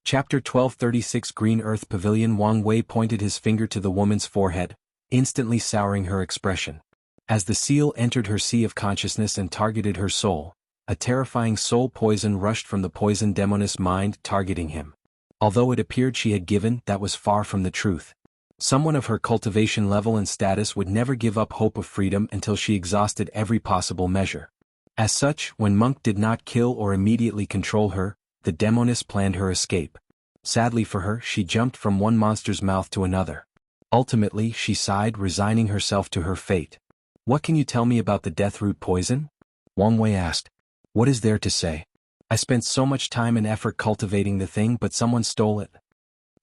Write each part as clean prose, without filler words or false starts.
Chapter 1236 Green Earth Pavilion. Wang Wei pointed his finger to the woman's forehead, instantly souring her expression. As the seal entered her sea of consciousness and targeted her soul, a terrifying soul poison rushed from the poison demoness mind targeting him. Although it appeared she had given, that was far from the truth. Someone of her cultivation level and status would never give up hope of freedom until she exhausted every possible measure. As such, when Monk did not kill or immediately control her, the demoness planned her escape. Sadly for her, she jumped from one monster's mouth to another. Ultimately, she sighed, resigning herself to her fate. "What can you tell me about the deathroot poison?" Wang Wei asked. "What is there to say? I spent so much time and effort cultivating the thing, but someone stole it."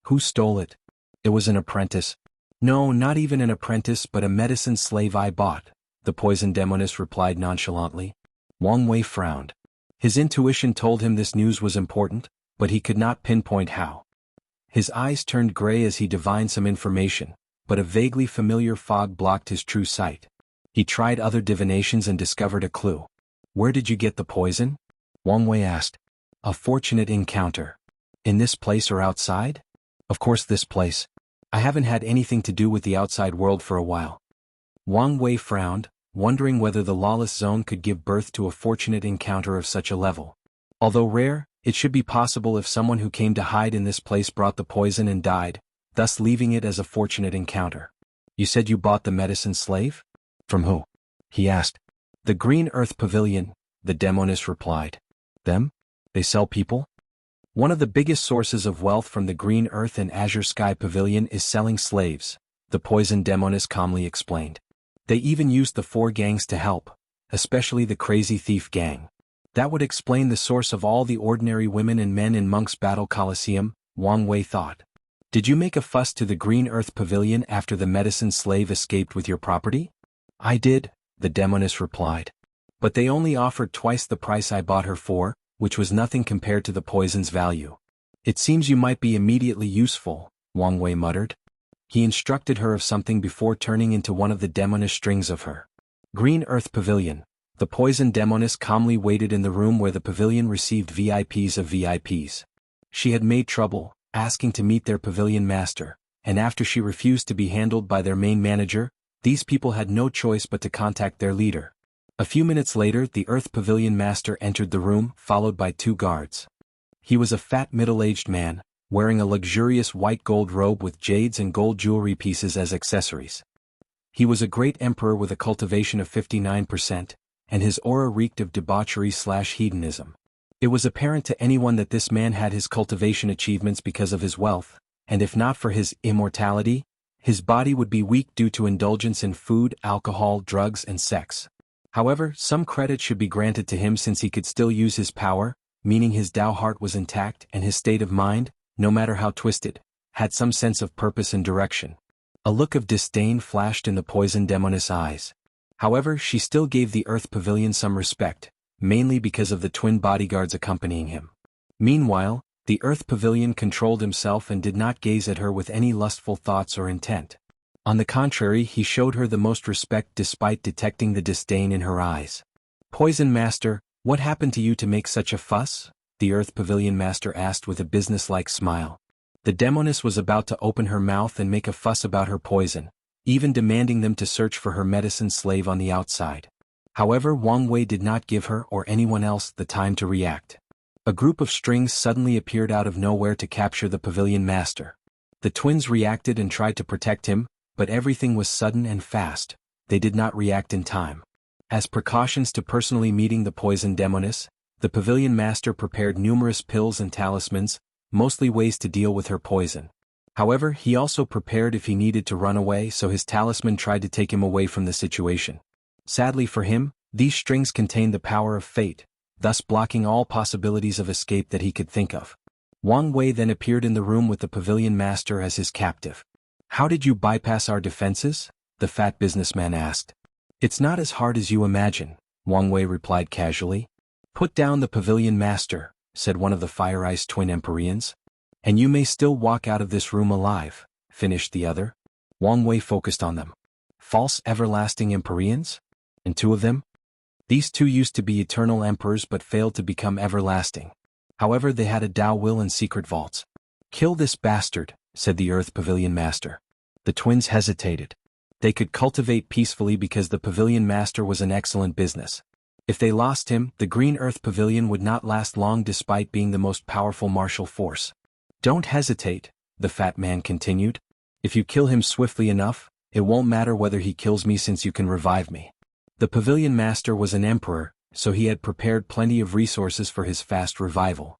"Who stole it?" "It was an apprentice." "No, not even an apprentice, but a medicine slave I bought," the poison demoness replied nonchalantly. Wang Wei frowned. His intuition told him this news was important, but he could not pinpoint how. His eyes turned gray as he divined some information, but a vaguely familiar fog blocked his true sight. He tried other divinations and discovered a clue. "Where did you get the poison?" Wang Wei asked. "A fortunate encounter. In this place or outside?" "Of course this place. I haven't had anything to do with the outside world for a while." Wang Wei frowned, wondering whether the Lawless zone could give birth to a fortunate encounter of such a level. Although rare, it should be possible if someone who came to hide in this place brought the poison and died, thus leaving it as a fortunate encounter. "You said you bought the medicine slave?" "From who?" he asked. "The Green Earth Pavilion," the demoness replied. "Them? They sell people?" "One of the biggest sources of wealth from the Green Earth and Azure Sky Pavilion is selling slaves," the poison demoness calmly explained. "They even used the 4 gangs to help, especially the Crazy Thief gang. That would explain the source of all the ordinary women and men in Monk's Battle Coliseum," Wang Wei thought. "Did you make a fuss to the Green Earth Pavilion after the medicine slave escaped with your property?" "I did," the demoness replied. "But they only offered twice the price I bought her for, which was nothing compared to the poison's value." "It seems you might be immediately useful," Wang Wei muttered. He instructed her of something before turning into one of the demonish strings of her. Green Earth Pavilion. The poison demoness calmly waited in the room where the pavilion received VIPs of VIPs. She had made trouble, asking to meet their pavilion master, and after she refused to be handled by their main manager, these people had no choice but to contact their leader. A few minutes later, the Earth Pavilion master entered the room, followed by 2 guards. He was a fat middle-aged man, wearing a luxurious white gold robe with jades and gold jewelry pieces as accessories. He was a great emperor with a cultivation of 59%, and his aura reeked of debauchery/hedonism. It was apparent to anyone that this man had his cultivation achievements because of his wealth, and if not for his immortality, his body would be weak due to indulgence in food, alcohol, drugs, and sex. However, some credit should be granted to him since he could still use his power, meaning his Tao heart was intact and his state of mind, no matter how twisted, had some sense of purpose and direction. A look of disdain flashed in the poison demoness eyes. However, she still gave the Earth Pavilion some respect, mainly because of the twin bodyguards accompanying him. Meanwhile, the Earth Pavilion controlled himself and did not gaze at her with any lustful thoughts or intent. On the contrary, he showed her the most respect despite detecting the disdain in her eyes. "Poison Master, what happened to you to make such a fuss?" the Earth Pavilion Master asked with a businesslike smile. The demoness was about to open her mouth and make a fuss about her poison, even demanding them to search for her medicine slave on the outside. However, Wang Wei did not give her or anyone else the time to react. A group of strings suddenly appeared out of nowhere to capture the Pavilion Master. The twins reacted and tried to protect him, but everything was sudden and fast. They did not react in time. As precautions to personally meeting the poison demoness, the Pavilion Master prepared numerous pills and talismans, mostly ways to deal with her poison. However, he also prepared if he needed to run away, so his talisman tried to take him away from the situation. Sadly for him, these strings contained the power of fate, thus blocking all possibilities of escape that he could think of. Wang Wei then appeared in the room with the Pavilion Master as his captive. "How did you bypass our defenses?" the fat businessman asked. "It's not as hard as you imagine," Wang Wei replied casually. "Put down the Pavilion Master," said one of the Fire Ice twin Empyreans. "And you may still walk out of this room alive," finished the other. Wang Wei focused on them. "False everlasting Empyreans? And 2 of them?" "These 2 used to be eternal emperors but failed to become everlasting. However, they had a Tao will and secret vaults. "Kill this bastard," said the Earth Pavilion Master. The twins hesitated. They could cultivate peacefully because the Pavilion Master was an excellent business. If they lost him, the Green Earth Pavilion would not last long despite being the most powerful martial force. "Don't hesitate," the fat man continued. "If you kill him swiftly enough, it won't matter whether he kills me since you can revive me." The Pavilion Master was an emperor, so he had prepared plenty of resources for his fast revival.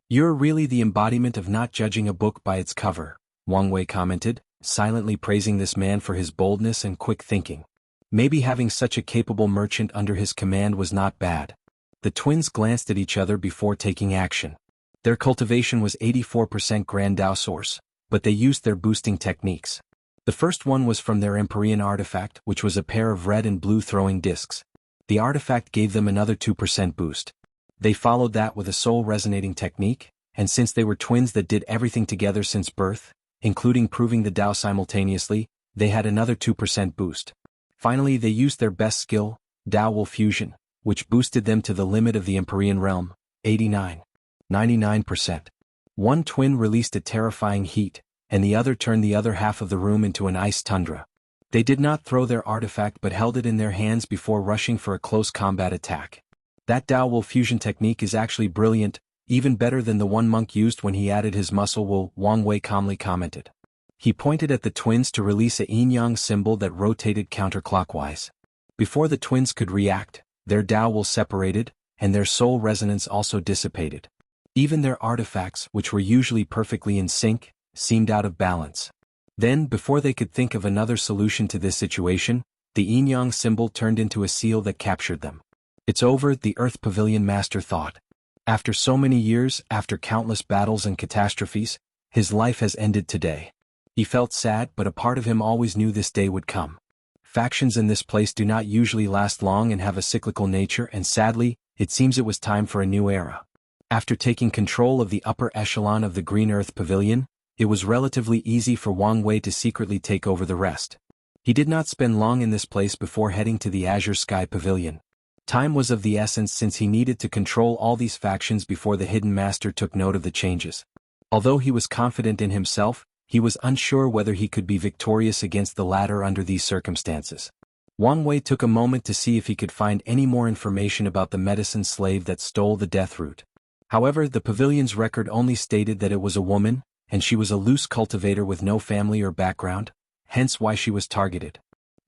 "You're really the embodiment of not judging a book by its cover," Wang Wei commented, silently praising this man for his boldness and quick thinking. Maybe having such a capable merchant under his command was not bad. The twins glanced at each other before taking action. Their cultivation was 84% Grand Dao source, but they used their boosting techniques. The first one was from their Empyrean artifact, which was a pair of red and blue throwing discs. The artifact gave them another 2% boost. They followed that with a soul resonating technique, and since they were twins that did everything together since birth, including proving the Dao simultaneously, they had another 2% boost. Finally, they used their best skill, Dao Will Fusion, which boosted them to the limit of the Empyrean realm, 99%. One twin released a terrifying heat, and the other turned the other half of the room into an ice tundra. They did not throw their artifact but held it in their hands before rushing for a close combat attack. "That Dao Will Fusion technique is actually brilliant, even better than the one monk used when he added his muscle will," Wang Wei calmly commented. He pointed at the twins to release a yin-yang symbol that rotated counterclockwise. Before the twins could react, their Dao Will separated, and their soul resonance also dissipated. Even their artifacts, which were usually perfectly in sync, seemed out of balance. Then, before they could think of another solution to this situation, the yin-yang symbol turned into a seal that captured them. "It's over," the Earth Pavilion Master thought. After so many years, after countless battles and catastrophes, his life has ended today. He felt sad, but a part of him always knew this day would come. Factions in this place do not usually last long and have a cyclical nature, and sadly, it seems it was time for a new era. After taking control of the upper echelon of the Green Earth Pavilion, it was relatively easy for Wang Wei to secretly take over the rest. He did not spend long in this place before heading to the Azure Sky Pavilion. Time was of the essence since he needed to control all these factions before the Hidden Master took note of the changes. Although he was confident in himself, he was unsure whether he could be victorious against the latter under these circumstances. Wang Wei took a moment to see if he could find any more information about the medicine slave that stole the death root. However, the pavilion's record only stated that it was a woman, and she was a loose cultivator with no family or background, hence why she was targeted.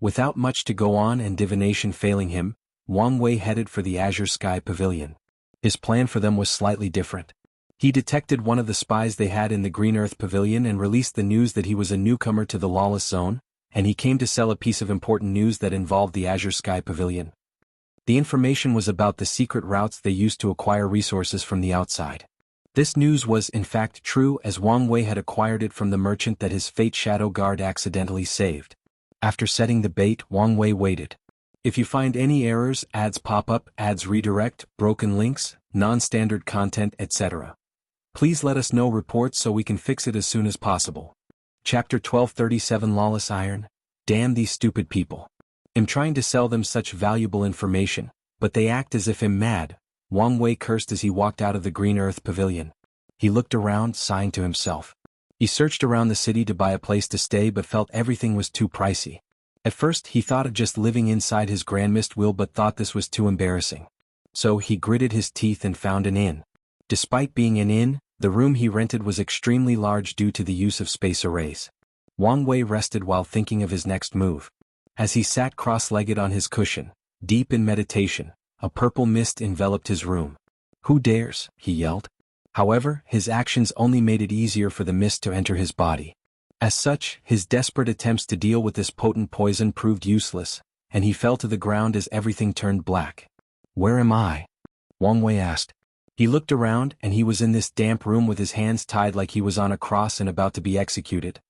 Without much to go on and divination failing him, Wang Wei headed for the Azure Sky Pavilion. His plan for them was slightly different. He detected one of the spies they had in the Green Earth Pavilion and released the news that he was a newcomer to the Lawless Zone, and he came to sell a piece of important news that involved the Azure Sky Pavilion. The information was about the secret routes they used to acquire resources from the outside. This news was in fact true, as Wang Wei had acquired it from the merchant that his Fate Shadow Guard accidentally saved. After setting the bait, Wang Wei waited. If you find any errors, ads pop up, ads redirect, broken links, non-standard content, etc., please let us know reports so we can fix it as soon as possible. Chapter 1237 Lawless Iron. Damn these stupid people. I'm trying to sell them such valuable information, but they act as if I'm mad, Wang Wei cursed as he walked out of the Green Earth Pavilion. He looked around, sighing to himself. He searched around the city to buy a place to stay but felt everything was too pricey. At first he thought of just living inside his Grand Mist Wheel but thought this was too embarrassing. So he gritted his teeth and found an inn. Despite being an inn, the room he rented was extremely large due to the use of space arrays. Wang Wei rested while thinking of his next move. As he sat cross-legged on his cushion, deep in meditation, a purple mist enveloped his room. "Who dares?" he yelled. However, his actions only made it easier for the mist to enter his body. As such, his desperate attempts to deal with this potent poison proved useless, and he fell to the ground as everything turned black. "Where am I?" Wang Wei asked. He looked around, and he was in this damp room with his hands tied like he was on a cross and about to be executed.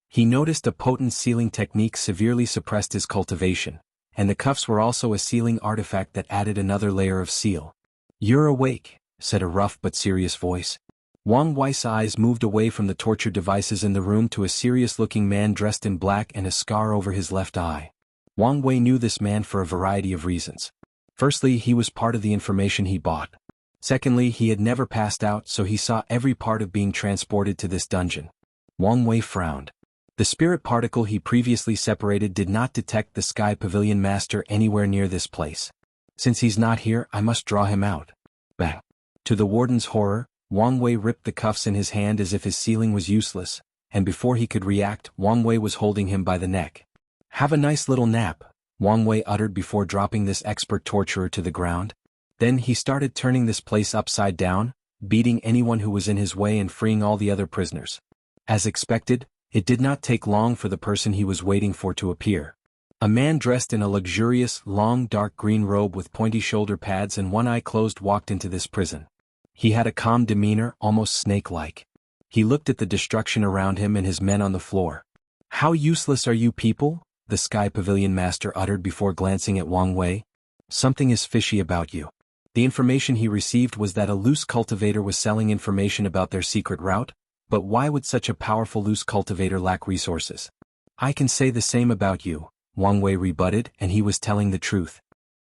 He noticed a potent sealing technique severely suppressed his cultivation, and the cuffs were also a sealing artifact that added another layer of seal. "You're awake," said a rough but serious voice. Wang Wei's eyes moved away from the torture devices in the room to a serious-looking man dressed in black and a scar over his left eye. Wang Wei knew this man for a variety of reasons. Firstly, he was part of the information he bought. Secondly, he had never passed out, so he saw every part of being transported to this dungeon. Wang Wei frowned. The spirit particle he previously separated did not detect the Sky Pavilion Master anywhere near this place. Since he's not here, I must draw him out. Bang. To the warden's horror, Wang Wei ripped the cuffs in his hand as if his sealing was useless, and before he could react, Wang Wei was holding him by the neck. Have a nice little nap, Wang Wei uttered before dropping this expert torturer to the ground. Then he started turning this place upside down, beating anyone who was in his way and freeing all the other prisoners. As expected, it did not take long for the person he was waiting for to appear. A man dressed in a luxurious, long dark green robe with pointy shoulder pads and one eye closed walked into this prison. He had a calm demeanor, almost snake-like. He looked at the destruction around him and his men on the floor. How useless are you people? The Sky Pavilion Master uttered before glancing at Wang Wei. Something is fishy about you. The information he received was that a loose cultivator was selling information about their secret route, but why would such a powerful loose cultivator lack resources? I can say the same about you, Wang Wei rebutted, and he was telling the truth.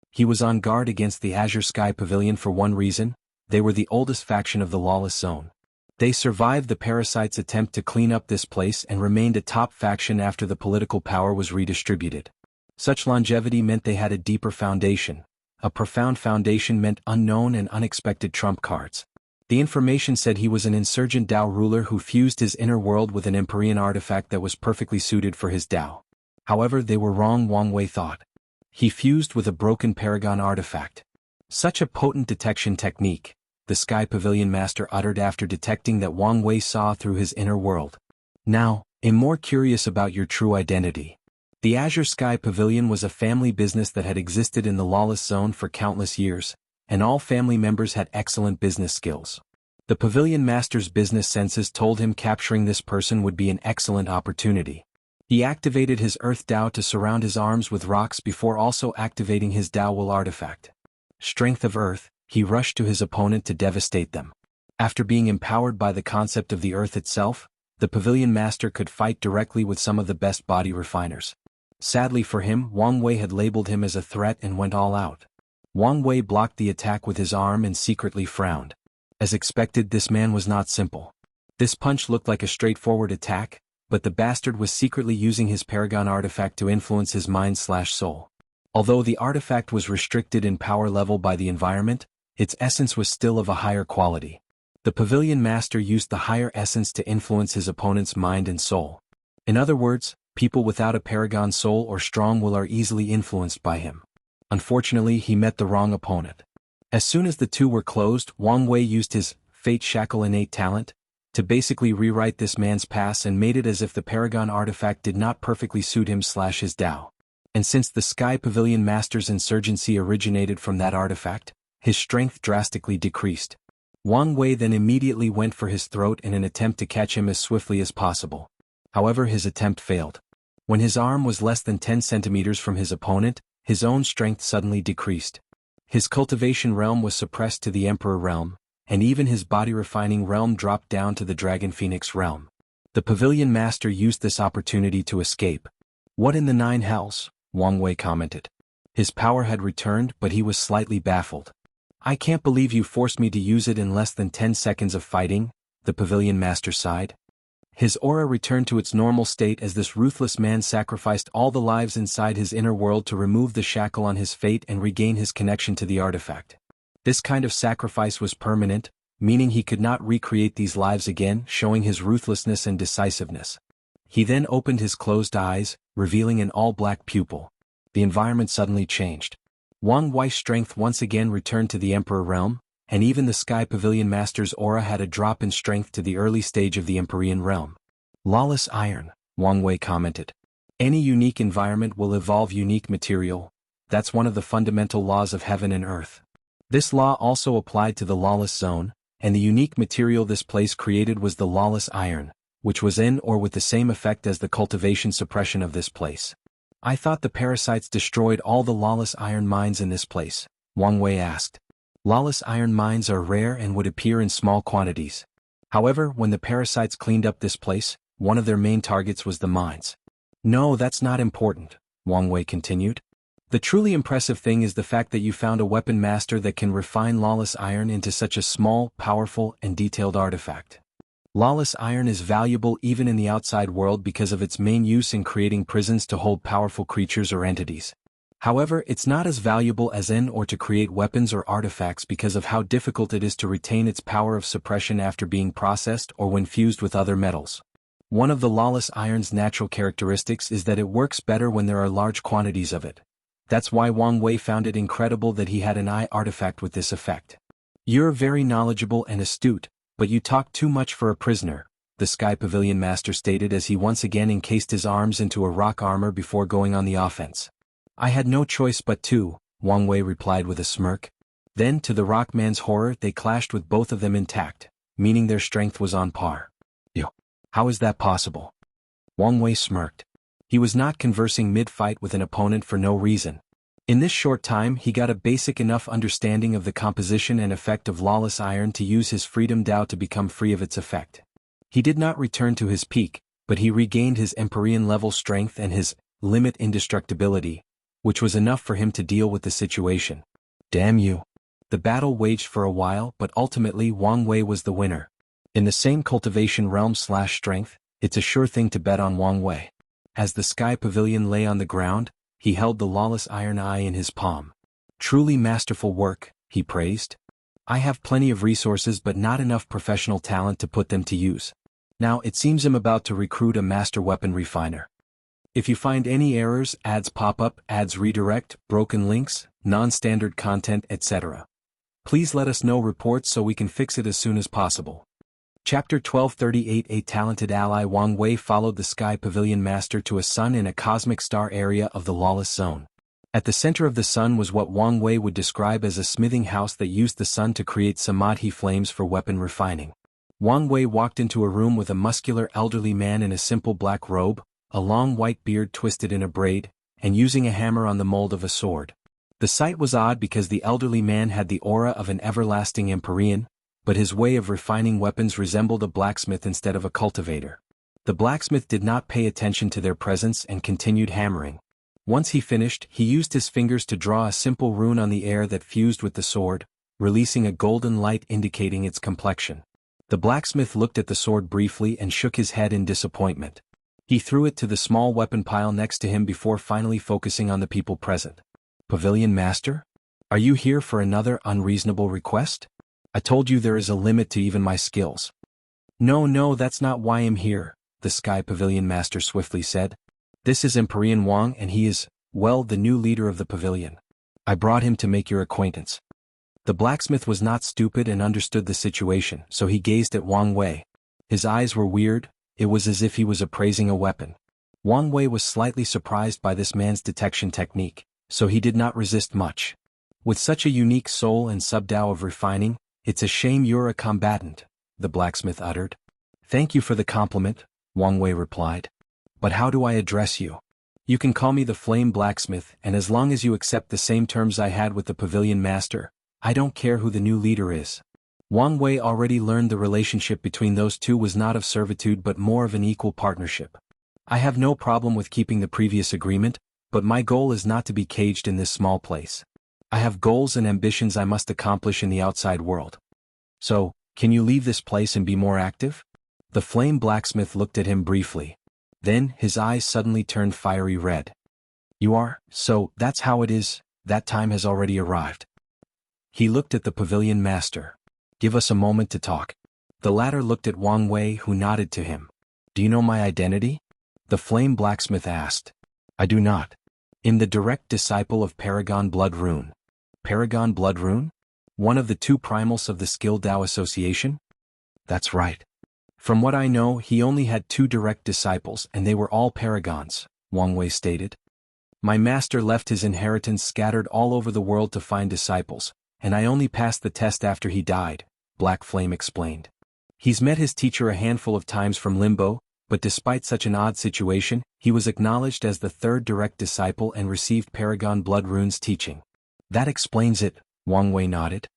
He was on guard against the Azure Sky Pavilion for one reason: they were the oldest faction of the Lawless Zone. They survived the parasites' attempt to clean up this place and remained a top faction after the political power was redistributed. Such longevity meant they had a deeper foundation. A profound foundation meant unknown and unexpected trump cards. The information said he was an insurgent Dao ruler who fused his inner world with an Empyrean artifact that was perfectly suited for his Dao. However, they were wrong, Wang Wei thought. He fused with a broken Paragon artifact. Such a potent detection technique, the Sky Pavilion Master uttered after detecting that Wang Wei saw through his inner world. Now, I'm more curious about your true identity. The Azure Sky Pavilion was a family business that had existed in the Lawless Zone for countless years, and all family members had excellent business skills. The Pavilion Master's business senses told him capturing this person would be an excellent opportunity. He activated his Earth Dao to surround his arms with rocks before also activating his Dao Will artifact. Strength of Earth, he rushed to his opponent to devastate them. After being empowered by the concept of the Earth itself, the Pavilion Master could fight directly with some of the best body refiners. Sadly for him, Wang Wei had labeled him as a threat and went all out. Wang Wei blocked the attack with his arm and secretly frowned. As expected, this man was not simple. This punch looked like a straightforward attack, but the bastard was secretly using his Paragon artifact to influence his mind/soul. Although the artifact was restricted in power level by the environment, its essence was still of a higher quality. The Pavilion Master used the higher essence to influence his opponent's mind and soul. In other words, people without a Paragon soul or strong will are easily influenced by him. Unfortunately, he met the wrong opponent. As soon as the two were closed, Wang Wei used his Fate Shackle innate talent to basically rewrite this man's past and made it as if the Paragon artifact did not perfectly suit him/his Dao. And since the Sky Pavilion Master's insurgency originated from that artifact, his strength drastically decreased. Wang Wei then immediately went for his throat in an attempt to catch him as swiftly as possible. However, his attempt failed. When his arm was less than 10 centimeters from his opponent, his own strength suddenly decreased. His cultivation realm was suppressed to the Emperor realm, and even his body refining realm dropped down to the Dragon Phoenix realm. The Pavilion Master used this opportunity to escape. What in the nine hells? Wang Wei commented. His power had returned, but he was slightly baffled. I can't believe you forced me to use it in less than 10 seconds of fighting, the Pavilion Master sighed. His aura returned to its normal state as this ruthless man sacrificed all the lives inside his inner world to remove the shackle on his fate and regain his connection to the artifact. This kind of sacrifice was permanent, meaning he could not recreate these lives again, showing his ruthlessness and decisiveness. He then opened his closed eyes, revealing an all-black pupil. The environment suddenly changed. Wang Wei's strength once again returned to the Emperor realm, and even the Sky Pavilion Master's aura had a drop in strength to the early stage of the Empyrean realm. Lawless iron, Wang Wei commented. Any unique environment will evolve unique material. That's one of the fundamental laws of heaven and earth. This law also applied to the Lawless Zone, and the unique material this place created was the lawless iron, which was in or with the same effect as the cultivation suppression of this place. I thought the parasites destroyed all the lawless iron mines in this place, Wang Wei asked. Lawless iron mines are rare and would appear in small quantities. However, when the parasites cleaned up this place, one of their main targets was the mines. No, that's not important, Wang Wei continued. The truly impressive thing is the fact that you found a weapon master that can refine lawless iron into such a small, powerful, and detailed artifact. Lawless iron is valuable even in the outside world because of its main use in creating prisons to hold powerful creatures or entities. However, it's not as valuable as in or to create weapons or artifacts because of how difficult it is to retain its power of suppression after being processed or when fused with other metals. One of the lawless iron's natural characteristics is that it works better when there are large quantities of it. That's why Wang Wei found it incredible that he had an eye artifact with this effect. You're very knowledgeable and astute, but you talk too much for a prisoner, the Sky Pavilion Master stated as he once again encased his arms into a rock armor before going on the offense. I had no choice but to, Wang Wei replied with a smirk. Then, to the Rockman's horror, they clashed with both of them intact, meaning their strength was on par. Yo, how is that possible? Wang Wei smirked. He was not conversing mid-fight with an opponent for no reason. In this short time he got a basic enough understanding of the composition and effect of lawless iron to use his freedom Dao to become free of its effect. He did not return to his peak, but he regained his Empyrean level strength and his limit indestructibility, which was enough for him to deal with the situation. Damn you. The battle waged for a while, but ultimately Wang Wei was the winner. In the same cultivation realm/strength, it's a sure thing to bet on Wang Wei. As the Sky Pavilion lay on the ground, he held the lawless iron eye in his palm. Truly masterful work, he praised. I have plenty of resources but not enough professional talent to put them to use. Now it seems I'm about to recruit a master weapon refiner. If you find any errors, ads pop up, ads redirect, broken links, non-standard content, etc., please let us know reports so we can fix it as soon as possible. Chapter 1238. A talented ally. Wang Wei followed the Sky Pavilion Master to a sun in a cosmic star area of the Lawless Zone. At the center of the sun was what Wang Wei would describe as a smithing house that used the sun to create samadhi flames for weapon refining. Wang Wei walked into a room with a muscular elderly man in a simple black robe, a long white beard twisted in a braid, and using a hammer on the mold of a sword. The sight was odd because the elderly man had the aura of an everlasting Empyrean, but his way of refining weapons resembled a blacksmith instead of a cultivator. The blacksmith did not pay attention to their presence and continued hammering. Once he finished, he used his fingers to draw a simple rune on the air that fused with the sword, releasing a golden light indicating its complexion. The blacksmith looked at the sword briefly and shook his head in disappointment. He threw it to the small weapon pile next to him before finally focusing on the people present. Pavilion Master? Are you here for another unreasonable request? I told you there is a limit to even my skills. No, that's not why I'm here, the Sky Pavilion Master swiftly said. This is Empyrean Wang and he is, well, the new leader of the pavilion. I brought him to make your acquaintance. The blacksmith was not stupid and understood the situation, so he gazed at Wang Wei. His eyes were weird, it was as if he was appraising a weapon. Wang Wei was slightly surprised by this man's detection technique, so he did not resist much. With such a unique soul and sub-Dao of refining, it's a shame you're a combatant, the blacksmith uttered. Thank you for the compliment, Wang Wei replied. But how do I address you? You can call me the Flame Blacksmith, and as long as you accept the same terms I had with the Pavilion Master, I don't care who the new leader is. Wang Wei already learned the relationship between those two was not of servitude but more of an equal partnership. I have no problem with keeping the previous agreement, but my goal is not to be caged in this small place. I have goals and ambitions I must accomplish in the outside world. So, can you leave this place and be more active? The Flame Blacksmith looked at him briefly. Then, his eyes suddenly turned fiery red. You are, so, that's how it is, that time has already arrived. He looked at the Pavilion Master. Give us a moment to talk. The latter looked at Wang Wei who nodded to him. Do you know my identity? The Flame Blacksmith asked. I do not. I'm the direct disciple of Paragon Blood Rune. Paragon Blood Rune? One of the two primals of the Skill Dao Association? That's right. From what I know, he only had 2 direct disciples and they were all Paragons, Wang Wei stated. My master left his inheritance scattered all over the world to find disciples, and I only passed the test after he died, Black Flame explained. He's met his teacher a handful of times from Limbo, but despite such an odd situation, he was acknowledged as the 3rd direct disciple and received Paragon Blood Rune's teaching. That explains it, Wang Wei nodded.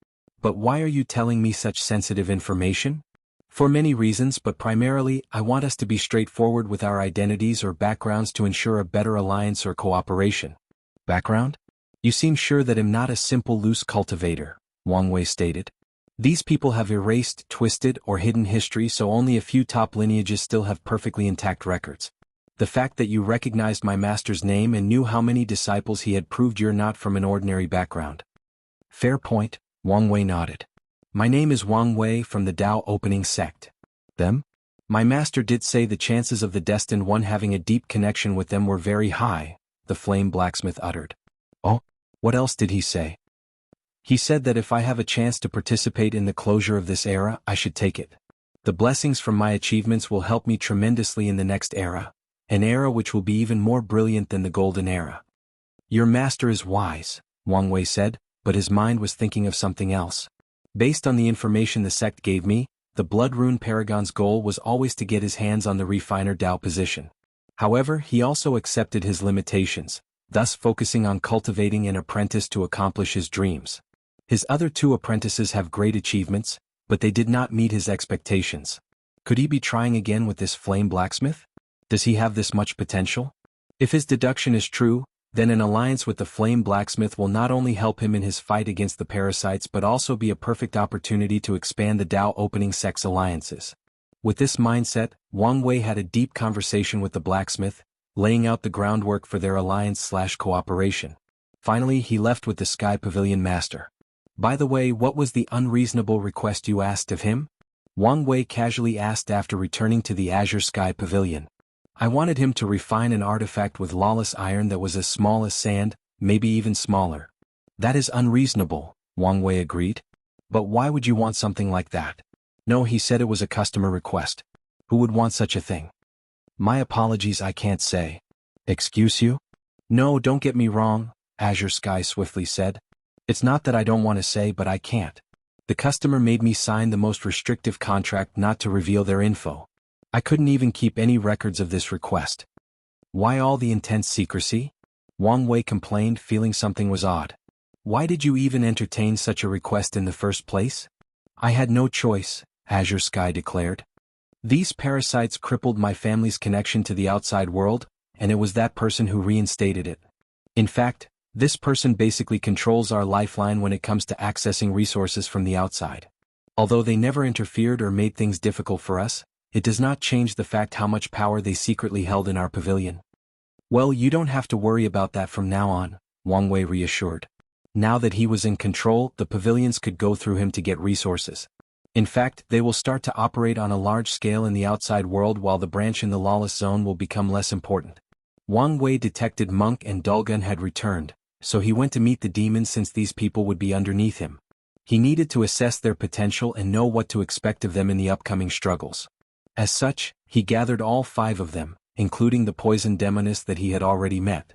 But why are you telling me such sensitive information? For many reasons, but primarily, I want us to be straightforward with our identities or backgrounds to ensure a better alliance or cooperation. Background? You seem sure that I'm not a simple loose cultivator, Wang Wei stated. These people have erased, twisted, or hidden history, so only a few top lineages still have perfectly intact records. The fact that you recognized my master's name and knew how many disciples he had proved you're not from an ordinary background. Fair point, Wang Wei nodded. My name is Wang Wei from the Dao Opening Sect. Them? My master did say the chances of the destined one having a deep connection with them were very high, the flame blacksmith uttered. Oh, what else did he say? He said that if I have a chance to participate in the closure of this era, I should take it. The blessings from my achievements will help me tremendously in the next era, an era which will be even more brilliant than the golden era. Your master is wise, Wang Wei said, but his mind was thinking of something else. Based on the information the sect gave me, the Blood Rune Paragon's goal was always to get his hands on the refiner Dao position. However, he also accepted his limitations, thus focusing on cultivating an apprentice to accomplish his dreams. His other two apprentices have great achievements, but they did not meet his expectations. Could he be trying again with this flame blacksmith? Does he have this much potential? If his deduction is true, then an alliance with the flame blacksmith will not only help him in his fight against the parasites but also be a perfect opportunity to expand the Dao Opening Sect's alliances. With this mindset, Wang Wei had a deep conversation with the blacksmith, laying out the groundwork for their alliance/cooperation. Finally, he left with the Sky Pavilion master. By the way, what was the unreasonable request you asked of him? Wang Wei casually asked after returning to the Azure Sky Pavilion. I wanted him to refine an artifact with lawless iron that was as small as sand, maybe even smaller. That is unreasonable, Wang Wei agreed. But why would you want something like that? No, he said it was a customer request. Who would want such a thing? My apologies, I can't say. Excuse you? No, don't get me wrong, Azure Sky swiftly said. It's not that I don't want to say, but I can't. The customer made me sign the most restrictive contract not to reveal their info. I couldn't even keep any records of this request. Why all the intense secrecy? Wang Wei complained, feeling something was odd. Why did you even entertain such a request in the first place? I had no choice, Azure Sky declared. These parasites crippled my family's connection to the outside world, and it was that person who reinstated it. In fact, this person basically controls our lifeline when it comes to accessing resources from the outside. Although they never interfered or made things difficult for us, it does not change the fact how much power they secretly held in our pavilion. Well, you don't have to worry about that from now on, Wang Wei reassured. Now that he was in control, the pavilions could go through him to get resources. In fact, they will start to operate on a large scale in the outside world while the branch in the Lawless zone will become less important. Wang Wei detected Monk and Dulgun had returned, so he went to meet the demons since these people would be underneath him. He needed to assess their potential and know what to expect of them in the upcoming struggles. As such, he gathered all 5 of them, including the poison demoness that he had already met.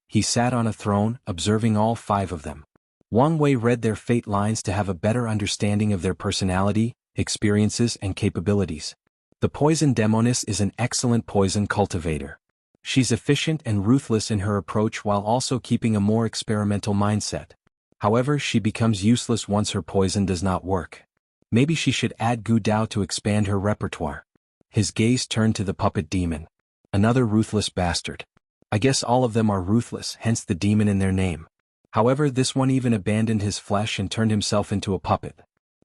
He sat on a throne, observing all 5 of them. Wang Wei read their fate lines to have a better understanding of their personality, experiences, and capabilities. The poison demoness is an excellent poison cultivator. She's efficient and ruthless in her approach while also keeping a more experimental mindset. However, she becomes useless once her poison does not work. Maybe she should add Gu Dao to expand her repertoire. His gaze turned to the puppet demon. Another ruthless bastard. I guess all of them are ruthless, hence the demon in their name. However, this one even abandoned his flesh and turned himself into a puppet.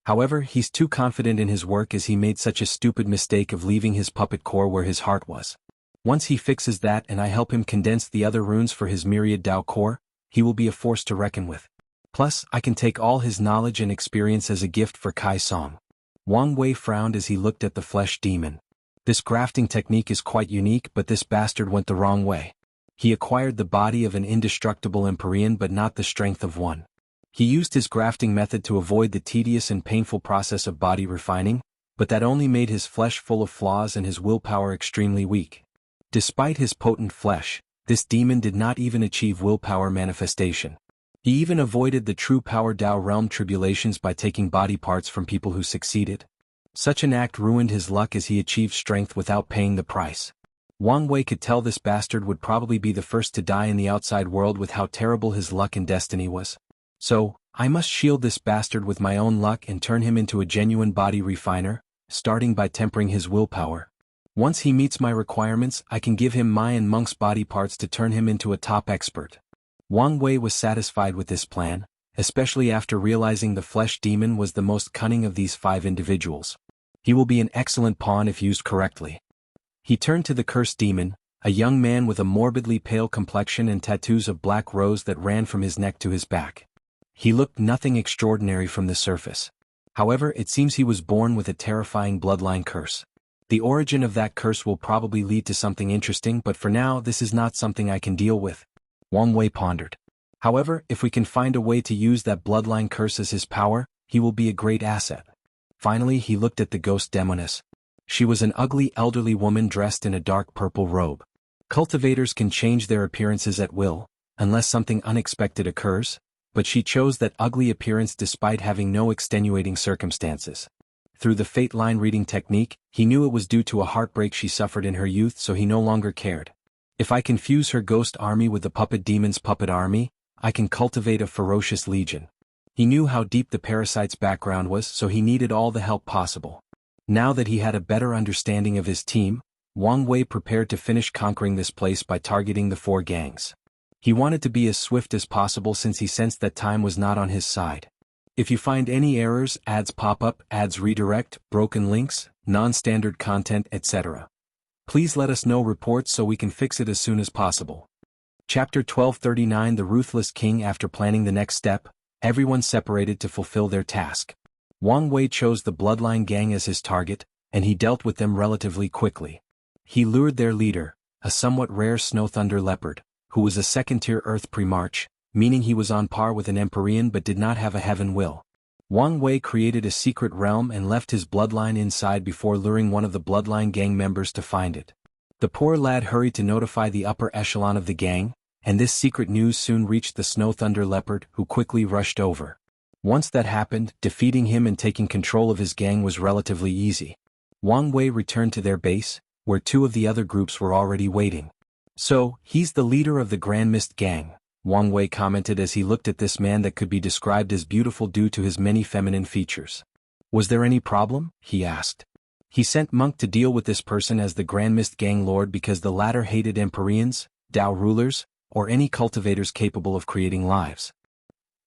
However, he's too confident in his work as he made such a stupid mistake of leaving his puppet core where his heart was. Once he fixes that and I help him condense the other runes for his myriad Dao core, he will be a force to reckon with. Plus, I can take all his knowledge and experience as a gift for Kai Song. Wang Wei frowned as he looked at the flesh demon. This grafting technique is quite unique, but this bastard went the wrong way. He acquired the body of an indestructible Empyrean but not the strength of one. He used his grafting method to avoid the tedious and painful process of body refining, but that only made his flesh full of flaws and his willpower extremely weak. Despite his potent flesh, this demon did not even achieve willpower manifestation. He even avoided the true power Dao realm tribulations by taking body parts from people who succeeded. Such an act ruined his luck as he achieved strength without paying the price. Wang Wei could tell this bastard would probably be the first to die in the outside world with how terrible his luck and destiny was. So, I must shield this bastard with my own luck and turn him into a genuine body refiner, starting by tempering his willpower. Once he meets my requirements, I can give him my and Monk's body parts to turn him into a top expert. Wang Wei was satisfied with this plan, especially after realizing the flesh demon was the most cunning of these 5 individuals. He will be an excellent pawn if used correctly. He turned to the cursed demon, a young man with a morbidly pale complexion and tattoos of black rose that ran from his neck to his back. He looked nothing extraordinary from the surface. However, it seems he was born with a terrifying bloodline curse. The origin of that curse will probably lead to something interesting, but for now this is not something I can deal with. Wang Wei pondered. However, if we can find a way to use that bloodline curse as his power, he will be a great asset. Finally, he looked at the ghost demoness. She was an ugly elderly woman dressed in a dark purple robe. Cultivators can change their appearances at will, unless something unexpected occurs, but she chose that ugly appearance despite having no extenuating circumstances. Through the fate line reading technique, he knew it was due to a heartbreak she suffered in her youth, so he no longer cared. If I can fuse her ghost army with the puppet demon's puppet army, I can cultivate a ferocious legion. He knew how deep the parasite's background was, so he needed all the help possible. Now that he had a better understanding of his team, Wang Wei prepared to finish conquering this place by targeting the 4 gangs. He wanted to be as swift as possible since he sensed that time was not on his side. If you find any errors, ads pop up, ads redirect, broken links, non-standard content, etc., please let us know reports so we can fix it as soon as possible. Chapter 1239 The Ruthless King. After planning the next step, everyone separated to fulfill their task. Wang Wei chose the Bloodline Gang as his target, and he dealt with them relatively quickly. He lured their leader, a somewhat rare Snow Thunder Leopard, who was a second-tier Earth Primarch, meaning he was on par with an Empyrean but did not have a Heaven Will. Wang Wei created a secret realm and left his bloodline inside before luring one of the Bloodline Gang members to find it. The poor lad hurried to notify the upper echelon of the gang, and this secret news soon reached the Snow Thunder Leopard, who quickly rushed over. Once that happened, defeating him and taking control of his gang was relatively easy. Wang Wei returned to their base, where 2 of the other groups were already waiting. "So, he's the leader of the Grand Mist Gang," Wang Wei commented as he looked at this man that could be described as beautiful due to his many feminine features. "Was there any problem?" he asked. He sent Monk to deal with this person as the Grand Mist Gang Lord because the latter hated Empyreans, Dao rulers, or any cultivators capable of creating lives.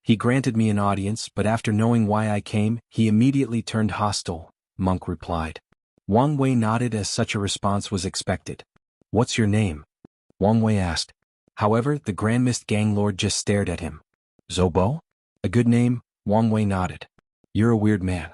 "He granted me an audience, but after knowing why I came, he immediately turned hostile," Monk replied. Wang Wei nodded as such a response was expected. "What's your name?" Wang Wei asked. However, the Grand Mist Gang Lord just stared at him. "Zobo? A good name," Wang Wei nodded. "You're a weird man.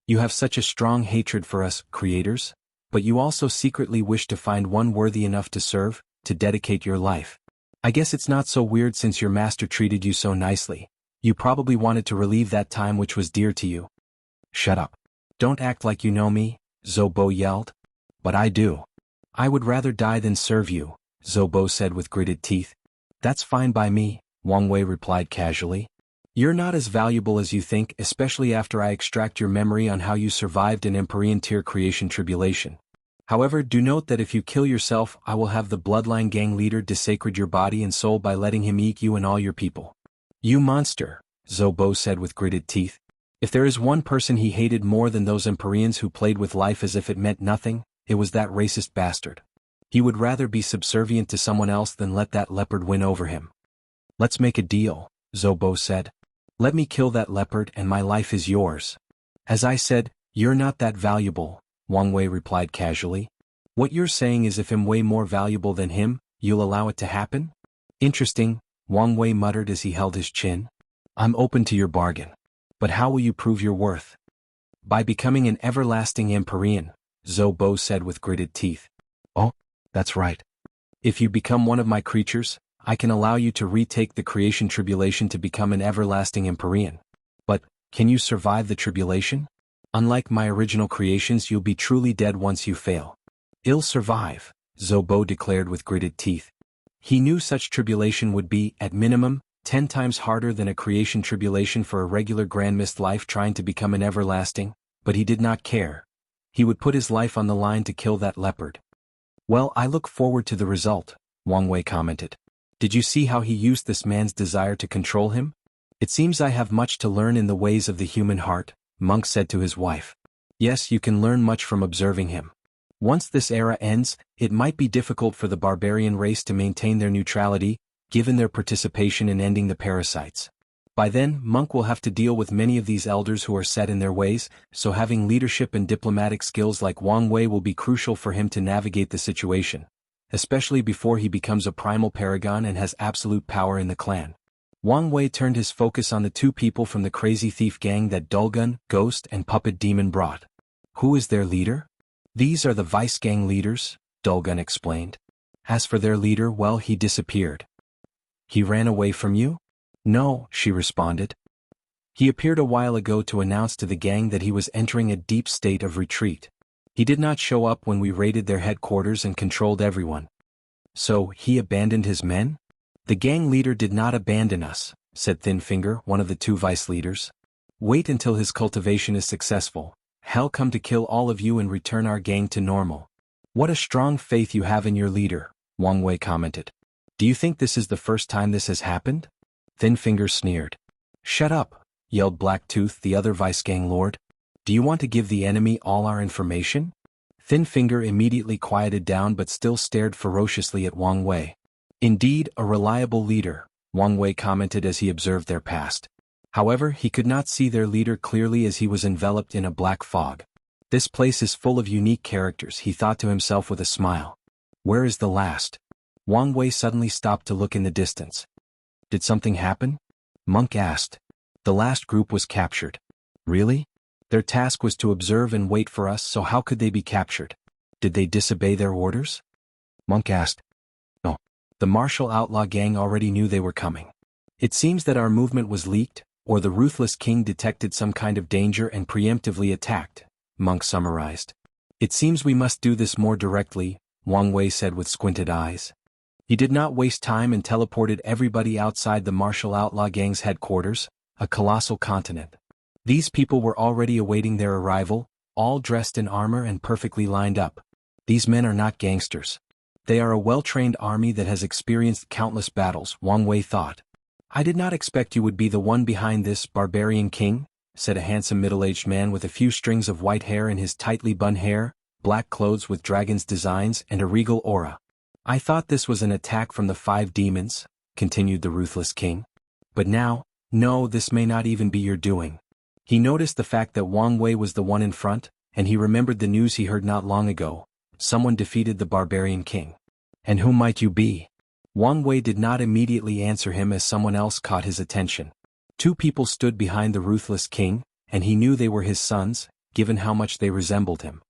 You have such a strong hatred for us, creators, but you also secretly wish to find one worthy enough to serve, to dedicate your life. I guess it's not so weird since your master treated you so nicely. You probably wanted to relieve that time which was dear to you." "Shut up. Don't act like you know me," Zobo yelled. "But I do. I would rather die than serve you," Zobo said with gritted teeth. "That's fine by me," Wang Wei replied casually. "You're not as valuable as you think, especially after I extract your memory on how you survived an Empyrean tier creation tribulation. However, do note that if you kill yourself, I will have the Bloodline Gang leader desecrate your body and soul by letting him eat you and all your people." "You monster," Zobo said with gritted teeth. If there is one person he hated more than those Empyreans who played with life as if it meant nothing, it was that racist bastard. He would rather be subservient to someone else than let that leopard win over him. "Let's make a deal," Zobo said. "Let me kill that leopard and my life is yours." "As I said, you're not that valuable," Wang Wei replied casually. "What you're saying is if I'm way more valuable than him, you'll allow it to happen?" "Interesting," Wang Wei muttered as he held his chin. "I'm open to your bargain. But how will you prove your worth?" "By becoming an everlasting Empyrean," Zobo said with gritted teeth. "Oh, that's right. If you become one of my creatures, I can allow you to retake the creation tribulation to become an everlasting Empyrean. But, can you survive the tribulation? Unlike my original creations, you'll be truly dead once you fail." "I'll survive," Zobo declared with gritted teeth. He knew such tribulation would be, at minimum, 10 times harder than a creation tribulation for a regular Grand Mist life trying to become an everlasting, but he did not care. He would put his life on the line to kill that leopard. "Well, I look forward to the result," Wang Wei commented. "Did you see how he used this man's desire to control him? It seems I have much to learn in the ways of the human heart," Monk said to his wife. "Yes, you can learn much from observing him. Once this era ends, it might be difficult for the barbarian race to maintain their neutrality, given their participation in ending the parasites. By then, Monk will have to deal with many of these elders who are set in their ways, so having leadership and diplomatic skills like Wang Wei will be crucial for him to navigate the situation, especially before he becomes a primal paragon and has absolute power in the clan. Wang Wei turned his focus on the two people from the crazy thief gang that Dulgun, Ghost and Puppet Demon brought. Who is their leader? These are the vice gang leaders, Dulgun explained. As for their leader, well, he disappeared. He ran away from you? No, she responded. He appeared a while ago to announce to the gang that he was entering a deep state of retreat. He did not show up when we raided their headquarters and controlled everyone. So, he abandoned his men? The gang leader did not abandon us, said Thin Finger, one of the two vice leaders. Wait until his cultivation is successful. He'll come to kill all of you and return our gang to normal. What a strong faith you have in your leader, Wang Wei commented. Do you think this is the first time this has happened? Thin Finger sneered. Shut up, yelled Blacktooth, the other vice gang lord. Do you want to give the enemy all our information? Thin Finger immediately quieted down but still stared ferociously at Wang Wei. Indeed, a reliable leader, Wang Wei commented as he observed their past. However, he could not see their leader clearly as he was enveloped in a black fog. This place is full of unique characters, he thought to himself with a smile. Where is the last? Wang Wei suddenly stopped to look in the distance. Did something happen? Monk asked. The last group was captured. Really? Their task was to observe and wait for us, so how could they be captured? Did they disobey their orders? Monk asked. No. The martial outlaw gang already knew they were coming. It seems that our movement was leaked, or the Ruthless King detected some kind of danger and preemptively attacked, Monk summarized. It seems we must do this more directly, Wang Wei said with squinted eyes. He did not waste time and teleported everybody outside the martial outlaw gang's headquarters, a colossal continent. These people were already awaiting their arrival, all dressed in armor and perfectly lined up. These men are not gangsters. They are a well-trained army that has experienced countless battles, Wang Wei thought. I did not expect you would be the one behind this, barbarian king, said a handsome middle-aged man with a few strings of white hair in his tightly bun hair, black clothes with dragon's designs and a regal aura. I thought this was an attack from the 5 demons, continued the Ruthless King. But now, no, this may not even be your doing. He noticed the fact that Wang Wei was the one in front, and he remembered the news he heard not long ago. Someone defeated the barbarian king. And who might you be? Wang Wei did not immediately answer him as someone else caught his attention. 2 people stood behind the Ruthless King, and he knew they were his sons, given how much they resembled him.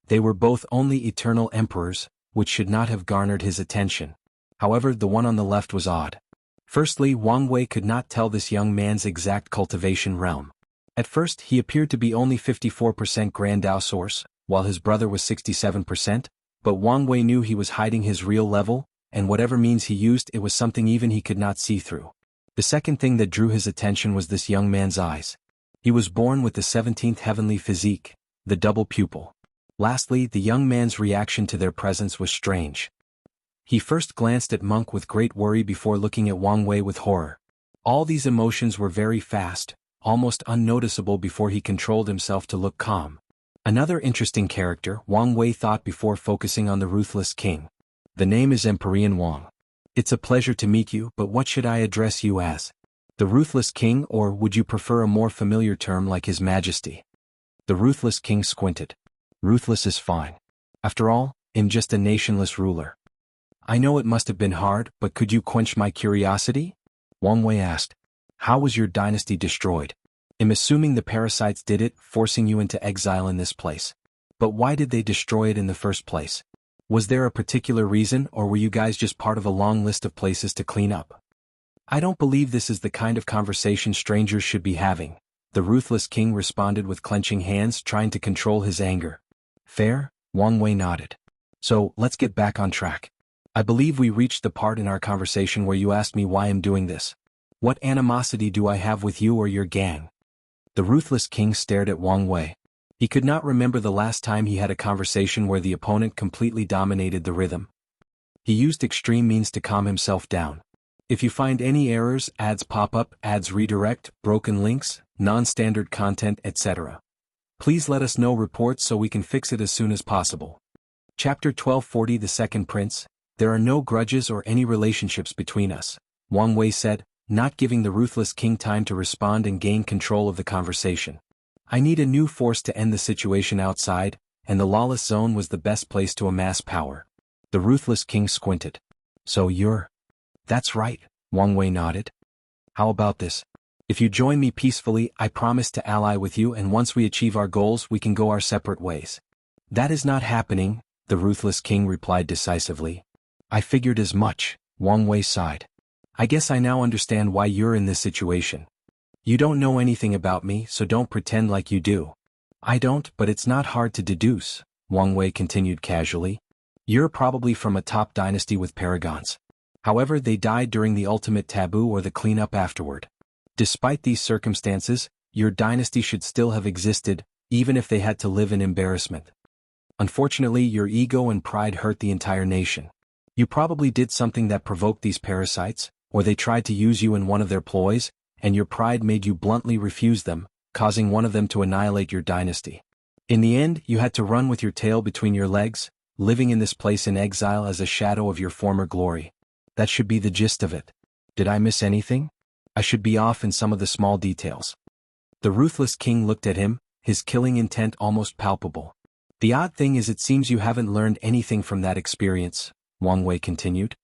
They were both only eternal emperors, which should not have garnered his attention. However, the one on the left was odd. Firstly, Wang Wei could not tell this young man's exact cultivation realm. At first, he appeared to be only 54% Grandao Source, while his brother was 67%, but Wang Wei knew he was hiding his real level, and whatever means he used, it was something even he could not see through. The second thing that drew his attention was this young man's eyes. He was born with the 17th heavenly physique, the double pupil. Lastly, the young man's reaction to their presence was strange. He first glanced at Monk with great worry before looking at Wang Wei with horror. All these emotions were very fast, almost unnoticeable before he controlled himself to look calm. Another interesting character, Wang Wei thought before focusing on the Ruthless King. The name is Empyrean Wang. It's a pleasure to meet you, but what should I address you as? The Ruthless King, or would you prefer a more familiar term like His Majesty? The Ruthless King squinted. Ruthless is fine. After all, I'm just a nationless ruler. I know it must have been hard, but could you quench my curiosity? Wang Wei asked. How was your dynasty destroyed? I'm assuming the parasites did it, forcing you into exile in this place. But why did they destroy it in the first place? Was there a particular reason, or were you guys just part of a long list of places to clean up? I don't believe this is the kind of conversation strangers should be having, the Ruthless King responded with clenching hands, trying to control his anger. Fair? Wang Wei nodded. So, let's get back on track. I believe we reached the part in our conversation where you asked me why I'm doing this. What animosity do I have with you or your gang? The Ruthless King stared at Wang Wei. He could not remember the last time he had a conversation where the opponent completely dominated the rhythm. He used extreme means to calm himself down. If you find any errors, ads pop up, ads redirect, broken links, non-standard content, etc. Please let us know reports so we can fix it as soon as possible. Chapter 1240 The Second Prince. There are no grudges or any relationships between us. Wang Wei said, not giving the Ruthless King time to respond and gain control of the conversation. I need a new force to end the situation outside, and the Lawless Zone was the best place to amass power. The Ruthless King squinted. So you're... That's right, Wang Wei nodded. How about this? If you join me peacefully, I promise to ally with you, and once we achieve our goals we can go our separate ways. That is not happening, the Ruthless King replied decisively. I figured as much, Wang Wei sighed. I guess I now understand why you're in this situation. You don't know anything about me, so don't pretend like you do. I don't, but it's not hard to deduce, Wang Wei continued casually. You're probably from a top dynasty with paragons. However, they died during the ultimate taboo or the cleanup afterward. Despite these circumstances, your dynasty should still have existed, even if they had to live in embarrassment. Unfortunately, your ego and pride hurt the entire nation. You probably did something that provoked these parasites, or they tried to use you in one of their ploys, and your pride made you bluntly refuse them, causing one of them to annihilate your dynasty. In the end, you had to run with your tail between your legs, living in this place in exile as a shadow of your former glory. That should be the gist of it. Did I miss anything? I should be off in some of the small details. The Ruthless King looked at him, his killing intent almost palpable. The odd thing is it seems you haven't learned anything from that experience, Wang Wei continued.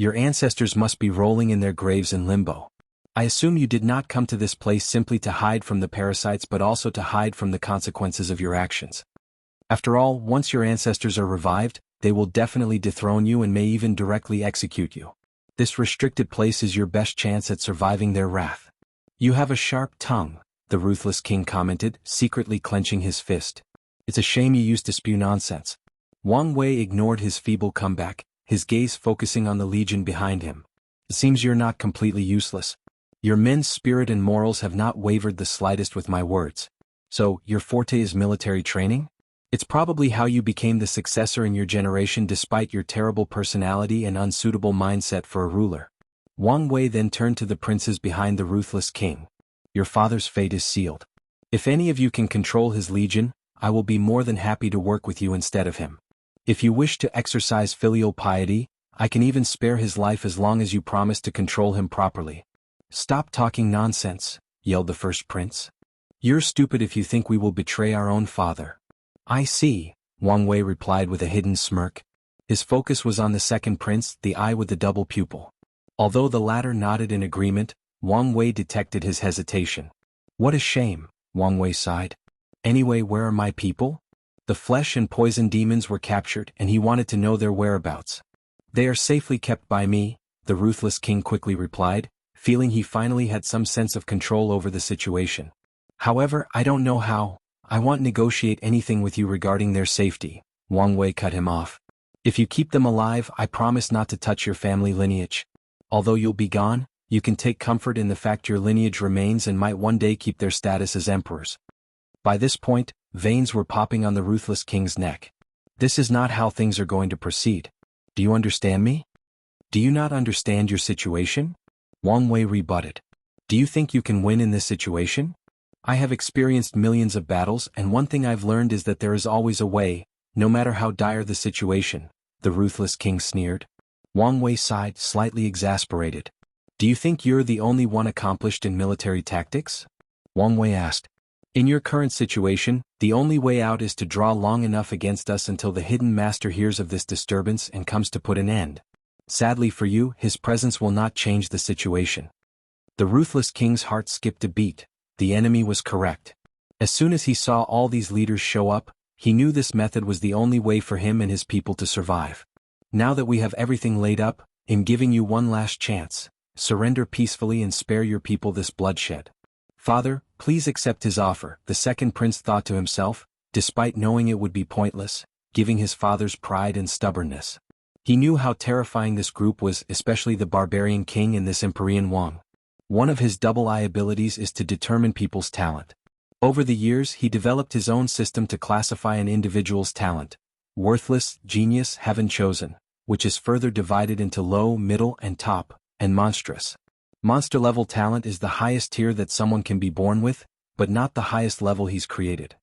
Your ancestors must be rolling in their graves in limbo. I assume you did not come to this place simply to hide from the parasites but also to hide from the consequences of your actions. After all, once your ancestors are revived, they will definitely dethrone you and may even directly execute you. This restricted place is your best chance at surviving their wrath. You have a sharp tongue, the Ruthless King commented, secretly clenching his fist. It's a shame you used to spew nonsense. Wang Wei ignored his feeble comeback, his gaze focusing on the legion behind him. It seems you're not completely useless. Your men's spirit and morals have not wavered the slightest with my words. So, your forte is military training? It's probably how you became the successor in your generation despite your terrible personality and unsuitable mindset for a ruler. Wang Wei then turned to the princes behind the Ruthless King. Your father's fate is sealed. If any of you can control his legion, I will be more than happy to work with you instead of him. If you wish to exercise filial piety, I can even spare his life as long as you promise to control him properly. Stop talking nonsense, yelled the first prince. You're stupid if you think we will betray our own father. I see, Wang Wei replied with a hidden smirk. His focus was on the second prince, the eye with the double pupil. Although the latter nodded in agreement, Wang Wei detected his hesitation. What a shame, Wang Wei sighed. Anyway, where are my people? The flesh and poison demons were captured and he wanted to know their whereabouts. They are safely kept by me, the Ruthless King quickly replied, feeling he finally had some sense of control over the situation. However, I don't know how. I won't negotiate anything with you regarding their safety, Wang Wei cut him off. If you keep them alive, I promise not to touch your family lineage. Although you'll be gone, you can take comfort in the fact your lineage remains and might one day keep their status as emperors. By this point, veins were popping on the Ruthless King's neck. This is not how things are going to proceed. Do you understand me? Do you not understand your situation? Wang Wei rebutted. Do you think you can win in this situation? I have experienced millions of battles, and one thing I've learned is that there is always a way, no matter how dire the situation, the Ruthless King sneered. Wang Wei sighed, slightly exasperated. Do you think you're the only one accomplished in military tactics? Wang Wei asked. In your current situation, the only way out is to draw long enough against us until the hidden master hears of this disturbance and comes to put an end. Sadly for you, his presence will not change the situation. The Ruthless King's heart skipped a beat. The enemy was correct. As soon as he saw all these leaders show up, he knew this method was the only way for him and his people to survive. Now that we have everything laid up, I'm giving you one last chance. Surrender peacefully and spare your people this bloodshed. Father, please accept his offer, the second prince thought to himself, despite knowing it would be pointless, giving his father's pride and stubbornness. He knew how terrifying this group was, especially the barbarian king and this Empyrean Wang. One of his double-eye abilities is to determine people's talent. Over the years he developed his own system to classify an individual's talent. Worthless, genius, heaven chosen, which is further divided into low, middle, and top, and monstrous. Monster-level talent is the highest tier that someone can be born with, but not the highest level he's created.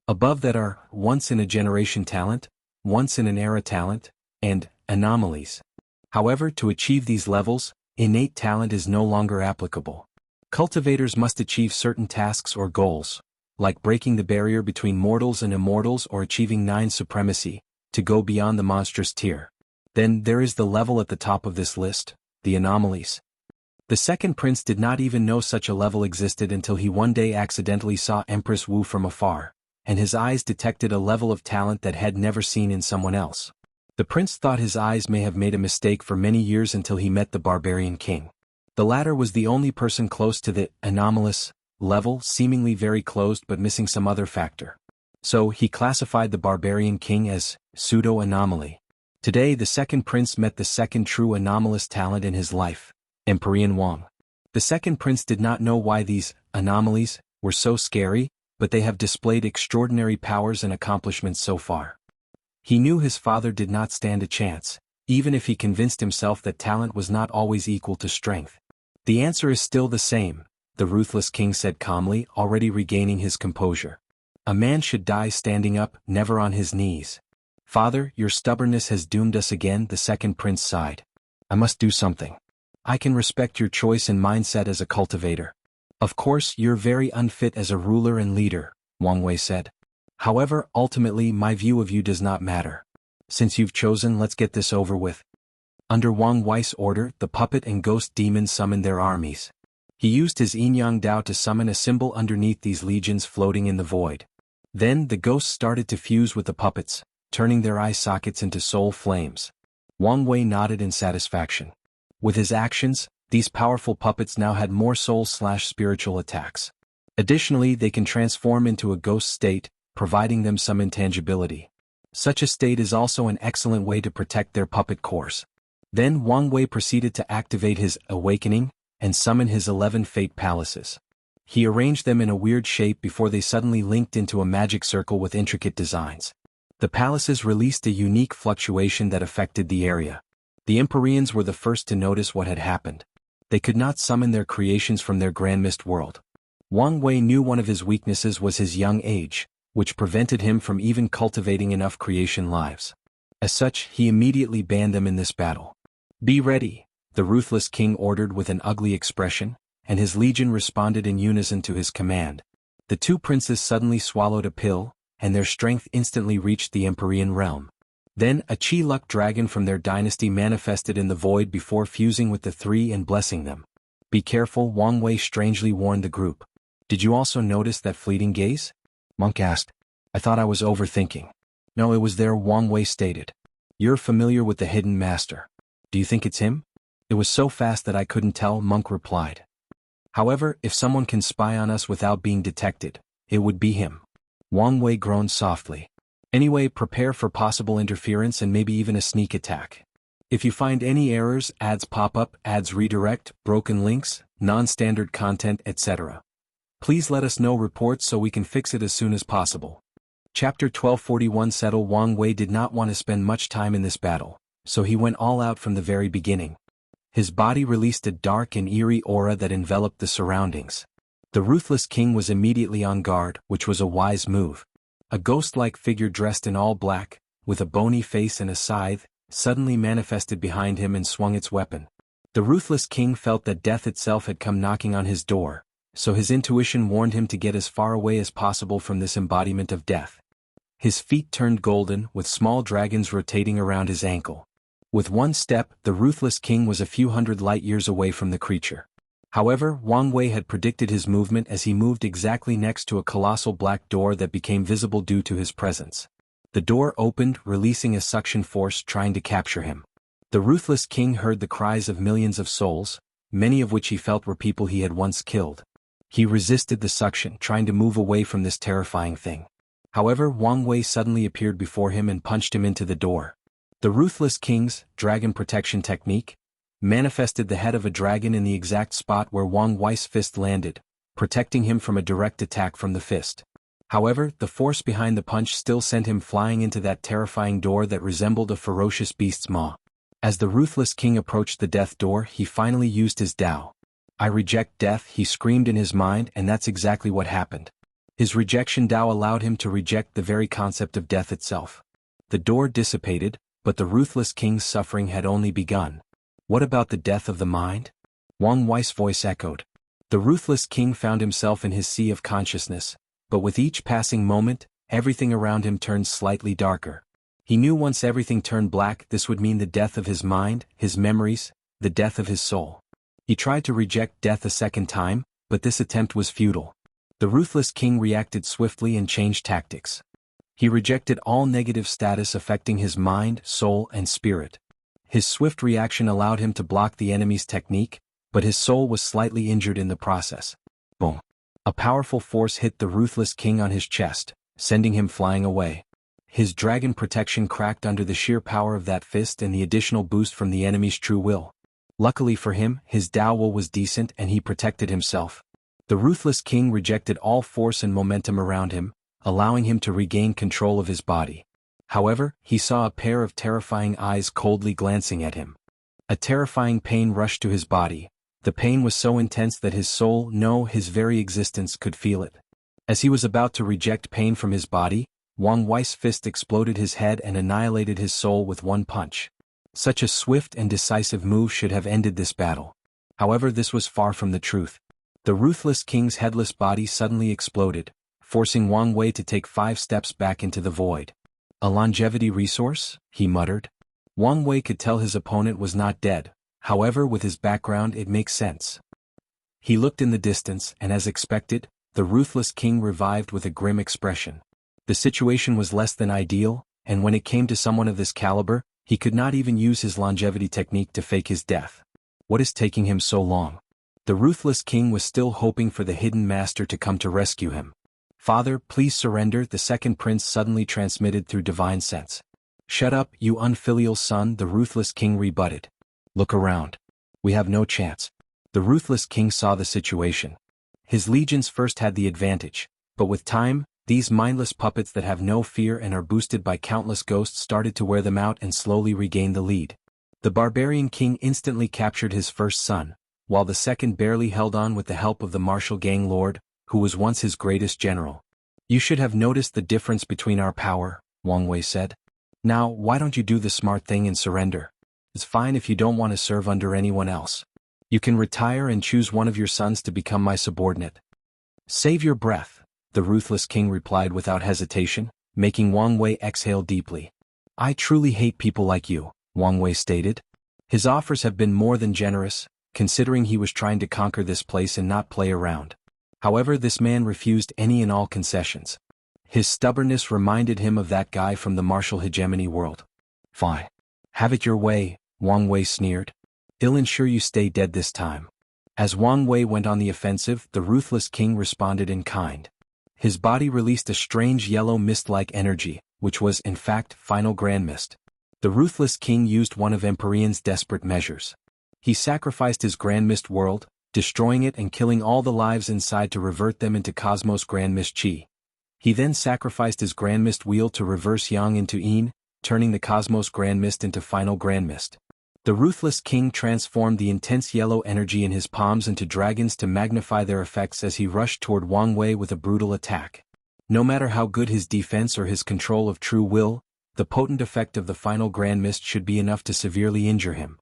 Above that are once-in-a-generation talent, once-in-an-era talent, and anomalies. However, to achieve these levels, innate talent is no longer applicable. Cultivators must achieve certain tasks or goals, like breaking the barrier between mortals and immortals or achieving 9 supremacy, to go beyond the monstrous tier. Then there is the level at the top of this list, the anomalies. The second prince did not even know such a level existed until he one day accidentally saw Empress Wu from afar, and his eyes detected a level of talent that had never seen in someone else. The prince thought his eyes may have made a mistake for many years until he met the barbarian king. The latter was the only person close to the anomalous level, seemingly very closed but missing some other factor. So he classified the barbarian king as pseudo-anomaly. Today the second prince met the second true anomalous talent in his life, Emperor Wang. The second prince did not know why these anomalies were so scary, but they have displayed extraordinary powers and accomplishments so far. He knew his father did not stand a chance, even if he convinced himself that talent was not always equal to strength. The answer is still the same, the Ruthless king said calmly, already regaining his composure. A man should die standing up, never on his knees. Father, your stubbornness has doomed us again, the second prince sighed. I must do something. I can respect your choice and mindset as a cultivator. Of course, you're very unfit as a ruler and leader, Wang Wei said. However, ultimately my view of you does not matter. Since you've chosen, let's get this over with. Under Wang Wei's order, the puppet and ghost demons summoned their armies. He used his yin-yang Dao to summon a symbol underneath these legions floating in the void. Then the ghosts started to fuse with the puppets, turning their eye sockets into soul flames. Wang Wei nodded in satisfaction. With his actions, these powerful puppets now had more soul/spiritual attacks. Additionally, they can transform into a ghost state, providing them some intangibility. Such a state is also an excellent way to protect their puppet cores. Then Wang Wei proceeded to activate his awakening and summon his 11 fate palaces. He arranged them in a weird shape before they suddenly linked into a magic circle with intricate designs. The palaces released a unique fluctuation that affected the area. The Empyreans were the first to notice what had happened. They could not summon their creations from their Grand Mist world. Wang Wei knew one of his weaknesses was his young age, which prevented him from even cultivating enough creation lives. As such, he immediately banned them in this battle. Be ready, the Ruthless king ordered with an ugly expression, and his legion responded in unison to his command. The two princes suddenly swallowed a pill, and their strength instantly reached the Empyrean realm. Then a Chi-Luck dragon from their dynasty manifested in the void before fusing with the three and blessing them. Be careful, Wang Wei strangely warned the group. Did you also notice that fleeting gaze? Monk asked. I thought I was overthinking. No, it was there, Wang Wei stated. You're familiar with the hidden master. Do you think it's him? It was so fast that I couldn't tell, Monk replied. However, if someone can spy on us without being detected, it would be him. Wang Wei groaned softly. Anyway, prepare for possible interference and maybe even a sneak attack. If you find any errors, ads pop up, ads redirect, broken links, non-standard content, etc. Please let us know reports so we can fix it as soon as possible. Chapter 1241 Settle. Wang Wei did not want to spend much time in this battle, so he went all out from the very beginning. His body released a dark and eerie aura that enveloped the surroundings. The Ruthless king was immediately on guard, which was a wise move. A ghost-like figure dressed in all black, with a bony face and a scythe, suddenly manifested behind him and swung its weapon. The Ruthless king felt that death itself had come knocking on his door, so his intuition warned him to get as far away as possible from this embodiment of death. His feet turned golden, with small dragons rotating around his ankle. With one step, the Ruthless king was a few hundred light years away from the creature. However, Wang Wei had predicted his movement as he moved exactly next to a colossal black door that became visible due to his presence. The door opened, releasing a suction force trying to capture him. The Ruthless king heard the cries of millions of souls, many of which he felt were people he had once killed. He resisted the suction, trying to move away from this terrifying thing. However, Wang Wei suddenly appeared before him and punched him into the door. The Ruthless king's dragon protection technique manifested the head of a dragon in the exact spot where Wang Wei's fist landed, protecting him from a direct attack from the fist. However, the force behind the punch still sent him flying into that terrifying door that resembled a ferocious beast's maw. As the Ruthless king approached the death door, he finally used his Dao. I reject death, he screamed in his mind, and that's exactly what happened. His rejection Dao allowed him to reject the very concept of death itself. The door dissipated, but the Ruthless king's suffering had only begun. What about the death of the mind? Wang Wei's voice echoed. The Ruthless King found himself in his sea of consciousness, but with each passing moment, everything around him turned slightly darker. He knew once everything turned black, this would mean the death of his mind, his memories, the death of his soul. He tried to reject death a second time, but this attempt was futile. The Ruthless King reacted swiftly and changed tactics. He rejected all negative status affecting his mind, soul, and spirit. His swift reaction allowed him to block the enemy's technique, but his soul was slightly injured in the process. Boom! A powerful force hit the Ruthless King on his chest, sending him flying away. His dragon protection cracked under the sheer power of that fist and the additional boost from the enemy's true will. Luckily for him, his Dao will was decent and he protected himself. The Ruthless King rejected all force and momentum around him, allowing him to regain control of his body. However, he saw a pair of terrifying eyes coldly glancing at him. A terrifying pain rushed to his body. The pain was so intense that his soul, no, his very existence could feel it. As he was about to reject pain from his body, Wang Wei's fist exploded his head and annihilated his soul with one punch. Such a swift and decisive move should have ended this battle. However, this was far from the truth. The Ruthless King's headless body suddenly exploded, forcing Wang Wei to take 5 steps back into the void. A longevity resource? He muttered. Wang Wei could tell his opponent was not dead, however with his background it makes sense. He looked in the distance and as expected, the Ruthless King revived with a grim expression. The situation was less than ideal, and when it came to someone of this caliber, he could not even use his longevity technique to fake his death. What is taking him so long? The Ruthless King was still hoping for the hidden master to come to rescue him. Father, please surrender, the second prince suddenly transmitted through divine sense. Shut up, you unfilial son, the Ruthless King rebutted. Look around. We have no chance. The Ruthless King saw the situation. His legions first had the advantage, but with time, these mindless puppets that have no fear and are boosted by countless ghosts started to wear them out and slowly regain the lead. The Barbarian King instantly captured his first son, while the second barely held on with the help of the martial gang lord, who was once his greatest general. You should have noticed the difference between our power, Wang Wei said. Now, why don't you do the smart thing and surrender? It's fine if you don't want to serve under anyone else. You can retire and choose one of your sons to become my subordinate. Save your breath, the Ruthless King replied without hesitation, making Wang Wei exhale deeply. I truly hate people like you, Wang Wei stated. His offers have been more than generous, considering he was trying to conquer this place and not play around. However, this man refused any and all concessions. His stubbornness reminded him of that guy from the martial hegemony world. Fine. Have it your way, Wang Wei sneered. I'll ensure you stay dead this time. As Wang Wei went on the offensive, the Ruthless King responded in kind. His body released a strange yellow mist-like energy, which was, in fact, final grand mist. The Ruthless King used one of Empyrean's desperate measures. He sacrificed his Grand Mist world, destroying it and killing all the lives inside to revert them into Cosmos Grand Mist Chi. He then sacrificed his Grand Mist wheel to reverse Yang into Yin, turning the Cosmos Grand Mist into Final Grand Mist. The Ruthless King transformed the intense yellow energy in his palms into dragons to magnify their effects as he rushed toward Wang Wei with a brutal attack. No matter how good his defense or his control of true will, the potent effect of the Final Grand Mist should be enough to severely injure him.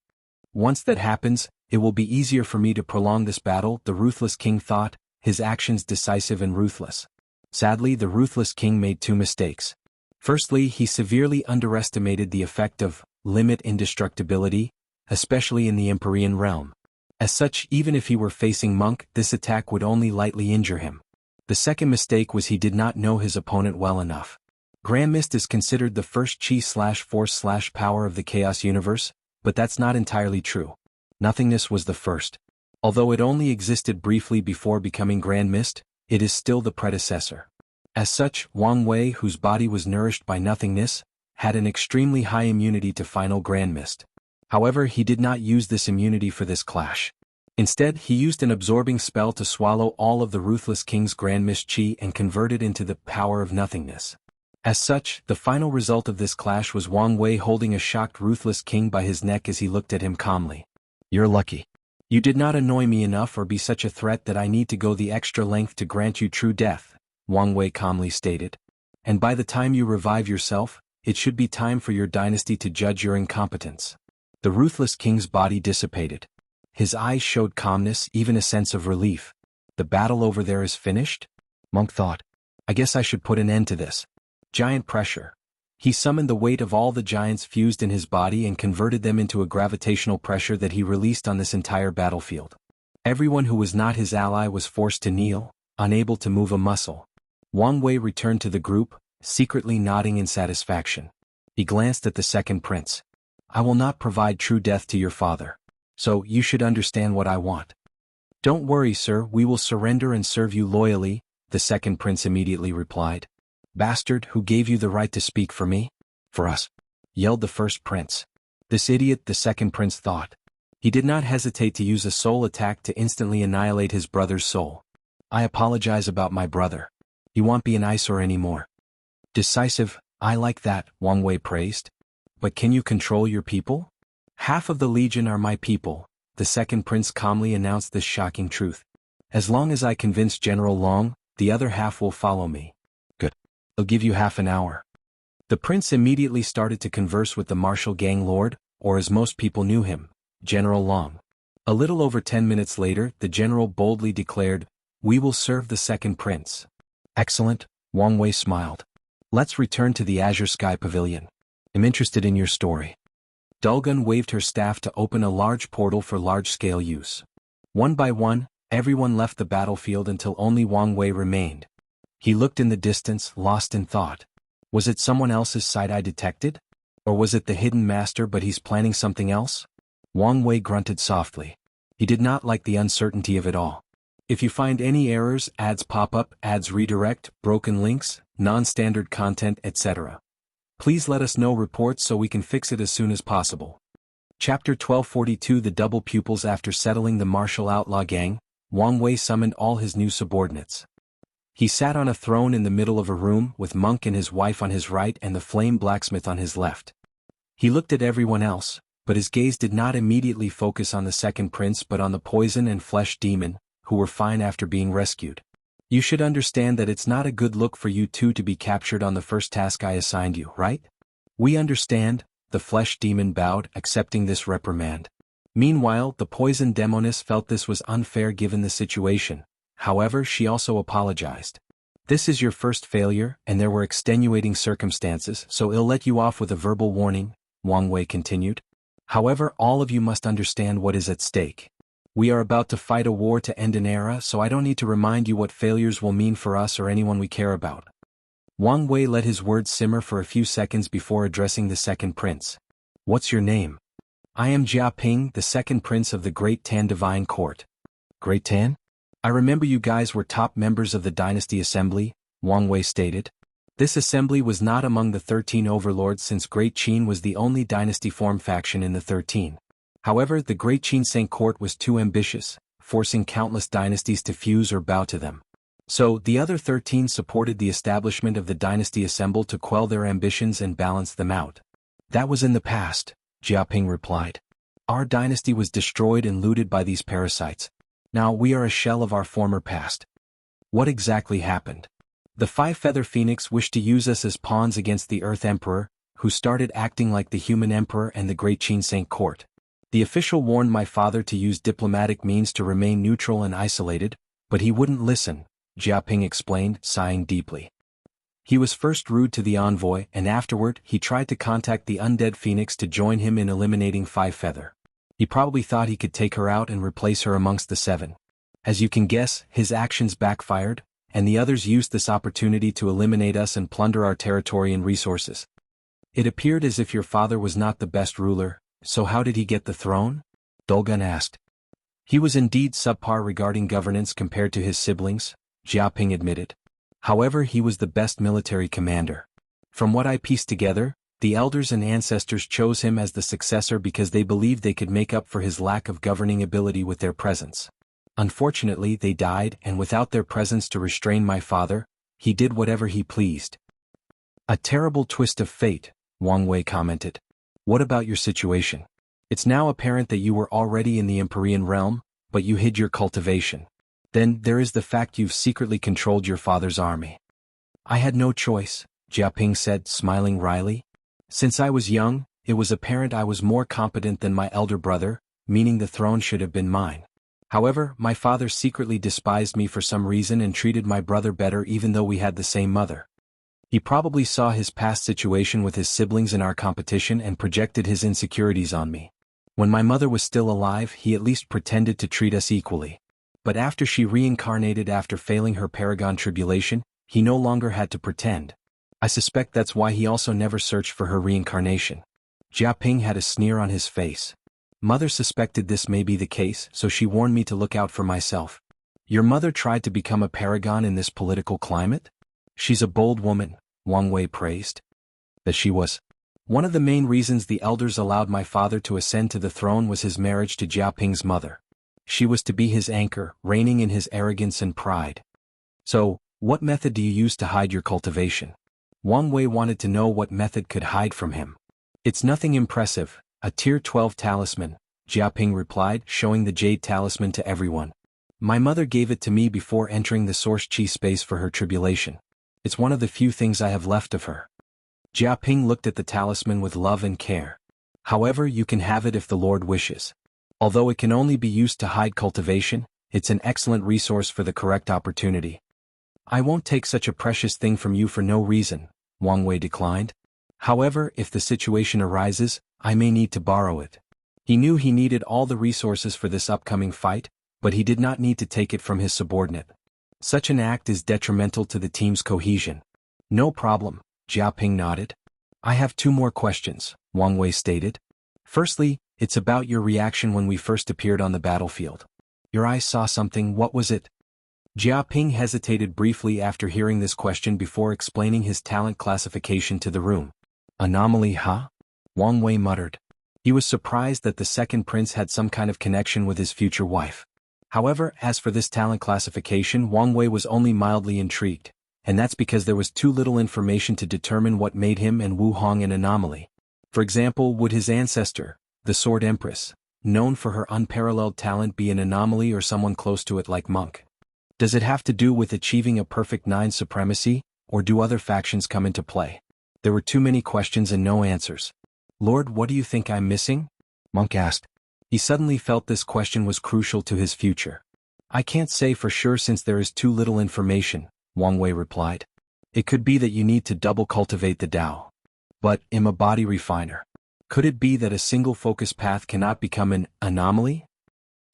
Once that happens, it will be easier for me to prolong this battle, the Ruthless King thought, his actions decisive and ruthless. Sadly, the Ruthless King made 2 mistakes. Firstly, he severely underestimated the effect of limit indestructibility, especially in the Empyrean realm. As such, even if he were facing Monk, this attack would only lightly injure him. The second mistake was he did not know his opponent well enough. Grand Mist is considered the first chi/force/power of the Chaos Universe, but that's not entirely true. Nothingness was the first. Although it only existed briefly before becoming Grand Mist, it is still the predecessor. As such, Wang Wei, whose body was nourished by nothingness, had an extremely high immunity to Final Grand Mist. However, he did not use this immunity for this clash. Instead, he used an absorbing spell to swallow all of the Ruthless King's Grand Mist Chi and convert it into the power of nothingness. As such, the final result of this clash was Wang Wei holding a shocked Ruthless King by his neck as he looked at him calmly. You're lucky. You did not annoy me enough or be such a threat that I need to go the extra length to grant you true death, Wang Wei calmly stated. And by the time you revive yourself, it should be time for your dynasty to judge your incompetence. The ruthless king's body dissipated. His eyes showed calmness, even a sense of relief. The battle over there is finished? Monk thought. I guess I should put an end to this. Giant pressure. He summoned the weight of all the giants fused in his body and converted them into a gravitational pressure that he released on this entire battlefield. Everyone who was not his ally was forced to kneel, unable to move a muscle. Wang Wei returned to the group, secretly nodding in satisfaction. He glanced at the second prince. I will not provide true death to your father. So, you should understand what I want. Don't worry, sir, we will surrender and serve you loyally, the second prince immediately replied. Bastard, who gave you the right to speak for me? For us, yelled the first prince. This idiot, the second prince thought. He did not hesitate to use a soul attack to instantly annihilate his brother's soul. I apologize about my brother. He won't be an eyesore anymore. Decisive, I like that, Wang Wei praised. But can you control your people? Half of the legion are my people, the second prince calmly announced this shocking truth. As long as I convince General Long, the other half will follow me. Good. I'll give you half an hour. The prince immediately started to converse with the martial gang lord, or as most people knew him, General Long. A little over 10 minutes later, the general boldly declared, We will serve the second prince. Excellent, Wang Wei smiled. Let's return to the Azure Sky Pavilion. I'm interested in your story. Dulgun waved her staff to open a large portal for large-scale use. One by one, everyone left the battlefield until only Wang Wei remained. He looked in the distance, lost in thought. Was it someone else's sight I detected? Or was it the hidden master but he's planning something else? Wang Wei grunted softly. He did not like the uncertainty of it all. If you find any errors, ads pop up, ads redirect, broken links, non-standard content, etc. Please let us know reports so we can fix it as soon as possible. Chapter 1242 The Double Pupils After settling the martial outlaw gang, Wang Wei summoned all his new subordinates. He sat on a throne in the middle of a room with Monk and his wife on his right and the flame blacksmith on his left. He looked at everyone else, but his gaze did not immediately focus on the second prince but on the poison and flesh demon, who were fine after being rescued. You should understand that it's not a good look for you two to be captured on the first task I assigned you, right? We understand, the flesh demon bowed, accepting this reprimand. Meanwhile, the poison demoness felt this was unfair given the situation, however she also apologized. This is your first failure, and there were extenuating circumstances, so I'll let you off with a verbal warning, Wang Wei continued. However, all of you must understand what is at stake. We are about to fight a war to end an era, so I don't need to remind you what failures will mean for us or anyone we care about. Wang Wei let his words simmer for a few seconds before addressing the second prince. What's your name? I am Jia Ping, the second prince of the Great Tan Divine Court. Great Tan? I remember you guys were top members of the Dynasty Assembly, Wang Wei stated. This assembly was not among the 13 overlords since Great Qin was the only dynasty form faction in the 13. However, the Great Qin court was too ambitious, forcing countless dynasties to fuse or bow to them. So, the other 13 supported the establishment of the Dynasty Assemble to quell their ambitions and balance them out. That was in the past, Jiaping replied. Our dynasty was destroyed and looted by these parasites. Now we are a shell of our former past. What exactly happened? The Five-Feather Phoenix wished to use us as pawns against the Earth Emperor, who started acting like the Human Emperor and the Great Qin court. The official warned my father to use diplomatic means to remain neutral and isolated, but he wouldn't listen, Jiaping explained, sighing deeply. He was first rude to the envoy and afterward he tried to contact the undead Phoenix to join him in eliminating Five-Feather. He probably thought he could take her out and replace her amongst the 7. As you can guess, his actions backfired, and the others used this opportunity to eliminate us and plunder our territory and resources. It appeared as if your father was not the best ruler. So how did he get the throne? Dulgun asked. He was indeed subpar regarding governance compared to his siblings, Jiaping admitted. However, he was the best military commander. From what I pieced together, the elders and ancestors chose him as the successor because they believed they could make up for his lack of governing ability with their presence. Unfortunately, they died, and without their presence to restrain my father, he did whatever he pleased. A terrible twist of fate, Wang Wei commented. What about your situation? It's now apparent that you were already in the Empyrean realm, but you hid your cultivation. Then, there is the fact you've secretly controlled your father's army. I had no choice, Jiaping said, smiling wryly. Since I was young, it was apparent I was more competent than my elder brother, meaning the throne should have been mine. However, my father secretly despised me for some reason and treated my brother better even though we had the same mother. He probably saw his past situation with his siblings in our competition and projected his insecurities on me. When my mother was still alive, he at least pretended to treat us equally. But after she reincarnated after failing her Paragon tribulation, he no longer had to pretend. I suspect that's why he also never searched for her reincarnation. Jia Ping had a sneer on his face. Mother suspected this may be the case, so she warned me to look out for myself. Your mother tried to become a paragon in this political climate? She's a bold woman, Wang Wei praised. That she was. One of the main reasons the elders allowed my father to ascend to the throne was his marriage to Jia Ping's mother. She was to be his anchor, reigning in his arrogance and pride. So, what method do you use to hide your cultivation? Wang Wei wanted to know what method could hide from him. It's nothing impressive, a tier 12 talisman, Jia Ping replied, showing the jade talisman to everyone. My mother gave it to me before entering the source chi space for her tribulation. It's one of the few things I have left of her. Jia Ping looked at the talisman with love and care. However, you can have it if the Lord wishes. Although it can only be used to hide cultivation, it's an excellent resource for the correct opportunity. I won't take such a precious thing from you for no reason, Wang Wei declined. However, if the situation arises, I may need to borrow it. He knew he needed all the resources for this upcoming fight, but he did not need to take it from his subordinate. Such an act is detrimental to the team's cohesion. No problem, Jia Ping nodded. I have 2 more questions, Wang Wei stated. Firstly, it's about your reaction when we first appeared on the battlefield. Your eyes saw something, what was it? Jia Ping hesitated briefly after hearing this question before explaining his talent classification to the room. Anomaly, huh? Wang Wei muttered. He was surprised that the second prince had some kind of connection with his future wife. However, as for this talent classification, Wang Wei was only mildly intrigued, and that's because there was too little information to determine what made him and Wu Hong an anomaly. For example, would his ancestor, the Sword Empress, known for her unparalleled talent, be an anomaly or someone close to it like Monk? Does it have to do with achieving a perfect 9 supremacy, or do other factions come into play? There were too many questions and no answers. Lord, what do you think I'm missing? Monk asked. He suddenly felt this question was crucial to his future. I can't say for sure since there is too little information, Wang Wei replied. It could be that you need to double cultivate the Tao. But, I'm a body refiner. Could it be that a single focus path cannot become an anomaly?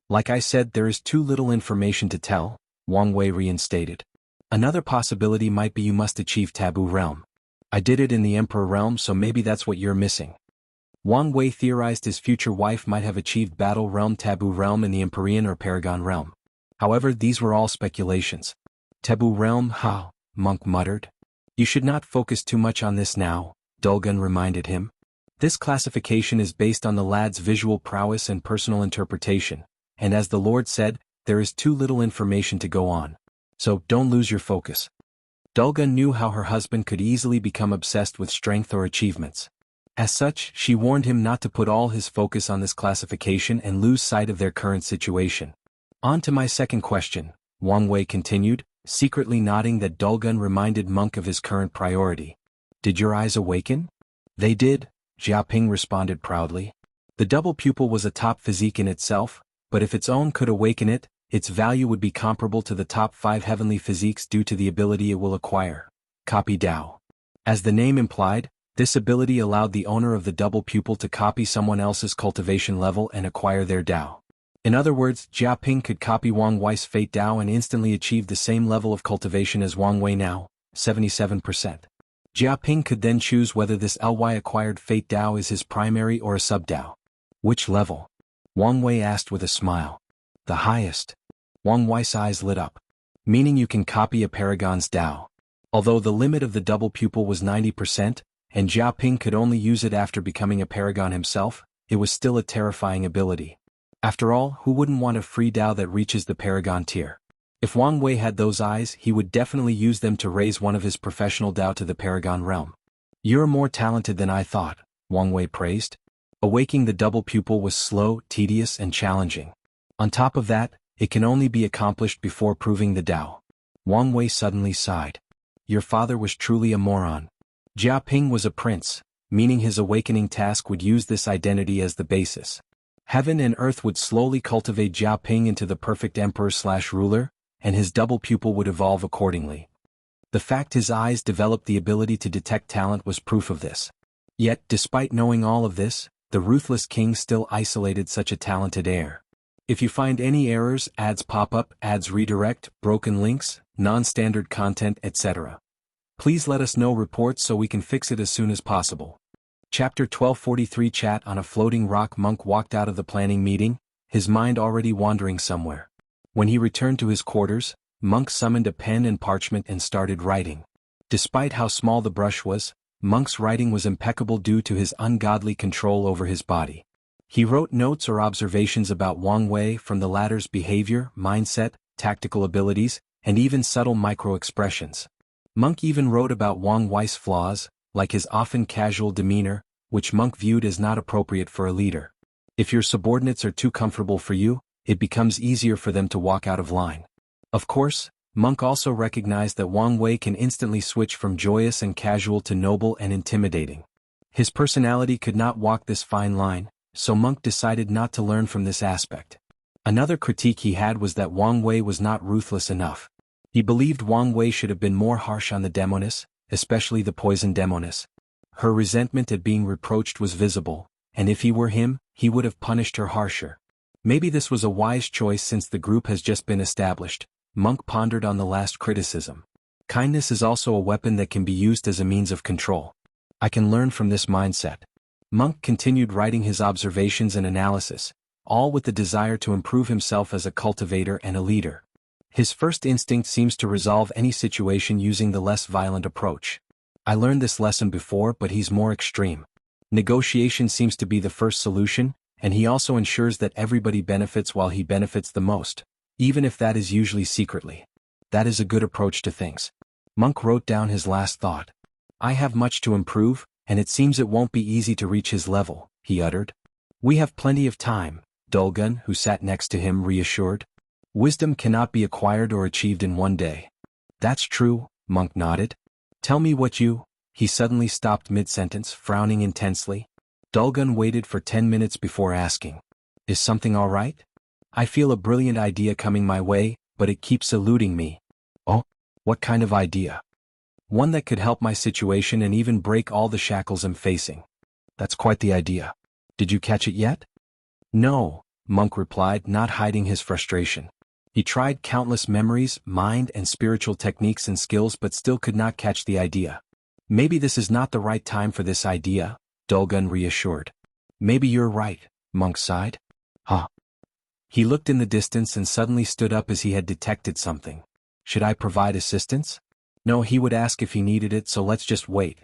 Like I said, there is too little information to tell, Wang Wei reinstated. Another possibility might be you must achieve Taboo Realm. I did it in the Emperor Realm, so maybe that's what you're missing. Wang Wei theorized his future wife might have achieved Battle Realm, Taboo Realm in the Empyrean or Paragon Realm. However, these were all speculations. Taboo Realm, ha, Monk muttered. You should not focus too much on this now, Dulgun reminded him. This classification is based on the lad's visual prowess and personal interpretation, and as the Lord said, there is too little information to go on. So, don't lose your focus. Dulgun knew how her husband could easily become obsessed with strength or achievements. As such, she warned him not to put all his focus on this classification and lose sight of their current situation. On to my second question, Wang Wei continued, secretly nodding that Dulgun reminded Monk of his current priority. Did your eyes awaken? They did, Jia Ping responded proudly. The double pupil was a top physique in itself, but if its own could awaken it, its value would be comparable to the top 5 heavenly physiques due to the ability it will acquire. Copy Tao. As the name implied, this ability allowed the owner of the double pupil to copy someone else's cultivation level and acquire their Tao. In other words, Jia Ping could copy Wang Wei's Fate Tao and instantly achieve the same level of cultivation as Wang Wei now, 77%. Jia Ping could then choose whether this LY acquired Fate Tao is his primary or a sub-Tao. Which level? Wang Wei asked with a smile. The highest. Wang Wei's eyes lit up. Meaning you can copy a Paragon's Tao. Although the limit of the double pupil was 90%, and Jia Ping could only use it after becoming a Paragon himself, it was still a terrifying ability. After all, who wouldn't want a free Tao that reaches the Paragon tier? If Wang Wei had those eyes, he would definitely use them to raise one of his professional Tao to the Paragon realm. You're more talented than I thought, Wang Wei praised. Awaking the double pupil was slow, tedious, and challenging. On top of that, it can only be accomplished before proving the Tao. Wang Wei suddenly sighed. Your father was truly a moron. Jia Ping was a prince, meaning his awakening task would use this identity as the basis. Heaven and earth would slowly cultivate Jiaping into the perfect emperor/ruler, and his double pupil would evolve accordingly. The fact his eyes developed the ability to detect talent was proof of this. Yet, despite knowing all of this, the Ruthless King still isolated such a talented heir. If you find any errors, ads pop up, ads redirect, broken links, non-standard content, etc., please let us know reports so we can fix it as soon as possible. Chapter 1243 Chat on a floating rock. Monk walked out of the planning meeting, his mind already wandering somewhere. When he returned to his quarters, Monk summoned a pen and parchment and started writing. Despite how small the brush was, Monk's writing was impeccable due to his ungodly control over his body. He wrote notes or observations about Wang Wei from the latter's behavior, mindset, tactical abilities, and even subtle micro-expressions. Monk even wrote about Wang Wei's flaws, like his often casual demeanor, which Monk viewed as not appropriate for a leader. If your subordinates are too comfortable for you, it becomes easier for them to walk out of line. Of course, Monk also recognized that Wang Wei can instantly switch from joyous and casual to noble and intimidating. His personality could not walk this fine line, so Monk decided not to learn from this aspect. Another critique he had was that Wang Wei was not ruthless enough. He believed Wang Wei should have been more harsh on the demoness, especially the poison demoness. Her resentment at being reproached was visible, and if he were him, he would have punished her harsher. Maybe this was a wise choice since the group has just been established. Monk pondered on the last criticism. Kindness is also a weapon that can be used as a means of control. I can learn from this mindset. Monk continued writing his observations and analysis, all with the desire to improve himself as a cultivator and a leader. His first instinct seems to resolve any situation using the less violent approach. I learned this lesson before, but he's more extreme. Negotiation seems to be the first solution, and he also ensures that everybody benefits while he benefits the most, even if that is usually secretly. That is a good approach to things. Monk wrote down his last thought. I have much to improve, and it seems it won't be easy to reach his level, he uttered. We have plenty of time, Dulgun, who sat next to him, reassured. Wisdom cannot be acquired or achieved in one day. That's true, Monk nodded. Tell me what you... He suddenly stopped mid-sentence, frowning intensely. Dulgun waited for 10 minutes before asking. Is something all right? I feel a brilliant idea coming my way, but it keeps eluding me. Oh? What kind of idea? One that could help my situation and even break all the shackles I'm facing. That's quite the idea. Did you catch it yet? No, Monk replied, not hiding his frustration. He tried countless memories, mind and spiritual techniques and skills but still could not catch the idea. Maybe this is not the right time for this idea, Dulgun reassured. Maybe you're right, Monk sighed. Huh. He looked in the distance and suddenly stood up as he had detected something. Should I provide assistance? No, he would ask if he needed it, so let's just wait.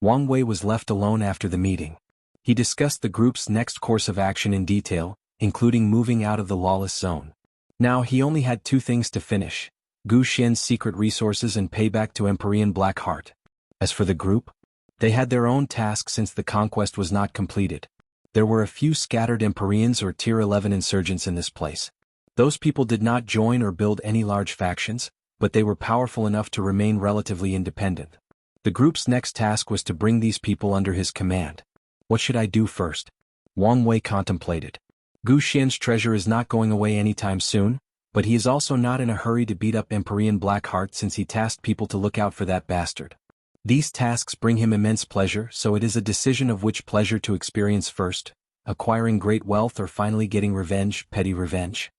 Wang Wei was left alone after the meeting. He discussed the group's next course of action in detail, including moving out of the Lawless zone. Now he only had two things to finish: Gu Xian's secret resources and payback to Empyrean Blackheart. As for the group, they had their own tasks since the conquest was not completed. There were a few scattered Empyreans or Tier 11 insurgents in this place. Those people did not join or build any large factions, but they were powerful enough to remain relatively independent. The group's next task was to bring these people under his command. What should I do first? Wang Wei contemplated. Gu Xian's treasure is not going away anytime soon, but he is also not in a hurry to beat up Empyrean Blackheart since he tasked people to look out for that bastard. These tasks bring him immense pleasure, so it is a decision of which pleasure to experience first, acquiring great wealth or finally getting revenge, petty revenge.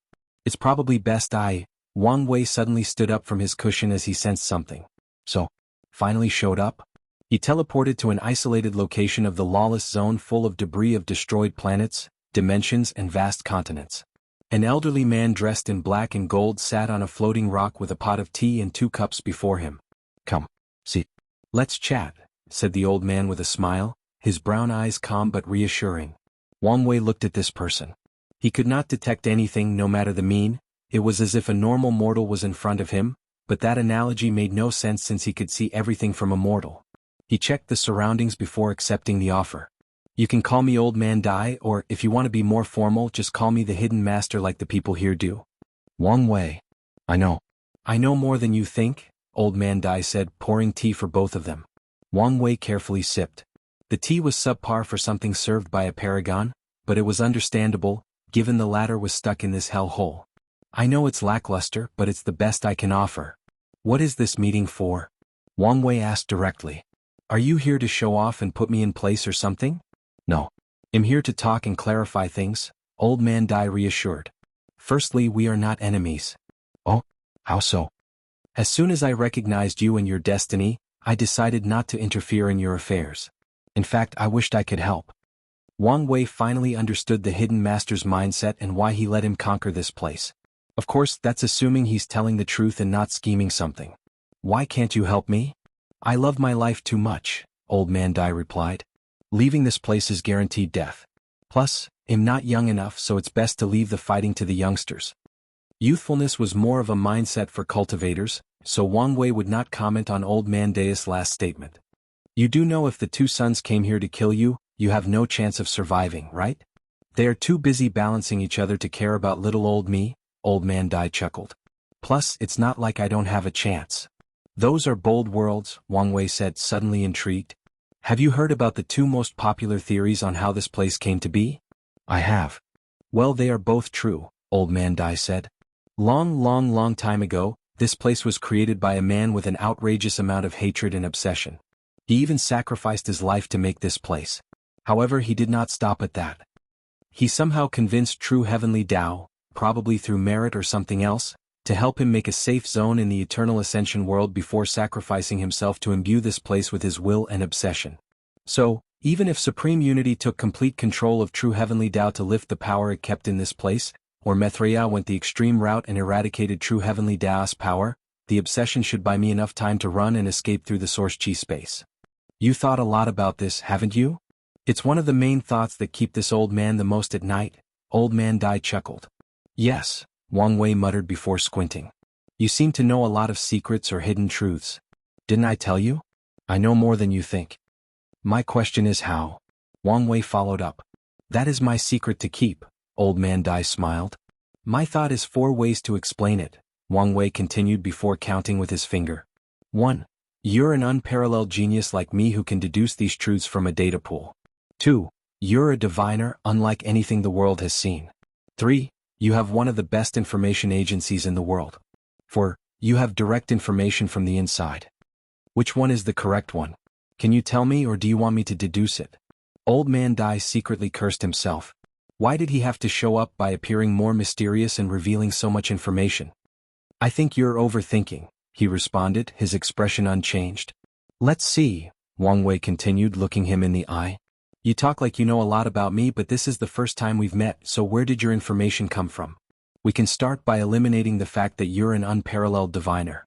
It's probably best Wang Wei suddenly stood up from his cushion as he sensed something. So, finally showed up? He teleported to an isolated location of the Lawless zone full of debris of destroyed planets, dimensions and vast continents. An elderly man dressed in black and gold sat on a floating rock with a pot of tea and 2 cups before him. Come, sit. Let's chat, said the old man with a smile, his brown eyes calm but reassuring. Wang Wei looked at this person. He could not detect anything, no matter the mean. It was as if a normal mortal was in front of him, but that analogy made no sense since he could see everything from a mortal. He checked the surroundings before accepting the offer. You can call me Old Man Dai, or if you want to be more formal, just call me the Hidden Master like the people here do. Wang Wei. I know. I know more than you think, Old Man Dai said, pouring tea for both of them. Wang Wei carefully sipped. The tea was subpar for something served by a Paragon, but it was understandable, given the latter was stuck in this hellhole. I know it's lackluster, but it's the best I can offer. What is this meeting for? Wang Wei asked directly. Are you here to show off and put me in place or something? No. I'm here to talk and clarify things, Old Man Dai reassured. Firstly, we are not enemies. Oh? How so? As soon as I recognized you and your destiny, I decided not to interfere in your affairs. In fact, I wished I could help. Wang Wei finally understood the hidden master's mindset and why he let him conquer this place. Of course, that's assuming he's telling the truth and not scheming something. Why can't you help me? I love my life too much, Old Man Dai replied. Leaving this place is guaranteed death. Plus, I'm not young enough, so it's best to leave the fighting to the youngsters. Youthfulness was more of a mindset for cultivators, so Wang Wei would not comment on Old Man Dai's last statement. You do know if the two sons came here to kill you, you have no chance of surviving, right? They are too busy balancing each other to care about little old me, Old Man Dai chuckled. Plus, it's not like I don't have a chance. Those are bold words, Wang Wei said, suddenly intrigued. Have you heard about the two most popular theories on how this place came to be? I have. Well, they are both true, Old Man Dai said. Long time ago, this place was created by a man with an outrageous amount of hatred and obsession. He even sacrificed his life to make this place. However, he did not stop at that. He somehow convinced true heavenly Tao, probably through merit or something else, to help him make a safe zone in the eternal ascension world before sacrificing himself to imbue this place with his will and obsession. So, even if Supreme Unity took complete control of true heavenly Tao to lift the power it kept in this place, or Maitreya went the extreme route and eradicated true heavenly Tao's power, the obsession should buy me enough time to run and escape through the source chi space. You thought a lot about this, haven't you? It's one of the main thoughts that keep this old man the most at night, Old Man Dai chuckled. Yes, Wang Wei muttered before squinting. You seem to know a lot of secrets or hidden truths. Didn't I tell you? I know more than you think. My question is how? Wang Wei followed up. That is my secret to keep, Old Man Dai smiled. My thought is 4 ways to explain it, Wang Wei continued before counting with his finger. 1. You're an unparalleled genius like me who can deduce these truths from a data pool. 2. You're a diviner unlike anything the world has seen. 3. You have one of the best information agencies in the world. 4. You have direct information from the inside. Which one is the correct one? Can you tell me, or do you want me to deduce it? Old Man Dai secretly cursed himself. Why did he have to show up by appearing more mysterious and revealing so much information? I think you're overthinking, he responded, his expression unchanged. Let's see, Wang Wei continued, looking him in the eye. You talk like you know a lot about me, but this is the first time we've met, so where did your information come from? We can start by eliminating the fact that you're an unparalleled diviner.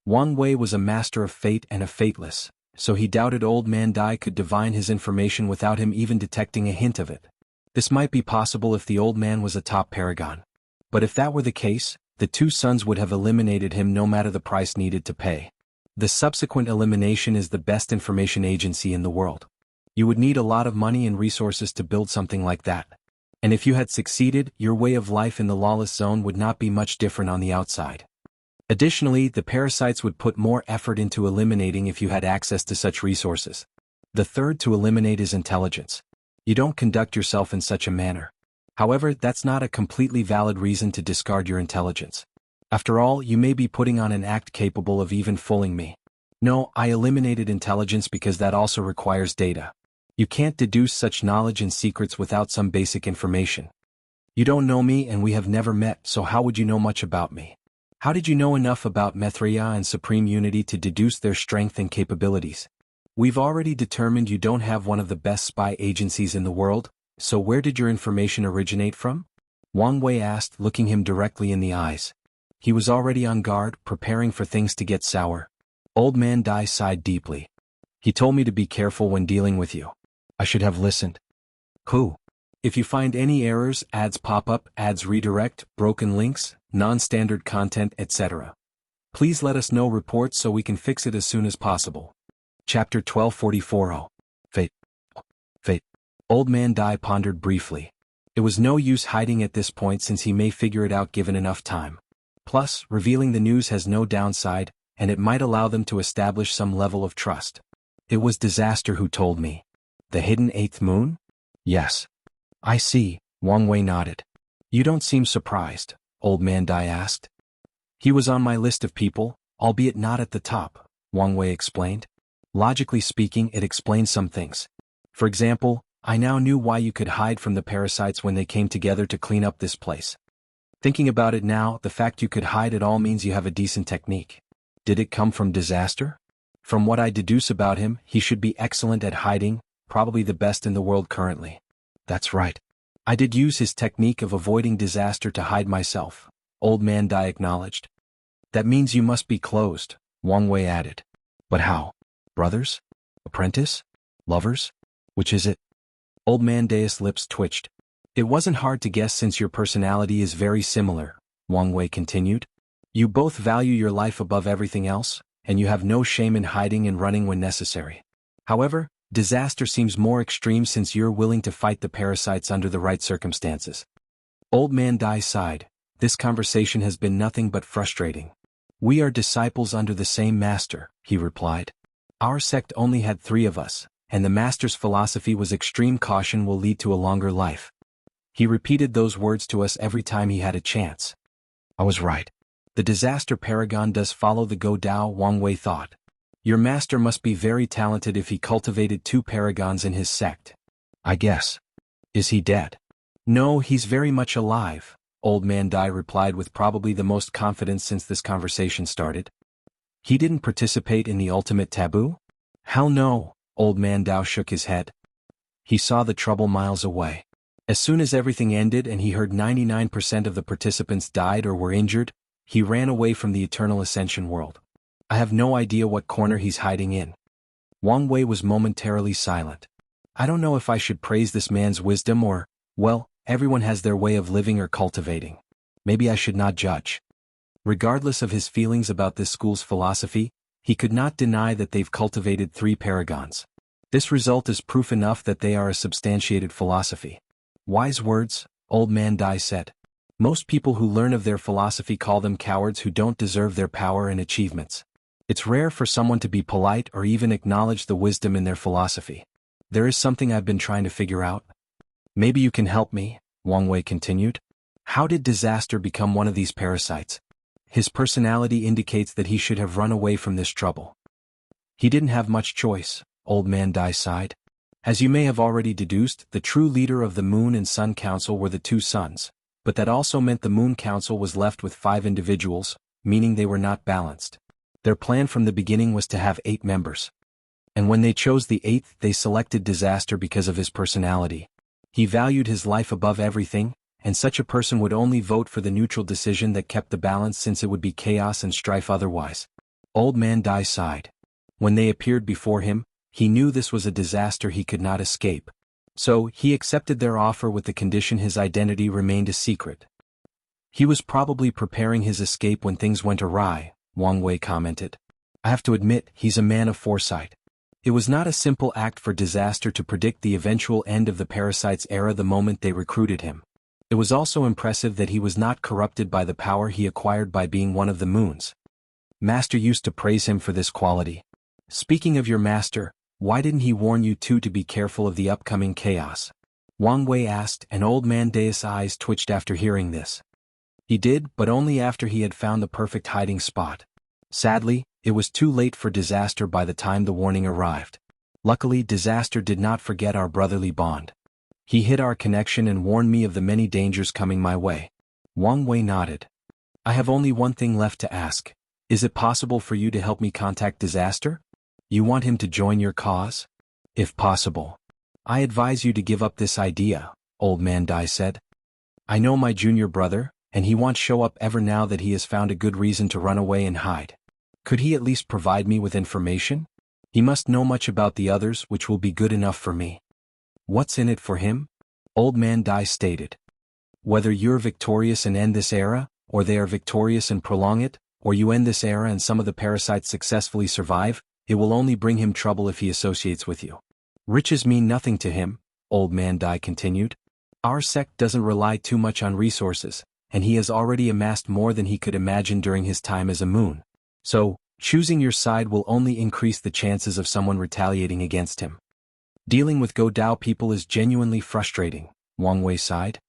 Wang Wei was a master of fate and a fateless, so he doubted Old Man Dai could divine his information without him even detecting a hint of it. This might be possible if the old man was a top paragon. But if that were the case, the two sons would have eliminated him no matter the price needed to pay. The subsequent elimination is the best information agency in the world. You would need a lot of money and resources to build something like that. And if you had succeeded, your way of life in the Lawless zone would not be much different on the outside. Additionally, the parasites would put more effort into eliminating if you had access to such resources. The third to eliminate is intelligence. You don't conduct yourself in such a manner. However, that's not a completely valid reason to discard your intelligence. After all, you may be putting on an act capable of even fooling me. No, I eliminated intelligence because that also requires data. You can't deduce such knowledge and secrets without some basic information. You don't know me and we have never met, so how would you know much about me? How did you know enough about Maitreya and Supreme Unity to deduce their strength and capabilities? We've already determined you don't have one of the best spy agencies in the world, so where did your information originate from? Wang Wei asked, looking him directly in the eyes. He was already on guard, preparing for things to get sour. Old Man Dai sighed deeply. He told me to be careful when dealing with you. I should have listened. Who? If you find any errors, ads pop up, ads redirect, broken links, non-standard content, etc. Please let us know reports so we can fix it as soon as possible. Chapter 1244. Fate. Old Man Dai pondered briefly. It was no use hiding at this point since he may figure it out given enough time. Plus, revealing the news has no downside, and it might allow them to establish some level of trust. It was Disaster who told me. The hidden eighth moon? Yes. I see, Wang Wei nodded. You don't seem surprised, Old Man Dai asked. He was on my list of people, albeit not at the top, Wang Wei explained. Logically speaking, it explains some things. For example, I now knew why you could hide from the parasites when they came together to clean up this place. Thinking about it now, the fact you could hide at all means you have a decent technique. Did it come from disaster? From what I deduce about him, he should be excellent at hiding, probably the best in the world currently. That's right. I did use his technique of avoiding disaster to hide myself, Old Man Dai acknowledged. That means you must be closed, Wang Wei added. But how? Brothers? Apprentice? Lovers? Which is it? Old Man Dai's lips twitched. It wasn't hard to guess since your personality is very similar, Wang Wei continued. You both value your life above everything else, and you have no shame in hiding and running when necessary. However, disaster seems more extreme since you're willing to fight the parasites under the right circumstances. Old Man Dai sighed. This conversation has been nothing but frustrating. We are disciples under the same master, he replied. Our sect only had 3 of us, and the master's philosophy was extreme caution will lead to a longer life. He repeated those words to us every time he had a chance. I was right. The disaster Paragon does follow the Go Dao, Wang Wei thought. Your master must be very talented if he cultivated 2 paragons in his sect. I guess. Is he dead? No, he's very much alive, Old Man Dai replied with probably the most confidence since this conversation started. He didn't participate in the ultimate taboo? Hell no, Old Man Dao shook his head. He saw the trouble miles away. As soon as everything ended and he heard 99% of the participants died or were injured, he ran away from the Eternal Ascension world. I have no idea what corner he's hiding in. Wang Wei was momentarily silent. I don't know if I should praise this man's wisdom or, well, everyone has their way of living or cultivating. Maybe I should not judge. Regardless of his feelings about this school's philosophy, he could not deny that they've cultivated 3 paragons. This result is proof enough that they are a substantiated philosophy. Wise words, Old Man Dai said. Most people who learn of their philosophy call them cowards who don't deserve their power and achievements. It's rare for someone to be polite or even acknowledge the wisdom in their philosophy. There is something I've been trying to figure out. Maybe you can help me, Wang Wei continued. How did disaster become one of these parasites? His personality indicates that he should have run away from this trouble. He didn't have much choice, Old Man Dai sighed. As you may have already deduced, the true leader of the Moon and Sun Council were the 2 sons, but that also meant the Moon Council was left with 5 individuals, meaning they were not balanced. Their plan from the beginning was to have 8 members. And when they chose the 8th, they selected disaster because of his personality. He valued his life above everything, and such a person would only vote for the neutral decision that kept the balance since it would be chaos and strife otherwise. Old Man Dai sighed. When they appeared before him, he knew this was a disaster he could not escape. So, he accepted their offer with the condition his identity remained a secret. He was probably preparing his escape when things went awry, Wang Wei commented. I have to admit, he's a man of foresight. It was not a simple act for disaster to predict the eventual end of the parasite's era the moment they recruited him. It was also impressive that he was not corrupted by the power he acquired by being one of the moons. Master used to praise him for this quality. Speaking of your master, why didn't he warn you 2 to be careful of the upcoming chaos? Wang Wei asked, and Old Man Dai's eyes twitched after hearing this. He did, but only after he had found the perfect hiding spot. Sadly, it was too late for disaster by the time the warning arrived. Luckily, disaster did not forget our brotherly bond. He hid our connection and warned me of the many dangers coming my way. Wang Wei nodded. I have only one thing left to ask. Is it possible for you to help me contact disaster? You want him to join your cause? If possible. I advise you to give up this idea, Old Man Dai said. I know my junior brother, and he won't show up ever now that he has found a good reason to run away and hide. Could he at least provide me with information? He must know much about the others, which will be good enough for me. What's in it for him? Old Man Dai stated. Whether you're victorious and end this era, or they are victorious and prolong it, or you end this era and some of the parasites successfully survive, it will only bring him trouble if he associates with you. Riches mean nothing to him, Old Man Dai continued. Our sect doesn't rely too much on resources, and he has already amassed more than he could imagine during his time as a moon. So, choosing your side will only increase the chances of someone retaliating against him. Dealing with Go Dao people is genuinely frustrating, Wang Wei sighed.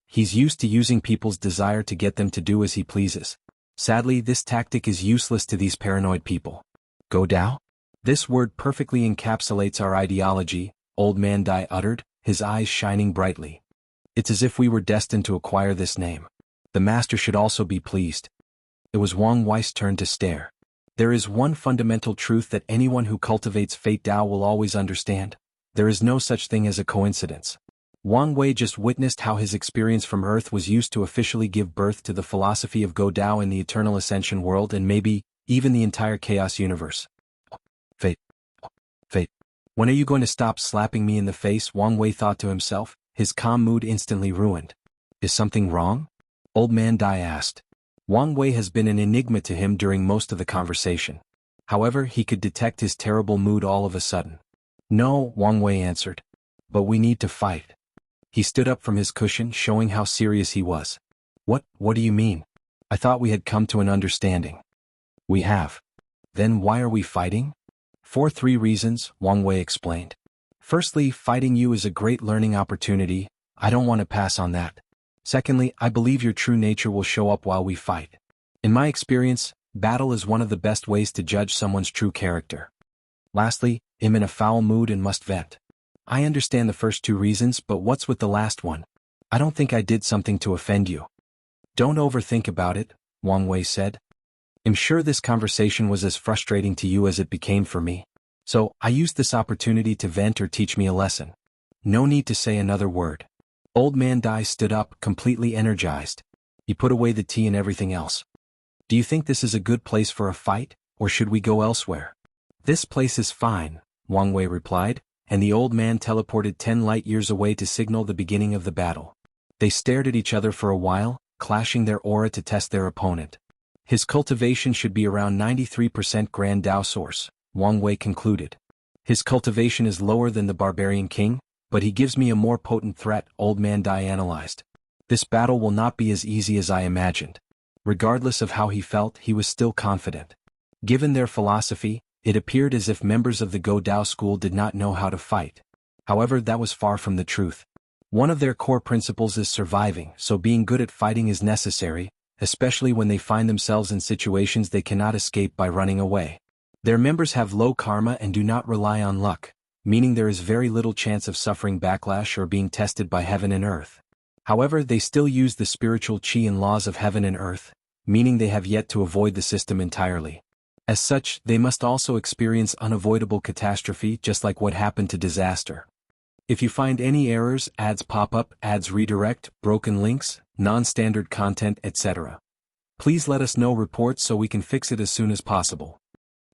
He's used to using people's desire to get them to do as he pleases. Sadly, this tactic is useless to these paranoid people. Go Dao? This word perfectly encapsulates our ideology, Old Man Dai uttered, his eyes shining brightly. It's as if we were destined to acquire this name. The master should also be pleased. It was Wang Wei's turn to stare. There is one fundamental truth that anyone who cultivates Fate Dao will always understand. There is no such thing as a coincidence. Wang Wei just witnessed how his experience from Earth was used to officially give birth to the philosophy of Go Dao in the Eternal Ascension world and maybe even the entire Chaos universe. Fate. Fate. When are you going to stop slapping me in the face? Wang Wei thought to himself, his calm mood instantly ruined. Is something wrong? Old Man Dai asked. Wang Wei has been an enigma to him during most of the conversation. However, he could detect his terrible mood all of a sudden. No, Wang Wei answered. But we need to fight. He stood up from his cushion, showing how serious he was. What do you mean? I thought we had come to an understanding. We have. Then why are we fighting? For 3 reasons, Wang Wei explained. Firstly, fighting you is a great learning opportunity. I don't want to pass on that. Secondly, I believe your true nature will show up while we fight. In my experience, battle is one of the best ways to judge someone's true character. Lastly, I'm in a foul mood and must vent. I understand the first 2 reasons, but what's with the last one? I don't think I did something to offend you. Don't overthink about it, Wang Wei said. I'm sure this conversation was as frustrating to you as it became for me. So, I used this opportunity to vent or teach me a lesson. No need to say another word. Old Man Dai stood up, completely energized. He put away the tea and everything else. Do you think this is a good place for a fight, or should we go elsewhere? This place is fine, Wang Wei replied, and the old man teleported 10 light years away to signal the beginning of the battle. They stared at each other for a while, clashing their aura to test their opponent. His cultivation should be around 93% Grand Dao source, Wang Wei concluded. His cultivation is lower than the Barbarian King, but he gives me a more potent threat, Old Man Dai analyzed. This battle will not be as easy as I imagined. Regardless of how he felt, he was still confident. Given their philosophy, it appeared as if members of the Go Dao school did not know how to fight. However, that was far from the truth. One of their core principles is surviving, so being good at fighting is necessary, especially when they find themselves in situations they cannot escape by running away. Their members have low karma and do not rely on luck, meaning there is very little chance of suffering backlash or being tested by heaven and earth. However, they still use the spiritual chi and laws of heaven and earth, meaning they have yet to avoid the system entirely. As such, they must also experience unavoidable catastrophe just like what happened to Disaster. If you find any errors, ads pop up, ads redirect, broken links, non-standard content, etc. Please let us know reports so we can fix it as soon as possible.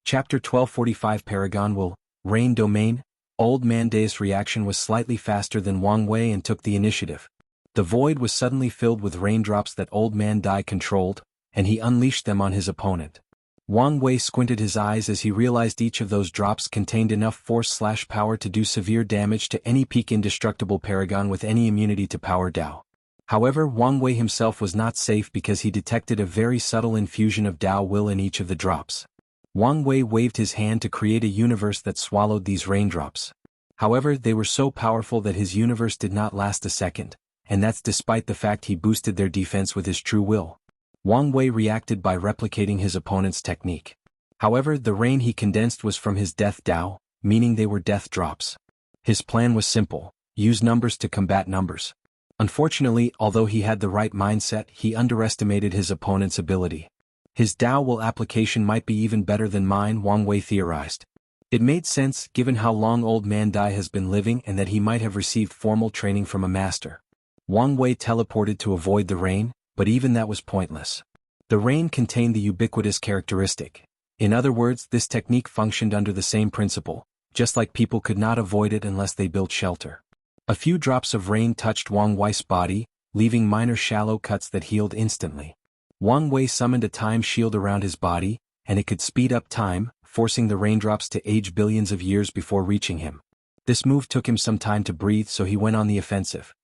Chapter 1245 Paragon will reign domain. Old Man Dai's reaction was slightly faster than Wang Wei and took the initiative. The void was suddenly filled with raindrops that Old Man Dai controlled, and he unleashed them on his opponent. Wang Wei squinted his eyes as he realized each of those drops contained enough force/power to do severe damage to any peak indestructible paragon with any immunity to power Dao. However, Wang Wei himself was not safe because he detected a very subtle infusion of Dao will in each of the drops. Wang Wei waved his hand to create a universe that swallowed these raindrops. However, they were so powerful that his universe did not last a second, and that's despite the fact he boosted their defense with his true will. Wang Wei reacted by replicating his opponent's technique. However, the rain he condensed was from his death Dao, meaning they were death drops. His plan was simple: use numbers to combat numbers. Unfortunately, although he had the right mindset, he underestimated his opponent's ability. His Dao will application might be even better than mine, Wang Wei theorized. It made sense, given how long Old Man Dai has been living and that he might have received formal training from a master. Wang Wei teleported to avoid the rain, but even that was pointless. The rain contained the ubiquitous characteristic. In other words, this technique functioned under the same principle, just like people could not avoid it unless they built shelter. A few drops of rain touched Wang Wei's body, leaving minor shallow cuts that healed instantly. Wang Wei summoned a time shield around his body, and it could speed up time, forcing the raindrops to age billions of years before reaching him. This move took him some time to breathe, so he went on the offensive.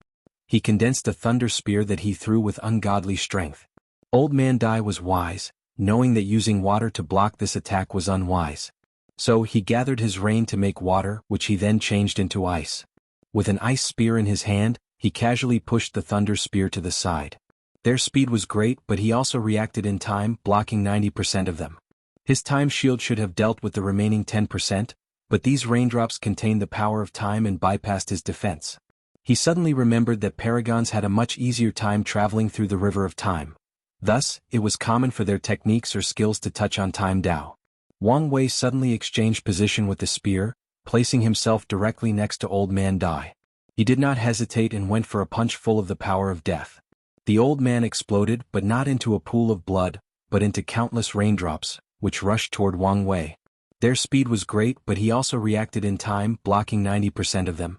He condensed a thunder spear that he threw with ungodly strength. Old Man Dai was wise, knowing that using water to block this attack was unwise. So he gathered his rain to make water, which he then changed into ice. With an ice spear in his hand, he casually pushed the thunder spear to the side. Their speed was great, but he also reacted in time, blocking 90% of them. His time shield should have dealt with the remaining 10%, but these raindrops contained the power of time and bypassed his defense. He suddenly remembered that paragons had a much easier time traveling through the river of time. Thus, it was common for their techniques or skills to touch on time Dao. Wang Wei suddenly exchanged position with the spear, placing himself directly next to Old Man Dai. He did not hesitate and went for a punch full of the power of death. The old man exploded, but not into a pool of blood, but into countless raindrops, which rushed toward Wang Wei. Their speed was great, but he also reacted in time, blocking 90% of them.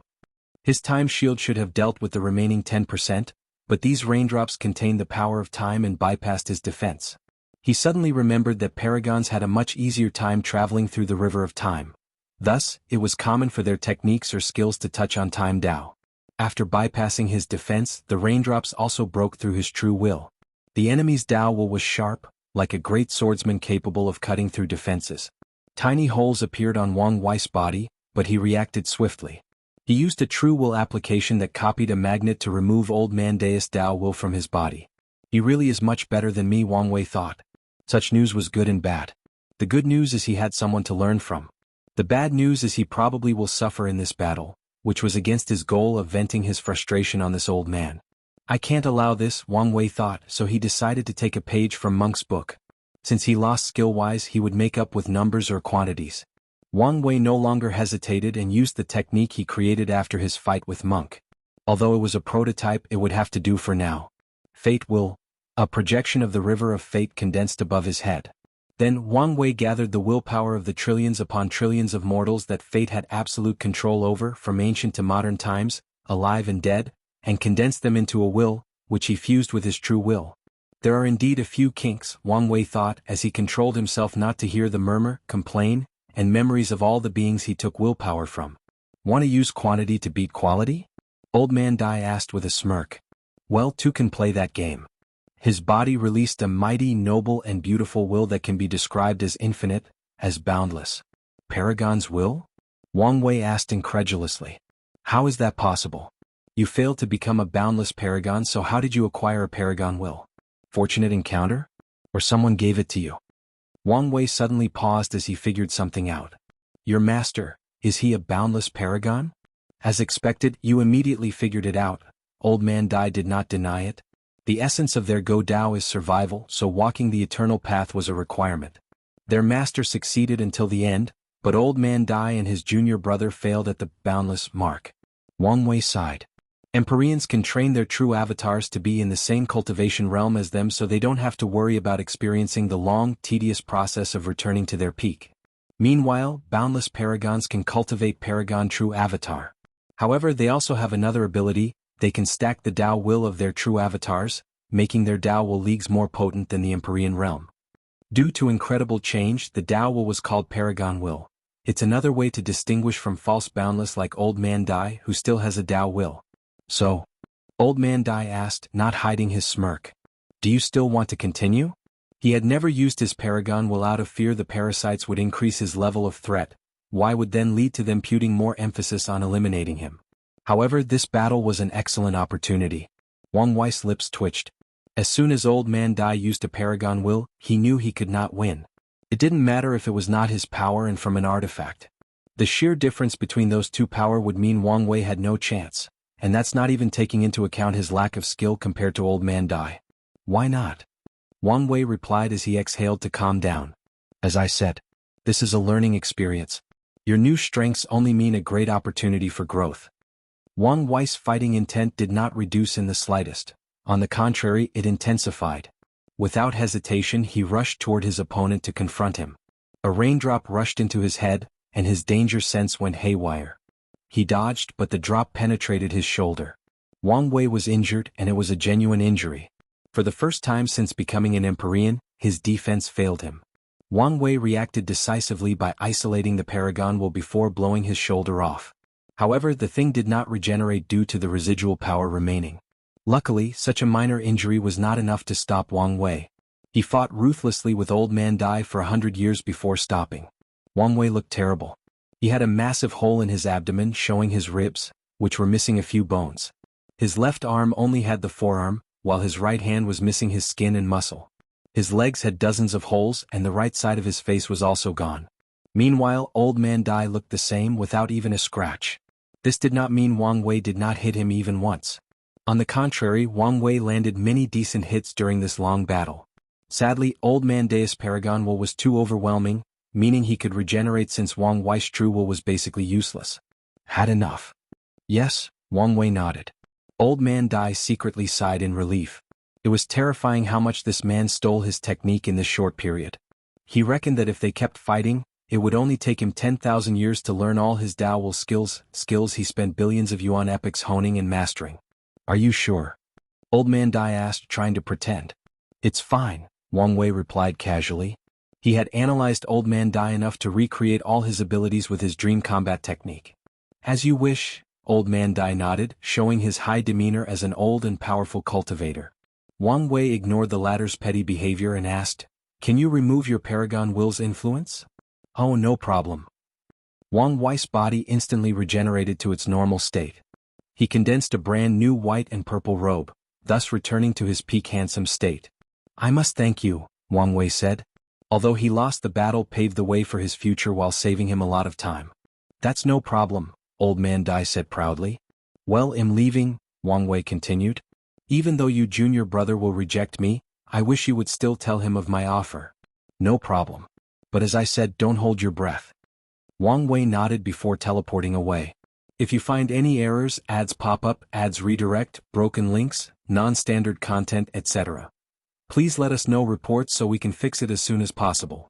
His time shield should have dealt with the remaining 10%, but these raindrops contained the power of time and bypassed his defense. He suddenly remembered that paragons had a much easier time traveling through the river of time. Thus, it was common for their techniques or skills to touch on time Dao. After bypassing his defense, the raindrops also broke through his true will. The enemy's Dao will was sharp, like a great swordsman capable of cutting through defenses. Tiny holes appeared on Wang Wei's body, but he reacted swiftly. He used a true will application that copied a magnet to remove Old Man Dai's Dao will from his body. He really is much better than me, Wang Wei thought. Such news was good and bad. The good news is he had someone to learn from. The bad news is he probably will suffer in this battle, which was against his goal of venting his frustration on this old man. I can't allow this, Wang Wei thought, so he decided to take a page from Monk's book. Since he lost skill-wise, he would make up with numbers or quantities. Wang Wei no longer hesitated and used the technique he created after his fight with Monk. Although it was a prototype, it would have to do for now. Fate will. A projection of the river of fate condensed above his head. Then Wang Wei gathered the willpower of the trillions upon trillions of mortals that fate had absolute control over from ancient to modern times, alive and dead, and condensed them into a will, which he fused with his true will. There are indeed a few kinks, Wang Wei thought as he controlled himself not to hear the murmur, complain, and memories of all the beings he took willpower from. Want to use quantity to beat quality? Old Man Dai asked with a smirk. Well, two can play that game. His body released a mighty, noble and beautiful will that can be described as infinite, as boundless. Paragon's will? Wang Wei asked incredulously. How is that possible? You failed to become a boundless paragon, so how did you acquire a paragon will? Fortunate encounter? Or someone gave it to you? Wang Wei suddenly paused as he figured something out. Your master, is he a boundless paragon? As expected, you immediately figured it out. Old Man Dai did not deny it. The essence of their Go Dao is survival, so walking the eternal path was a requirement. Their master succeeded until the end, but Old Man Dai and his junior brother failed at the boundless mark. Wang Wei sighed. Empyreans can train their true avatars to be in the same cultivation realm as them, so they don't have to worry about experiencing the long, tedious process of returning to their peak. Meanwhile, boundless paragons can cultivate Paragon True Avatar. However, they also have another ability. They can stack the Dao will of their true avatars, making their Dao will leagues more potent than the Empyrean realm. Due to incredible change, the Dao will was called Paragon will. It's another way to distinguish from false boundless like Old Man Dai, who still has a Dao will. So? Old Man Dai asked, not hiding his smirk. Do you still want to continue? He had never used his Paragon will out of fear the parasites would increase his level of threat. Why would then lead to them putting more emphasis on eliminating him? However, this battle was an excellent opportunity. Wang Wei's lips twitched. As soon as Old Man Dai used a Paragon will, he knew he could not win. It didn't matter if it was not his power and from an artifact. The sheer difference between those two power would mean Wang Wei had no chance, and that's not even taking into account his lack of skill compared to Old Man Dai. Why not? Wang Wei replied as he exhaled to calm down. As I said, this is a learning experience. Your new strengths only mean a great opportunity for growth. Wang Wei's fighting intent did not reduce in the slightest. On the contrary, it intensified. Without hesitation, he rushed toward his opponent to confront him. A raindrop rushed into his head, and his danger sense went haywire. He dodged, but the drop penetrated his shoulder. Wang Wei was injured, and it was a genuine injury. For the first time since becoming an Empyrean, his defense failed him. Wang Wei reacted decisively by isolating the Paragon will before blowing his shoulder off. However, the thing did not regenerate due to the residual power remaining. Luckily, such a minor injury was not enough to stop Wang Wei. He fought ruthlessly with Old Man Dai for 100 years before stopping. Wang Wei looked terrible. He had a massive hole in his abdomen showing his ribs, which were missing a few bones. His left arm only had the forearm, while his right hand was missing his skin and muscle. His legs had dozens of holes and the right side of his face was also gone. Meanwhile, Old Man Dai looked the same without even a scratch. This did not mean Wang Wei did not hit him even once. On the contrary, Wang Wei landed many decent hits during this long battle. Sadly, Old Man Dai's Paragon will was too overwhelming, meaning he could regenerate since Wang Wei's true will was basically useless. Had enough. Yes, Wang Wei nodded. Old Man Dai secretly sighed in relief. It was terrifying how much this man stole his technique in this short period. He reckoned that if they kept fighting, it would only take him 10,000 years to learn all his Dao will skills he spent billions of yuan epics honing and mastering. Are you sure? Old Man Dai asked, trying to pretend. It's fine, Wang Wei replied casually. He had analyzed Old Man Dai enough to recreate all his abilities with his dream combat technique. As you wish, Old Man Dai nodded, showing his high demeanor as an old and powerful cultivator. Wang Wei ignored the latter's petty behavior and asked, "Can you remove your Paragon will's influence?" "Oh, no problem." Wang Wei's body instantly regenerated to its normal state. He condensed a brand new white and purple robe, thus returning to his peak handsome state. "I must thank you," Wang Wei said. Although he lost the battle, paved the way for his future while saving him a lot of time. "That's no problem," Old Man Dai said proudly. "Well, I'm leaving," Wang Wei continued. "Even though your junior brother will reject me, I wish you would still tell him of my offer." "No problem. But as I said, don't hold your breath." Wang Wei nodded before teleporting away. "If you find any errors, ads pop up, ads redirect, broken links, non-standard content, etc., please let us know reports so we can fix it as soon as possible."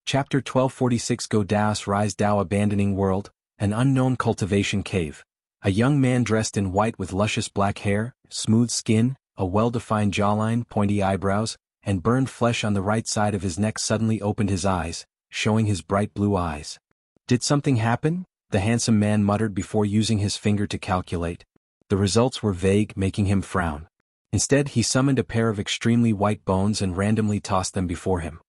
Chapter 1246 Go Daos Rise Dao Abandoning World, an unknown cultivation cave. A young man dressed in white with luscious black hair, smooth skin, a well-defined jawline, pointy eyebrows, and burned flesh on the right side of his neck suddenly opened his eyes, showing his bright blue eyes. "Did something happen?" the handsome man muttered before using his finger to calculate. The results were vague, making him frown. Instead, he summoned a pair of extremely white bones and randomly tossed them before him.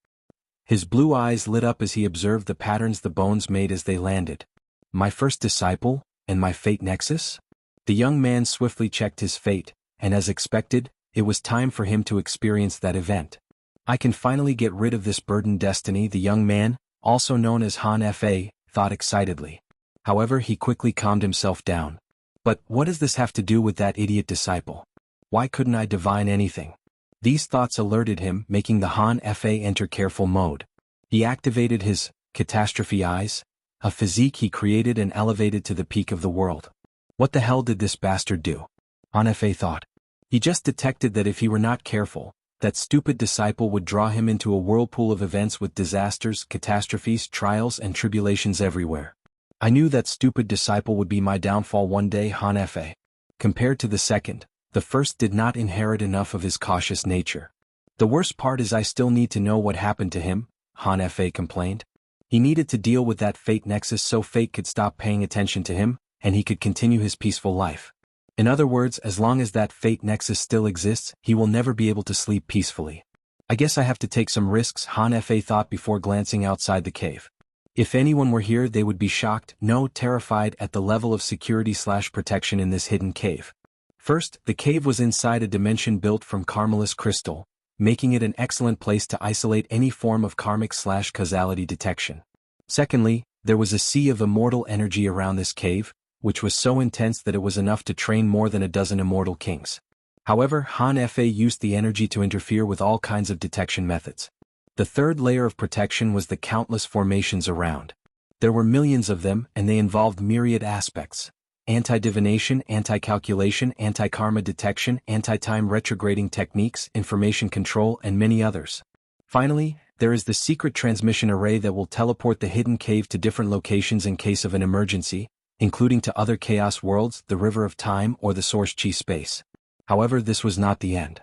His blue eyes lit up as he observed the patterns the bones made as they landed. "My first disciple, and my fate nexus?" The young man swiftly checked his fate, and as expected, it was time for him to experience that event. "I can finally get rid of this burdened destiny," the young man, also known as Han Fa, thought excitedly. However, he quickly calmed himself down. "But what does this have to do with that idiot disciple? Why couldn't I divine anything?" These thoughts alerted him, making the Han Fa enter careful mode. He activated his catastrophe eyes, a physique he created and elevated to the peak of the world. What the hell did this bastard do? Han Fa thought. He just detected that if he were not careful, that stupid disciple would draw him into a whirlpool of events with disasters, catastrophes, trials and tribulations everywhere. "I knew that stupid disciple would be my downfall one day," Han Fa. Compared to the second, the first did not inherit enough of his cautious nature. "The worst part is I still need to know what happened to him," Han Fa complained. He needed to deal with that fate nexus so fate could stop paying attention to him, and he could continue his peaceful life. In other words, as long as that fate nexus still exists, he will never be able to sleep peacefully. "I guess I have to take some risks," Han Fa thought before glancing outside the cave. If anyone were here, they would be shocked, no, terrified at the level of security/protection in this hidden cave. First, the cave was inside a dimension built from carmelous crystal, making it an excellent place to isolate any form of karmic/causality detection. Secondly, there was a sea of immortal energy around this cave, which was so intense that it was enough to train more than a dozen immortal kings. However, Han Fa used the energy to interfere with all kinds of detection methods. The third layer of protection was the countless formations around. There were millions of them, and they involved myriad aspects: anti-divination, anti-calculation, anti-karma detection, anti-time retrograding techniques, information control, and many others. Finally, there is the secret transmission array that will teleport the hidden cave to different locations in case of an emergency, including to other chaos worlds, the River of Time, or the Source Chi space. However, this was not the end.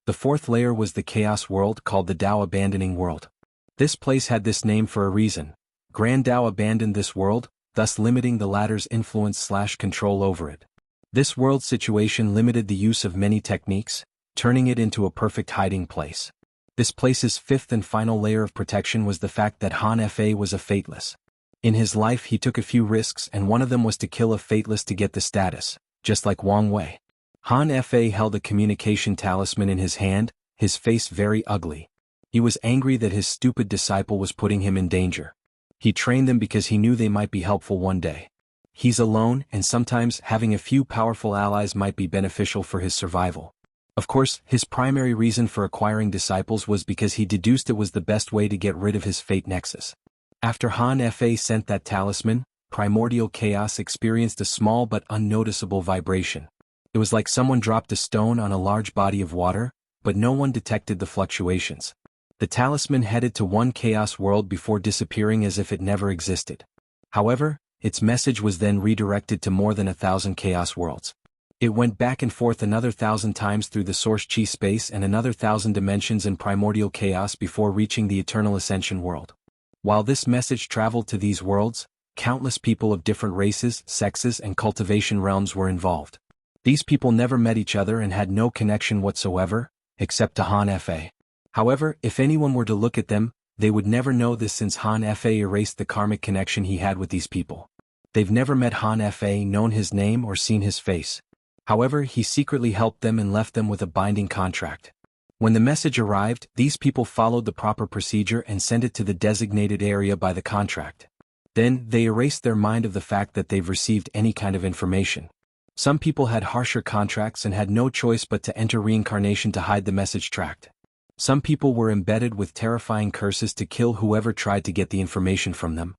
The fourth layer was the chaos world called the Dao Abandoning World. This place had this name for a reason. Grand Dao abandoned this world, thus limiting the latter's influence/control over it. This world situation limited the use of many techniques, turning it into a perfect hiding place. This place's fifth and final layer of protection was the fact that Han Fa was a Fateless. In his life he took a few risks, and one of them was to kill a Fateless to get the status, just like Wang Wei. Han Fa held a communication talisman in his hand, his face very ugly. He was angry that his stupid disciple was putting him in danger. He trained them because he knew they might be helpful one day. He's alone, and sometimes having a few powerful allies might be beneficial for his survival. Of course, his primary reason for acquiring disciples was because he deduced it was the best way to get rid of his fate nexus. After Han Fa sent that talisman, primordial chaos experienced a small but unnoticeable vibration. It was like someone dropped a stone on a large body of water, but no one detected the fluctuations. The talisman headed to one chaos world before disappearing as if it never existed. However, its message was then redirected to more than 1,000 chaos worlds. It went back and forth another 1,000 times through the source chi space and another 1,000 dimensions in primordial chaos before reaching the eternal ascension world. While this message traveled to these worlds, countless people of different races, sexes, and cultivation realms were involved. These people never met each other and had no connection whatsoever, except to Han Fa. However, if anyone were to look at them, they would never know this since Han Fa erased the karmic connection he had with these people. They've never met Han Fa, known his name, or seen his face. However, he secretly helped them and left them with a binding contract. When the message arrived, these people followed the proper procedure and sent it to the designated area by the contract. Then, they erased their mind of the fact that they've received any kind of information. Some people had harsher contracts and had no choice but to enter reincarnation to hide the message tracked. Some people were embedded with terrifying curses to kill whoever tried to get the information from them.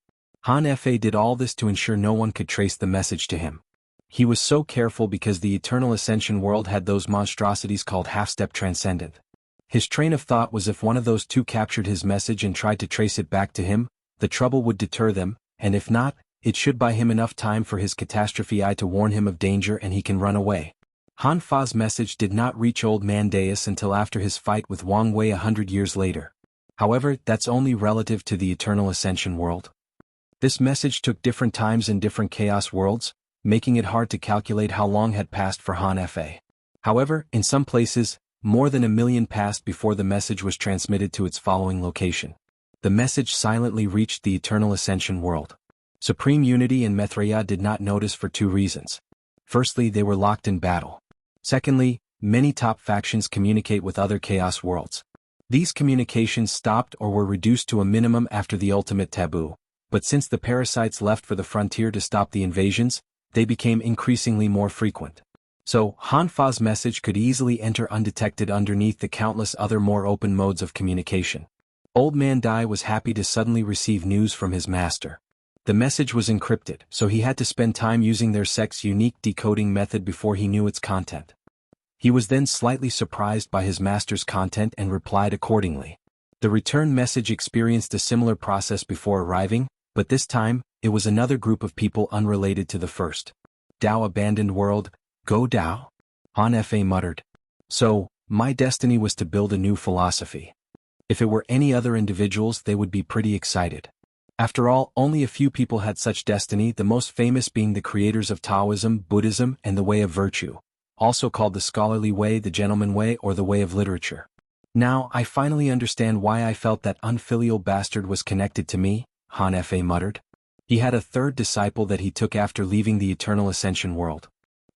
Han Fa did all this to ensure no one could trace the message to him. He was so careful because the Eternal Ascension world had those monstrosities called half-step transcendent. His train of thought was if one of those two captured his message and tried to trace it back to him, the trouble would deter them, and if not, it should buy him enough time for his catastrophe eye to warn him of danger and he can run away. Han Fa's message did not reach Old Man Deus until after his fight with Wang Wei 100 years later. However, that's only relative to the Eternal Ascension world. This message took different times in different chaos worlds, making it hard to calculate how long had passed for Han Fa. However, in some places, more than 1 million passed before the message was transmitted to its following location. The message silently reached the Eternal Ascension world. Supreme Unity and Maitreya did not notice for two reasons. Firstly, they were locked in battle. Secondly, many top factions communicate with other chaos worlds. These communications stopped or were reduced to a minimum after the ultimate taboo, but since the parasites left for the frontier to stop the invasions, they became increasingly more frequent. So, Han Fa's message could easily enter undetected underneath the countless other more open modes of communication. Old Man Dai was happy to suddenly receive news from his master. The message was encrypted, so he had to spend time using their sect's unique decoding method before he knew its content. He was then slightly surprised by his master's content and replied accordingly. The return message experienced a similar process before arriving, but this time, it was another group of people unrelated to the first. Dao abandoned world, go Dao? Han Fa muttered. So, my destiny was to build a new philosophy. If it were any other individuals, they would be pretty excited. After all, only a few people had such destiny, the most famous being the creators of Taoism, Buddhism, and the Way of Virtue, also called the Scholarly Way, the Gentleman Way, or the Way of Literature. Now, I finally understand why I felt that unfilial bastard was connected to me, Han Fa muttered. He had a third disciple that he took after leaving the Eternal Ascension world.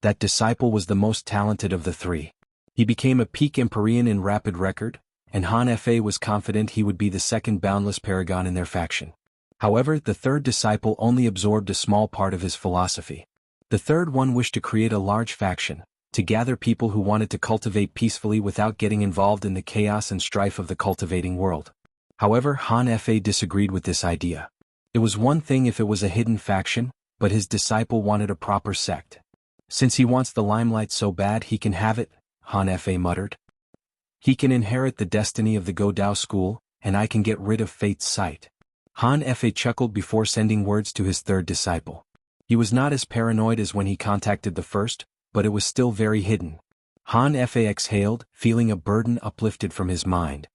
That disciple was the most talented of the three. He became a peak Empyrean in rapid record, and Han Fa was confident he would be the second boundless Paragon in their faction. However, the third disciple only absorbed a small part of his philosophy. The third one wished to create a large faction, to gather people who wanted to cultivate peacefully without getting involved in the chaos and strife of the cultivating world. However, Han Fa disagreed with this idea. It was one thing if it was a hidden faction, but his disciple wanted a proper sect. Since he wants the limelight so bad he can have it, Han Fa muttered. He can inherit the destiny of the Go Dao school, and I can get rid of fate's sight. Han Fa chuckled before sending words to his third disciple. He was not as paranoid as when he contacted the first, but it was still very hidden. Han Fa exhaled, feeling a burden uplifted from his mind.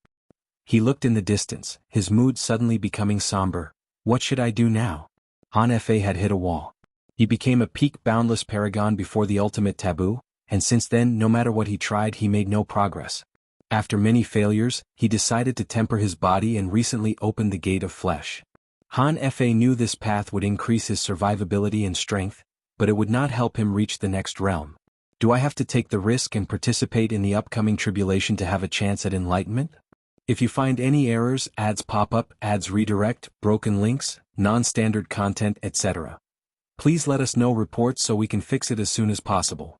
He looked in the distance, his mood suddenly becoming somber. What should I do now? Han Fa had hit a wall. He became a peak boundless Paragon before the ultimate taboo, and since then no matter what he tried he made no progress. After many failures, he decided to temper his body and recently opened the Gate of Flesh. Han Fa knew this path would increase his survivability and strength, but it would not help him reach the next realm. Do I have to take the risk and participate in the upcoming tribulation to have a chance at enlightenment? If you find any errors, ads pop up, ads redirect, broken links, non-standard content, etc., please let us know reports so we can fix it as soon as possible.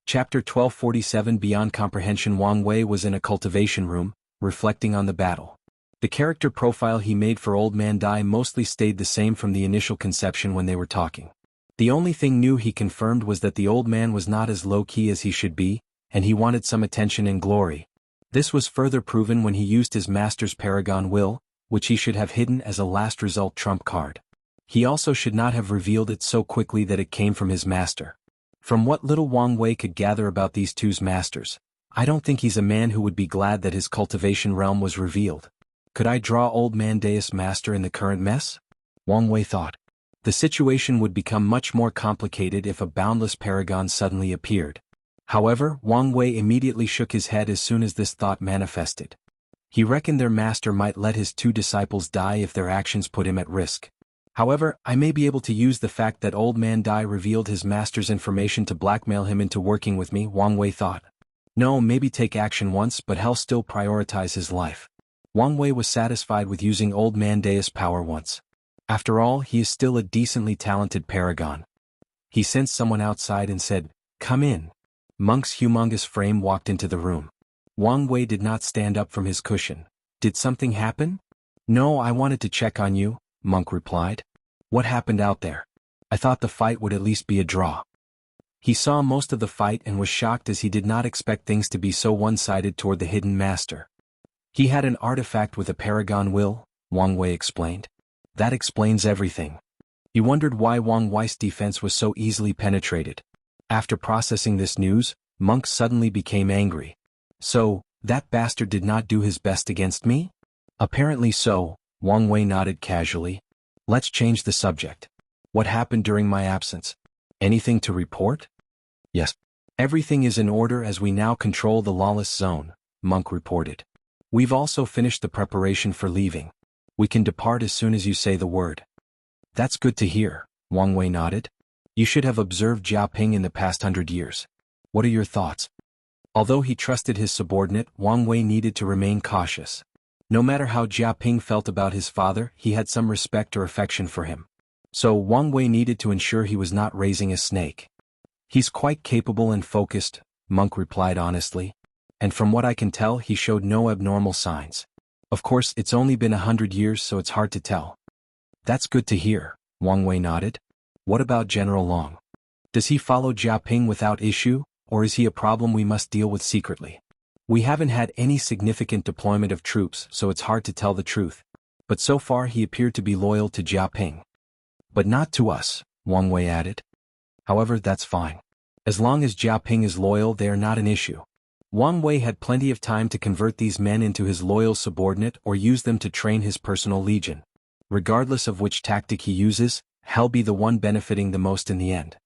Chapter 1247 Beyond Comprehension. Wang Wei was in a cultivation room, reflecting on the battle. The character profile he made for Old Man Dai mostly stayed the same from the initial conception when they were talking. The only thing new he confirmed was that the old man was not as low-key as he should be, and he wanted some attention and glory. This was further proven when he used his master's Paragon will, which he should have hidden as a last result trump card. He also should not have revealed it so quickly that it came from his master. From what little Wang Wei could gather about these two's masters, I don't think he's a man who would be glad that his cultivation realm was revealed. Could I draw Old Man Dai's master in the current mess? Wang Wei thought. The situation would become much more complicated if a boundless Paragon suddenly appeared. However, Wang Wei immediately shook his head as soon as this thought manifested. He reckoned their master might let his two disciples die if their actions put him at risk. However, I may be able to use the fact that Old Man Dai revealed his master's information to blackmail him into working with me, Wang Wei thought. No, maybe take action once, but hell still prioritize his life. Wang Wei was satisfied with using Old Man Dai's power once. After all, he is still a decently talented paragon. He sensed someone outside and said, "Come in." Monk's humongous frame walked into the room. Wang Wei did not stand up from his cushion. Did something happen? No, I wanted to check on you, Monk replied. What happened out there? I thought the fight would at least be a draw. He saw most of the fight and was shocked as he did not expect things to be so one-sided toward the hidden master. He had an artifact with a Paragon will, Wang Wei explained. That explains everything. He wondered why Wang Wei's defense was so easily penetrated. After processing this news, Monk suddenly became angry. So, that bastard did not do his best against me? Apparently so, Wang Wei nodded casually. Let's change the subject. What happened during my absence? Anything to report? Yes. Everything is in order as we now control the Lawless zone, Monk reported. We've also finished the preparation for leaving. We can depart as soon as you say the word. That's good to hear, Wang Wei nodded. You should have observed Jiaping in the past 100 years. What are your thoughts? Although he trusted his subordinate, Wang Wei needed to remain cautious. No matter how Jiaping felt about his father, he had some respect or affection for him. So Wang Wei needed to ensure he was not raising a snake. He's quite capable and focused, Monk replied honestly. And from what I can tell, he showed no abnormal signs. Of course, it's only been 100 years, so it's hard to tell. That's good to hear, Wang Wei nodded. What about General Long? Does he follow Jiaping without issue, or is he a problem we must deal with secretly? We haven't had any significant deployment of troops, so it's hard to tell the truth. But so far he appeared to be loyal to Jiaping. But not to us, Wang Wei added. However, that's fine. As long as Jiaping is loyal, they are not an issue. Wang Wei had plenty of time to convert these men into his loyal subordinate or use them to train his personal legion. Regardless of which tactic he uses, he'll be the one benefiting the most in the end.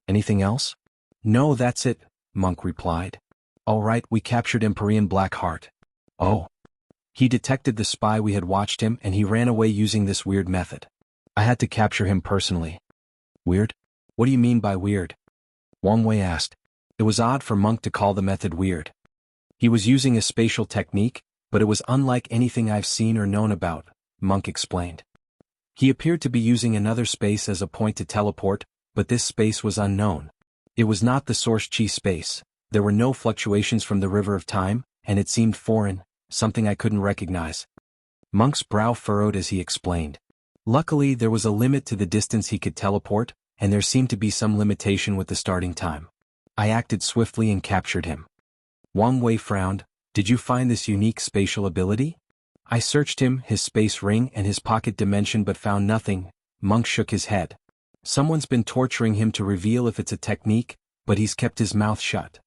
Anything else? No, that's it, Monk replied. All right, we captured Empyrean Blackheart. Oh. He detected the spy we had watched him and he ran away using this weird method. I had to capture him personally. Weird? What do you mean by weird? Wang Wei asked. It was odd for Monk to call the method weird. He was using a spatial technique, but it was unlike anything I've seen or known about, Monk explained. He appeared to be using another space as a point to teleport, but this space was unknown. It was not the source chi space. There were no fluctuations from the river of time, and it seemed foreign, something I couldn't recognize. Monk's brow furrowed as he explained. Luckily, there was a limit to the distance he could teleport, and there seemed to be some limitation with the starting time. I acted swiftly and captured him. Wang Wei frowned. Did you find this unique spatial ability? I searched him, his space ring and his pocket dimension but found nothing. Monk shook his head. Someone's been torturing him to reveal if it's a technique, but he's kept his mouth shut.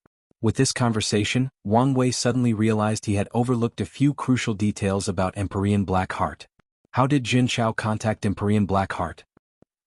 With this conversation, Wang Wei suddenly realized he had overlooked a few crucial details about Empyrean Blackheart. How did Jin Chao contact Empyrean Blackheart?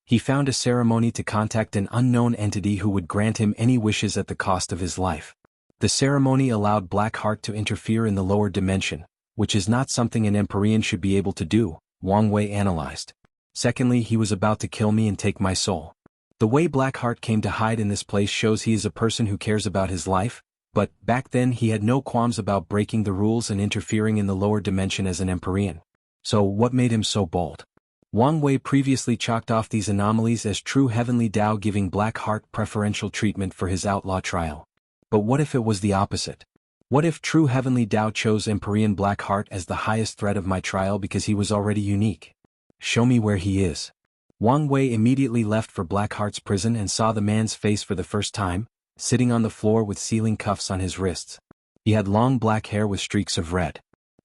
He found a ceremony to contact an unknown entity who would grant him any wishes at the cost of his life. The ceremony allowed Blackheart to interfere in the lower dimension, which is not something an Empyrean should be able to do, Wang Wei analyzed. Secondly, he was about to kill me and take my soul. The way Blackheart came to hide in this place shows he is a person who cares about his life, but back then he had no qualms about breaking the rules and interfering in the lower dimension as an Empyrean. So what made him so bold? Wang Wei previously chalked off these anomalies as true heavenly Tao, giving Blackheart preferential treatment for his outlaw trial. But what if it was the opposite? What if true heavenly Tao chose Empyrean Blackheart as the highest threat of my trial because he was already unique? Show me where he is. Wang Wei immediately left for Blackheart's prison and saw the man's face for the first time, sitting on the floor with sealing cuffs on his wrists. He had long black hair with streaks of red.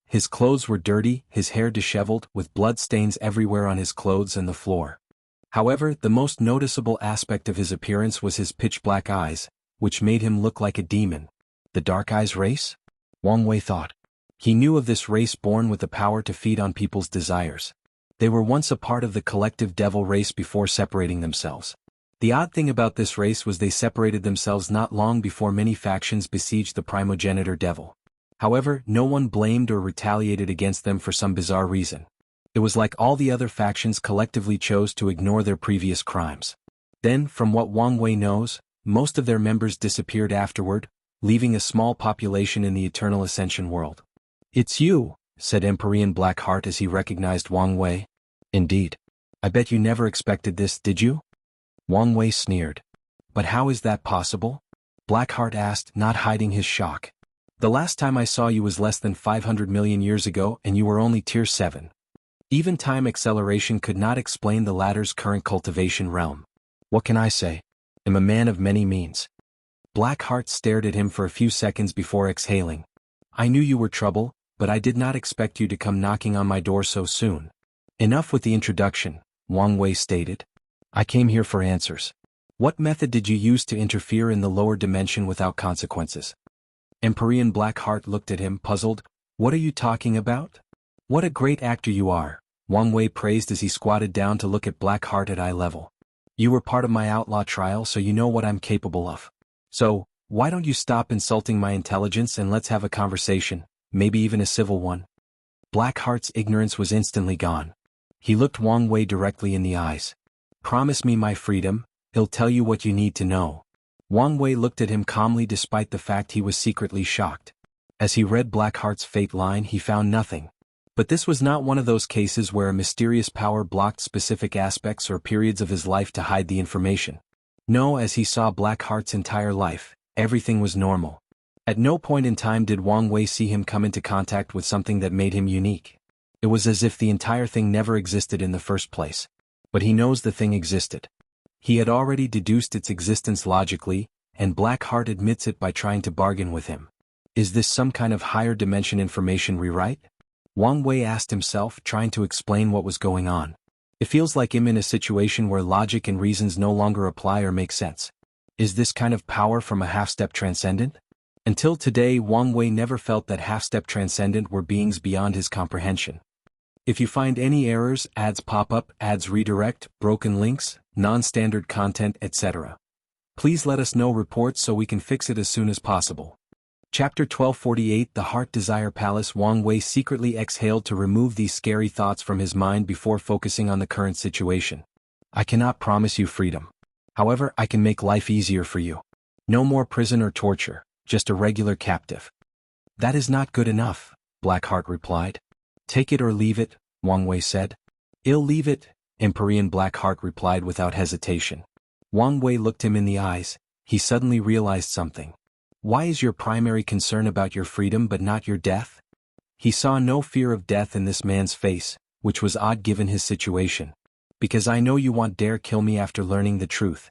His clothes were dirty, his hair disheveled, with blood stains everywhere on his clothes and the floor. However, the most noticeable aspect of his appearance was his pitch-black eyes, which made him look like a demon. The Dark Eyes race? Wang Wei thought. He knew of this race born with the power to feed on people's desires. They were once a part of the collective devil race before separating themselves. The odd thing about this race was they separated themselves not long before many factions besieged the primogenitor devil. However, no one blamed or retaliated against them for some bizarre reason. It was like all the other factions collectively chose to ignore their previous crimes. Then, from what Wang Wei knows, most of their members disappeared afterward, leaving a small population in the Eternal Ascension world. "It's you," said Empyrean Blackheart as he recognized Wang Wei. "Indeed. I bet you never expected this, did you?" Wang Wei sneered. "But how is that possible?" Blackheart asked, not hiding his shock. "The last time I saw you was less than 500 million years ago and you were only Tier 7. Even time acceleration could not explain the latter's current cultivation realm. What can I say? I'm a man of many means." Blackheart stared at him for a few seconds before exhaling. "I knew you were trouble, but I did not expect you to come knocking on my door so soon." "Enough with the introduction," Wang Wei stated. "I came here for answers. What method did you use to interfere in the lower dimension without consequences?" Empyrean Blackheart looked at him, puzzled. "What are you talking about?" "What a great actor you are," Wang Wei praised as he squatted down to look at Blackheart at eye level. "You were part of my outlaw trial, so you know what I'm capable of. So, why don't you stop insulting my intelligence and let's have a conversation, maybe even a civil one?" Blackheart's ignorance was instantly gone. He looked Wang Wei directly in the eyes. "Promise me my freedom, he'll tell you what you need to know." Wang Wei looked at him calmly despite the fact he was secretly shocked. As he read Blackheart's fate line, he found nothing. But this was not one of those cases where a mysterious power blocked specific aspects or periods of his life to hide the information. No, as he saw Blackheart's entire life, everything was normal. At no point in time did Wang Wei see him come into contact with something that made him unique. It was as if the entire thing never existed in the first place. But he knows the thing existed. He had already deduced its existence logically, and Blackheart admits it by trying to bargain with him. Is this some kind of higher dimension information rewrite? Wang Wei asked himself, trying to explain what was going on. It feels like him in a situation where logic and reasons no longer apply or make sense. Is this kind of power from a half-step transcendent? Until today, Wang Wei never felt that half-step transcendent were beings beyond his comprehension. If you find any errors, ads pop up, ads redirect, broken links, non-standard content, etc., please let us know reports so we can fix it as soon as possible. Chapter 1248 The Heart Desire Palace. Wang Wei secretly exhaled to remove these scary thoughts from his mind before focusing on the current situation. "I cannot promise you freedom. However, I can make life easier for you. No more prison or torture, just a regular captive." "That is not good enough," Blackheart replied. "Take it or leave it," Wang Wei said. "I'll leave it," Empyrean Blackheart replied without hesitation. Wang Wei looked him in the eyes. He suddenly realized something. "Why is your primary concern about your freedom but not your death?" He saw no fear of death in this man's face, which was odd given his situation. "Because I know you won't dare kill me after learning the truth."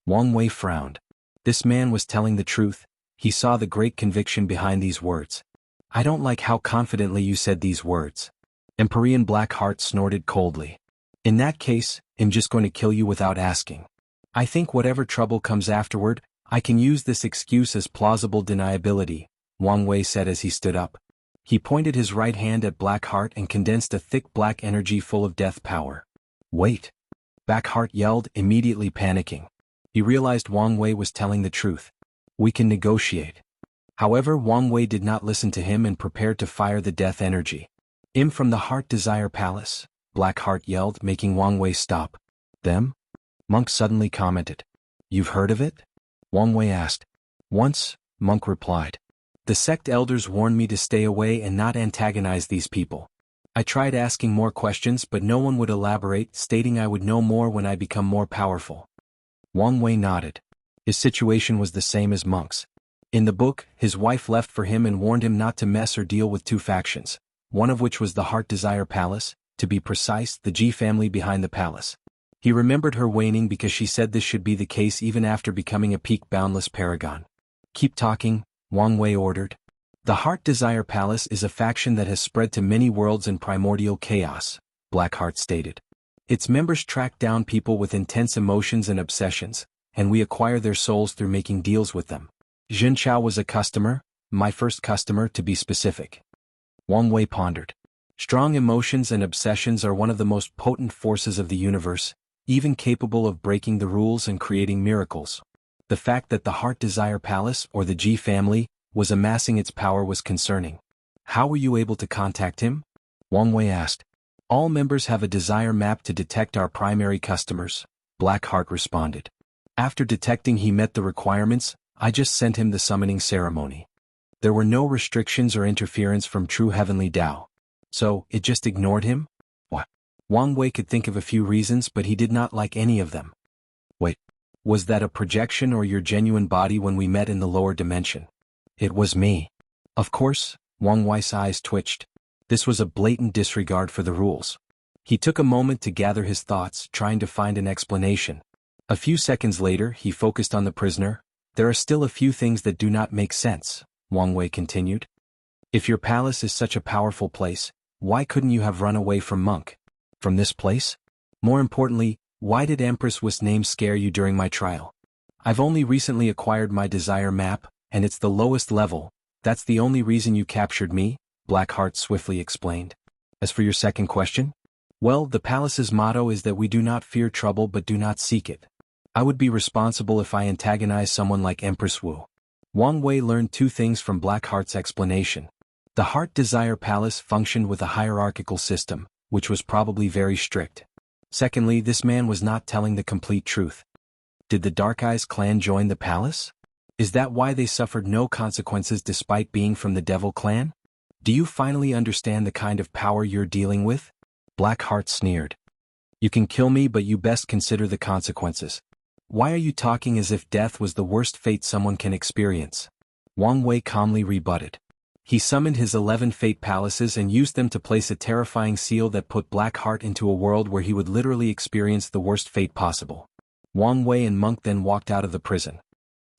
Wang Wei frowned. This man was telling the truth. He saw the great conviction behind these words. "I don't like how confidently you said these words." Empyrean Blackheart snorted coldly. "In that case, I'm just going to kill you without asking. I think whatever trouble comes afterward, I can use this excuse as plausible deniability," Wang Wei said as he stood up. He pointed his right hand at Blackheart and condensed a thick black energy full of death power. "Wait!" Blackheart yelled, immediately panicking. He realized Wang Wei was telling the truth. "We can negotiate." However, Wang Wei did not listen to him and prepared to fire the death energy. From the Heart Desire Palace, Blackheart yelled, making Wang Wei stop. Them? Monk suddenly commented. You've heard of it? Wang Wei asked. Once, Monk replied. The sect elders warned me to stay away and not antagonize these people. I tried asking more questions but no one would elaborate, stating I would know more when I become more powerful. Wang Wei nodded. His situation was the same as Monk's. In the book, his wife left for him and warned him not to mess or deal with two factions, one of which was the Heart Desire Palace, to be precise, the G family behind the palace. He remembered her waning because she said this should be the case even after becoming a peak boundless paragon. Keep talking, Wang Wei ordered. The Heart Desire Palace is a faction that has spread to many worlds in primordial chaos, Blackheart stated. Its members track down people with intense emotions and obsessions, and we acquire their souls through making deals with them. Xianxia was a customer, my first customer to be specific. Wang Wei pondered. Strong emotions and obsessions are one of the most potent forces of the universe, even capable of breaking the rules and creating miracles. The fact that the Heart Desire Palace, or the G family, was amassing its power was concerning. How were you able to contact him? Wang Wei asked. All members have a desire map to detect our primary customers, Blackheart responded. After detecting he met the requirements, I just sent him the summoning ceremony. There were no restrictions or interference from true heavenly Tao. So, it just ignored him? What? Wang Wei could think of a few reasons but he did not like any of them. Wait, was that a projection or your genuine body when we met in the lower dimension? It was me. Of course, Wang Wei's eyes twitched. This was a blatant disregard for the rules. He took a moment to gather his thoughts, trying to find an explanation. A few seconds later, he focused on the prisoner. There are still a few things that do not make sense, Wang Wei continued. If your palace is such a powerful place, why couldn't you have run away from Monk? From this place? More importantly, why did Empress Wu's name scare you during my trial? I've only recently acquired my desire map, and it's the lowest level. That's the only reason you captured me, Blackheart swiftly explained. As for your second question? Well, the palace's motto is that we do not fear trouble but do not seek it. I would be responsible if I antagonize someone like Empress Wu. Wang Wei learned two things from Blackheart's explanation. The Heart Desire Palace functioned with a hierarchical system, which was probably very strict. Secondly, this man was not telling the complete truth. Did the Dark Eyes clan join the palace? Is that why they suffered no consequences despite being from the Devil clan? Do you finally understand the kind of power you're dealing with? Blackheart sneered. You can kill me but you best consider the consequences. Why are you talking as if death was the worst fate someone can experience? Wang Wei calmly rebutted. He summoned his 11 fate palaces and used them to place a terrifying seal that put Blackheart into a world where he would literally experience the worst fate possible. Wang Wei and Monk then walked out of the prison.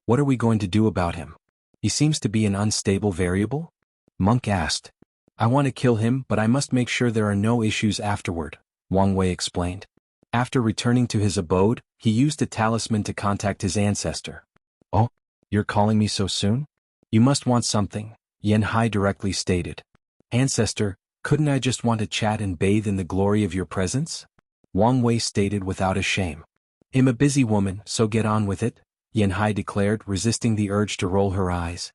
What are we going to do about him? He seems to be an unstable variable? Monk asked. I want to kill him but I must make sure there are no issues afterward, Wang Wei explained. After returning to his abode, he used a talisman to contact his ancestor. Oh, you're calling me so soon? You must want something, Xianxia directly stated. Ancestor, couldn't I just want to chat and bathe in the glory of your presence? Wang Wei stated without a shame. I'm a busy woman, so get on with it, Xianxia declared, resisting the urge to roll her eyes.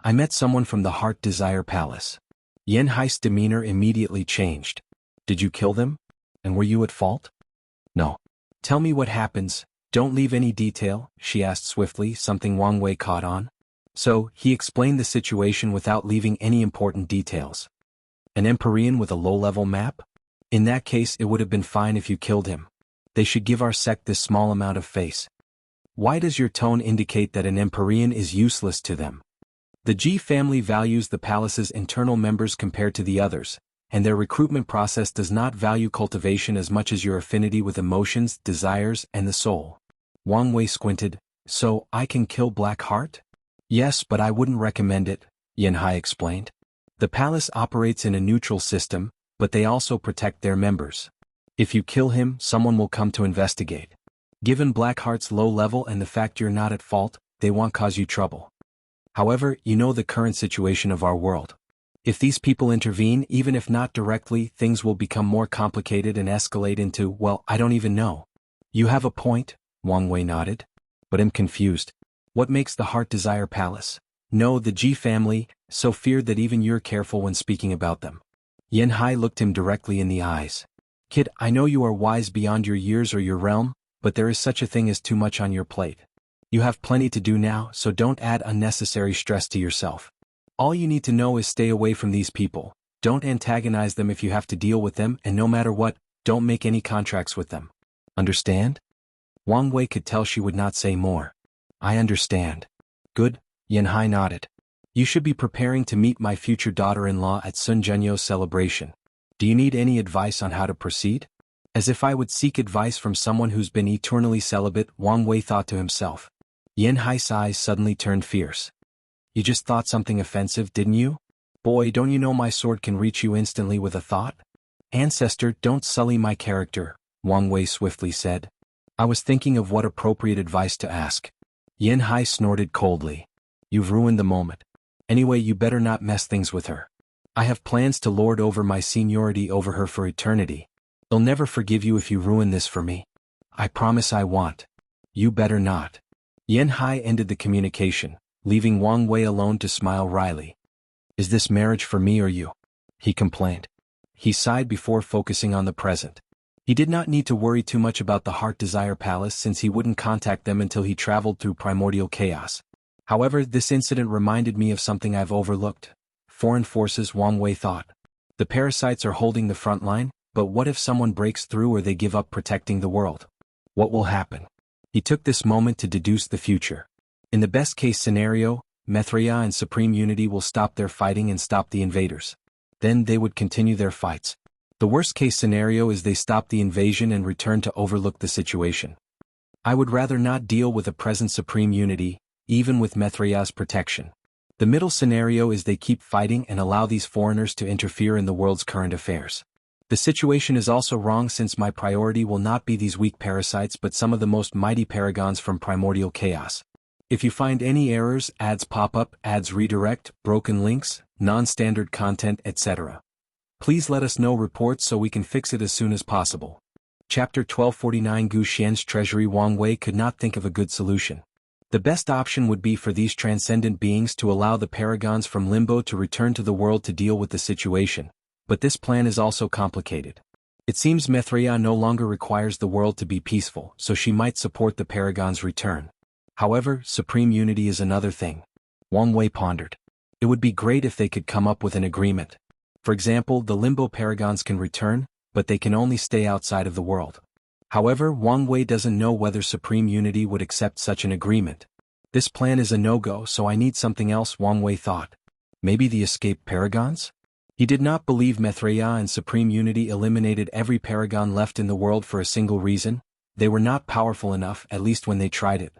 I met someone from the Heart Desire Palace. Xianxia's demeanor immediately changed. Did you kill them? And were you at fault? No. Tell me what happens, don't leave any detail, she asked swiftly, something Wang Wei caught on. So, he explained the situation without leaving any important details. An Empyrean with a low-level map? In that case it would have been fine if you killed him. They should give our sect this small amount of face. Why does your tone indicate that an Empyrean is useless to them? The G family values the palace's internal members compared to the others, and their recruitment process does not value cultivation as much as your affinity with emotions, desires, and the soul. Wang Wei squinted. So, I can kill Blackheart? Yes, but I wouldn't recommend it, Xianxia explained. The palace operates in a neutral system, but they also protect their members. If you kill him, someone will come to investigate. Given Blackheart's low level and the fact you're not at fault, they won't cause you trouble. However, you know the current situation of our world. If these people intervene, even if not directly, things will become more complicated and escalate into, well, I don't even know. You have a point, Wang Wei nodded. But I'm confused. What makes the Heart Desire Palace, No, the Ji family, so feared that even you're careful when speaking about them. Yanhai looked him directly in the eyes. Kid, I know you are wise beyond your years or your realm, but there is such a thing as too much on your plate. You have plenty to do now, so don't add unnecessary stress to yourself. All you need to know is stay away from these people. Don't antagonize them if you have to deal with them, and no matter what, don't make any contracts with them. Understand? Wang Wei could tell she would not say more. I understand. Good, Yanhai nodded. You should be preparing to meet my future daughter-in-law at Sun Zhenyo's celebration. Do you need any advice on how to proceed? As if I would seek advice from someone who's been eternally celibate, Wang Wei thought to himself. Yanhai's eyes suddenly turned fierce. You just thought something offensive, didn't you? Boy, don't you know my sword can reach you instantly with a thought? Ancestor, don't sully my character, Wang Wei swiftly said. I was thinking of what appropriate advice to ask. Yanhai snorted coldly. You've ruined the moment. Anyway, you better not mess things with her. I have plans to lord over my seniority over her for eternity. They'll never forgive you if you ruin this for me. I promise I won't. You better not. Yanhai ended the communication, leaving Wang Wei alone to smile wryly. Is this marriage for me or you? He complained. He sighed before focusing on the present. He did not need to worry too much about the Heart Desire Palace since he wouldn't contact them until he traveled through primordial chaos. However, this incident reminded me of something I've overlooked. Foreign forces, Wang Wei thought. The parasites are holding the front line, but what if someone breaks through or they give up protecting the world? What will happen? He took this moment to deduce the future. In the best-case scenario, Mithria and Supreme Unity will stop their fighting and stop the invaders. Then they would continue their fights. The worst-case scenario is they stop the invasion and return to overlook the situation. I would rather not deal with a present Supreme Unity, even with Mithria's protection. The middle scenario is they keep fighting and allow these foreigners to interfere in the world's current affairs. The situation is also wrong since my priority will not be these weak parasites but some of the most mighty paragons from primordial chaos. If you find any errors, ads pop up, ads redirect, broken links, non-standard content, etc. Please let us know reports so we can fix it as soon as possible. Chapter 1249 Gu Xian's Treasury. Wang Wei could not think of a good solution. The best option would be for these transcendent beings to allow the paragons from limbo to return to the world to deal with the situation, but this plan is also complicated. It seems Mithria no longer requires the world to be peaceful, so she might support the paragons' return. However, Supreme Unity is another thing. Wang Wei pondered. It would be great if they could come up with an agreement. For example, the limbo paragons can return, but they can only stay outside of the world. However, Wang Wei doesn't know whether Supreme Unity would accept such an agreement. This plan is a no-go, so I need something else, Wang Wei thought. Maybe the escaped paragons? He did not believe Mithria and Supreme Unity eliminated every paragon left in the world for a single reason. They were not powerful enough, at least when they tried it.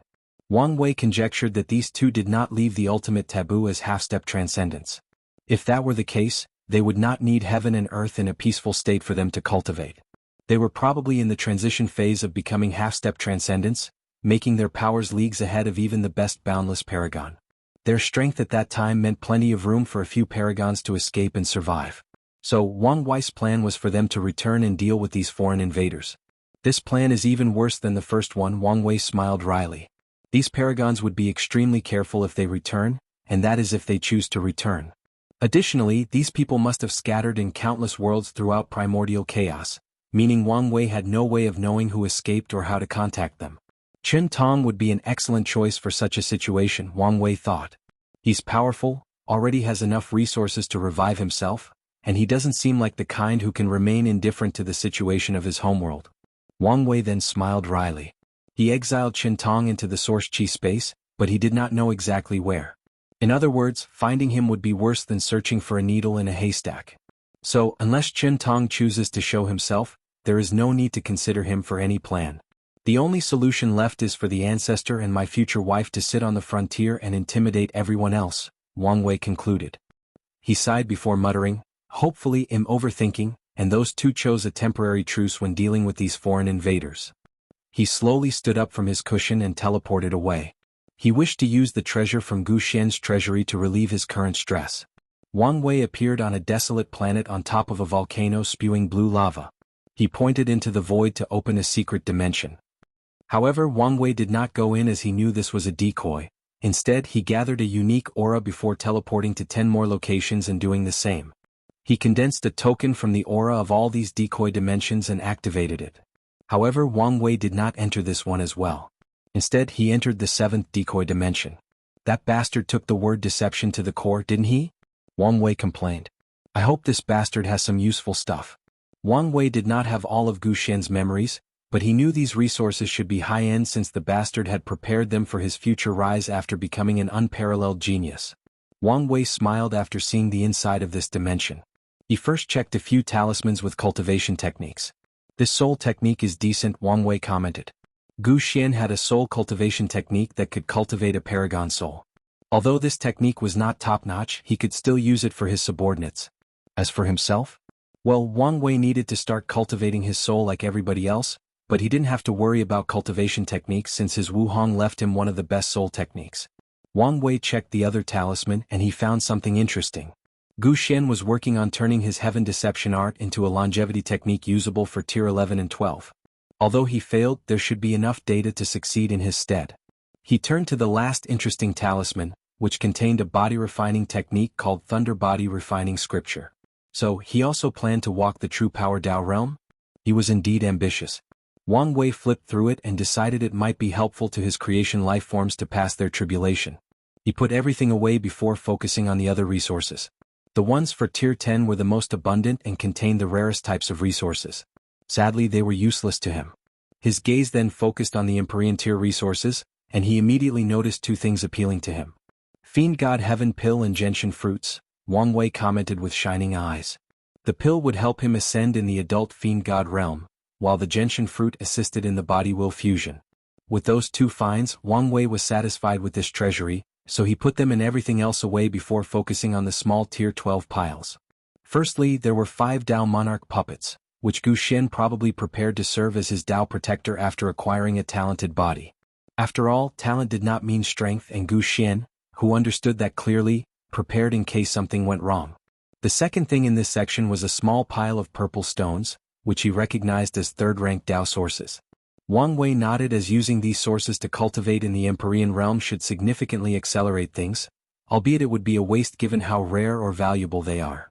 Wang Wei conjectured that these two did not leave the ultimate taboo as half-step transcendence. If that were the case, they would not need heaven and earth in a peaceful state for them to cultivate. They were probably in the transition phase of becoming half-step transcendence, making their powers leagues ahead of even the best boundless paragon. Their strength at that time meant plenty of room for a few paragons to escape and survive. So Wang Wei's plan was for them to return and deal with these foreign invaders. This plan is even worse than the first one, Wang Wei smiled wryly. These paragons would be extremely careful if they return, and that is if they choose to return. Additionally, these people must have scattered in countless worlds throughout primordial chaos, meaning Wang Wei had no way of knowing who escaped or how to contact them. Chen Tong would be an excellent choice for such a situation, Wang Wei thought. He's powerful, already has enough resources to revive himself, and he doesn't seem like the kind who can remain indifferent to the situation of his homeworld. Wang Wei then smiled wryly. He exiled Chen Tong into the Source Chi space, but he did not know exactly where. In other words, finding him would be worse than searching for a needle in a haystack. So, unless Chen Tong chooses to show himself, there is no need to consider him for any plan. The only solution left is for the ancestor and my future wife to sit on the frontier and intimidate everyone else, Wang Wei concluded. He sighed before muttering, hopefully I'm overthinking, and those two chose a temporary truce when dealing with these foreign invaders. He slowly stood up from his cushion and teleported away. He wished to use the treasure from Gu Xian's treasury to relieve his current stress. Wang Wei appeared on a desolate planet on top of a volcano spewing blue lava. He pointed into the void to open a secret dimension. However, Wang Wei did not go in as he knew this was a decoy, Instead, he gathered a unique aura before teleporting to 10 more locations and doing the same. He condensed a token from the aura of all these decoy dimensions and activated it. However, Wang Wei did not enter this one as well. Instead, he entered the 7th decoy dimension. That bastard took the word deception to the core, didn't he? Wang Wei complained. I hope this bastard has some useful stuff. Wang Wei did not have all of Gu Xian's memories, but he knew these resources should be high-end since the bastard had prepared them for his future rise after becoming an unparalleled genius. Wang Wei smiled after seeing the inside of this dimension. He first checked a few talismans with cultivation techniques. This soul technique is decent, Wang Wei commented. Gu Xian had a soul cultivation technique that could cultivate a Paragon soul. Although this technique was not top-notch, he could still use it for his subordinates. As for himself? Well, Wang Wei needed to start cultivating his soul like everybody else, but he didn't have to worry about cultivation techniques since his Wuhong left him one of the best soul techniques. Wang Wei checked the other talisman and he found something interesting. Gu Xian was working on turning his heaven deception art into a longevity technique usable for tier 11 and 12. Although he failed, there should be enough data to succeed in his stead. He turned to the last interesting talisman, which contained a body refining technique called Thunder Body Refining Scripture. So, he also planned to walk the true power Dao realm? He was indeed ambitious. Wang Wei flipped through it and decided it might be helpful to his creation life forms to pass their tribulation. He put everything away before focusing on the other resources. The ones for tier 10 were the most abundant and contained the rarest types of resources. Sadly, they were useless to him. His gaze then focused on the Empyrean tier resources, and he immediately noticed two things appealing to him. Fiend God Heaven Pill and Gentian Fruits, Wang Wei commented with shining eyes. The pill would help him ascend in the adult Fiend God realm, while the Gentian Fruit assisted in the body-will fusion. With those two finds, Wang Wei was satisfied with this treasury, so he put them and everything else away before focusing on the small tier 12 piles. Firstly, there were 5 Dao Monarch puppets, which Gu Xian probably prepared to serve as his Dao protector after acquiring a talented body. After all, talent did not mean strength, and Gu Xian, who understood that clearly, prepared in case something went wrong. The second thing in this section was a small pile of purple stones, which he recognized as third-rank Dao sources. Wang Wei nodded as using these sources to cultivate in the Empyrean realm should significantly accelerate things, albeit it would be a waste given how rare or valuable they are.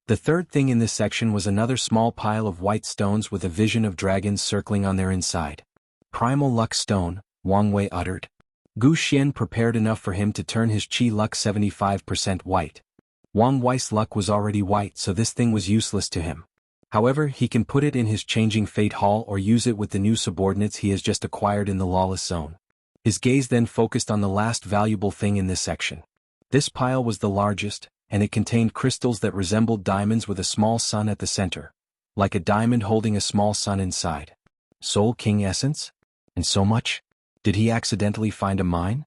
The third thing in this section was another small pile of white stones with a vision of dragons circling on their inside. Primal Luck Stone, Wang Wei uttered. Gu Xian prepared enough for him to turn his Qi luck 75% white. Wang Wei's luck was already white, so this thing was useless to him. However, he can put it in his changing fate hall or use it with the new subordinates he has just acquired in the Lawless zone. His gaze then focused on the last valuable thing in this section. This pile was the largest, and it contained crystals that resembled diamonds with a small sun at the center, like a diamond holding a small sun inside. Soul King Essence? And so much? Did he accidentally find a mine?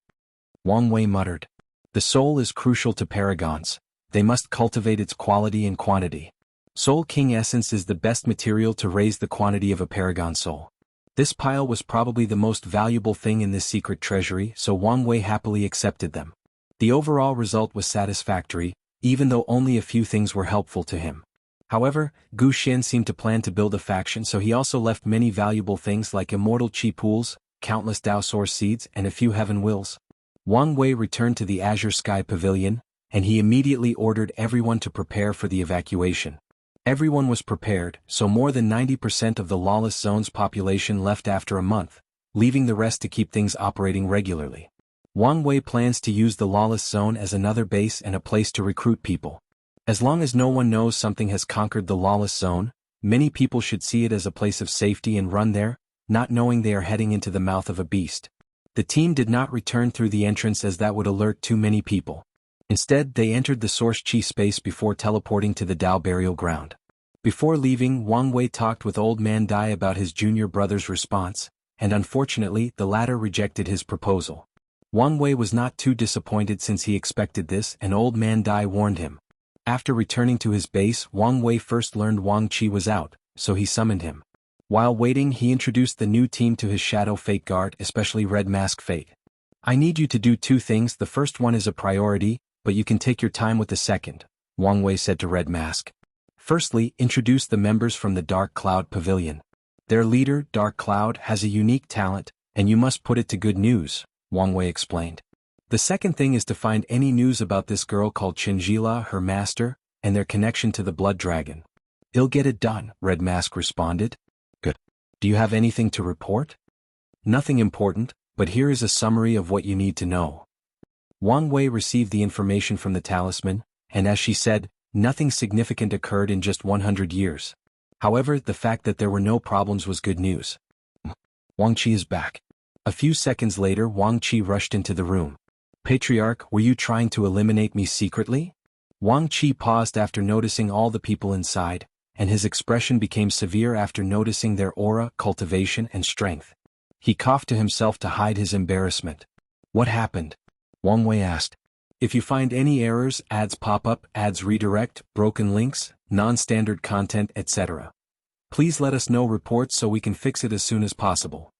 Wang Wei muttered. The soul is crucial to paragons. They must cultivate its quality and quantity. Soul King Essence is the best material to raise the quantity of a Paragon soul. This pile was probably the most valuable thing in this secret treasury, so Wang Wei happily accepted them. The overall result was satisfactory, even though only a few things were helpful to him. However, Gu Xian seemed to plan to build a faction, so he also left many valuable things like immortal Qi pools, countless Dao source seeds, and a few heaven wills. Wang Wei returned to the Azure Sky Pavilion, and he immediately ordered everyone to prepare for the evacuation. Everyone was prepared, so more than 90% of the Lawless zone's population left after a month, leaving the rest to keep things operating regularly. Wang Wei plans to use the Lawless zone as another base and a place to recruit people. As long as no one knows something has conquered the Lawless zone, many people should see it as a place of safety and run there, not knowing they are heading into the mouth of a beast. The team did not return through the entrance as that would alert too many people. Instead, they entered the Source Qi space before teleporting to the Dao burial ground. Before leaving, Wang Wei talked with Old Man Dai about his junior brother's response, and unfortunately, the latter rejected his proposal. Wang Wei was not too disappointed since he expected this, and Old Man Dai warned him. After returning to his base, Wang Wei first learned Wang Qi was out, so he summoned him. While waiting, he introduced the new team to his Shadow Fate Guard, especially Red Mask Fate. I need you to do two things. The first one is a priority, but you can take your time with the second, Wang Wei said to Red Mask. Firstly, introduce the members from the Dark Cloud Pavilion. Their leader, Dark Cloud, has a unique talent, and you must put it to good use, Wang Wei explained. The second thing is to find any news about this girl called Xianxia, her master, and their connection to the blood dragon. I'll get it done, Red Mask responded. Good. Do you have anything to report? Nothing important, but here is a summary of what you need to know. Wang Wei received the information from the talisman, and as she said, nothing significant occurred in just 100 years. However, the fact that there were no problems was good news. Wang Qi is back. A few seconds later, Wang Qi rushed into the room. Patriarch, were you trying to eliminate me secretly? Wang Qi paused after noticing all the people inside, and his expression became severe after noticing their aura, cultivation, and strength. He coughed to himself to hide his embarrassment. What happened? Wang Wei asked. If you find any errors, ads pop up, ads redirect, broken links, non-standard content, etc. Please let us know reports so we can fix it as soon as possible.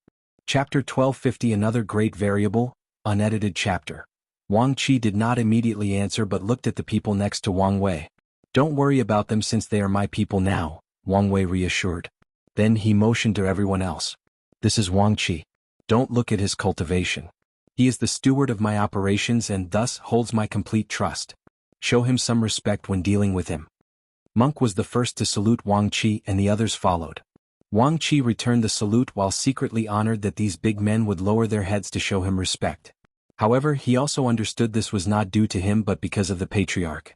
Chapter 1250. Another great variable, unedited chapter. Wang Qi did not immediately answer but looked at the people next to Wang Wei. Don't worry about them since they are my people now, Wang Wei reassured. Then he motioned to everyone else. This is Wang Qi. Don't look at his cultivation. He is the steward of my operations and thus holds my complete trust. Show him some respect when dealing with him. Monk was the first to salute Wang Qi and the others followed. Wang Qi returned the salute while secretly honored that these big men would lower their heads to show him respect. However, he also understood this was not due to him but because of the patriarch.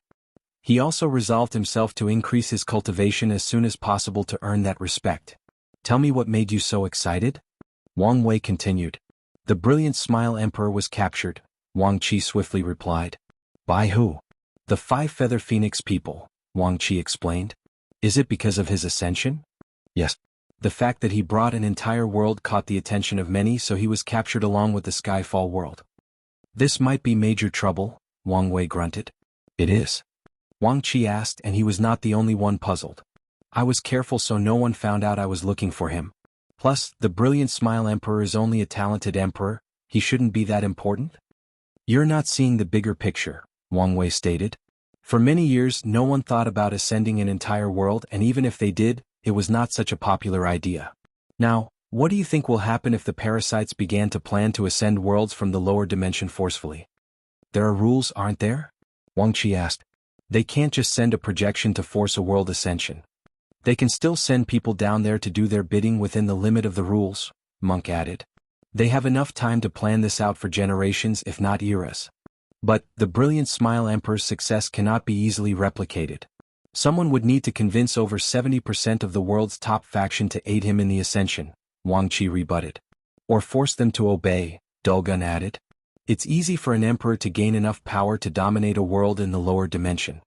He also resolved himself to increase his cultivation as soon as possible to earn that respect. Tell me what made you so excited? Wang Wei continued. The brilliant Smile Emperor was captured, Wang Qi swiftly replied. By who? The 5 Feather Phoenix people, Wang Qi explained. Is it because of his ascension? Yes. The fact that he brought an entire world caught the attention of many, so he was captured along with the Skyfall world. This might be major trouble, Wang Wei grunted. It is. Wang Qi asked, and he was not the only one puzzled. I was careful so no one found out I was looking for him. Plus, the brilliant Smile Emperor is only a talented emperor, he shouldn't be that important? You're not seeing the bigger picture, Wang Wei stated. For many years no one thought about ascending an entire world, and even if they did, it was not such a popular idea. Now, what do you think will happen if the parasites began to plan to ascend worlds from the lower dimension forcefully? There are rules, aren't there? Wang Qi asked. They can't just send a projection to force a world ascension. They can still send people down there to do their bidding within the limit of the rules, Monk added. They have enough time to plan this out for generations if not eras. But, the brilliant Smile Emperor's success cannot be easily replicated. Someone would need to convince over 70% of the world's top faction to aid him in the ascension, Wang Qi rebutted. Or force them to obey, Dulgun added. It's easy for an emperor to gain enough power to dominate a world in the lower dimension.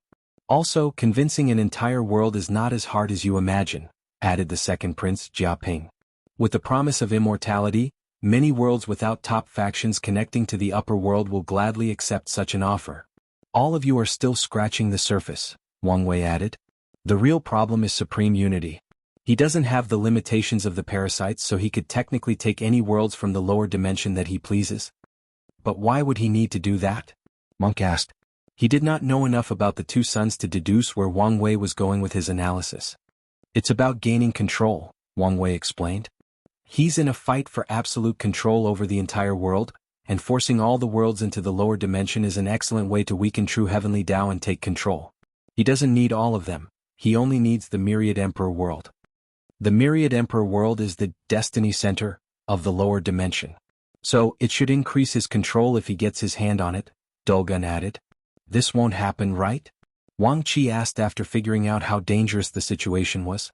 Also, convincing an entire world is not as hard as you imagine, added the second prince, Jia Ping. With the promise of immortality, many worlds without top factions connecting to the upper world will gladly accept such an offer. All of you are still scratching the surface, Wang Wei added. The real problem is supreme unity. He doesn't have the limitations of the parasites, so he could technically take any worlds from the lower dimension that he pleases. But why would he need to do that? Monk asked. He did not know enough about the 2 sons to deduce where Wang Wei was going with his analysis. It's about gaining control, Wang Wei explained. He's in a fight for absolute control over the entire world, and forcing all the worlds into the lower dimension is an excellent way to weaken true heavenly Tao and take control. He doesn't need all of them, he only needs the Myriad Emperor world. The Myriad Emperor world is the destiny center of the lower dimension. So, it should increase his control if he gets his hand on it, Dulgun added. This won't happen, right? Wang Qi asked after figuring out how dangerous the situation was.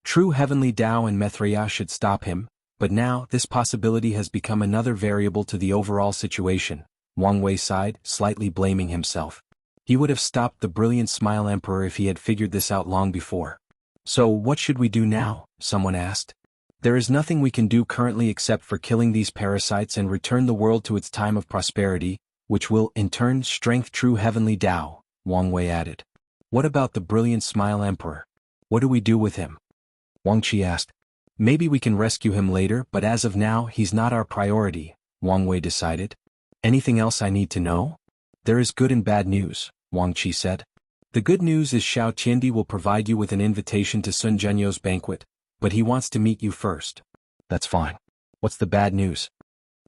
True heavenly Tao and Mithriya should stop him, but now this possibility has become another variable to the overall situation, Wang Wei sighed, slightly blaming himself. He would have stopped the brilliant Smile Emperor if he had figured this out long before. So what should we do now? Someone asked. There is nothing we can do currently except for killing these parasites and return the world to its time of prosperity, which will, in turn, strengthen true heavenly Tao, Wang Wei added. What about the brilliant Smile Emperor? What do we do with him? Wang Qi asked. Maybe we can rescue him later, but as of now he's not our priority, Wang Wei decided. Anything else I need to know? There is good and bad news, Wang Qi said. The good news is Xiao Tiandi will provide you with an invitation to Sun Zhenyo's banquet, but he wants to meet you first. That's fine. What's the bad news?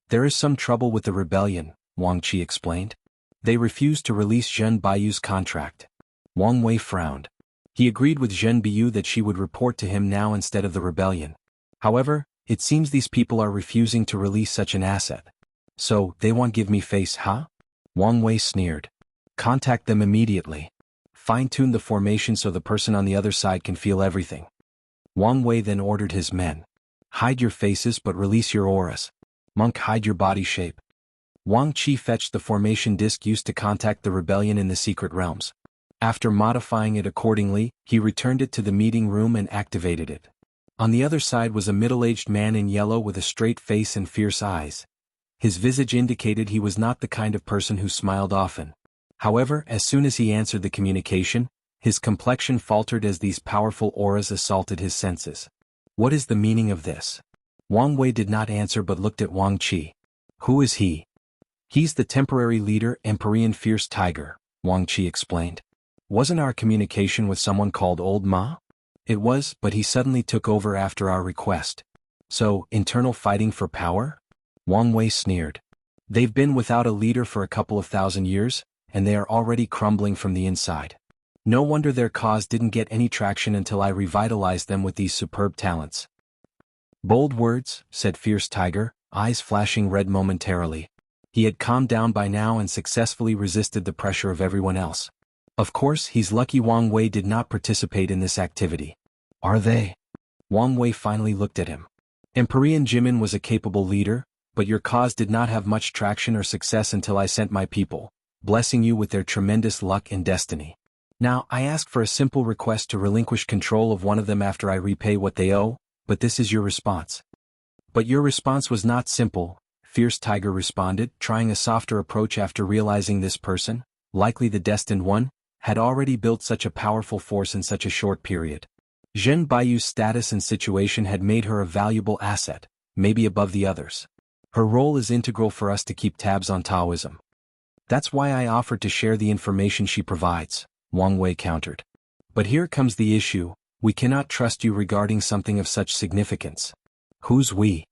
There is some trouble with the rebellion, Wang Qi explained. They refused to release Zhen Baiyu's contract. Wang Wei frowned. He agreed with Zhen Baiyu that she would report to him now instead of the rebellion. However, it seems these people are refusing to release such an asset. So, they won't give me face, huh? Wang Wei sneered. Contact them immediately. Fine-tune the formation so the person on the other side can feel everything. Wang Wei then ordered his men. Hide your faces but release your auras. Monk, hide your body shape. Wang Qi fetched the formation disc used to contact the rebellion in the secret realms. After modifying it accordingly, he returned it to the meeting room and activated it. On the other side was a middle-aged man in yellow with a straight face and fierce eyes. His visage indicated he was not the kind of person who smiled often. However, as soon as he answered the communication, his complexion faltered as these powerful auras assaulted his senses. What is the meaning of this? Wang Wei did not answer but looked at Wang Qi. Who is he? He's the temporary leader, Empyrean Fierce Tiger, Wang Qi explained. Wasn't our communication with someone called Old Ma? It was, but he suddenly took over after our request. So, internal fighting for power? Wang Wei sneered. They've been without a leader for a couple of thousand years, and they are already crumbling from the inside. No wonder their cause didn't get any traction until I revitalized them with these superb talents. Bold words, said Fierce Tiger, eyes flashing red momentarily. He had calmed down by now and successfully resisted the pressure of everyone else. Of course, he's lucky Wang Wei did not participate in this activity. Are they? Wang Wei finally looked at him. Empyrean Jimin was a capable leader, but your cause did not have much traction or success until I sent my people, blessing you with their tremendous luck and destiny. Now, I ask for a simple request to relinquish control of one of them after I repay what they owe, but this is your response. But your response was not simple, Fierce Tiger responded, trying a softer approach after realizing this person, likely the destined one, had already built such a powerful force in such a short period. Zhen Baiyu's status and situation had made her a valuable asset, maybe above the others. Her role is integral for us to keep tabs on Taoism. That's why I offered to share the information she provides, Wang Wei countered. But here comes the issue, we cannot trust you regarding something of such significance. Who's we?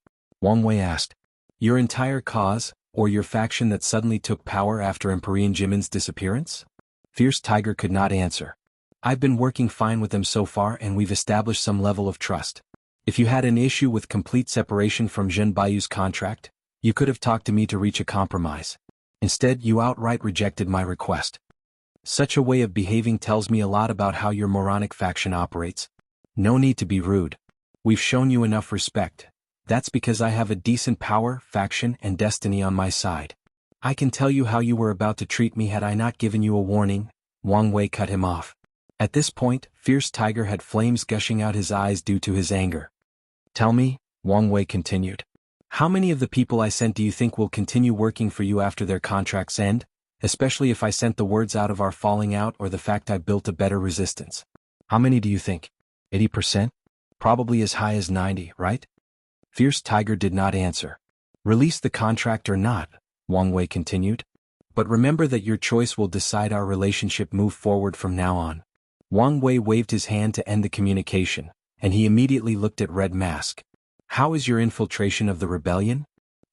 Wang Wei asked. Your entire cause, or your faction that suddenly took power after Empyrean Jimin's disappearance? Fierce Tiger could not answer. I've been working fine with them so far and we've established some level of trust. If you had an issue with complete separation from Zhen Baiyu's contract, you could have talked to me to reach a compromise. Instead, you outright rejected my request. Such a way of behaving tells me a lot about how your moronic faction operates. No need to be rude. We've shown you enough respect. That's because I have a decent power, faction, and destiny on my side. I can tell you how you were about to treat me had I not given you a warning. Wang Wei cut him off. At this point, Fierce Tiger had flames gushing out his eyes due to his anger. Tell me, Wang Wei continued. How many of the people I sent do you think will continue working for you after their contracts end? Especially if I sent the words out of our falling out or the fact I built a better resistance. How many do you think? 80%? Probably as high as 90, right? Fierce Tiger did not answer. Release the contract or not, Wang Wei continued. But remember that your choice will decide our relationship move forward from now on. Wang Wei waved his hand to end the communication, and he immediately looked at Red Mask. How is your infiltration of the rebellion?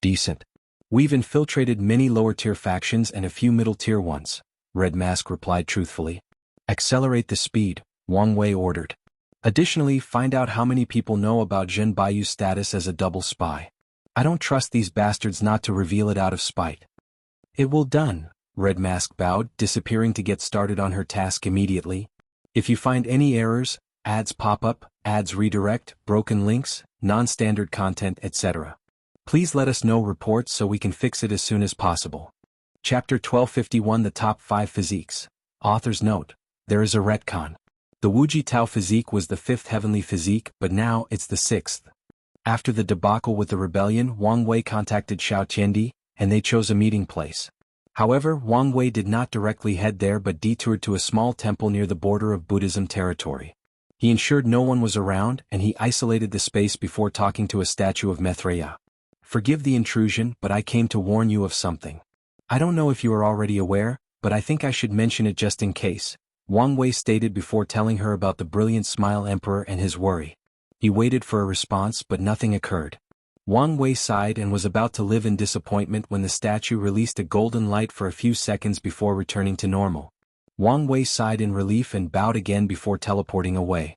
Decent. We've infiltrated many lower-tier factions and a few middle-tier ones, Red Mask replied truthfully. Accelerate the speed, Wang Wei ordered. Additionally, find out how many people know about Zhen Baiyu's status as a double spy. I don't trust these bastards not to reveal it out of spite. It will done, Red Mask bowed, disappearing to get started on her task immediately. If you find any errors, ads pop up, ads redirect, broken links, non-standard content, etc. Please let us know reports so we can fix it as soon as possible. Chapter 1251 The Top 5 Physiques. Author's note. There is a retcon. The Wuji Tao physique was the 5th heavenly physique, but now it's the 6th. After the debacle with the rebellion, Wang Wei contacted Xiao Tiandi, and they chose a meeting place. However, Wang Wei did not directly head there but detoured to a small temple near the border of Buddhism territory. He ensured no one was around, and he isolated the space before talking to a statue of Maitreya. Forgive the intrusion, but I came to warn you of something. I don't know if you are already aware, but I think I should mention it just in case, Wang Wei stated before telling her about the brilliant Smile Emperor and his worry. He waited for a response but nothing occurred. Wang Wei sighed and was about to live in disappointment when the statue released a golden light for a few seconds before returning to normal. Wang Wei sighed in relief and bowed again before teleporting away.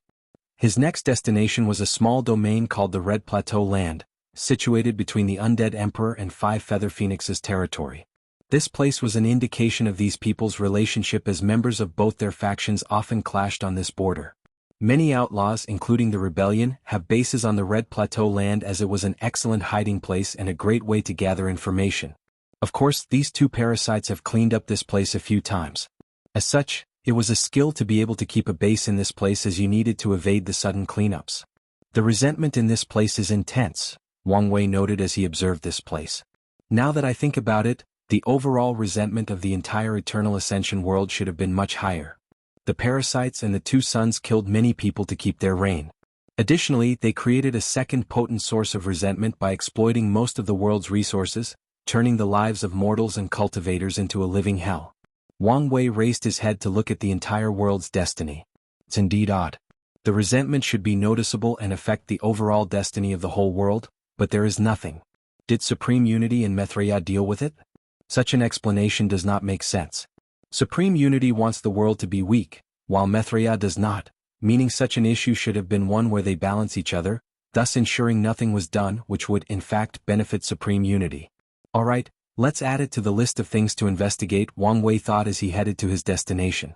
His next destination was a small domain called the Red Plateau Land, situated between the Undead Emperor and 5 Feather Phoenix's territory. This place was an indication of these people's relationship, as members of both their factions often clashed on this border. Many outlaws, including the rebellion, have bases on the Red Plateau Land, as it was an excellent hiding place and a great way to gather information. Of course, these 2 parasites have cleaned up this place a few times. As such, it was a skill to be able to keep a base in this place, as you needed to evade the sudden cleanups. The resentment in this place is intense, Wang Wei noted as he observed this place. Now that I think about it, the overall resentment of the entire Eternal Ascension world should have been much higher. The parasites and the 2 suns killed many people to keep their reign. Additionally, they created a second potent source of resentment by exploiting most of the world's resources, turning the lives of mortals and cultivators into a living hell. Wang Wei raised his head to look at the entire world's destiny. It's indeed odd. The resentment should be noticeable and affect the overall destiny of the whole world, but there is nothing. Did Supreme Unity and Mithraea deal with it? Such an explanation does not make sense. Supreme Unity wants the world to be weak, while Mithraea does not, meaning such an issue should have been one where they balance each other, thus ensuring nothing was done which would in fact benefit Supreme Unity. Alright, let's add it to the list of things to investigate, Wang Wei thought as he headed to his destination.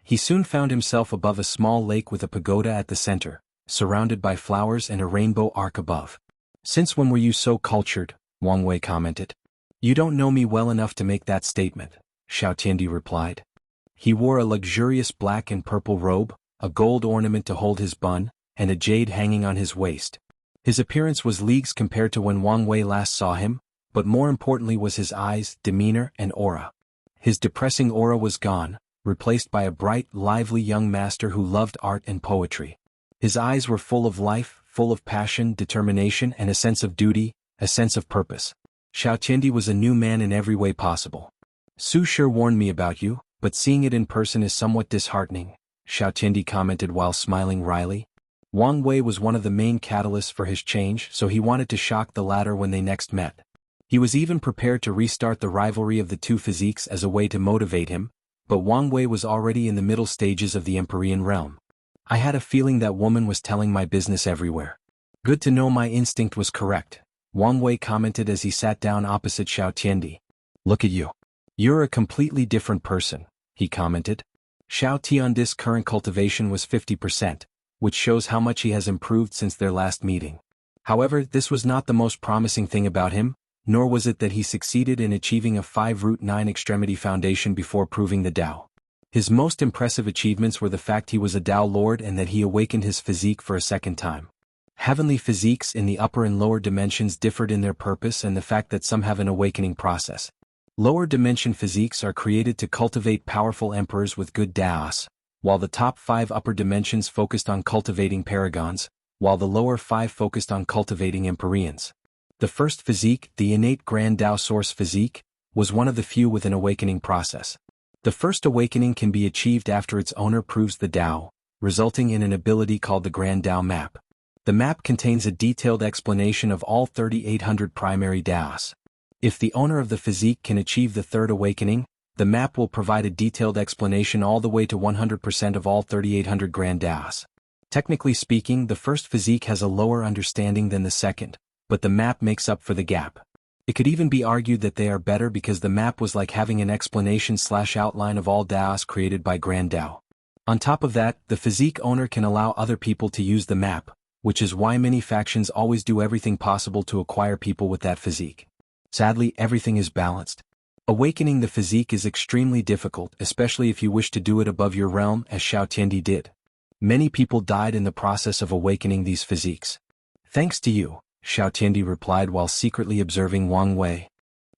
He soon found himself above a small lake with a pagoda at the center, surrounded by flowers and a rainbow arc above. Since when were you so cultured? Wang Wei commented. You don't know me well enough to make that statement, Xianxia replied. He wore a luxurious black and purple robe, a gold ornament to hold his bun, and a jade hanging on his waist. His appearance was leagues compared to when Wang Wei last saw him, but more importantly was his eyes, demeanor, and aura. His depressing aura was gone, replaced by a bright, lively young master who loved art and poetry. His eyes were full of life, full of passion, determination, and a sense of duty, a sense of purpose. Xianxia was a new man in every way possible. Su sure warned me about you, but seeing it in person is somewhat disheartening, Xianxia commented while smiling wryly. Wang Wei was one of the main catalysts for his change, so he wanted to shock the latter when they next met. He was even prepared to restart the rivalry of the 2 physiques as a way to motivate him, but Wang Wei was already in the middle stages of the Empyrean realm. I had a feeling that woman was telling my business everywhere. Good to know my instinct was correct, Wang Wei commented as he sat down opposite Xianxia. Look at you. You're a completely different person, he commented. Xianxia's current cultivation was 50%, which shows how much he has improved since their last meeting. However, this was not the most promising thing about him, nor was it that he succeeded in achieving a 5-root 9-extremity foundation before proving the Tao. His most impressive achievements were the fact he was a Tao Lord and that he awakened his physique for a second time. Heavenly physiques in the upper and lower dimensions differed in their purpose and the fact that some have an awakening process. Lower dimension physiques are created to cultivate powerful emperors with good Taos, while the top 5 upper dimensions focused on cultivating paragons, while the lower 5 focused on cultivating empyreans. The first physique, the innate Grand Tao Source physique, was one of the few with an awakening process. The first awakening can be achieved after its owner proves the Tao, resulting in an ability called the Grand Tao Map. The map contains a detailed explanation of all 3,800 primary Taos. If the owner of the physique can achieve the third awakening, the map will provide a detailed explanation all the way to 100% of all 3,800 Grand Taos. Technically speaking, the first physique has a lower understanding than the second, but the map makes up for the gap. It could even be argued that they are better because the map was like having an explanation/outline of all Taos created by Grand Tao. On top of that, the physique owner can allow other people to use the map, which is why many factions always do everything possible to acquire people with that physique. Sadly, everything is balanced. Awakening the physique is extremely difficult, especially if you wish to do it above your realm as Xianxia did. Many people died in the process of awakening these physiques. Thanks to you, Xianxia replied while secretly observing Wang Wei.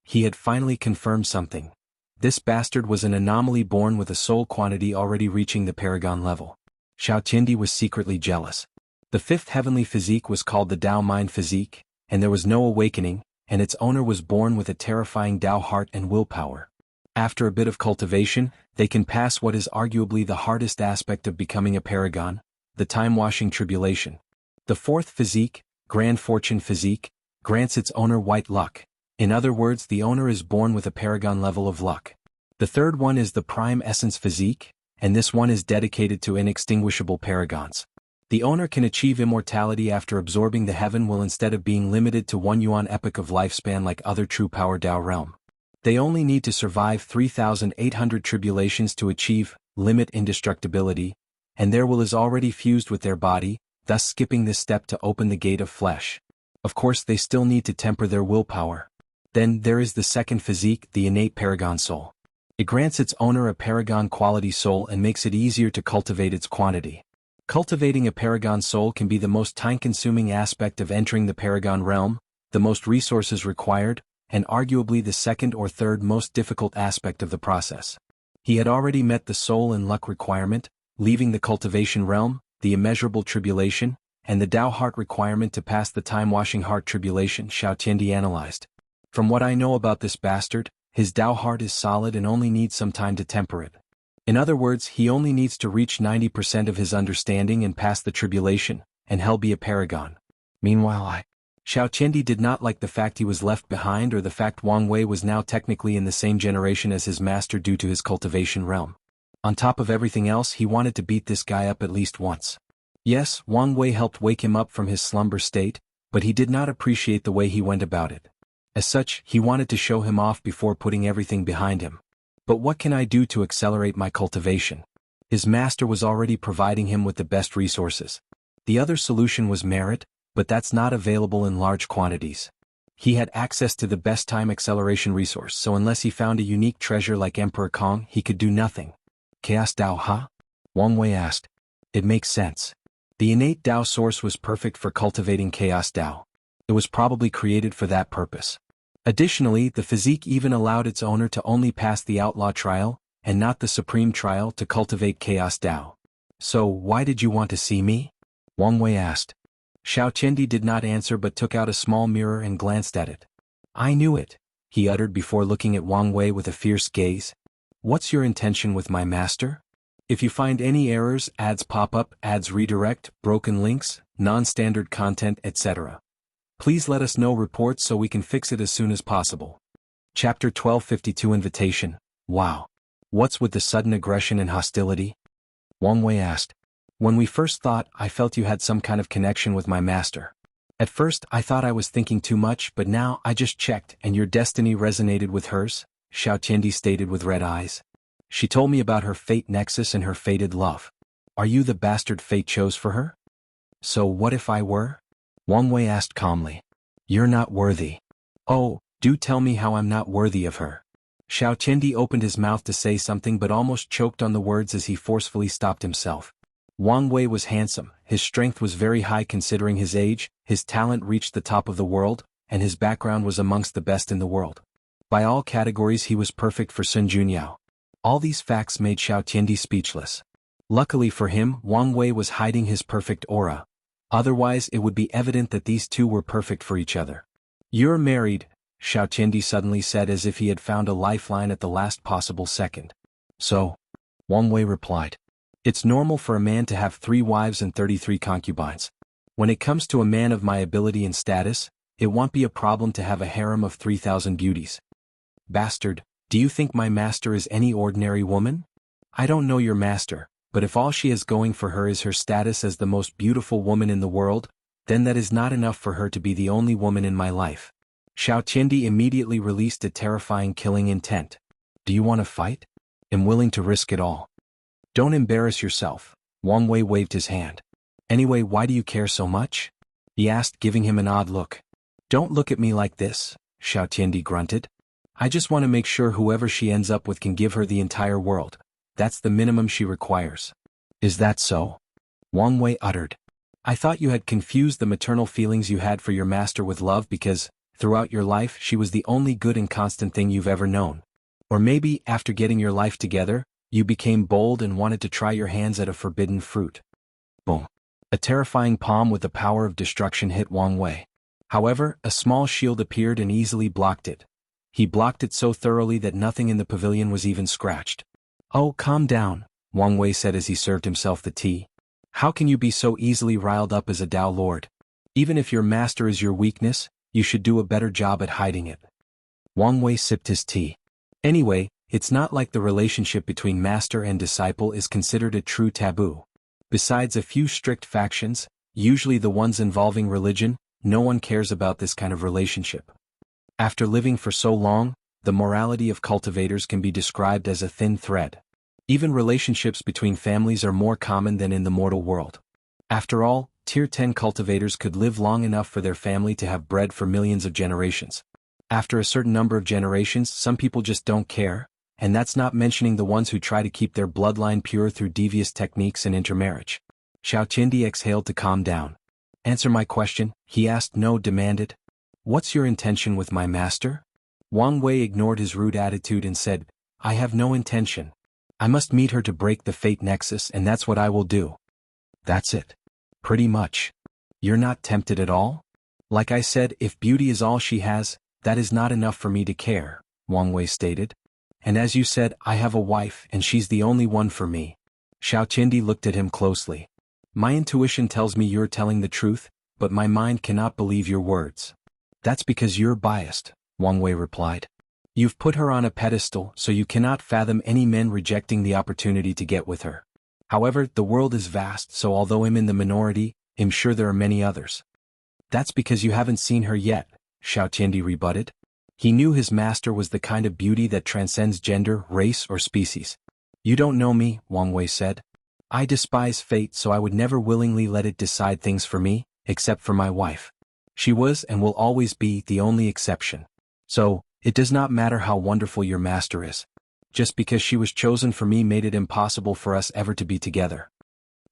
He had finally confirmed something. This bastard was an anomaly born with a soul quantity already reaching the Paragon level. Xianxia was secretly jealous. The 5th heavenly physique was called the Tao Mind physique, and there was no awakening, and its owner was born with a terrifying Tao heart and willpower. After a bit of cultivation, they can pass what is arguably the hardest aspect of becoming a paragon, the time-washing tribulation. The 4th physique, Grand Fortune physique, grants its owner white luck. In other words, the owner is born with a paragon level of luck. The third one is the Prime Essence Physique, and this one is dedicated to inextinguishable paragons. The owner can achieve immortality after absorbing the heaven will instead of being limited to 1 yuan epoch of lifespan like other true power Dao realm. They only need to survive 3,800 tribulations to achieve limit indestructibility, and their will is already fused with their body, thus skipping this step to open the gate of flesh. Of course they still need to temper their willpower. Then there is the second physique, the innate paragon soul. It grants its owner a paragon quality soul and makes it easier to cultivate its quantity. Cultivating a paragon soul can be the most time-consuming aspect of entering the paragon realm, the most resources required, and arguably the second or third most difficult aspect of the process. He had already met the soul and luck requirement, leaving the cultivation realm, the immeasurable tribulation, and the Dao heart requirement to pass the time-washing heart tribulation, Xianxia analyzed. From what I know about this bastard, his Dao heart is solid and only needs some time to temper it. In other words, he only needs to reach 90% of his understanding and pass the tribulation, and hell be a paragon. Meanwhile Xiaoqiandi did not like the fact he was left behind or the fact Wang Wei was now technically in the same generation as his master due to his cultivation realm. On top of everything else, he wanted to beat this guy up at least once. Yes, Wang Wei helped wake him up from his slumber state, but he did not appreciate the way he went about it. As such, he wanted to show him off before putting everything behind him. But what can I do to accelerate my cultivation? His master was already providing him with the best resources. The other solution was merit, but that's not available in large quantities. He had access to the best time acceleration resource, so unless he found a unique treasure like Emperor Kong, he could do nothing. Chaos Dao, huh? Wang Wei asked. It makes sense. The innate Dao source was perfect for cultivating Chaos Dao. It was probably created for that purpose. Additionally, the physique even allowed its owner to only pass the outlaw trial, and not the supreme trial to cultivate Chaos Dao. So, why did you want to see me? Wang Wei asked. Xiaoqiandi did not answer but took out a small mirror and glanced at it. I knew it, he uttered before looking at Wang Wei with a fierce gaze. What's your intention with my master? If you find any errors, ads pop up, ads redirect, broken links, non-standard content, etc. Please let us know reports so we can fix it as soon as possible. Chapter 1252 Invitation. Wow. What's with the sudden aggression and hostility? Wang Wei asked. When we first thought, I felt you had some kind of connection with my master. At first, I thought I was thinking too much, but now I just checked and your destiny resonated with hers, Xiaoqiandi stated with red eyes. She told me about her fate nexus and her fated love. Are you the bastard fate chose for her? So what if I were? Wang Wei asked calmly. You're not worthy. Oh, do tell me how I'm not worthy of her. Xiaoqiandi opened his mouth to say something but almost choked on the words as he forcefully stopped himself. Wang Wei was handsome, his strength was very high considering his age, his talent reached the top of the world, and his background was amongst the best in the world. By all categories he was perfect for Sun Junyao. All these facts made Xiaoqiandi speechless. Luckily for him, Wang Wei was hiding his perfect aura. Otherwise it would be evident that these two were perfect for each other. You're married, Xiaoqiandi suddenly said as if he had found a lifeline at the last possible second. So? Wang Wei replied. It's normal for a man to have 3 wives and 33 concubines. When it comes to a man of my ability and status, it won't be a problem to have a harem of 3,000 beauties. Bastard, do you think my master is any ordinary woman? I don't know your master, but if all she has going for her is her status as the most beautiful woman in the world, then that is not enough for her to be the only woman in my life. Xiaoqiandi immediately released a terrifying killing intent. Do you want to fight? I'm willing to risk it all. Don't embarrass yourself, Wang Wei waved his hand. Anyway, why do you care so much? He asked, giving him an odd look. Don't look at me like this, Xiaoqiandi grunted. I just want to make sure whoever she ends up with can give her the entire world. That's the minimum she requires. Is that so? Wang Wei uttered. I thought you had confused the maternal feelings you had for your master with love because, throughout your life, she was the only good and constant thing you've ever known. Or maybe, after getting your life together, you became bold and wanted to try your hands at a forbidden fruit. Boom. A terrifying palm with the power of destruction hit Wang Wei. However, a small shield appeared and easily blocked it. He blocked it so thoroughly that nothing in the pavilion was even scratched. Oh, calm down, Wang Wei said as he served himself the tea. How can you be so easily riled up as a Dao Lord? Even if your master is your weakness, You should do a better job at hiding it. Wang Wei sipped his tea. Anyway, it's not like the relationship between master and disciple is considered a true taboo. Besides a few strict factions, usually the ones involving religion, no one cares about this kind of relationship. After living for so long, the morality of cultivators can be described as a thin thread. Even relationships between families are more common than in the mortal world. After all, Tier 10 cultivators could live long enough for their family to have bread for millions of generations. After a certain number of generations, some people just don't care, and that's not mentioning the ones who try to keep their bloodline pure through devious techniques and intermarriage. Xiaotiandi exhaled to calm down. Answer my question, he asked. No, demanded. What's your intention with my master? Wang Wei ignored his rude attitude and said, I have no intention. I must meet her to break the fate nexus, and that's what I will do. That's it. Pretty much. You're not tempted at all? Like I said, if beauty is all she has, that is not enough for me to care, Wang Wei stated. And as you said, I have a wife and she's the only one for me. Xiaotiandi looked at him closely. My intuition tells me you're telling the truth, but my mind cannot believe your words. That's because you're biased, Wang Wei replied. You've put her on a pedestal, so you cannot fathom any men rejecting the opportunity to get with her. However, the world is vast, so although I'm in the minority, I'm sure there are many others. That's because you haven't seen her yet, Xiaotiandi rebutted. He knew his master was the kind of beauty that transcends gender, race, or species. You don't know me, Wang Wei said. I despise fate, so I would never willingly let it decide things for me, except for my wife. She was and will always be the only exception. So, it does not matter how wonderful your master is. Just because she was chosen for me made it impossible for us ever to be together.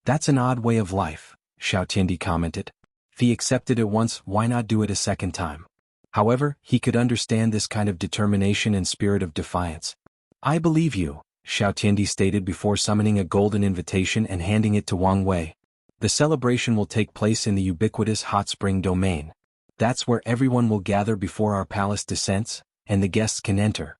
That's an odd way of life, Xiaotiandi commented. If he accepted it once, why not do it a second time? However, he could understand this kind of determination and spirit of defiance. I believe you, Xiaotiandi stated before summoning a golden invitation and handing it to Wang Wei. The celebration will take place in the ubiquitous hot spring domain. That's where everyone will gather before our palace descents, and the guests can enter.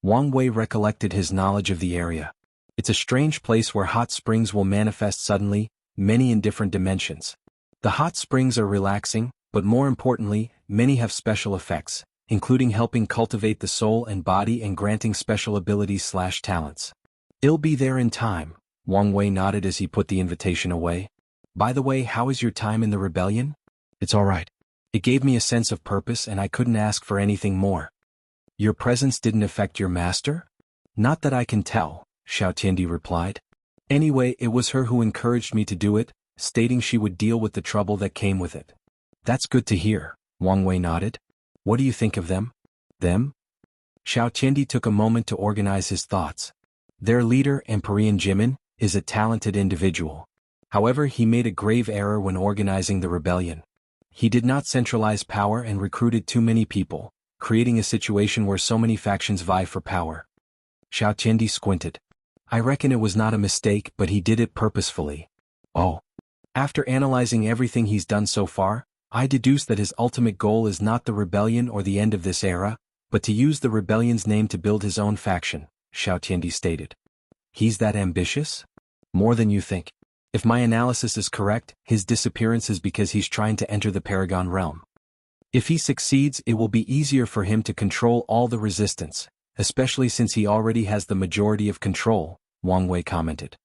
Wang Wei recollected his knowledge of the area. It's a strange place where hot springs will manifest suddenly, many in different dimensions. The hot springs are relaxing, but more importantly, many have special effects, including helping cultivate the soul and body and granting special abilities/talents. I'll be there in time, Wang Wei nodded as he put the invitation away. By the way, how is your time in the rebellion? It's all right. It gave me a sense of purpose and I couldn't ask for anything more. Your presence didn't affect your master? Not that I can tell, Xiaotiandi replied. Anyway, it was her who encouraged me to do it, stating she would deal with the trouble that came with it. That's good to hear, Wang Wei nodded. What do you think of them? Them? Xiaotiandi took a moment to organize his thoughts. Their leader, Empyrean Jimin, is a talented individual. However, he made a grave error when organizing the rebellion. He did not centralize power and recruited too many people, creating a situation where so many factions vie for power. Xiaotiandi squinted. I reckon it was not a mistake, but he did it purposefully. Oh. After analyzing everything he's done so far, I deduce that his ultimate goal is not the rebellion or the end of this era, but to use the rebellion's name to build his own faction, Xiaotiandi stated. He's that ambitious? More than you think. If my analysis is correct, his disappearance is because he's trying to enter the Paragon realm. If he succeeds, it will be easier for him to control all the resistance, especially since he already has the majority of control, Wang Wei commented.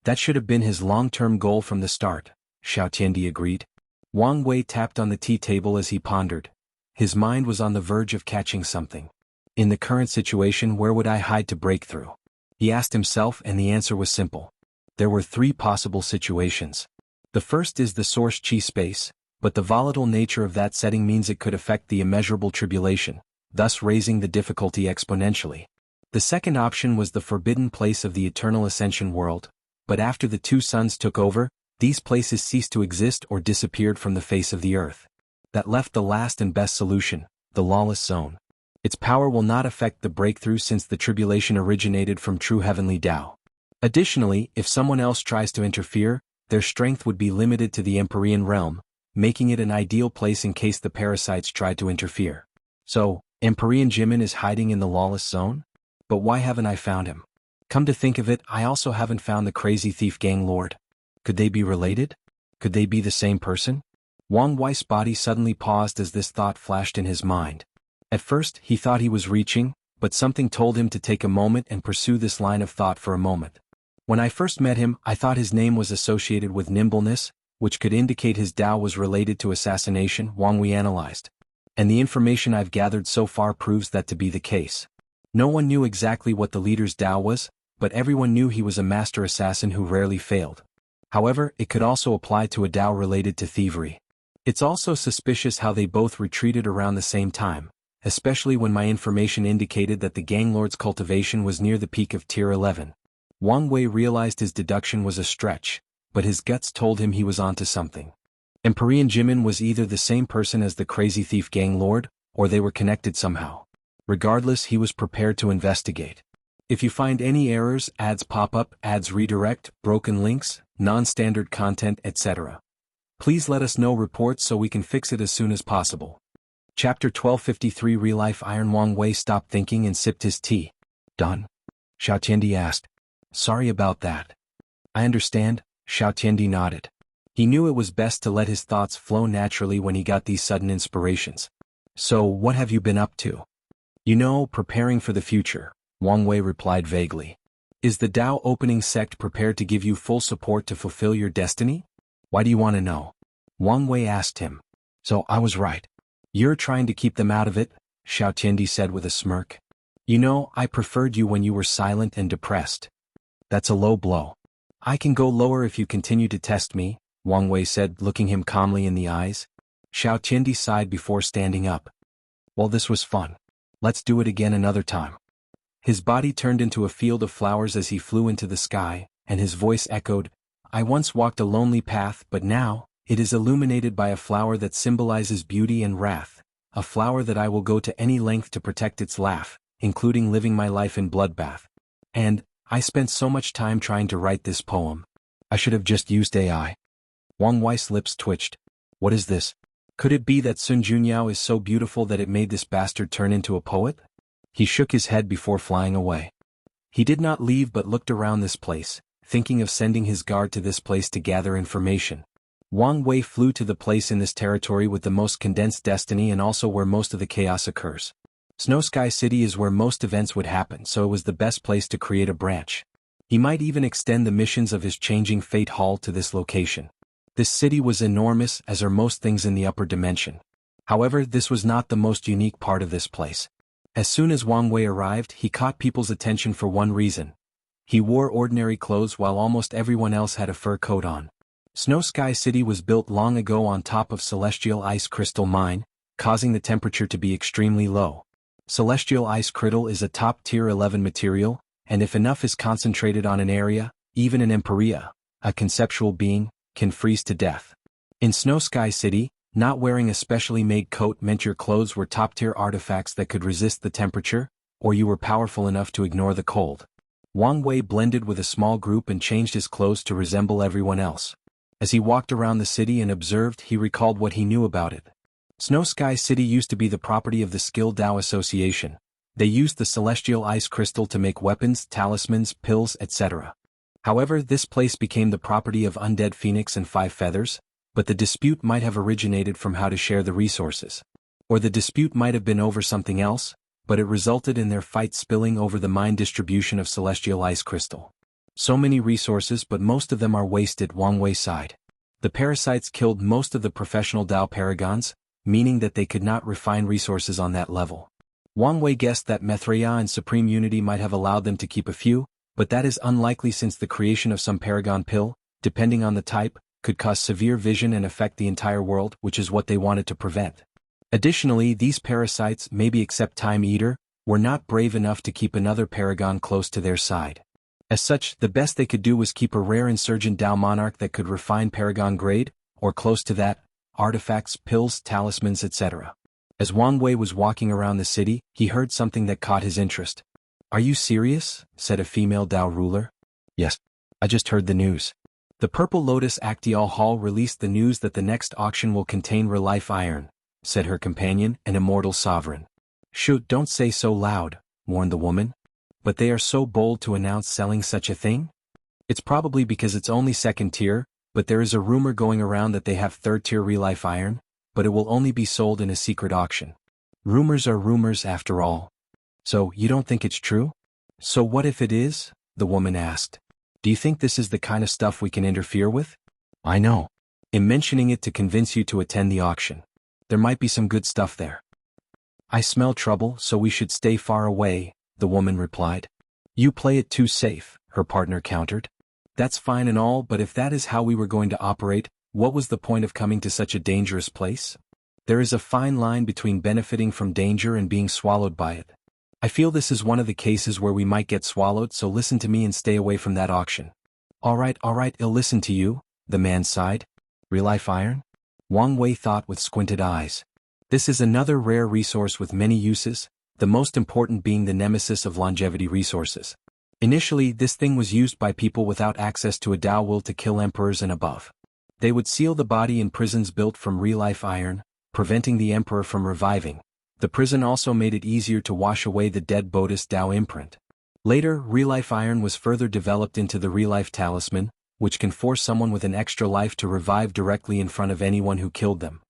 That should have been his long-term goal from the start, Xiaotiandi agreed. Wang Wei tapped on the tea table as he pondered. His mind was on the verge of catching something. In the current situation, where would I hide to break through? He asked himself, and the answer was simple. There were three possible situations. The first is the source chi space, but the volatile nature of that setting means it could affect the immeasurable tribulation, thus raising the difficulty exponentially. The second option was the forbidden place of the eternal ascension world, but after the two suns took over, these places ceased to exist or disappeared from the face of the earth. That left the last and best solution, the lawless zone. Its power will not affect the breakthrough since the tribulation originated from true heavenly Tao. Additionally, if someone else tries to interfere, their strength would be limited to the Empyrean realm, making it an ideal place in case the parasites tried to interfere. So, Empyrean Jimin is hiding in the lawless zone? But why haven't I found him? Come to think of it, I also haven't found the crazy thief gang lord. Could they be related? Could they be the same person? Wang Wei's body suddenly paused as this thought flashed in his mind. At first, he thought he was reaching, but something told him to take a moment and pursue this line of thought for a moment. When I first met him, I thought his name was associated with nimbleness, which could indicate his Dao was related to assassination, Wang Wei analyzed. And the information I've gathered so far proves that to be the case. No one knew exactly what the leader's Dao was, but everyone knew he was a master assassin who rarely failed. However, it could also apply to a Dao related to thievery. It's also suspicious how they both retreated around the same time, especially when my information indicated that the gang lord's cultivation was near the peak of Tier 11. Wang Wei realized his deduction was a stretch, but his guts told him he was onto something. Empyrean Jimin was either the same person as the crazy thief gang lord, or they were connected somehow. Regardless, he was prepared to investigate. If you find any errors, ads pop up, ads redirect, broken links, non-standard content, etc., please let us know reports so we can fix it as soon as possible. Chapter 1253 Real Life Iron. Wang Wei stopped thinking and sipped his tea. Done? Xiao Tiandi asked. Sorry about that. I understand, Xiao Tiandi nodded. He knew it was best to let his thoughts flow naturally when he got these sudden inspirations. So, what have you been up to? You know, preparing for the future, Wang Wei replied vaguely. Is the Dao opening sect prepared to give you full support to fulfill your destiny? Why do you want to know? Wang Wei asked him. So, I was right. You're trying to keep them out of it, Xiao Tiandi said with a smirk. You know, I preferred you when you were silent and depressed. That's a low blow. I can go lower if you continue to test me, Wang Wei said, looking him calmly in the eyes. Xiao Tiandi sighed before standing up. Well, this was fun. Let's do it again another time. His body turned into a field of flowers as he flew into the sky, and his voice echoed, I once walked a lonely path, but now, it is illuminated by a flower that symbolizes beauty and wrath, a flower that I will go to any length to protect its laugh, including living my life in bloodbath. And, I spent so much time trying to write this poem. I should have just used AI. Wang Wei's lips twitched. What is this? Could it be that Sun Junyao is so beautiful that it made this bastard turn into a poet? He shook his head before flying away. He did not leave but looked around this place, thinking of sending his guard to this place to gather information. Wang Wei flew to the place in this territory with the most condensed destiny and also where most of the chaos occurs. Snow Sky City is where most events would happen, so it was the best place to create a branch. He might even extend the missions of his changing fate hall to this location. This city was enormous, as are most things in the upper dimension. However, this was not the most unique part of this place. As soon as Wang Wei arrived, he caught people's attention for one reason. He wore ordinary clothes while almost everyone else had a fur coat on. Snow Sky City was built long ago on top of Celestial Ice Crystal Mine, causing the temperature to be extremely low. Celestial Ice Crystal is a top tier 11 material, and if enough is concentrated on an area, even an Empiria, a conceptual being, can freeze to death. In Snow Sky City, not wearing a specially made coat meant your clothes were top-tier artifacts that could resist the temperature, or you were powerful enough to ignore the cold. Wang Wei blended with a small group and changed his clothes to resemble everyone else. As he walked around the city and observed, he recalled what he knew about it. Snow Sky City used to be the property of the Skill Dao Association. They used the celestial ice crystal to make weapons, talismans, pills, etc. However, this place became the property of Undead Phoenix and Five Feathers, but the dispute might have originated from how to share the resources. Or the dispute might have been over something else, but it resulted in their fight spilling over the mine distribution of celestial ice crystal. So many resources, but most of them are wasted, Wang Wei sighed. The parasites killed most of the professional Dao Paragons, meaning that they could not refine resources on that level. Wang Wei guessed that Mithraea and Supreme Unity might have allowed them to keep a few, but that is unlikely since the creation of some Paragon pill, depending on the type, could cause severe vision and affect the entire world, which is what they wanted to prevent. Additionally, these parasites, maybe except Time Eater, were not brave enough to keep another Paragon close to their side. As such, the best they could do was keep a rare insurgent Dao Monarch that could refine Paragon grade, or close to that, artifacts, pills, talismans, etc. As Wang Wei was walking around the city, he heard something that caught his interest. "Are you serious?" said a female Dao ruler. "Yes. I just heard the news. The Purple Lotus Actial Hall released the news that the next auction will contain real life iron," said her companion, an immortal sovereign. "Shoot, don't say so loud," warned the woman. "But they are so bold to announce selling such a thing? It's probably because it's only second tier," but there is a rumor going around that they have third-tier real-life iron, but it will only be sold in a secret auction. Rumors are rumors after all. So, you don't think it's true? So what if it is? The woman asked. Do you think this is the kind of stuff we can interfere with? I know. I'm mentioning it to convince you to attend the auction. There might be some good stuff there. I smell trouble, so we should stay far away, the woman replied. You play it too safe, her partner countered. That's fine and all, but if that is how we were going to operate, what was the point of coming to such a dangerous place? There is a fine line between benefiting from danger and being swallowed by it. I feel this is one of the cases where we might get swallowed, so listen to me and stay away from that auction. All right, I'll listen to you, the man sighed. Real-life iron? Wang Wei thought with squinted eyes. This is another rare resource with many uses, the most important being the nemesis of longevity resources. Initially, this thing was used by people without access to a Dao will to kill emperors and above. They would seal the body in prisons built from real-life iron, preventing the emperor from reviving. The prison also made it easier to wash away the dead Buddhist Dao imprint. Later, real-life iron was further developed into the real-life talisman, which can force someone with an extra life to revive directly in front of anyone who killed them.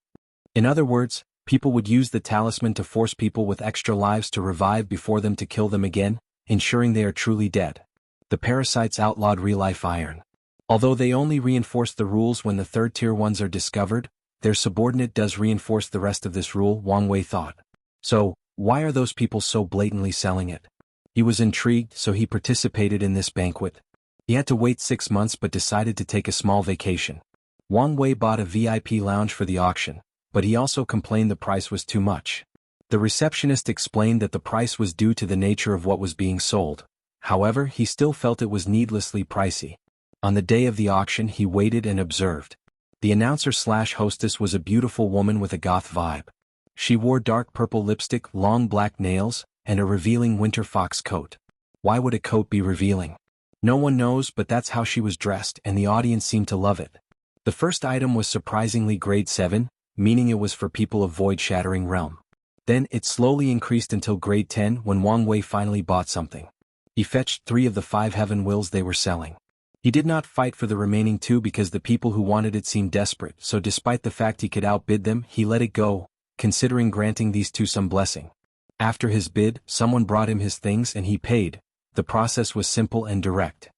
In other words, people would use the talisman to force people with extra lives to revive before them to kill them again, ensuring they are truly dead. The parasites outlawed real-life iron. Although they only reinforce the rules when the third-tier ones are discovered, their subordinate does reinforce the rest of this rule, Wang Wei thought. So, why are those people so blatantly selling it? He was intrigued, so he participated in this banquet. He had to wait 6 months but decided to take a small vacation. Wang Wei bought a VIP lounge for the auction, but he also complained the price was too much. The receptionist explained that the price was due to the nature of what was being sold. However, he still felt it was needlessly pricey. On the day of the auction, he waited and observed. The announcer/hostess was a beautiful woman with a goth vibe. She wore dark purple lipstick, long black nails, and a revealing winter fox coat. Why would a coat be revealing? No one knows, but that's how she was dressed, and the audience seemed to love it. The first item was surprisingly grade 7, meaning it was for people of void-shattering realm. Then it slowly increased until grade 10 when Wang Wei finally bought something. He fetched 3 of the 5 heaven wills they were selling. He did not fight for the remaining 2 because the people who wanted it seemed desperate, so despite the fact he could outbid them, he let it go, considering granting these 2 some blessing. After his bid, someone brought him his things and he paid. The process was simple and direct.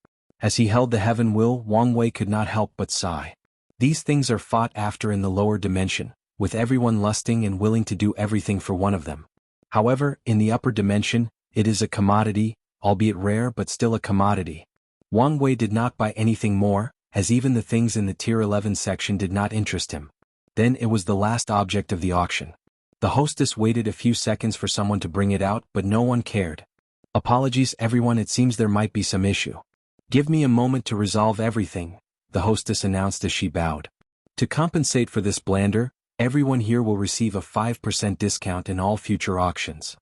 As he held the heaven will, Wang Wei could not help but sigh. These things are fought after in the lower dimension, with everyone lusting and willing to do everything for one of them. However, in the upper dimension, it is a commodity, albeit rare but still a commodity. Wang Wei did not buy anything more, as even the things in the tier 11 section did not interest him. Then it was the last object of the auction. The hostess waited a few seconds for someone to bring it out, but no one cared. Apologies everyone, it seems there might be some issue. Give me a moment to resolve everything, the hostess announced as she bowed. To compensate for this blunder, everyone here will receive a 5% discount in all future auctions.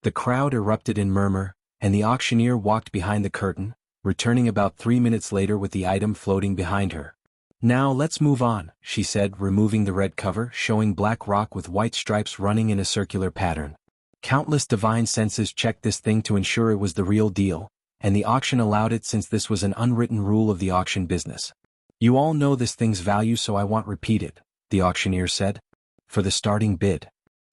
The crowd erupted in murmur, and the auctioneer walked behind the curtain, returning about 3 minutes later with the item floating behind her. Now let's move on, she said, removing the red cover, showing black rock with white stripes running in a circular pattern. Countless divine senses checked this thing to ensure it was the real deal, and the auction allowed it since this was an unwritten rule of the auction business. You all know this thing's value, so I won't repeat it, the auctioneer said. For the starting bid.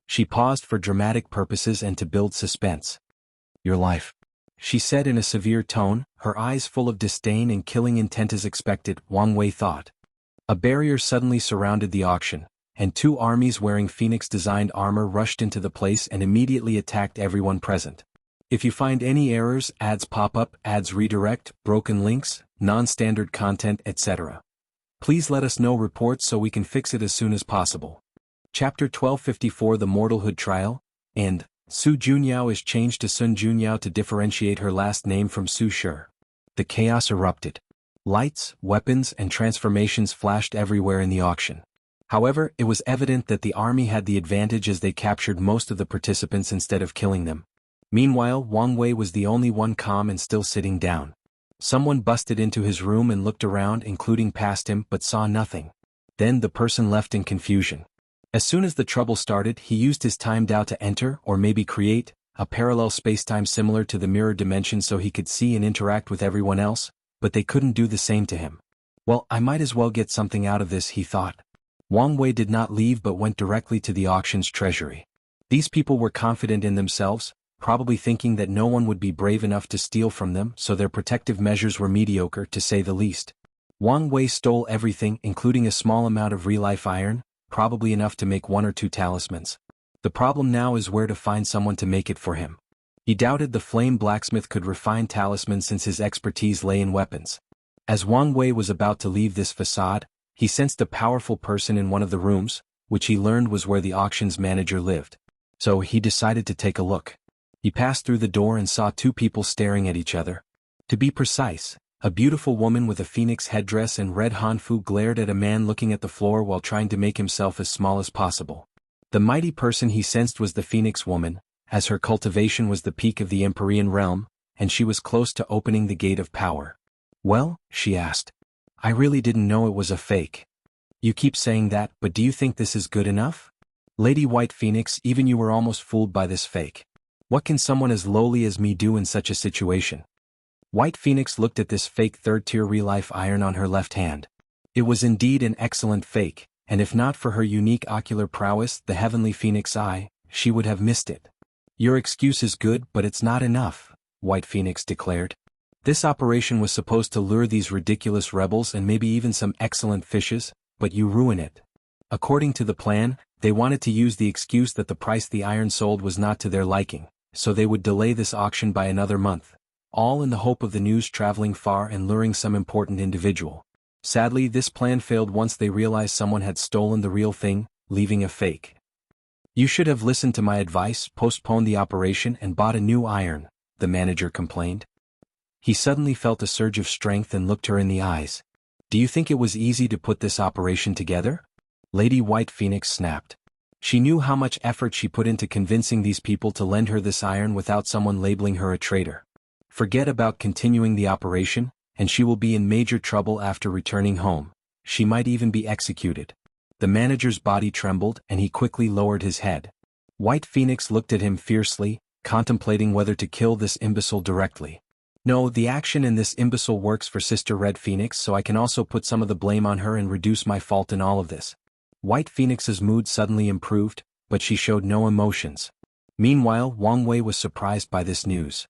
She paused for dramatic purposes and to build suspense. Your life, she said in a severe tone, her eyes full of disdain and killing intent as expected, Wang Wei thought. A barrier suddenly surrounded the auction, and 2 armies wearing phoenix-designed armor rushed into the place and immediately attacked everyone present. If you find any errors, ads pop up, ads redirect, broken links, non-standard content, etc. Please let us know reports so we can fix it as soon as possible. Chapter 1254 The Mortalhood Trial, and Su Junyao is changed to Sun Junyao to differentiate her last name from Su Shi. The chaos erupted. Lights, weapons, and transformations flashed everywhere in the auction. However, it was evident that the army had the advantage as they captured most of the participants instead of killing them. Meanwhile, Wang Wei was the only one calm and still sitting down. Someone busted into his room and looked around, including past him, but saw nothing. Then the person left in confusion. As soon as the trouble started, he used his time Dao to enter, or maybe create, a parallel spacetime similar to the mirror dimension so he could see and interact with everyone else, but they couldn't do the same to him. Well, I might as well get something out of this, he thought. Wang Wei did not leave but went directly to the auction's treasury. These people were confident in themselves, probably thinking that no one would be brave enough to steal from them, so their protective measures were mediocre to say the least. Wang Wei stole everything, including a small amount of real-life iron, probably enough to make 1 or 2 talismans. The problem now is where to find someone to make it for him. He doubted the flame blacksmith could refine talismans since his expertise lay in weapons. As Wang Wei was about to leave this facade, he sensed a powerful person in one of the rooms, which he learned was where the auction's manager lived. So he decided to take a look. He passed through the door and saw 2 people staring at each other. To be precise, a beautiful woman with a phoenix headdress and red hanfu glared at a man looking at the floor while trying to make himself as small as possible. The mighty person he sensed was the phoenix woman, as her cultivation was the peak of the Empyrean realm, and she was close to opening the gate of power. Well, she asked. I really didn't know it was a fake. You keep saying that, but do you think this is good enough? Lady White Phoenix, even you were almost fooled by this fake. What can someone as lowly as me do in such a situation? White Phoenix looked at this fake third-tier real-life iron on her left hand. It was indeed an excellent fake, and if not for her unique ocular prowess, the heavenly phoenix eye, she would have missed it. Your excuse is good, but it's not enough, White Phoenix declared. This operation was supposed to lure these ridiculous rebels and maybe even some excellent fishes, but you ruin it. According to the plan, they wanted to use the excuse that the price the iron sold was not to their liking, so they would delay this auction by another month, all in the hope of the news traveling far and luring some important individual. Sadly, this plan failed once they realized someone had stolen the real thing, leaving a fake. You should have listened to my advice, postponed the operation and bought a new iron, the manager complained. He suddenly felt a surge of strength and looked her in the eyes. Do you think it was easy to put this operation together? Lady White Phoenix snapped. She knew how much effort she put into convincing these people to lend her this iron without someone labeling her a traitor. Forget about continuing the operation, and she will be in major trouble after returning home. She might even be executed. The manager's body trembled and he quickly lowered his head. White Phoenix looked at him fiercely, contemplating whether to kill this imbecile directly. No, the action in this imbecile works for Sister Red Phoenix, so I can also put some of the blame on her and reduce my fault in all of this. White Phoenix's mood suddenly improved, but she showed no emotions. Meanwhile, Wang Wei was surprised by this news.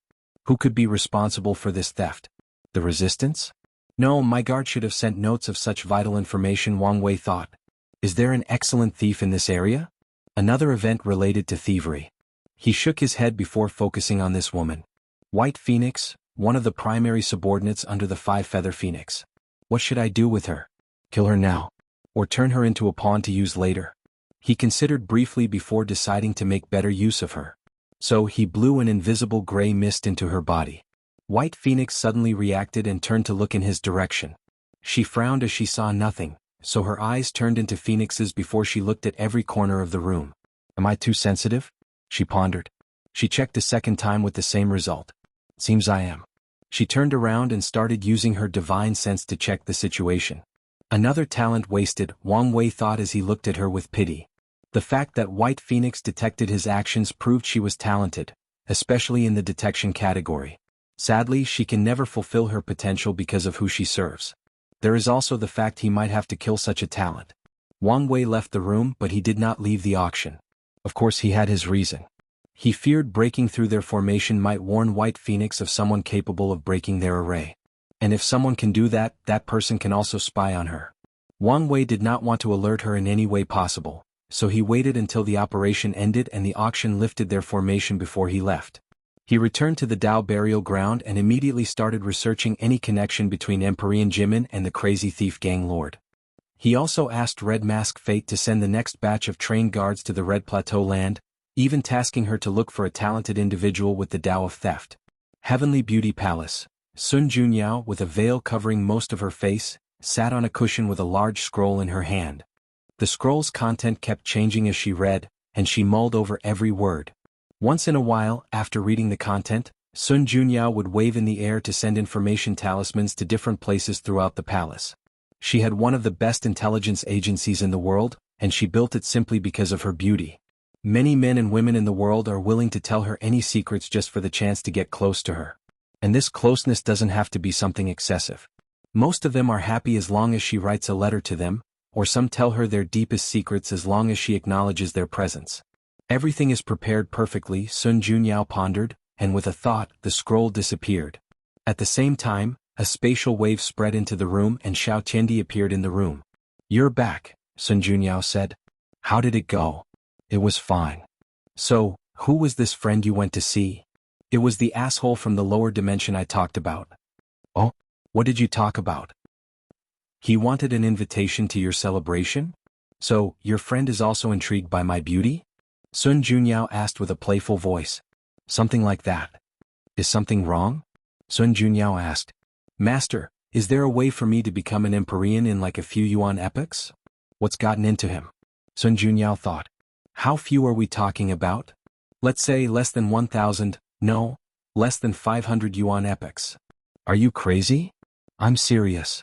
Who could be responsible for this theft? The Resistance? No, my guard should have sent notes of such vital information, Wang Wei thought. Is there an excellent thief in this area? Another event related to thievery. He shook his head before focusing on this woman. White Phoenix, one of the primary subordinates under the 5-Feather Phoenix. What should I do with her? Kill her now? Or turn her into a pawn to use later? He considered briefly before deciding to make better use of her. So he blew an invisible gray mist into her body. White Phoenix suddenly reacted and turned to look in his direction. She frowned as she saw nothing, so her eyes turned into phoenixes before she looked at every corner of the room. Am I too sensitive? She pondered. She checked a second time with the same result. Seems I am. She turned around and started using her divine sense to check the situation. Another talent wasted, Wang Wei thought as he looked at her with pity. The fact that White Phoenix detected his actions proved she was talented, especially in the detection category. Sadly, she can never fulfill her potential because of who she serves. There is also the fact he might have to kill such a talent. Wang Wei left the room, but he did not leave the auction. Of course he had his reason. He feared breaking through their formation might warn White Phoenix of someone capable of breaking their array. And if someone can do that, that person can also spy on her. Wang Wei did not want to alert her in any way possible, so he waited until the operation ended and the auction lifted their formation before he left. He returned to the Dao burial ground and immediately started researching any connection between Empyrean Jimin and the crazy thief gang lord. He also asked Red Mask Fate to send the next batch of trained guards to the Red Plateau land, even tasking her to look for a talented individual with the Dao of theft. Heavenly Beauty Palace. Sun Junyao, with a veil covering most of her face, sat on a cushion with a large scroll in her hand. The scroll's content kept changing as she read, and she mulled over every word. Once in a while, after reading the content, Sun Junyao would wave in the air to send information talismans to different places throughout the palace. She had one of the best intelligence agencies in the world, and she built it simply because of her beauty. Many men and women in the world are willing to tell her any secrets just for the chance to get close to her. And this closeness doesn't have to be something excessive. Most of them are happy as long as she writes a letter to them, or some tell her their deepest secrets as long as she acknowledges their presence. Everything is prepared perfectly, Sun Junyao pondered, and with a thought, the scroll disappeared. At the same time, a spatial wave spread into the room and Xiao Qiandi appeared in the room. "You're back," Sun Junyao said. "How did it go?" "It was fine." "So, who was this friend you went to see?" "It was the asshole from the lower dimension I talked about." "Oh? What did you talk about?" "He wanted an invitation to your celebration? So, your friend is also intrigued by my beauty?" Sun Junyao asked with a playful voice. "Something like that." "Is something wrong?" Sun Junyao asked. "Master, is there a way for me to become an Empyrean in like a few Yuan epochs?" "What's gotten into him?" Sun Junyao thought. "How few are we talking about? Let's say less than 1,000, no, less than 500 Yuan epochs. Are you crazy?" "I'm serious."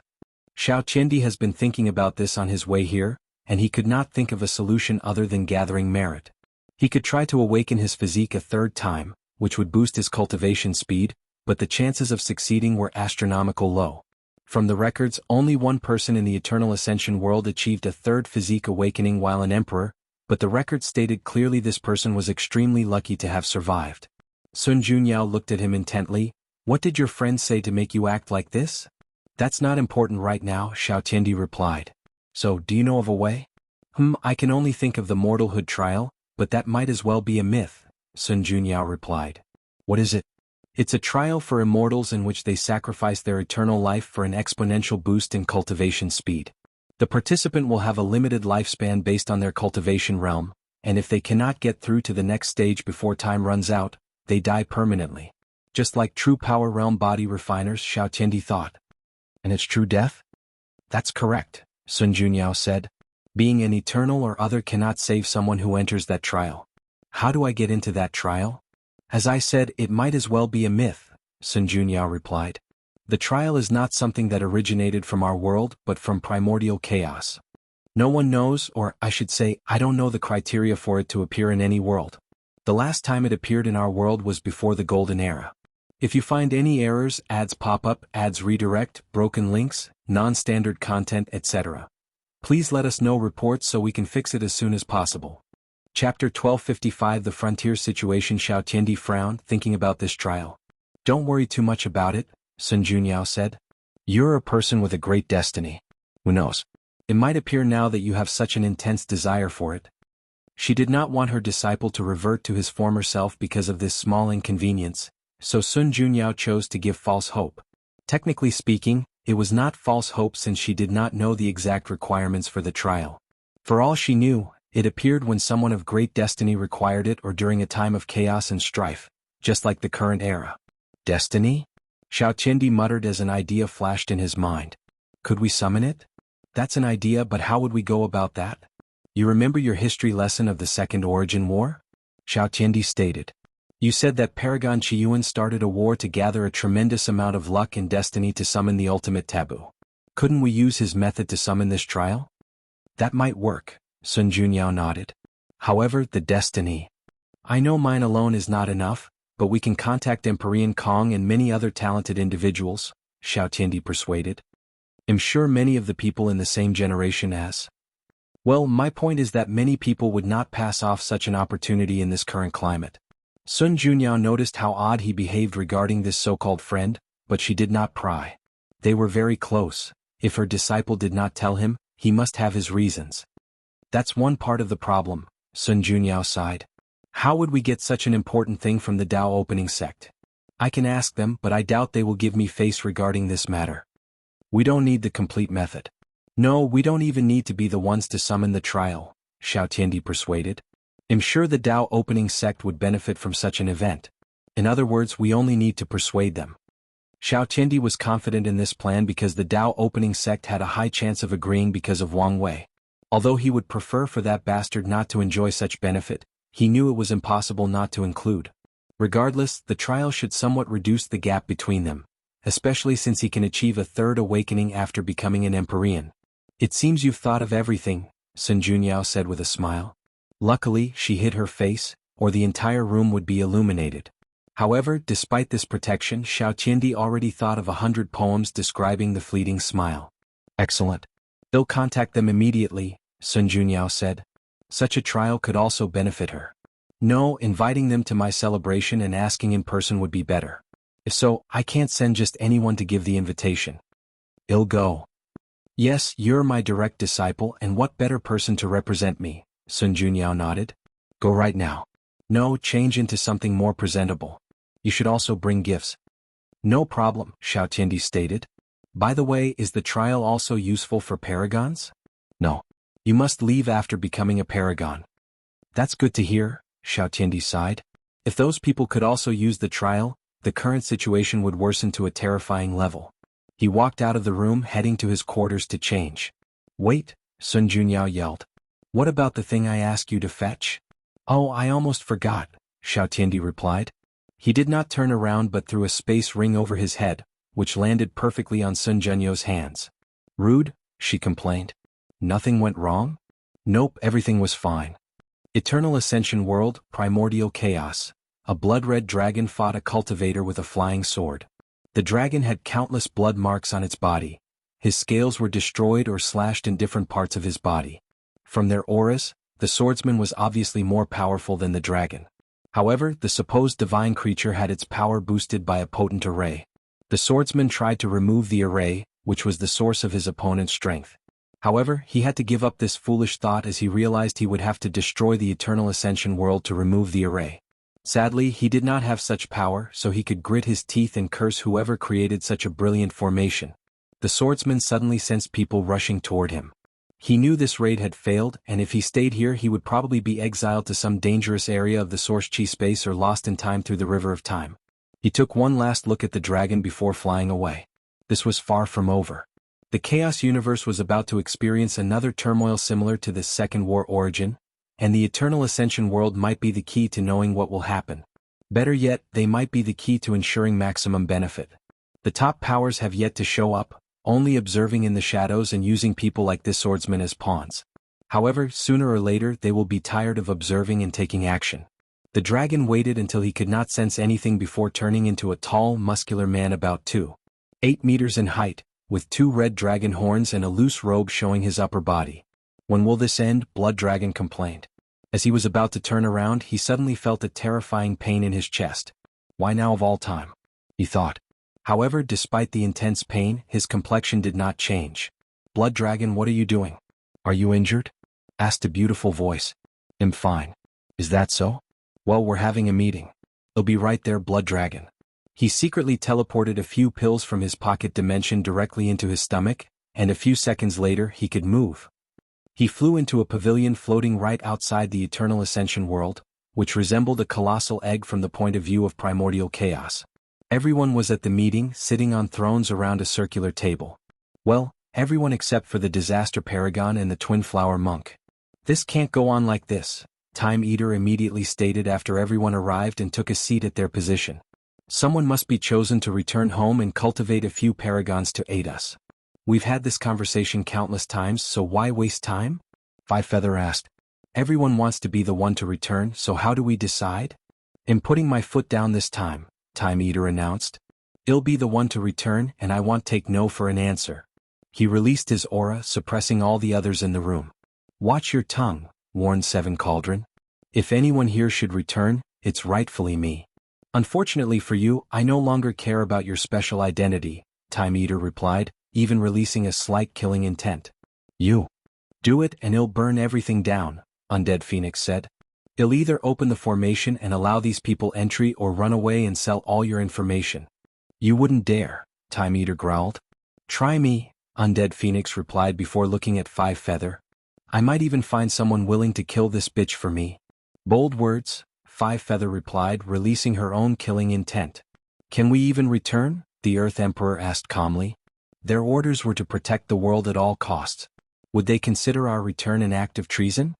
Xiao Qiandi has been thinking about this on his way here, and he could not think of a solution other than gathering merit. He could try to awaken his physique a third time, which would boost his cultivation speed, but the chances of succeeding were astronomical low. From the records, only one person in the Eternal Ascension world achieved a third physique awakening while an emperor, but the record stated clearly this person was extremely lucky to have survived. Sun Junyao looked at him intently. "What did your friend say to make you act like this?" "That's not important right now," Xiao Qiandi replied. "So, do you know of a way?" I can only think of the Mortalhood trial, but that might as well be a myth," Sun Junyao replied. "What is it?" "It's a trial for immortals in which they sacrifice their eternal life for an exponential boost in cultivation speed. The participant will have a limited lifespan based on their cultivation realm, and if they cannot get through to the next stage before time runs out, they die permanently. Just like true power realm body refiners, Xiao Qiandi thought. "And it's true death?" "That's correct," Sun Junyao said. "Being an eternal or other cannot save someone who enters that trial." "How do I get into that trial?" "As I said, it might as well be a myth," Sun Junyao replied. "The trial is not something that originated from our world but from primordial chaos. No one knows, or I should say, I don't know the criteria for it to appear in any world. The last time it appeared in our world was before the Golden Era. If you find any errors, ads pop up, ads redirect, broken links, non-standard content, etc., please let us know reports so we can fix it as soon as possible." Chapter 1255 The Frontier Situation. Xiao Qiandi frowned, thinking about this trial. "Don't worry too much about it," Sun Junyao said. "You're a person with a great destiny. Who knows? It might appear now that you have such an intense desire for it." She did not want her disciple to revert to his former self because of this small inconvenience, so Sun Junyao chose to give false hope. Technically speaking, it was not false hope since she did not know the exact requirements for the trial. For all she knew, it appeared when someone of great destiny required it or during a time of chaos and strife, just like the current era. "Destiny?" Xiao Qiandi muttered as an idea flashed in his mind. "Could we summon it?" "That's an idea, but how would we go about that?" "You remember your history lesson of the Second Origin War?" Xiao Qiandi stated. "You said that Paragon Xuan started a war to gather a tremendous amount of luck and destiny to summon the ultimate taboo. Couldn't we use his method to summon this trial?" "That might work," Sun Junyao nodded. "However, the destiny. I know mine alone is not enough, but we can contact Empyrean Kong and many other talented individuals," Xiao Qiandi persuaded. "I'm sure many of the people in the same generation as." "Well, my point is that many people would not pass off such an opportunity in this current climate." Sun Junyao noticed how odd he behaved regarding this so-called friend, but she did not pry. They were very close. If her disciple did not tell him, he must have his reasons. "That's one part of the problem," Sun Junyao sighed. "How would we get such an important thing from the Dao opening sect? I can ask them, but I doubt they will give me face regarding this matter." "We don't need the complete method." "No, we don't even need to be the ones to summon the trial," Xiao Qiandi persuaded. "I'm sure the Dao opening sect would benefit from such an event. In other words, we only need to persuade them." Xiao Qiandi was confident in this plan because the Dao opening sect had a high chance of agreeing because of Wang Wei. Although he would prefer for that bastard not to enjoy such benefit, he knew it was impossible not to include. Regardless, the trial should somewhat reduce the gap between them, especially since he can achieve a third awakening after becoming an Empyrean. "It seems you've thought of everything," Sun Junyao said with a smile. Luckily, she hid her face, or the entire room would be illuminated. However, despite this protection, Xiaotiandi already thought of 100 poems describing the fleeting smile. Excellent. They'll contact them immediately, Sun Junyao said. Such a trial could also benefit her. No, inviting them to my celebration and asking in person would be better. If so, I can't send just anyone to give the invitation. I'll go. Yes, you're my direct disciple, and what better person to represent me, Sun Junyao nodded. Go right now. No, change into something more presentable. You should also bring gifts. No problem, Xiaotiandi stated. By the way, is the trial also useful for paragons? No. You must leave after becoming a paragon. That's good to hear, Xiaotiandi sighed. If those people could also use the trial, the current situation would worsen to a terrifying level. He walked out of the room, heading to his quarters to change. Wait, Sun Junyao yelled. What about the thing I asked you to fetch? Oh, I almost forgot, Xiaotiandi replied. He did not turn around but threw a space ring over his head, which landed perfectly on Sun Junyo's hands. Rude, she complained. Nothing went wrong? Nope, everything was fine. Eternal Ascension World, Primordial Chaos. A blood-red dragon fought a cultivator with a flying sword. The dragon had countless blood marks on its body. His scales were destroyed or slashed in different parts of his body. From their auras, the swordsman was obviously more powerful than the dragon. However, the supposed divine creature had its power boosted by a potent array. The swordsman tried to remove the array, which was the source of his opponent's strength. However, he had to give up this foolish thought as he realized he would have to destroy the Eternal Ascension World to remove the array. Sadly, he did not have such power, so he could grit his teeth and curse whoever created such a brilliant formation. The swordsman suddenly sensed people rushing toward him. He knew this raid had failed, and if he stayed here he would probably be exiled to some dangerous area of the Source Chi space or lost in time through the River of Time. He took one last look at the dragon before flying away. This was far from over. The Chaos Universe was about to experience another turmoil similar to this Second War origin, and the Eternal Ascension World might be the key to knowing what will happen. Better yet, they might be the key to ensuring maximum benefit. The top powers have yet to show up, only observing in the shadows and using people like this swordsman as pawns. However, sooner or later they will be tired of observing and taking action. The dragon waited until he could not sense anything before turning into a tall, muscular man about 2.8 meters in height, with 2 red dragon horns and a loose robe showing his upper body. When will this end? Blood Dragon complained. As he was about to turn around, he suddenly felt a terrifying pain in his chest. Why now of all time? He thought. However, despite the intense pain, his complexion did not change. Blood Dragon, what are you doing? Are you injured? Asked a beautiful voice. I'm fine. Is that so? Well, we're having a meeting. I'll be right there, Blood Dragon. He secretly teleported a few pills from his pocket dimension directly into his stomach, and a few seconds later he could move. He flew into a pavilion floating right outside the Eternal Ascension World, which resembled a colossal egg from the point of view of primordial chaos. Everyone was at the meeting, sitting on thrones around a circular table. Well, everyone except for the Disaster Paragon and the Twin Flower Monk. This can't go on like this, Time Eater immediately stated after everyone arrived and took a seat at their position. Someone must be chosen to return home and cultivate a few paragons to aid us. We've had this conversation countless times, so why waste time? Five Feather asked. Everyone wants to be the one to return, so how do we decide? I'm putting my foot down this time, Time Eater announced. I'll be the one to return, and I won't take no for an answer. He released his aura, suppressing all the others in the room. Watch your tongue, warned Seven Cauldron. If anyone here should return, it's rightfully me. Unfortunately for you, I no longer care about your special identity, Time Eater replied, even releasing a slight killing intent. You. Do it and it'll burn everything down, Undead Phoenix said. It'll either open the formation and allow these people entry or run away and sell all your information. You wouldn't dare, Time Eater growled. Try me, Undead Phoenix replied before looking at Five Feather. I might even find someone willing to kill this bitch for me. Bold words, Five Feather replied, releasing her own killing intent. Can we even return? The Earth Emperor asked calmly. Their orders were to protect the world at all costs. Would they consider our return an act of treason?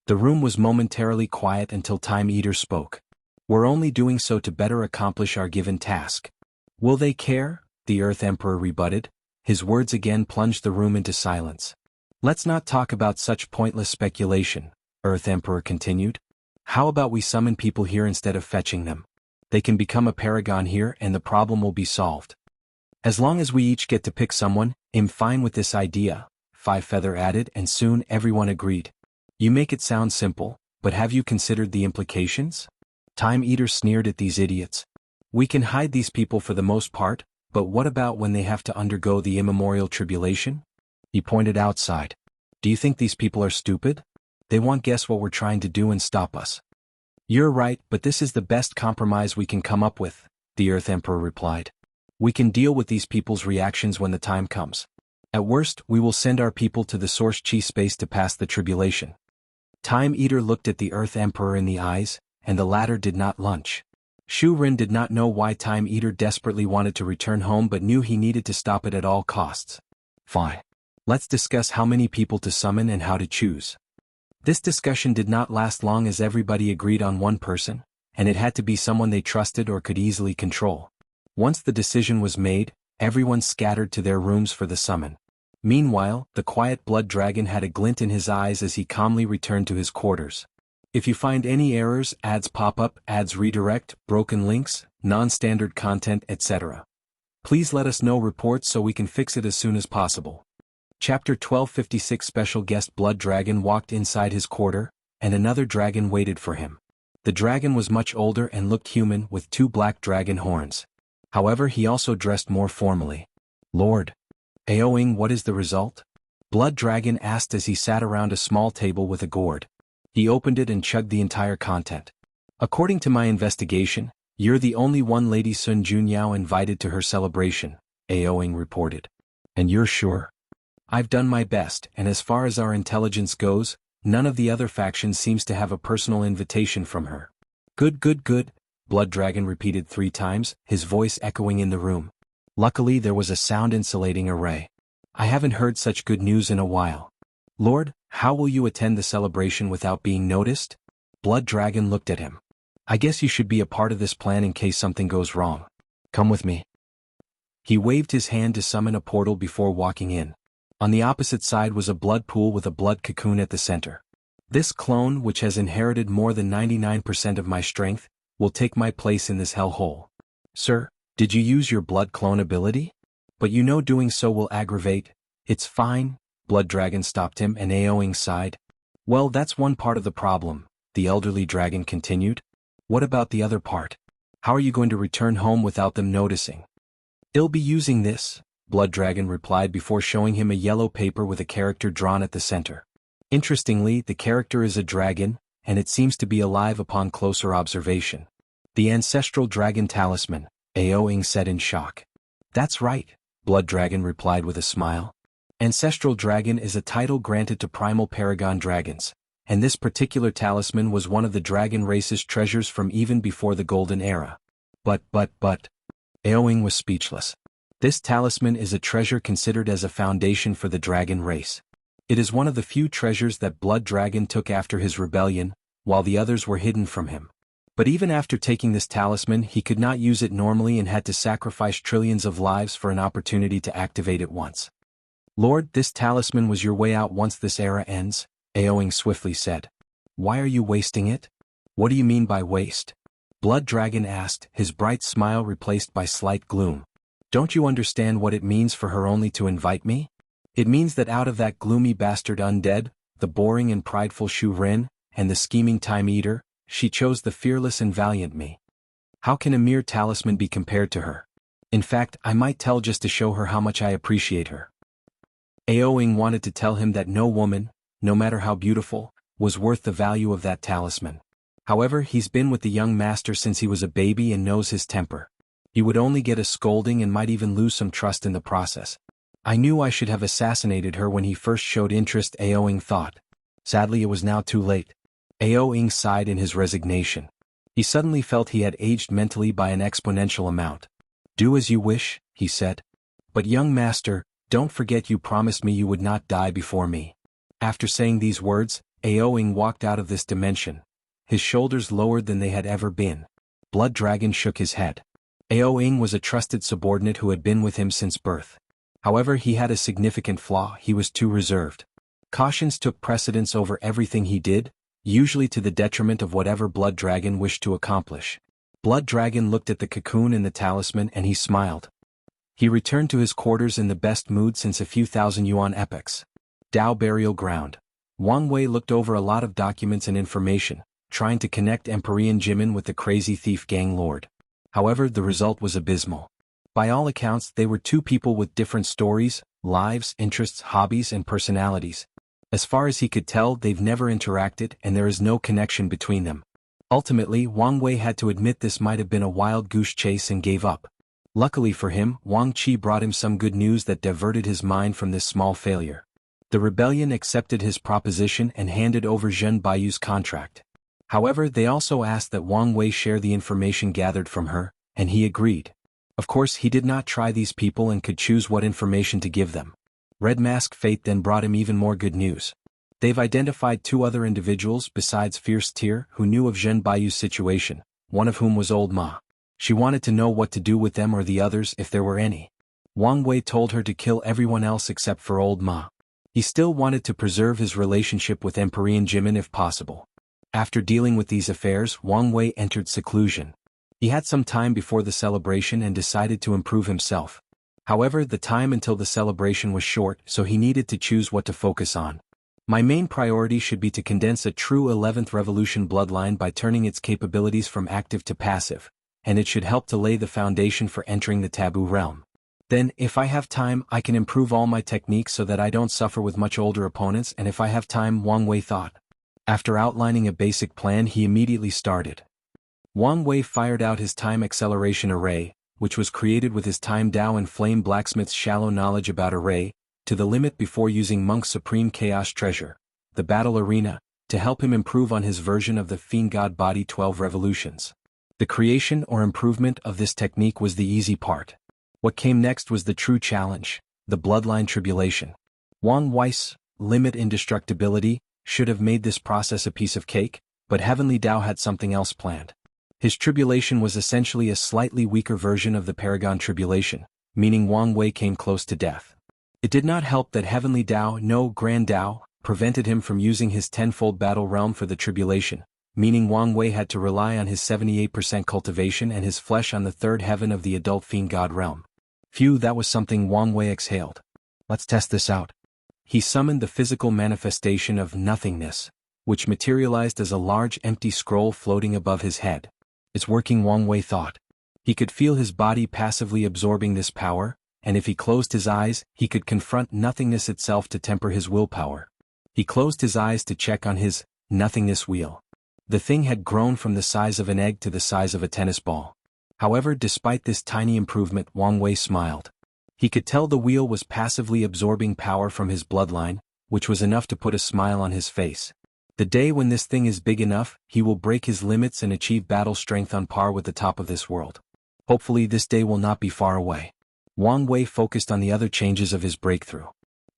The room was momentarily quiet until Time Eater spoke. We're only doing so to better accomplish our given task. Will they care? The Earth Emperor rebutted. His words again plunged the room into silence. Let's not talk about such pointless speculation, Earth Emperor continued. How about we summon people here instead of fetching them? They can become a paragon here and the problem will be solved. As long as we each get to pick someone, I'm fine with this idea, Five Feather added, and soon everyone agreed. You make it sound simple, but have you considered the implications? Time Eater sneered at these idiots. We can hide these people for the most part, but what about when they have to undergo the immemorial tribulation? He pointed outside. Do you think these people are stupid? They won't guess what we're trying to do and stop us. You're right, but this is the best compromise we can come up with, the Earth Emperor replied. We can deal with these people's reactions when the time comes. At worst, we will send our people to the Source Chi space to pass the tribulation. Time Eater looked at the Earth Emperor in the eyes, and the latter did not lunch. Shu Rin did not know why Time Eater desperately wanted to return home but knew he needed to stop it at all costs. Fine. Let's discuss how many people to summon and how to choose. This discussion did not last long as everybody agreed on one person, and it had to be someone they trusted or could easily control. Once the decision was made, everyone scattered to their rooms for the summon. Meanwhile, the quiet blood dragon had a glint in his eyes as he calmly returned to his quarters. If you find any errors, ads pop up, ads redirect, broken links, non-standard content, etc., please let us know reports so we can fix it as soon as possible. Chapter 1256 Special Guest Blood Dragon walked inside his quarter, and another dragon waited for him. The dragon was much older and looked human with two black dragon horns. However, he also dressed more formally. Lord Aoing, what is the result? Blood Dragon asked as he sat around a small table with a gourd. He opened it and chugged the entire content. According to my investigation, you're the only one Lady Sun Junyao invited to her celebration, Aoing reported. And you're sure? I've done my best, and as far as our intelligence goes, none of the other factions seems to have a personal invitation from her. Good, good, good, Blood Dragon repeated 3 times, his voice echoing in the room. Luckily there was a sound-insulating array. I haven't heard such good news in a while. Lord, how will you attend the celebration without being noticed? Blood Dragon looked at him. I guess you should be a part of this plan in case something goes wrong. Come with me. He waved his hand to summon a portal before walking in. On the opposite side was a blood pool with a blood cocoon at the center. This clone, which has inherited more than 99% of my strength, will take my place in this hellhole. Sir, did you use your blood clone ability? But you know doing so will aggravate. It's fine. Blood Dragon stopped him and Aoing sighed. Well, that's one part of the problem, the elderly dragon continued. What about the other part? How are you going to return home without them noticing? I'll be using this, Blood Dragon replied before showing him a yellow paper with a character drawn at the center. Interestingly, the character is a dragon, and it seems to be alive upon closer observation. The ancestral dragon talisman, Aoing said in shock. That's right, Blood Dragon replied with a smile. Ancestral dragon is a title granted to primal paragon dragons, and this particular talisman was one of the dragon race's treasures from even before the Golden Era. But, Aoing was speechless. This talisman is a treasure considered as a foundation for the dragon race. It is one of the few treasures that Blood Dragon took after his rebellion, while the others were hidden from him. But even after taking this talisman, he could not use it normally and had to sacrifice trillions of lives for an opportunity to activate it once. Lord, this talisman was your way out once this era ends, Aoing swiftly said. Why are you wasting it? What do you mean by waste? Blood Dragon asked, his bright smile replaced by slight gloom. Don't you understand what it means for her only to invite me? It means that out of that gloomy bastard undead, the boring and prideful Shu Rin, and the scheming Time Eater, she chose the fearless and valiant me. How can a mere talisman be compared to her? In fact, I might tell just to show her how much I appreciate her. Aoing wanted to tell him that no woman, no matter how beautiful, was worth the value of that talisman. However, he's been with the young master since he was a baby and knows his temper. He would only get a scolding and might even lose some trust in the process. I knew I should have assassinated her when he first showed interest, Aoing thought. Sadly, it was now too late. Aoing sighed in his resignation. He suddenly felt he had aged mentally by an exponential amount. Do as you wish, he said. But young master, don't forget you promised me you would not die before me. After saying these words, Aoing walked out of this dimension, his shoulders lowered than they had ever been. Blood Dragon shook his head. Aoing was a trusted subordinate who had been with him since birth. However, he had a significant flaw: he was too reserved. Cautions took precedence over everything he did, usually to the detriment of whatever Blood Dragon wished to accomplish. Blood Dragon looked at the cocoon and the talisman and he smiled. He returned to his quarters in the best mood since a few thousand yuan epochs. Dao Burial Ground. Wang Wei looked over a lot of documents and information, trying to connect Empyrean Jimin with the crazy thief gang lord. However, the result was abysmal. By all accounts, they were two people with different stories, lives, interests, hobbies, and personalities. As far as he could tell, they've never interacted and there is no connection between them. Ultimately, Wang Wei had to admit this might have been a wild goose chase and gave up. Luckily for him, Wang Qi brought him some good news that diverted his mind from this small failure. The rebellion accepted his proposition and handed over Zhen Baiyu's contract. However, they also asked that Wang Wei share the information gathered from her, and he agreed. Of course, he did not try these people and could choose what information to give them. Red Mask Fate then brought him even more good news. They've identified two other individuals besides Fierce Tear who knew of Zhen Baiyu's situation, one of whom was Old Ma. She wanted to know what to do with them or the others if there were any. Wang Wei told her to kill everyone else except for Old Ma. He still wanted to preserve his relationship with Empyrean Jimin if possible. After dealing with these affairs, Wang Wei entered seclusion. He had some time before the celebration and decided to improve himself. However, the time until the celebration was short, so he needed to choose what to focus on. My main priority should be to condense a true 11th Revolution bloodline by turning its capabilities from active to passive, and it should help to lay the foundation for entering the taboo realm. Then, if I have time, I can improve all my techniques so that I don't suffer with much older opponents, and if I have time, Wang Wei thought. After outlining a basic plan, he immediately started. Wang Wei fired out his time acceleration array, which was created with his time Dao and Flame Blacksmith's shallow knowledge about array, to the limit before using Monk's Supreme Chaos Treasure, the Battle Arena, to help him improve on his version of the Fiend God Body 12 Revolutions. The creation or improvement of this technique was the easy part. What came next was the true challenge, the Bloodline Tribulation. Wang Wei's limit indestructibility should have made this process a piece of cake, but Heavenly Dao had something else planned. His tribulation was essentially a slightly weaker version of the Paragon Tribulation, meaning Wang Wei came close to death. It did not help that Heavenly Dao, no Grand Dao, prevented him from using his tenfold battle realm for the tribulation, meaning Wang Wei had to rely on his 78% cultivation and his flesh on the third heaven of the adult fiend god realm. Phew, that was something. Wang Wei exhaled. Let's test this out. He summoned the physical manifestation of nothingness, which materialized as a large empty scroll floating above his head. It's working, Wang Wei thought. He could feel his body passively absorbing this power, and if he closed his eyes, he could confront nothingness itself to temper his willpower. He closed his eyes to check on his nothingness wheel. The thing had grown from the size of an egg to the size of a tennis ball. However, despite this tiny improvement, Wang Wei smiled. He could tell the wheel was passively absorbing power from his bloodline, which was enough to put a smile on his face. The day when this thing is big enough, he will break his limits and achieve battle strength on par with the top of this world. Hopefully this day will not be far away. Wang Wei focused on the other changes of his breakthrough.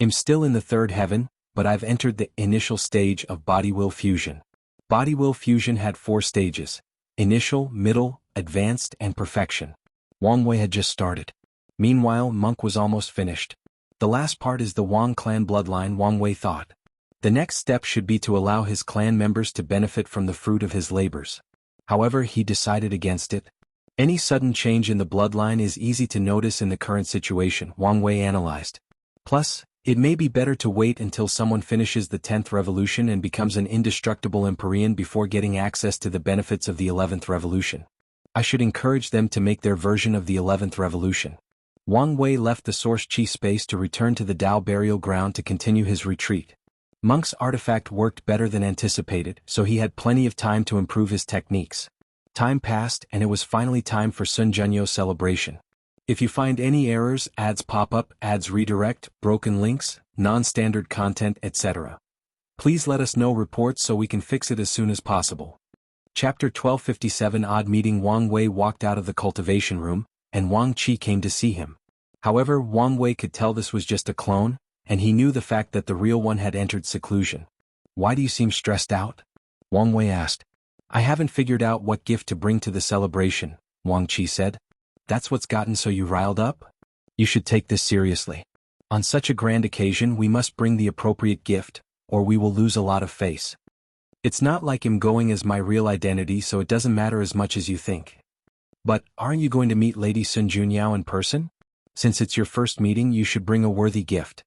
I'm still in the third heaven, but I've entered the initial stage of body-will fusion. Body-will fusion had 4 stages: initial, middle, advanced, and perfection. Wang Wei had just started. Meanwhile, Monk was almost finished. The last part is the Wang clan bloodline, Wang Wei thought. The next step should be to allow his clan members to benefit from the fruit of his labors. However, he decided against it. Any sudden change in the bloodline is easy to notice in the current situation, Wang Wei analyzed. Plus, it may be better to wait until someone finishes the 10th revolution and becomes an indestructible Empyrean before getting access to the benefits of the 11th revolution. I should encourage them to make their version of the 11th revolution. Wang Wei left the Source Chi space to return to the Dao burial ground to continue his retreat. Monk's artifact worked better than anticipated, so he had plenty of time to improve his techniques. Time passed and it was finally time for Sun Junyo celebration. If you find any errors, ads pop up, ads redirect, broken links, non-standard content, etc., please let us know reports so we can fix it as soon as possible. Chapter 1257 Odd Meeting. Wang Wei walked out of the cultivation room, and Wang Qi came to see him. However, Wang Wei could tell this was just a clone, and he knew the fact that the real one had entered seclusion. Why do you seem stressed out? Wang Wei asked. I haven't figured out what gift to bring to the celebration, Wang Qi said. That's what's gotten so you riled up? You should take this seriously. On such a grand occasion we must bring the appropriate gift, or we will lose a lot of face. It's not like I'm going as my real identity, so it doesn't matter as much as you think. But, aren't you going to meet Lady Sun Junyao in person? Since it's your first meeting, you should bring a worthy gift.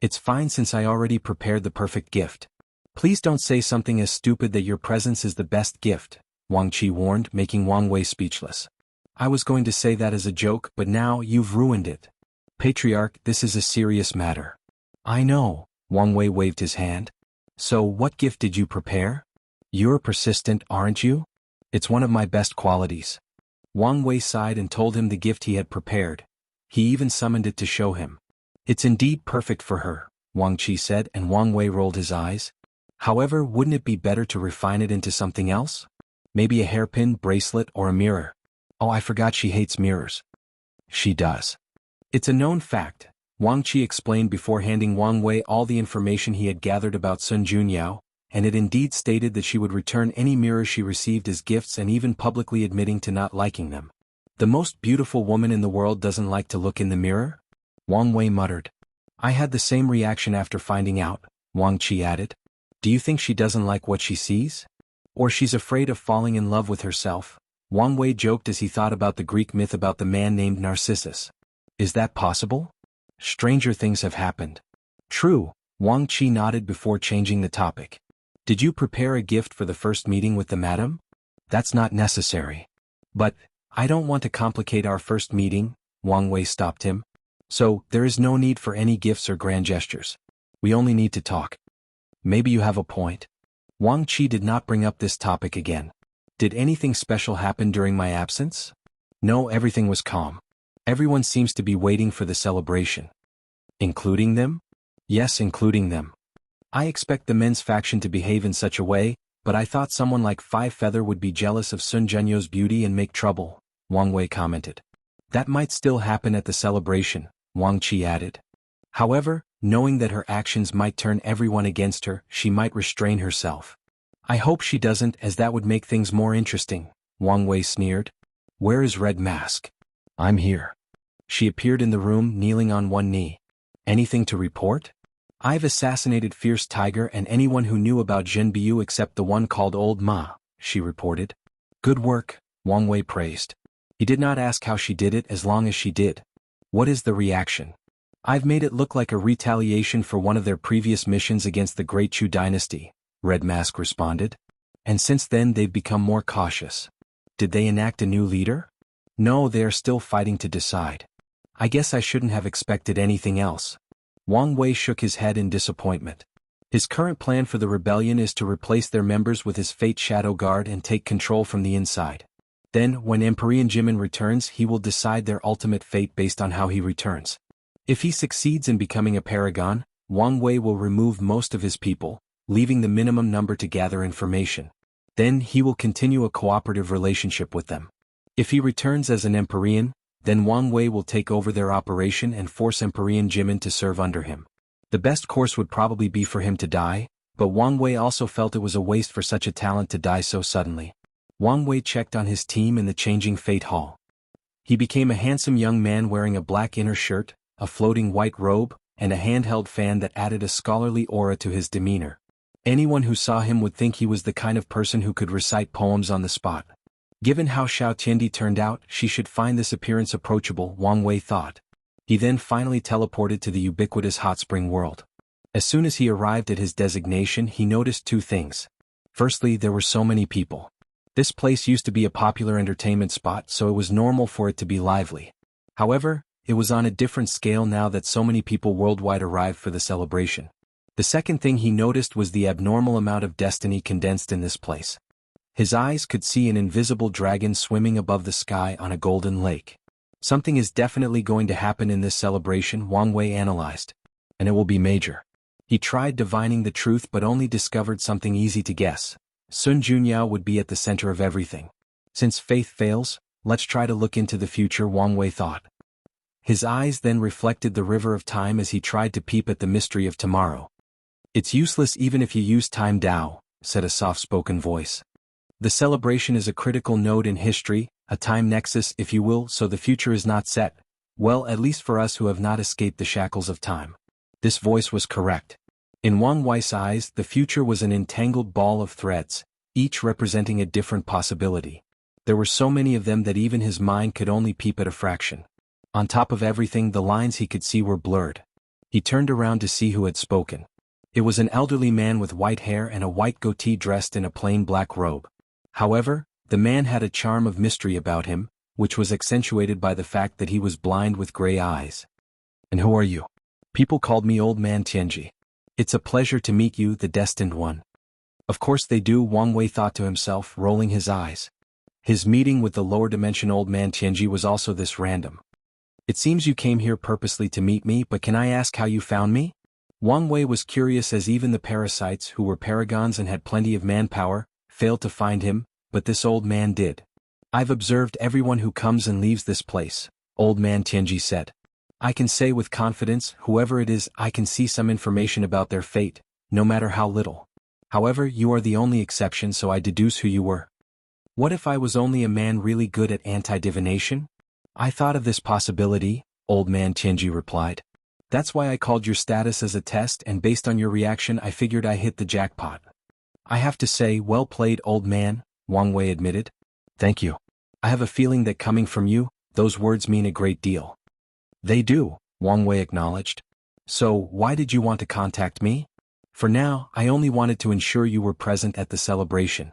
It's fine since I already prepared the perfect gift. Please don't say something as stupid that your presence is the best gift, Wang Qi warned, making Wang Wei speechless. I was going to say that as a joke, but now you've ruined it. Patriarch, this is a serious matter. I know, Wang Wei waved his hand. So what gift did you prepare? You're persistent, aren't you? It's one of my best qualities. Wang Wei sighed and told him the gift he had prepared. He even summoned it to show him. It's indeed perfect for her, Wang Qi said, and Wang Wei rolled his eyes. However, wouldn't it be better to refine it into something else? Maybe a hairpin, bracelet, or a mirror. Oh, I forgot she hates mirrors. She does. It's a known fact, Wang Qi explained before handing Wang Wei all the information he had gathered about Sun Junyao, and it indeed stated that she would return any mirrors she received as gifts and even publicly admitting to not liking them. The most beautiful woman in the world doesn't like to look in the mirror? Wang Wei muttered. I had the same reaction after finding out, Wang Qi added. Do you think she doesn't like what she sees? Or she's afraid of falling in love with herself? Wang Wei joked as he thought about the Greek myth about the man named Narcissus. Is that possible? Stranger things have happened. True, Wang Qi nodded before changing the topic. Did you prepare a gift for the first meeting with the madam? That's not necessary. But, I don't want to complicate our first meeting, Wang Wei stopped him. So, there is no need for any gifts or grand gestures. We only need to talk. Maybe you have a point. Wang Qi did not bring up this topic again. Did anything special happen during my absence? No, everything was calm. Everyone seems to be waiting for the celebration. Including them? Yes, including them. I expect the men's faction to behave in such a way, but I thought someone like Five Feather would be jealous of Sun Junyau's beauty and make trouble, Wang Wei commented. That might still happen at the celebration, Wang Qi added. However, knowing that her actions might turn everyone against her, she might restrain herself. I hope she doesn't, as that would make things more interesting, Wang Wei sneered. Where is Red Mask? I'm here. She appeared in the room, kneeling on one knee. Anything to report? I've assassinated Fierce Tiger and anyone who knew about Zhen Biu except the one called Old Ma, she reported. Good work, Wang Wei praised. He did not ask how she did it as long as she did. What is the reaction? I've made it look like a retaliation for one of their previous missions against the Great Chu dynasty, Red Mask responded. And since then they've become more cautious. Did they enact a new leader? No, they are still fighting to decide. I guess I shouldn't have expected anything else. Wang Wei shook his head in disappointment. His current plan for the rebellion is to replace their members with his Fate Shadow Guard and take control from the inside. Then, when Emperor Jimin returns, he will decide their ultimate fate based on how he returns. If he succeeds in becoming a Paragon, Wang Wei will remove most of his people, leaving the minimum number to gather information. Then he will continue a cooperative relationship with them. If he returns as an Empyrean, then Wang Wei will take over their operation and force Emperor Jimin to serve under him. The best course would probably be for him to die, but Wang Wei also felt it was a waste for such a talent to die so suddenly. Wang Wei checked on his team in the changing Fate Hall. He became a handsome young man wearing a black inner shirt, a floating white robe, and a handheld fan that added a scholarly aura to his demeanor. Anyone who saw him would think he was the kind of person who could recite poems on the spot. Given how Xiao Tiandi turned out, she should find this appearance approachable, Wang Wei thought. He then finally teleported to the ubiquitous hot spring world. As soon as he arrived at his destination, he noticed two things. Firstly, there were so many people. This place used to be a popular entertainment spot, so it was normal for it to be lively. However, it was on a different scale now that so many people worldwide arrived for the celebration. The second thing he noticed was the abnormal amount of destiny condensed in this place. His eyes could see an invisible dragon swimming above the sky on a golden lake. Something is definitely going to happen in this celebration, Wang Wei analyzed. And it will be major. He tried divining the truth but only discovered something easy to guess. Sun Junyao would be at the center of everything. Since faith fails, let's try to look into the future, Wang Wei thought. His eyes then reflected the river of time as he tried to peep at the mystery of tomorrow. It's useless even if you use time Dao, said a soft-spoken voice. The celebration is a critical node in history, a time nexus if you will, so the future is not set. Well, at least for us who have not escaped the shackles of time. This voice was correct. In Wang Wei's eyes, the future was an entangled ball of threads, each representing a different possibility. There were so many of them that even his mind could only peep at a fraction. On top of everything, the lines he could see were blurred. He turned around to see who had spoken. It was an elderly man with white hair and a white goatee dressed in a plain black robe. However, the man had a charm of mystery about him, which was accentuated by the fact that he was blind with gray eyes. "And who are you?" "People called me Old Man Tianji. It's a pleasure to meet you, the destined one." "Of course they do," Wang Wei thought to himself, rolling his eyes. His meeting with the lower dimension Old Man Tianji was also this random. "It seems you came here purposely to meet me, but can I ask how you found me?" Wang Wei was curious, as even the parasites, who were paragons and had plenty of manpower, failed to find him, but this old man did. "I've observed everyone who comes and leaves this place," Old Man Tianji said. "I can say with confidence, whoever it is, I can see some information about their fate, no matter how little. However, you are the only exception, so I deduce who you were." "What if I was only a man really good at anti-divination?" "I thought of this possibility," Old Man Tianji replied. "That's why I called your status as a test, and based on your reaction I figured I hit the jackpot." "I have to say, well played, old man," Wang Wei admitted. "Thank you. I have a feeling that coming from you, those words mean a great deal." "They do," Wang Wei acknowledged. "So, why did you want to contact me?" "For now, I only wanted to ensure you were present at the celebration."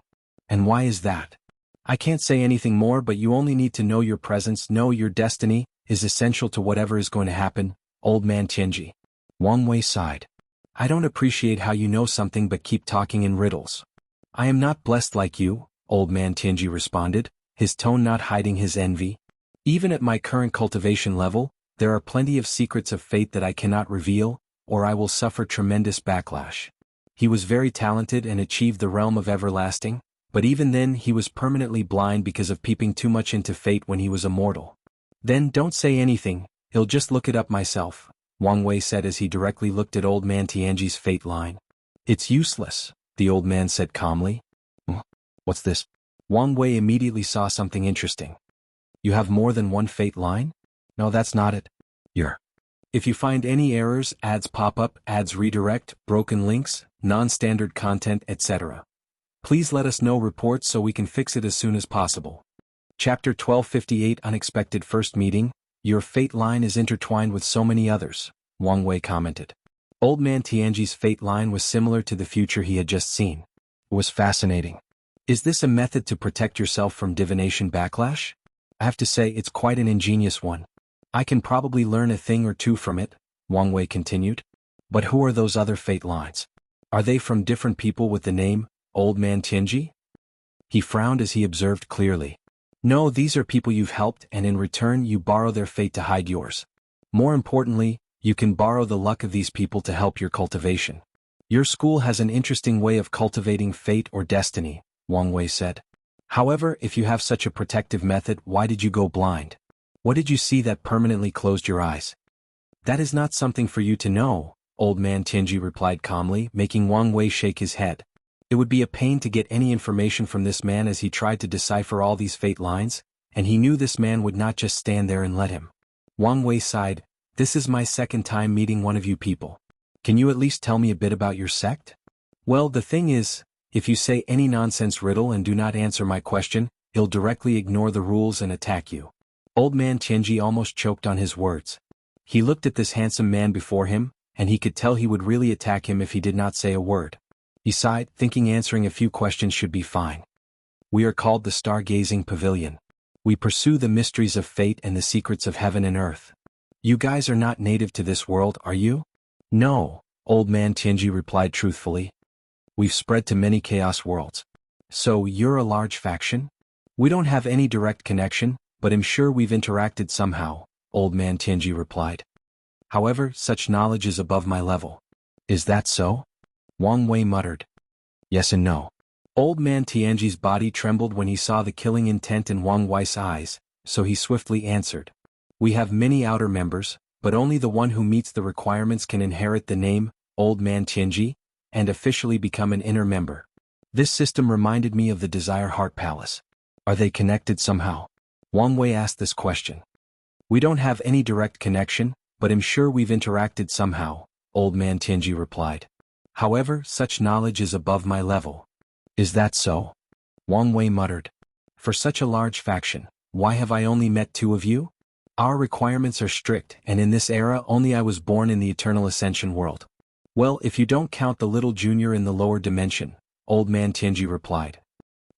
"And why is that?" "I can't say anything more, but you only need to know your presence, know your destiny, is essential to whatever is going to happen, Old Man Tianji." Wang Wei sighed. "I don't appreciate how you know something but keep talking in riddles." "I am not blessed like you," Old Man Tianji responded, his tone not hiding his envy. "Even at my current cultivation level, there are plenty of secrets of fate that I cannot reveal, or I will suffer tremendous backlash." He was very talented and achieved the realm of everlasting, but even then he was permanently blind because of peeping too much into fate when he was immortal. "Then don't say anything, I'll just look it up myself," Wang Wei said as he directly looked at Old Man Tianji's fate line. "It's useless," the old man said calmly. "What's this?" Wang Wei immediately saw something interesting. "You have more than one fate line?" "No, that's not it. If you find any errors, ads pop up, ads redirect, broken links, non-standard content, etc. Please let us know reports so we can fix it as soon as possible." Chapter 1258 Unexpected First Meeting. "Your fate line is intertwined with so many others," Wang Wei commented. Old Man Tianji's fate line was similar to the future he had just seen. It was fascinating. "Is this a method to protect yourself from divination backlash?" "I have to say it's quite an ingenious one. I can probably learn a thing or two from it," Wang Wei continued. "But who are those other fate lines? Are they from different people with the name Old Man Tianji?" He frowned as he observed clearly. "No, these are people you've helped, and in return you borrow their fate to hide yours. More importantly, you can borrow the luck of these people to help your cultivation. Your school has an interesting way of cultivating fate or destiny," Wang Wei said. "However, if you have such a protective method, why did you go blind? What did you see that permanently closed your eyes?" "That is not something for you to know," Old Man Tianji replied calmly, making Wang Wei shake his head. It would be a pain to get any information from this man as he tried to decipher all these fate lines, and he knew this man would not just stand there and let him. Wang Wei sighed. "This is my second time meeting one of you people. Can you at least tell me a bit about your sect?" "Well, the thing is, if you say any nonsense riddle and do not answer my question, he'll directly ignore the rules and attack you." Old Man Tianji almost choked on his words. He looked at this handsome man before him, and he could tell he would really attack him if he did not say a word. He sighed, thinking answering a few questions should be fine. "We are called the Stargazing Pavilion. We pursue the mysteries of fate and the secrets of heaven and earth. You guys are not native to this world, are you?" "No," Old Man Tianji replied truthfully. "We've spread to many chaos worlds." "So you're a large faction?" "We don't have any direct connection, but I'm sure we've interacted somehow," Old Man Tianji replied. "However, such knowledge is above my level." "Is that so?" Wang Wei muttered. "Yes and no." Old Man Tianji's body trembled when he saw the killing intent in Wang Wei's eyes, so he swiftly answered. "We have many outer members, but only the one who meets the requirements can inherit the name, Old Man Tianji, and officially become an inner member. This system reminded me of the Desire Heart Palace. Are they connected somehow?" Wang Wei asked this question. "We don't have any direct connection, but I'm sure we've interacted somehow," Old Man Tianji replied. "However, such knowledge is above my level." "Is that so?" Wang Wei muttered. For such a large faction, why have I only met 2 of you? Our requirements are strict, and in this era only I was born in the Eternal Ascension world. Well, if you don't count the little junior in the lower dimension, Old Man Tianji replied.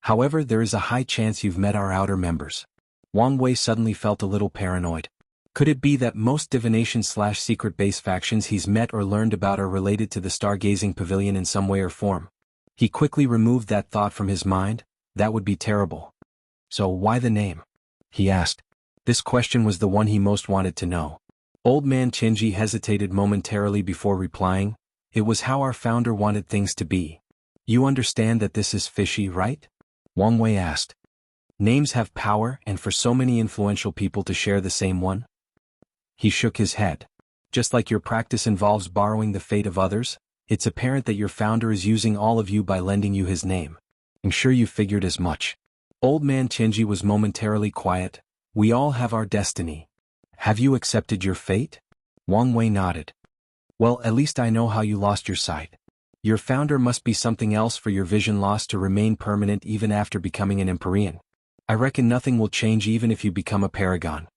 However, there is a high chance you've met our outer members. Wang Wei suddenly felt a little paranoid. Could it be that most divination/secret base factions he's met or learned about are related to the Stargazing Pavilion in some way or form? He quickly removed that thought from his mind. That would be terrible. So why the name? He asked. This question was the one he most wanted to know. Old Man Tianji hesitated momentarily before replying. It was how our founder wanted things to be. You understand that this is fishy, right? Wang Wei asked. Names have power, and for so many influential people to share the same one? He shook his head. Just like your practice involves borrowing the fate of others, it's apparent that your founder is using all of you by lending you his name. I'm sure you figured as much. Old Man Tianji was momentarily quiet. We all have our destiny. Have you accepted your fate? Wang Wei nodded. Well, at least I know how you lost your sight. Your founder must be something else for your vision loss to remain permanent even after becoming an Empyrean. I reckon nothing will change even if you become a Paragon.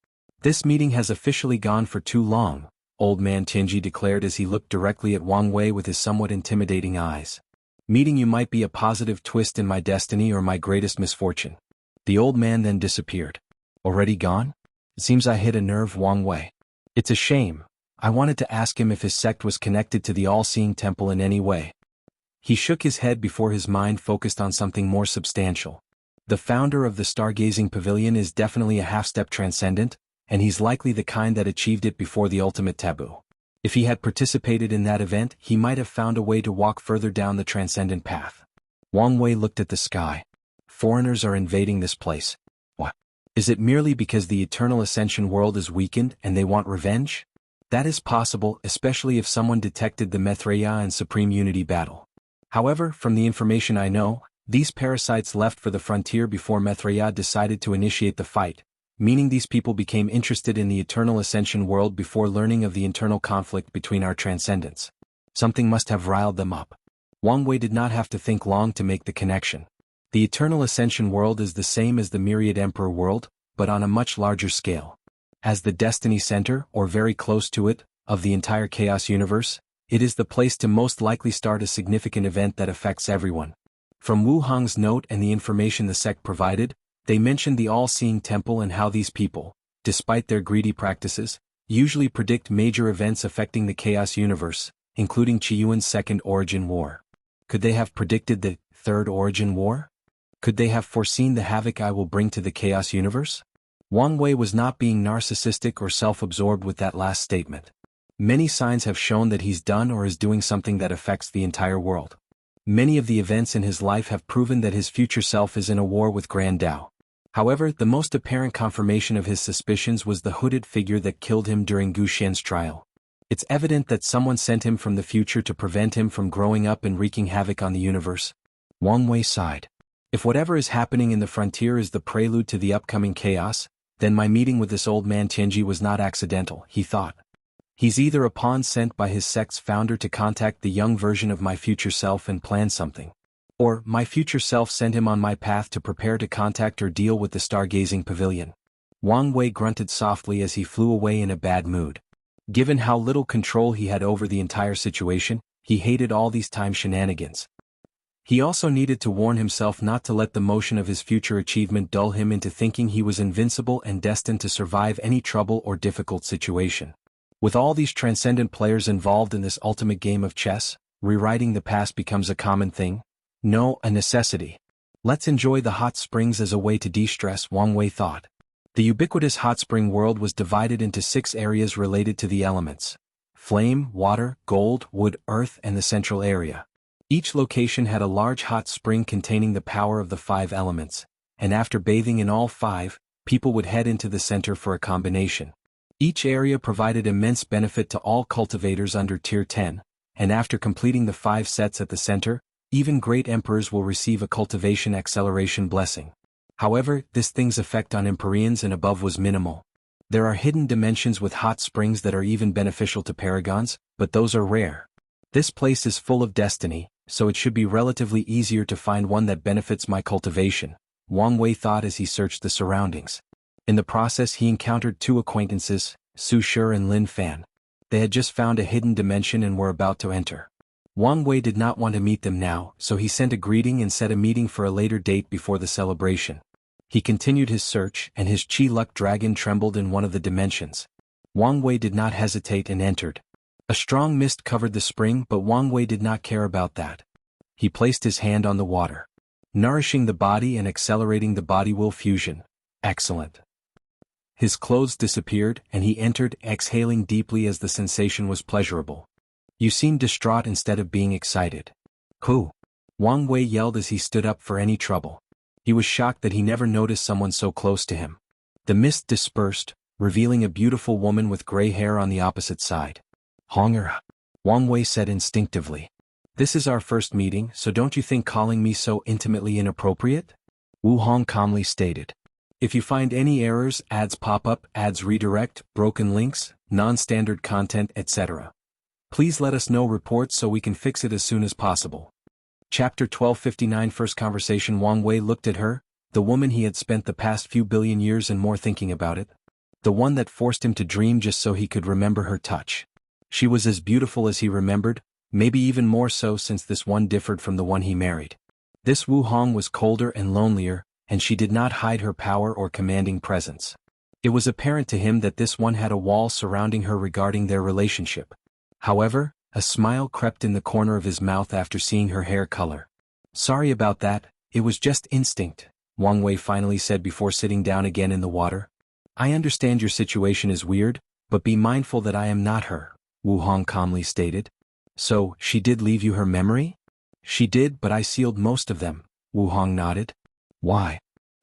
This meeting has officially gone for too long, Old Man Tianji declared as he looked directly at Wang Wei with his somewhat intimidating eyes. Meeting you might be a positive twist in my destiny or my greatest misfortune. The old man then disappeared. Already gone? It seems I hit a nerve, Wang Wei. It's a shame. I wanted to ask him if his sect was connected to the All-Seeing Temple in any way. He shook his head before his mind focused on something more substantial. The founder of the Stargazing Pavilion is definitely a half-step transcendent, and he's likely the kind that achieved it before the ultimate taboo. If he had participated in that event, he might have found a way to walk further down the transcendent path. Wang Wei looked at the sky. Foreigners are invading this place. What? Is it merely because the Eternal Ascension world is weakened and they want revenge? That is possible, especially if someone detected the Maitreya and Supreme Unity battle. However, from the information I know, these parasites left for the frontier before Maitreya decided to initiate the fight, meaning these people became interested in the Eternal Ascension world before learning of the internal conflict between our transcendents. Something must have riled them up. Wang Wei did not have to think long to make the connection. The Eternal Ascension world is the same as the Myriad Emperor world, but on a much larger scale. As the Destiny Center, or very close to it, of the entire Chaos Universe, it is the place to most likely start a significant event that affects everyone. From Wu Hong's note and the information the sect provided, they mentioned the All-Seeing Temple and how these people, despite their greedy practices, usually predict major events affecting the Chaos Universe, including Qiyuan's Second Origin War. Could they have predicted the Third Origin War? Could they have foreseen the havoc I will bring to the Chaos Universe? Wang Wei was not being narcissistic or self-absorbed with that last statement. Many signs have shown that he's done or is doing something that affects the entire world. Many of the events in his life have proven that his future self is in a war with Grand Dao. However, the most apparent confirmation of his suspicions was the hooded figure that killed him during Gu Xian's trial. It's evident that someone sent him from the future to prevent him from growing up and wreaking havoc on the universe. Wang Wei sighed. If whatever is happening in the frontier is the prelude to the upcoming chaos, then my meeting with this old man Tianji was not accidental, he thought. He's either a pawn sent by his sect's founder to contact the young version of my future self and plan something. Or, my future self sent him on my path to prepare to contact or deal with the Stargazing Pavilion. Wang Wei grunted softly as he flew away in a bad mood. Given how little control he had over the entire situation, he hated all these time shenanigans. He also needed to warn himself not to let the motion of his future achievement dull him into thinking he was invincible and destined to survive any trouble or difficult situation. With all these transcendent players involved in this ultimate game of chess, rewriting the past becomes a common thing. No, a necessity. Let's enjoy the hot springs as a way to de-stress, Wang Wei thought. The ubiquitous hot spring world was divided into 6 areas related to the elements: flame, water, gold, wood, earth, and the central area. Each location had a large hot spring containing the power of the 5 elements, and after bathing in all 5, people would head into the center for a combination. Each area provided immense benefit to all cultivators under Tier 10, and after completing the 5 sets at the center, even great emperors will receive a cultivation acceleration blessing. However, this thing's effect on Empyreans and above was minimal. There are hidden dimensions with hot springs that are even beneficial to Paragons, but those are rare. This place is full of destiny, so it should be relatively easier to find one that benefits my cultivation, Wang Wei thought as he searched the surroundings. In the process he encountered two acquaintances, Su Shi and Lin Fan. They had just found a hidden dimension and were about to enter. Wang Wei did not want to meet them now, so he sent a greeting and set a meeting for a later date before the celebration. He continued his search, and his Qi Luck dragon trembled in one of the dimensions. Wang Wei did not hesitate and entered. A strong mist covered the spring, but Wang Wei did not care about that. He placed his hand on the water. Nourishing the body and accelerating the body-will fusion. Excellent. His clothes disappeared, and he entered, exhaling deeply as the sensation was pleasurable. You seem distraught instead of being excited. Who? Wang Wei yelled as he stood up for any trouble. He was shocked that he never noticed someone so close to him. The mist dispersed, revealing a beautiful woman with gray hair on the opposite side. Honger, Wang Wei said instinctively. This is our first meeting, so don't you think calling me so intimately inappropriate? Wu Hong calmly stated. If you find any errors, ads pop up, ads redirect, broken links, non-standard content, etc. Please let us know reports so we can fix it as soon as possible. Chapter 1259 First Conversation. Wang Wei looked at her, the woman he had spent the past few billion years and more thinking about it. The one that forced him to dream just so he could remember her touch. She was as beautiful as he remembered, maybe even more so since this one differed from the one he married. This Wu Hong was colder and lonelier, and she did not hide her power or commanding presence. It was apparent to him that this one had a wall surrounding her regarding their relationship. However, a smile crept in the corner of his mouth after seeing her hair color. Sorry about that, it was just instinct, Wang Wei finally said before sitting down again in the water. I understand your situation is weird, but be mindful that I am not her, Wu Hong calmly stated. So, she did leave you her memory? She did, but I sealed most of them, Wu Hong nodded. Why?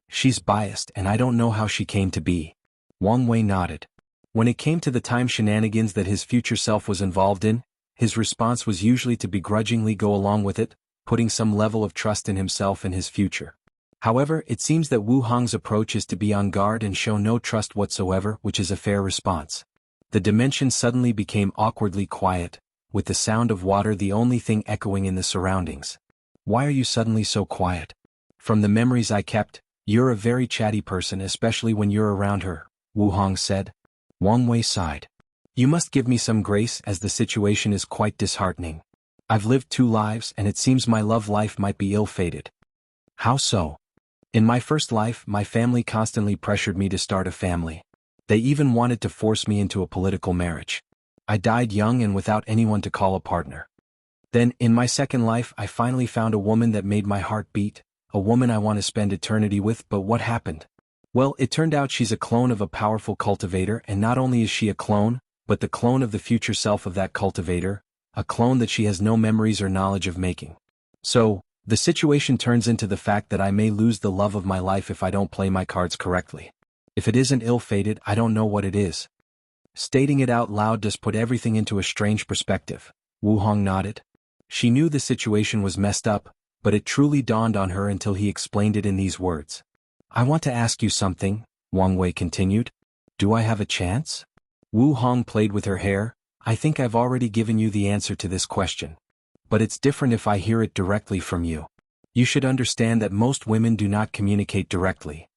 She's biased and I don't know how she came to be. Wang Wei nodded. When it came to the time shenanigans that his future self was involved in, his response was usually to begrudgingly go along with it, putting some level of trust in himself and his future. However, it seems that Wu Hong's approach is to be on guard and show no trust whatsoever, which is a fair response. The dimension suddenly became awkwardly quiet, with the sound of water the only thing echoing in the surroundings. Why are you suddenly so quiet? From the memories I kept, you're a very chatty person, especially when you're around her, Wu Hong said. Wang Wei sighed. You must give me some grace as the situation is quite disheartening. I've lived 2 lives and it seems my love life might be ill-fated. How so? In my first life, my family constantly pressured me to start a family. They even wanted to force me into a political marriage. I died young and without anyone to call a partner. Then, in my second life, I finally found a woman that made my heart beat, a woman I want to spend eternity with. But what happened? Well, it turned out she's a clone of a powerful cultivator, and not only is she a clone, but the clone of the future self of that cultivator, a clone that she has no memories or knowledge of making. So, the situation turns into the fact that I may lose the love of my life if I don't play my cards correctly. If it isn't ill-fated, I don't know what it is. Stating it out loud does put everything into a strange perspective. Wu Hong nodded. She knew the situation was messed up, but it truly dawned on her until he explained it in these words. I want to ask you something, Wang Wei continued. Do I have a chance? Wu Hong played with her hair. I think I've already given you the answer to this question. But it's different if I hear it directly from you. You should understand that most women do not communicate directly.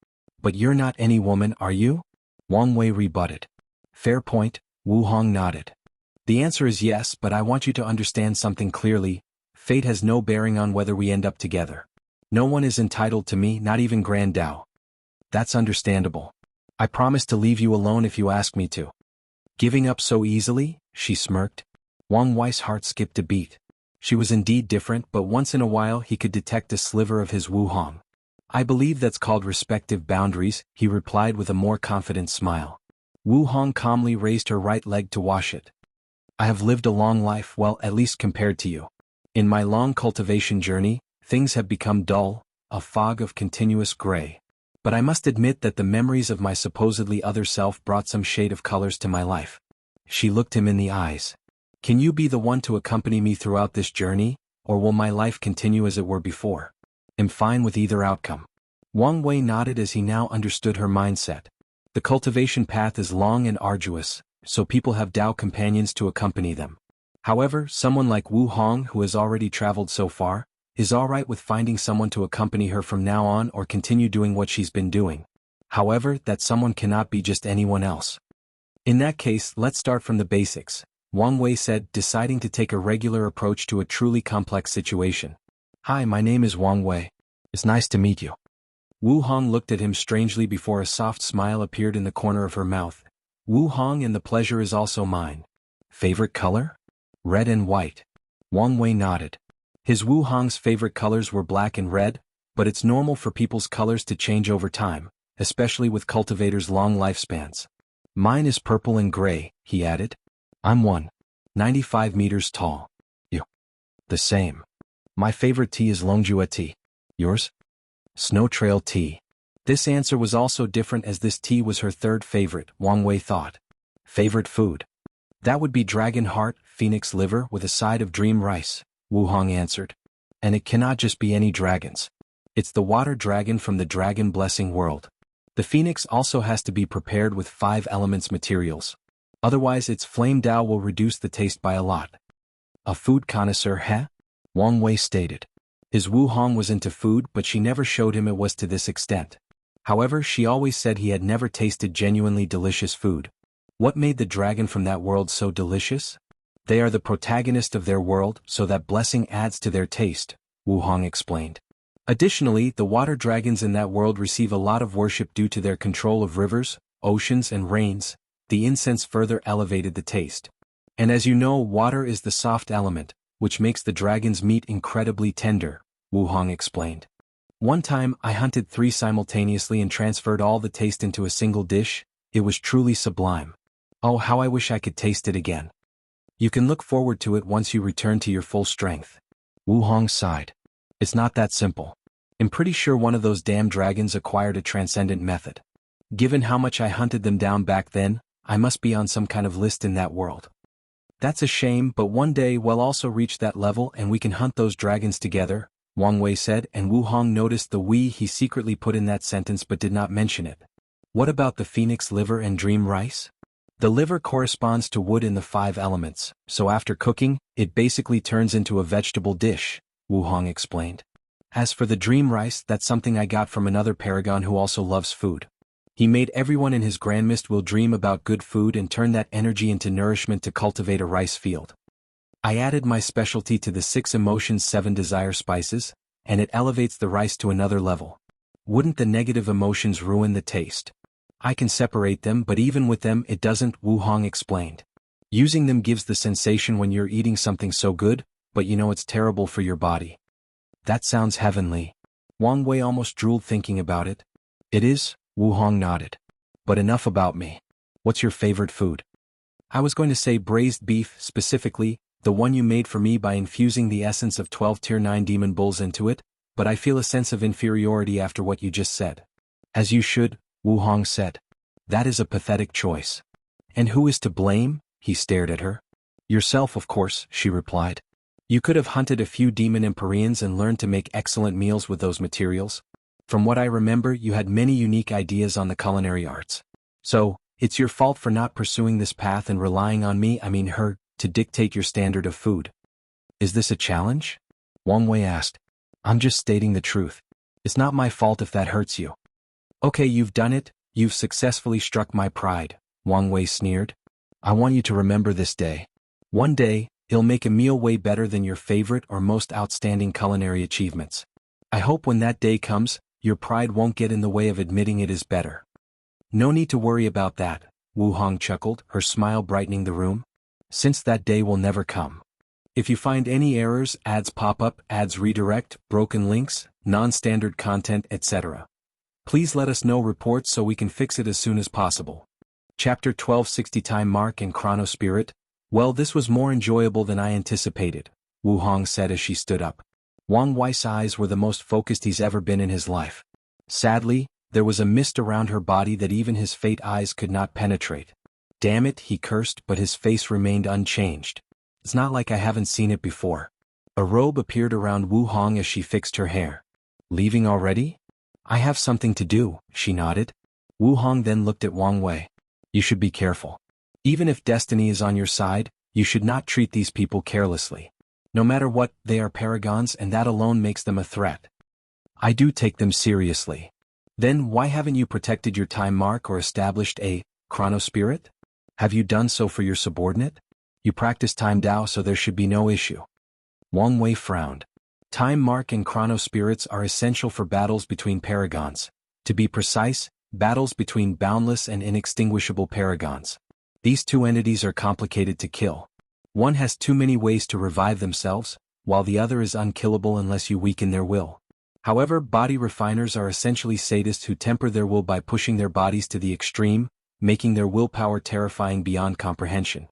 But you're not any woman, are you? Wang Wei rebutted. Fair point, Wu Hong nodded. The answer is yes, but I want you to understand something clearly. Fate has no bearing on whether we end up together. No one is entitled to me, not even Grand Dao. That's understandable. I promise to leave you alone if you ask me to. Giving up so easily? She smirked. Wang Wei's heart skipped a beat. She was indeed different, but once in a while he could detect a sliver of his Wu Hong. I believe that's called respective boundaries, he replied with a more confident smile. Wu Hong calmly raised her right leg to wash it. I have lived a long life, well, at least compared to you. In my long cultivation journey, things have become dull, a fog of continuous gray. But I must admit that the memories of my supposedly other self brought some shade of colors to my life. She looked him in the eyes. Can you be the one to accompany me throughout this journey, or will my life continue as it were before? I'm fine with either outcome. Wang Wei nodded as he now understood her mindset. The cultivation path is long and arduous, so people have Dao companions to accompany them. However, someone like Wu Hong who has already traveled so far, is alright with finding someone to accompany her from now on or continue doing what she's been doing. However, that someone cannot be just anyone else. In that case, let's start from the basics, Wang Wei said, deciding to take a regular approach to a truly complex situation. Hi, my name is Wang Wei. It's nice to meet you. Wu Hong looked at him strangely before a soft smile appeared in the corner of her mouth. Wu Hong, and the pleasure is also mine. Favorite color? Red and white. Wang Wei nodded. His Wu Hong's favorite colors were black and red, but it's normal for people's colors to change over time, especially with cultivators' long lifespans. Mine is purple and gray, he added. I'm 1.95 meters tall. You? The same. My favorite tea is Longjua tea. Yours? Snow Trail tea. This answer was also different as this tea was her third favorite, Wang Wei thought. Favorite food? That would be dragon heart, phoenix liver with a side of dream rice, Wu Hong answered. And it cannot just be any dragons. It's the water dragon from the dragon blessing world. The phoenix also has to be prepared with 5 elements materials. Otherwise its flame Dao will reduce the taste by a lot. A food connoisseur, huh? Wang Wei stated. His Wu Hong was into food, but she never showed him it was to this extent. However, she always said he had never tasted genuinely delicious food. What made the dragon from that world so delicious? They are the protagonist of their world, so that blessing adds to their taste, Wu Hong explained. Additionally, the water dragons in that world receive a lot of worship due to their control of rivers, oceans and rains. The incense further elevated the taste. And as you know, water is the soft element, which makes the dragon's meat incredibly tender, Wu Hong explained. One time, I hunted 3 simultaneously and transferred all the taste into a single dish. It was truly sublime. Oh, how I wish I could taste it again. You can look forward to it once you return to your full strength. Wu Hong sighed. It's not that simple. I'm pretty sure one of those damn dragons acquired a transcendent method. Given how much I hunted them down back then, I must be on some kind of list in that world. That's a shame, but one day we'll also reach that level and we can hunt those dragons together, Wang Wei said, and Wu Hong noticed the "we" he secretly put in that sentence but did not mention it. What about the phoenix liver and dream rice? The liver corresponds to wood in the 5 elements, so after cooking, it basically turns into a vegetable dish, Wu Hong explained. As for the dream rice, that's something I got from another Paragon who also loves food. He made everyone in his grandmist will dream about good food and turn that energy into nourishment to cultivate a rice field. I added my specialty to the 6 emotions 7 desire spices, and it elevates the rice to another level. Wouldn't the negative emotions ruin the taste? I can separate them, but even with them it doesn't, Wu Hong explained. Using them gives the sensation when you're eating something so good, but you know it's terrible for your body. That sounds heavenly. Wang Wei almost drooled thinking about it. It is, Wu Hong nodded. But enough about me. What's your favorite food? I was going to say braised beef, specifically, the one you made for me by infusing the essence of 12 tier 9 demon bulls into it, but I feel a sense of inferiority after what you just said. As you should, Wu Hong said. That is a pathetic choice. And who is to blame? He stared at her. Yourself, of course, she replied. You could have hunted a few demon Empyreans and learned to make excellent meals with those materials. From what I remember, you had many unique ideas on the culinary arts. So, it's your fault for not pursuing this path and relying on me, her, to dictate your standard of food. Is this a challenge? Wang Wei asked. I'm just stating the truth. It's not my fault if that hurts you. Okay, you've done it, you've successfully struck my pride, Wang Wei sneered. I want you to remember this day. One day, it'll make a meal way better than your favorite or most outstanding culinary achievements. I hope when that day comes, your pride won't get in the way of admitting it is better. No need to worry about that, Wu Hong chuckled, her smile brightening the room. Since that day will never come. If you find any errors, ads pop up, ads redirect, broken links, non-standard content, etc. Please let us know reports so we can fix it as soon as possible. Chapter 1260 Time Mark and ChronoSpirit. Well, this was more enjoyable than I anticipated, Wu Hong said as she stood up. Wang Wei's eyes were the most focused he's ever been in his life. Sadly, there was a mist around her body that even his fate eyes could not penetrate. Damn it, he cursed, but his face remained unchanged. It's not like I haven't seen it before. A robe appeared around Wu Hong as she fixed her hair. Leaving already? I have something to do, she nodded. Wu Hong then looked at Wang Wei. You should be careful. Even if destiny is on your side, you should not treat these people carelessly. No matter what, they are paragons and that alone makes them a threat. I do take them seriously. Then why haven't you protected your time mark or established a ChronoSpirit? Have you done so for your subordinate? You practice time Dao, so there should be no issue. Wang Wei frowned. Time mark and ChronoSpirits are essential for battles between paragons. To be precise, battles between boundless and inextinguishable paragons. These two entities are complicated to kill. One has too many ways to revive themselves, while the other is unkillable unless you weaken their will. However, body refiners are essentially sadists who temper their will by pushing their bodies to the extreme, making their willpower terrifying beyond comprehension.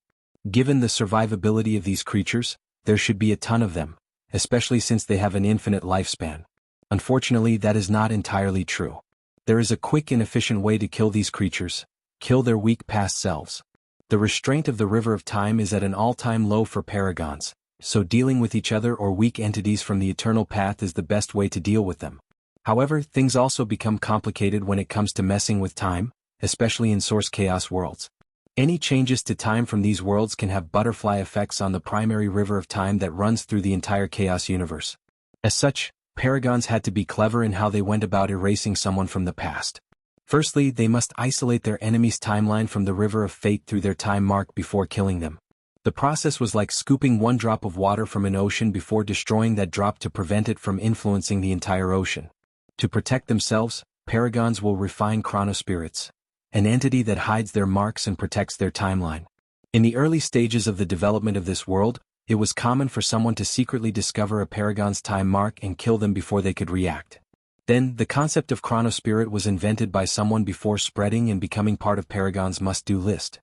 Given the survivability of these creatures, there should be a ton of them, especially since they have an infinite lifespan. Unfortunately, that is not entirely true. There is a quick and efficient way to kill these creatures: kill their weak past selves. The restraint of the river of time is at an all-time low for paragons, so dealing with each other or weak entities from the eternal path is the best way to deal with them. However, things also become complicated when it comes to messing with time, especially in source chaos worlds. Any changes to time from these worlds can have butterfly effects on the primary river of time that runs through the entire chaos universe. As such, paragons had to be clever in how they went about erasing someone from the past. Firstly, they must isolate their enemy's timeline from the river of fate through their time mark before killing them. The process was like scooping one drop of water from an ocean before destroying that drop to prevent it from influencing the entire ocean. To protect themselves, paragons will refine ChronoSpirits, an entity that hides their marks and protects their timeline. In the early stages of the development of this world, it was common for someone to secretly discover a paragon's time mark and kill them before they could react. Then, the concept of ChronoSpirit was invented by someone before spreading and becoming part of Paragon's must-do list.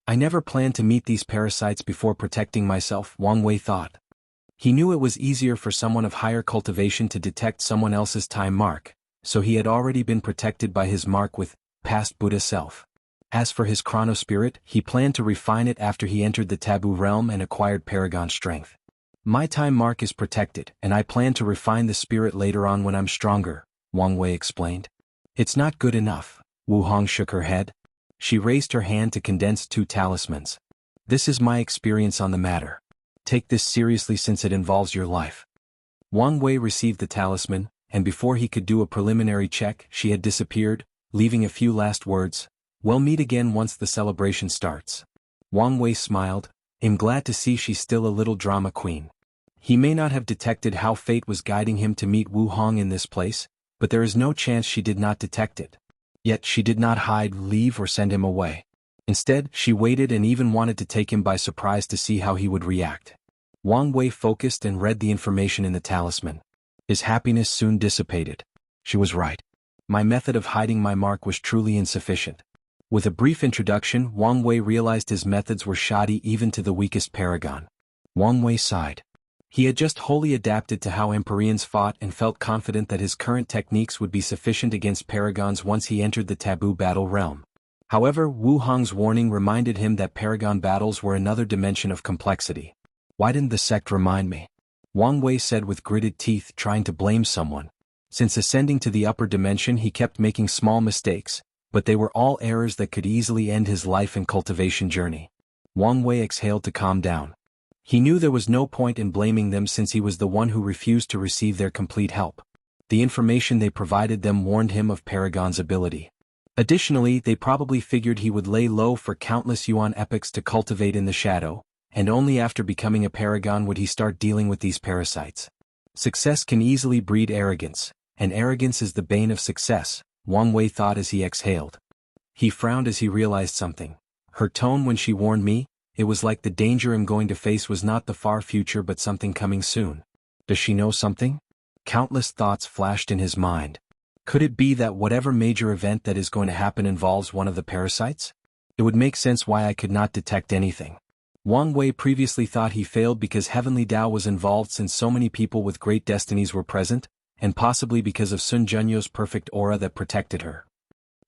I never planned to meet these parasites before protecting myself, Wang Wei thought. He knew it was easier for someone of higher cultivation to detect someone else's time mark, so he had already been protected by his mark with past Buddha self. As for his ChronoSpirit, he planned to refine it after he entered the taboo realm and acquired Paragon strength. My time mark is protected, and I plan to refine the spirit later on when I'm stronger, Wang Wei explained. It's not good enough. Wu Hong shook her head. She raised her hand to condense 2 talismans. This is my experience on the matter. Take this seriously since it involves your life. Wang Wei received the talisman, and before he could do a preliminary check, she had disappeared, leaving a few last words. We'll meet again once the celebration starts. Wang Wei smiled. I'm glad to see she's still a little drama queen. He may not have detected how fate was guiding him to meet Wu Hong in this place, but there is no chance she did not detect it. Yet she did not hide, leave, or send him away. Instead, she waited and even wanted to take him by surprise to see how he would react. Wang Wei focused and read the information in the talisman. His happiness soon dissipated. She was right. My method of hiding my mark was truly insufficient. With a brief introduction, Wang Wei realized his methods were shoddy even to the weakest paragon. Wang Wei sighed. He had just wholly adapted to how Empyreans fought and felt confident that his current techniques would be sufficient against paragons once he entered the taboo battle realm. However, Wu Hong's warning reminded him that paragon battles were another dimension of complexity. Why didn't the sect remind me? Wang Wei said with gritted teeth, trying to blame someone. Since ascending to the upper dimension, he kept making small mistakes, but they were all errors that could easily end his life and cultivation journey. Wang Wei exhaled to calm down. He knew there was no point in blaming them since he was the one who refused to receive their complete help. The information they provided them warned him of Paragon's ability. Additionally, they probably figured he would lay low for countless Yuan epochs to cultivate in the shadow, and only after becoming a Paragon would he start dealing with these parasites. Success can easily breed arrogance, and arrogance is the bane of success, Wang Wei thought as he exhaled. He frowned as he realized something. Her tone when she warned me, it was like the danger I'm going to face was not the far future but something coming soon. Does she know something? Countless thoughts flashed in his mind. Could it be that whatever major event that is going to happen involves one of the parasites? It would make sense why I could not detect anything. Wang Wei previously thought he failed because Heavenly Tao was involved since so many people with great destinies were present, and possibly because of Sun Junyo's perfect aura that protected her.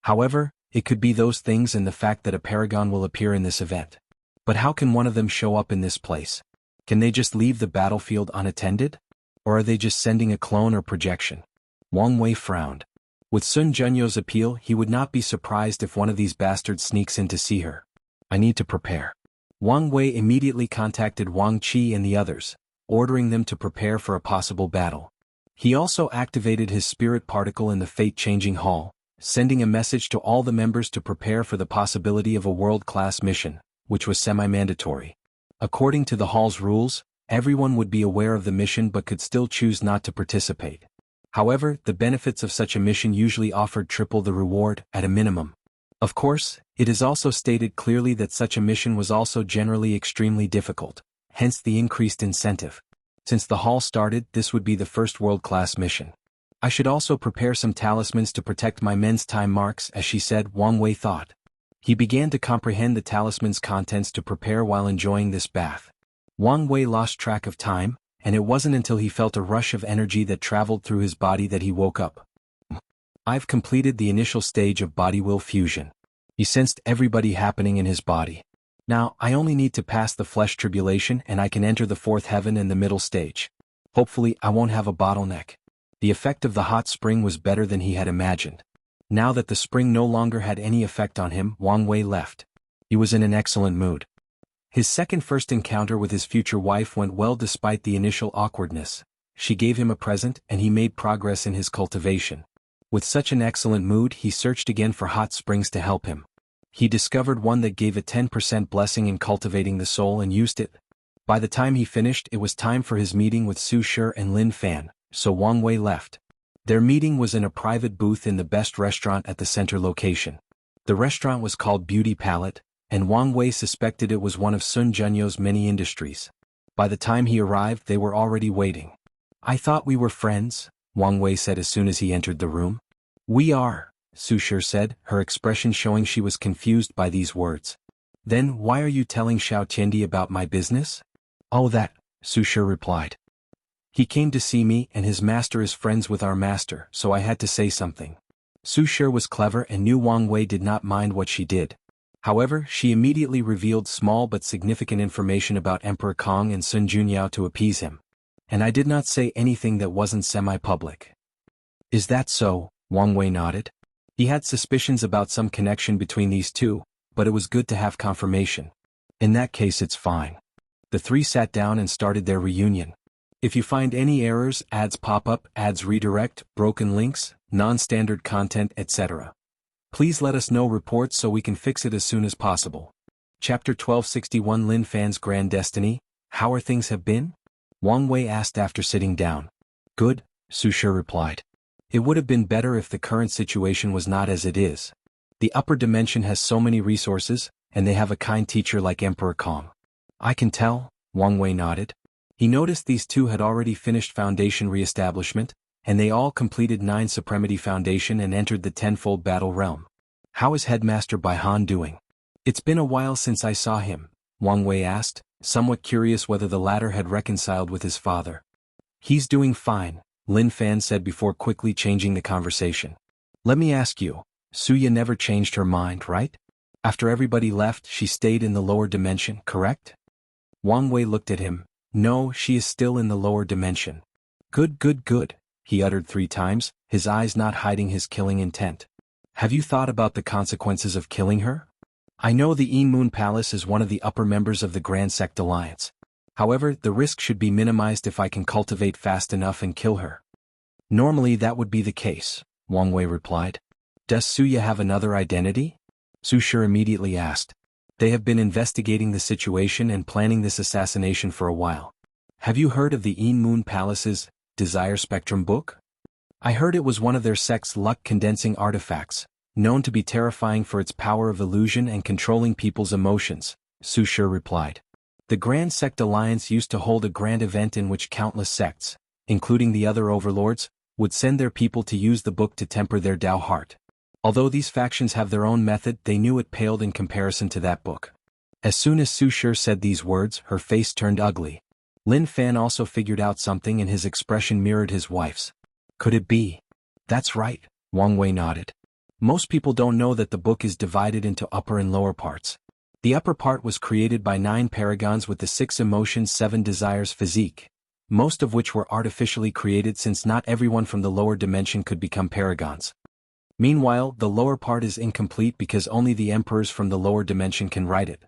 However, it could be those things and the fact that a paragon will appear in this event. But how can one of them show up in this place? Can they just leave the battlefield unattended? Or are they just sending a clone or projection? Wang Wei frowned. With Sun Junyo's appeal, he would not be surprised if one of these bastards sneaks in to see her. I need to prepare. Wang Wei immediately contacted Wang Qi and the others. ordering them to prepare for a possible battle. He also activated his spirit particle in the fate-changing hall, sending a message to all the members to prepare for the possibility of a world-class mission, which was semi-mandatory. According to the hall's rules, everyone would be aware of the mission but could still choose not to participate. However, the benefits of such a mission usually offered triple the reward, at a minimum. Of course, it is also stated clearly that such a mission was also generally extremely difficult, hence the increased incentive. Since the hall started, this would be the first world-class mission. I should also prepare some talismans to protect my men's time marks, as she said, Wang Wei thought. He began to comprehend the talisman's contents to prepare while enjoying this bath. Wang Wei lost track of time, and it wasn't until he felt a rush of energy that traveled through his body that he woke up. I've completed the initial stage of body-will fusion. He sensed everybody happening in his body. Now, I only need to pass the flesh tribulation and I can enter the fourth heaven and the middle stage. Hopefully, I won't have a bottleneck. The effect of the hot spring was better than he had imagined. Now that the spring no longer had any effect on him, Wang Wei left. He was in an excellent mood. His first encounter with his future wife went well despite the initial awkwardness. She gave him a present and he made progress in his cultivation. With such an excellent mood, he searched again for hot springs to help him. He discovered one that gave a 10% blessing in cultivating the soul and used it. By the time he finished, it was time for his meeting with Su Shi and Lin Fan, so Wang Wei left. Their meeting was in a private booth in the best restaurant at the center location. The restaurant was called Beauty Palette, and Wang Wei suspected it was one of Sun Junyo's many industries. By the time he arrived, they were already waiting. I thought we were friends, Wang Wei said as soon as he entered the room. We are, Su Shi said, her expression showing she was confused by these words. Then why are you telling Xiao Tiandi about my business? Oh that, Su Shi replied. He came to see me and his master is friends with our master, so I had to say something. Su Shi was clever and knew Wang Wei did not mind what she did. However, she immediately revealed small but significant information about Emperor Kong and Sun Junyao to appease him. And I did not say anything that wasn't semi-public. Is that so? Wang Wei nodded. He had suspicions about some connection between these two, but it was good to have confirmation. In that case it's fine. The three sat down and started their reunion. If you find any errors, ads pop up, ads redirect, broken links, non-standard content, etc. Please let us know reports so we can fix it as soon as possible. Chapter 1261 Lin Fan's Grand Destiny, How are things have been? Wang Wei asked after sitting down. Good, Su Shi replied. It would have been better if the current situation was not as it is. The upper dimension has so many resources, and they have a kind teacher like Emperor Kong. I can tell, Wang Wei nodded. He noticed these two had already finished Foundation re-establishment, and they all completed 9 Supremacy Foundation and entered the tenfold battle realm. How is Headmaster Baihan doing? It's been a while since I saw him, Wang Wei asked, somewhat curious whether the latter had reconciled with his father. He's doing fine, Lin Fan said before quickly changing the conversation. Let me ask you, Suya never changed her mind, right? After everybody left, she stayed in the lower dimension, correct? Wang Wei looked at him. No, she is still in the lower dimension. Good, good, good, he uttered 3 times, his eyes not hiding his killing intent. Have you thought about the consequences of killing her? I know the Yin Moon Palace is one of the upper members of the Grand Sect Alliance. However, the risk should be minimized if I can cultivate fast enough and kill her. Normally that would be the case, Wang Wei replied. Does Suya have another identity? Su Shi immediately asked. They have been investigating the situation and planning this assassination for a while. Have you heard of the Yin Moon Palace's Desire Spectrum book? I heard it was one of their sect's luck-condensing artifacts, known to be terrifying for its power of illusion and controlling people's emotions, Su Shi replied. The Grand Sect Alliance used to hold a grand event in which countless sects, including the other overlords, would send their people to use the book to temper their Tao heart. Although these factions have their own method, they knew it paled in comparison to that book. As soon as Su Shi said these words, her face turned ugly. Lin Fan also figured out something and his expression mirrored his wife's. Could it be? That's right, Wang Wei nodded. Most people don't know that the book is divided into upper and lower parts. The upper part was created by 9 paragons with the 6 emotions 7 desires physique, most of which were artificially created since not everyone from the lower dimension could become paragons. Meanwhile, the lower part is incomplete because only the emperors from the lower dimension can write it.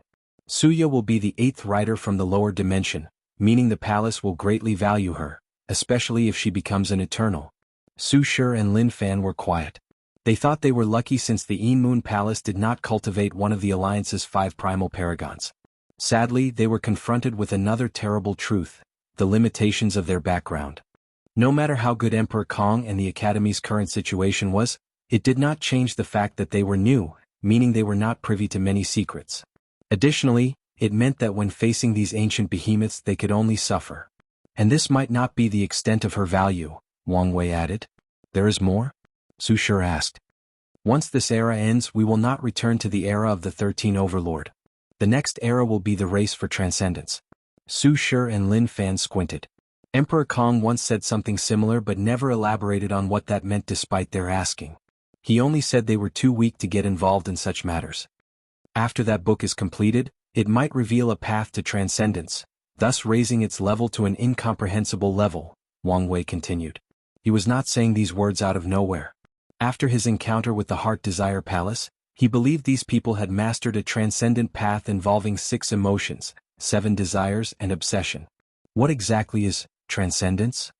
Suya will be the 8th writer from the lower dimension, meaning the palace will greatly value her, especially if she becomes an eternal. Su Shi and Lin Fan were quiet. They thought they were lucky since the Yin Moon Palace did not cultivate one of the Alliance's 5 primal paragons. Sadly, they were confronted with another terrible truth: the limitations of their background. No matter how good Emperor Kong and the Academy's current situation was, it did not change the fact that they were new, meaning they were not privy to many secrets. Additionally, it meant that when facing these ancient behemoths they could only suffer. And this might not be the extent of her value, Wang Wei added. There is more? Su Shi asked. Once this era ends, we will not return to the era of the 13 Overlord. The next era will be the race for transcendence. Su Shi and Lin Fan squinted. Emperor Kong once said something similar but never elaborated on what that meant despite their asking. He only said they were too weak to get involved in such matters. After that book is completed, it might reveal a path to transcendence, thus raising its level to an incomprehensible level, Wang Wei continued. He was not saying these words out of nowhere. After his encounter with the Heart Desire Palace, he believed these people had mastered a transcendent path involving 6 emotions, 7 desires and obsession. What exactly is transcendence?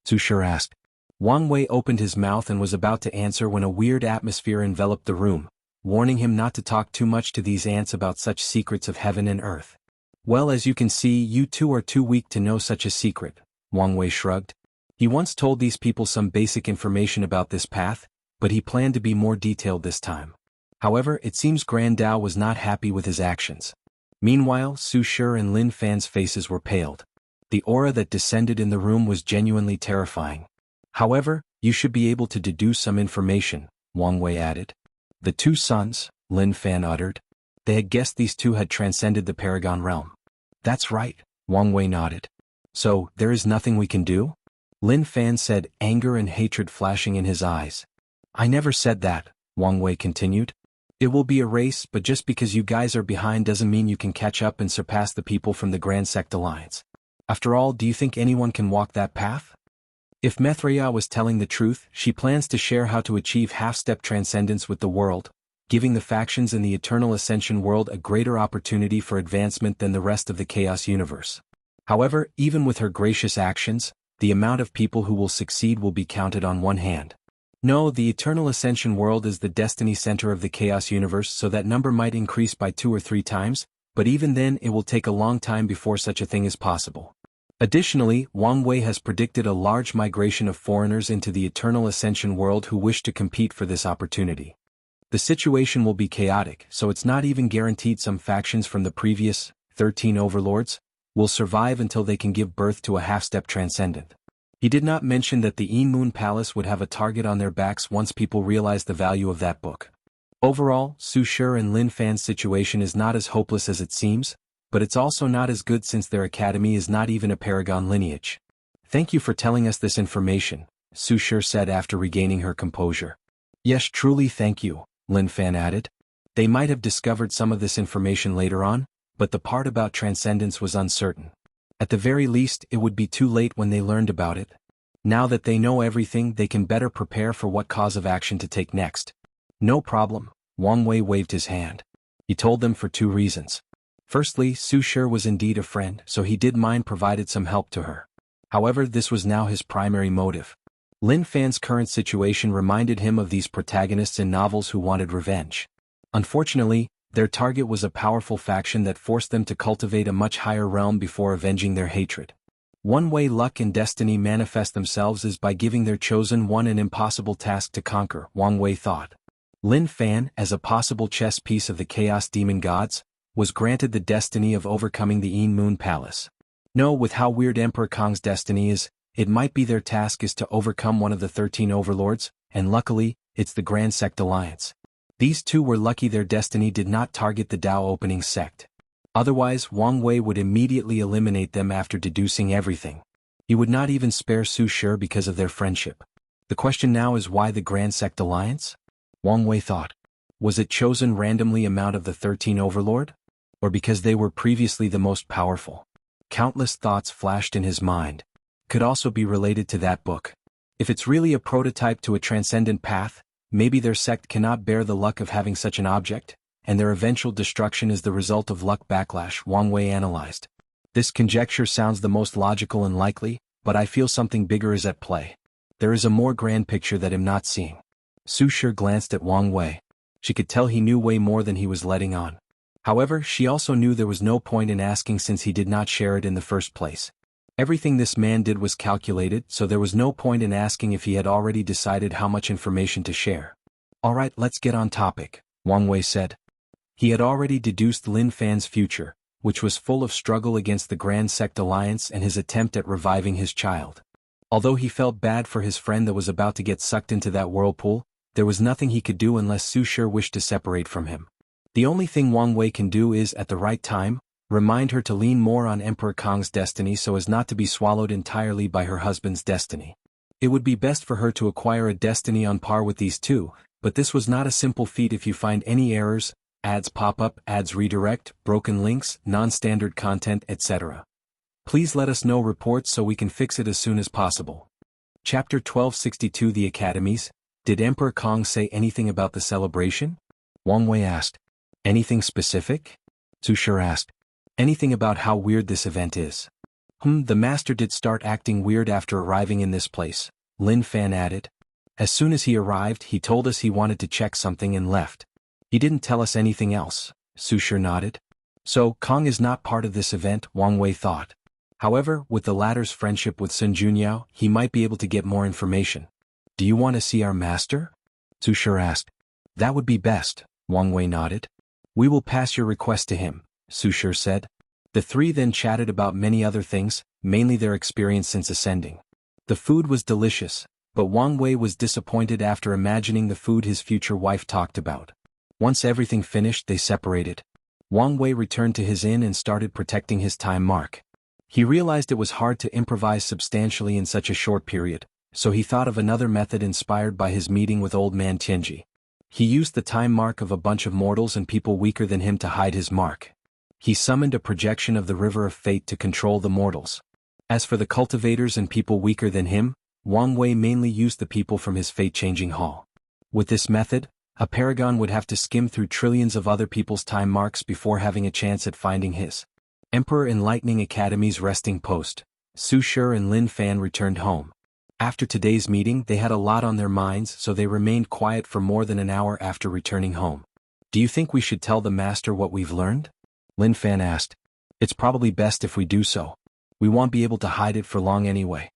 Su Shi asked. Wang Wei opened his mouth and was about to answer when a weird atmosphere enveloped the room, warning him not to talk too much to these ants about such secrets of heaven and earth. Well, as you can see, you two are too weak to know such a secret, Wang Wei shrugged. He once told these people some basic information about this path, but he planned to be more detailed this time. However, it seems Grand Dao was not happy with his actions. Meanwhile, Su Shi and Lin Fan's faces were paled. The aura that descended in the room was genuinely terrifying. However, you should be able to deduce some information, Wang Wei added. The 2 sons, Lin Fan uttered. They had guessed these 2 had transcended the Paragon realm. That's right, Wang Wei nodded. So, there is nothing we can do? Lin Fan said, anger and hatred flashing in his eyes. I never said that, Wang Wei continued. It will be a race, but just because you guys are behind doesn't mean you can catch up and surpass the people from the Grand Sect Alliance. After all, do you think anyone can walk that path? If Methreya was telling the truth, she plans to share how to achieve half-step transcendence with the world, giving the factions in the Eternal Ascension world a greater opportunity for advancement than the rest of the Chaos universe. However, even with her gracious actions, the amount of people who will succeed will be counted on one hand. No, the Eternal Ascension world is the destiny center of the Chaos universe, so that number might increase by 2 or 3 times, but even then it will take a long time before such a thing is possible. Additionally, Wang Wei has predicted a large migration of foreigners into the Eternal Ascension world who wish to compete for this opportunity. The situation will be chaotic, so it's not even guaranteed some factions from the previous 13 overlords will survive until they can give birth to a half-step transcendent. He did not mention that the Yin Moon Palace would have a target on their backs once people realize the value of that book. Overall, Su Shi and Lin Fan's situation is not as hopeless as it seems, but it's also not as good since their academy is not even a Paragon lineage. Thank you for telling us this information, Su Shi said after regaining her composure. Yes, truly thank you, Lin Fan added. They might have discovered some of this information later on, but the part about transcendence was uncertain. At the very least, it would be too late when they learned about it. Now that they know everything, they can better prepare for what cause of action to take next. No problem, Wang Wei waved his hand. He told them for 2 reasons. Firstly, Su Shi was indeed a friend, so he did mind provided some help to her. However, this was now his primary motive. Lin Fan's current situation reminded him of these protagonists in novels who wanted revenge. Unfortunately, their target was a powerful faction that forced them to cultivate a much higher realm before avenging their hatred. One way luck and destiny manifest themselves is by giving their chosen one an impossible task to conquer, Wang Wei thought. Lin Fan, as a possible chess piece of the Chaos Demon Gods, was granted the destiny of overcoming the Yin Moon Palace. No, with how weird Emperor Kong's destiny is, it might be their task is to overcome one of the 13 overlords, and luckily, it's the Grand Sect Alliance. These 2 were lucky their destiny did not target the Dao opening sect. Otherwise, Wang Wei would immediately eliminate them after deducing everything. He would not even spare Su Shi because of their friendship. The question now is why the Grand Sect Alliance? Wang Wei thought. Was it chosen randomly amount of the 13 overlord? Or because they were previously the most powerful? Countless thoughts flashed in his mind. Could also be related to that book. If it's really a prototype to a transcendent path, maybe their sect cannot bear the luck of having such an object, and their eventual destruction is the result of luck backlash, Wang Wei analyzed. This conjecture sounds the most logical and likely, but I feel something bigger is at play. There is a more grand picture that I'm not seeing. Su Shi glanced at Wang Wei. She could tell he knew way more than he was letting on. However, she also knew there was no point in asking since he did not share it in the first place. Everything this man did was calculated, so there was no point in asking if he had already decided how much information to share. Alright, let's get on topic, Wang Wei said. He had already deduced Lin Fan's future, which was full of struggle against the Grand Sect Alliance and his attempt at reviving his child. Although he felt bad for his friend that was about to get sucked into that whirlpool, there was nothing he could do unless Su Shi wished to separate from him. The only thing Wang Wei can do is, at the right time, remind her to lean more on Emperor Kong's destiny so as not to be swallowed entirely by her husband's destiny. It would be best for her to acquire a destiny on par with these two, but this was not a simple feat if you find any errors, ads pop up, ads redirect, broken links, non-standard content, etc. Please let us know reports so we can fix it as soon as possible. Chapter 1262 The Academies. Did Emperor Kong say anything about the celebration? Wang Wei asked. Anything specific? Su Shi asked. Anything about how weird this event is? The master did start acting weird after arriving in this place, Lin Fan added. As soon as he arrived, he told us he wanted to check something and left. He didn't tell us anything else, Su Shi nodded. So, Kong is not part of this event, Wang Wei thought. However, with the latter's friendship with Sun Junyao, he might be able to get more information. Do you want to see our master? Su Shi asked. That would be best, Wang Wei nodded. We will pass your request to him, Su Shi said. The three then chatted about many other things, mainly their experience since ascending. The food was delicious, but Wang Wei was disappointed after imagining the food his future wife talked about. Once everything finished, they separated. Wang Wei returned to his inn and started protecting his time mark. He realized it was hard to improvise substantially in such a short period, so he thought of another method inspired by his meeting with old man Tianji. He used the time mark of a bunch of mortals and people weaker than him to hide his mark. He summoned a projection of the River of Fate to control the mortals. As for the cultivators and people weaker than him, Wang Wei mainly used the people from his fate-changing hall. With this method, a Paragon would have to skim through trillions of other people's time marks before having a chance at finding his. Emperor Enlightening Academy's resting post, Su Shi and Lin Fan returned home. After today's meeting, they had a lot on their minds, so they remained quiet for more than an hour after returning home. Do you think we should tell the master what we've learned? Lin Fan asked. It's probably best if we do so. We won't be able to hide it for long anyway.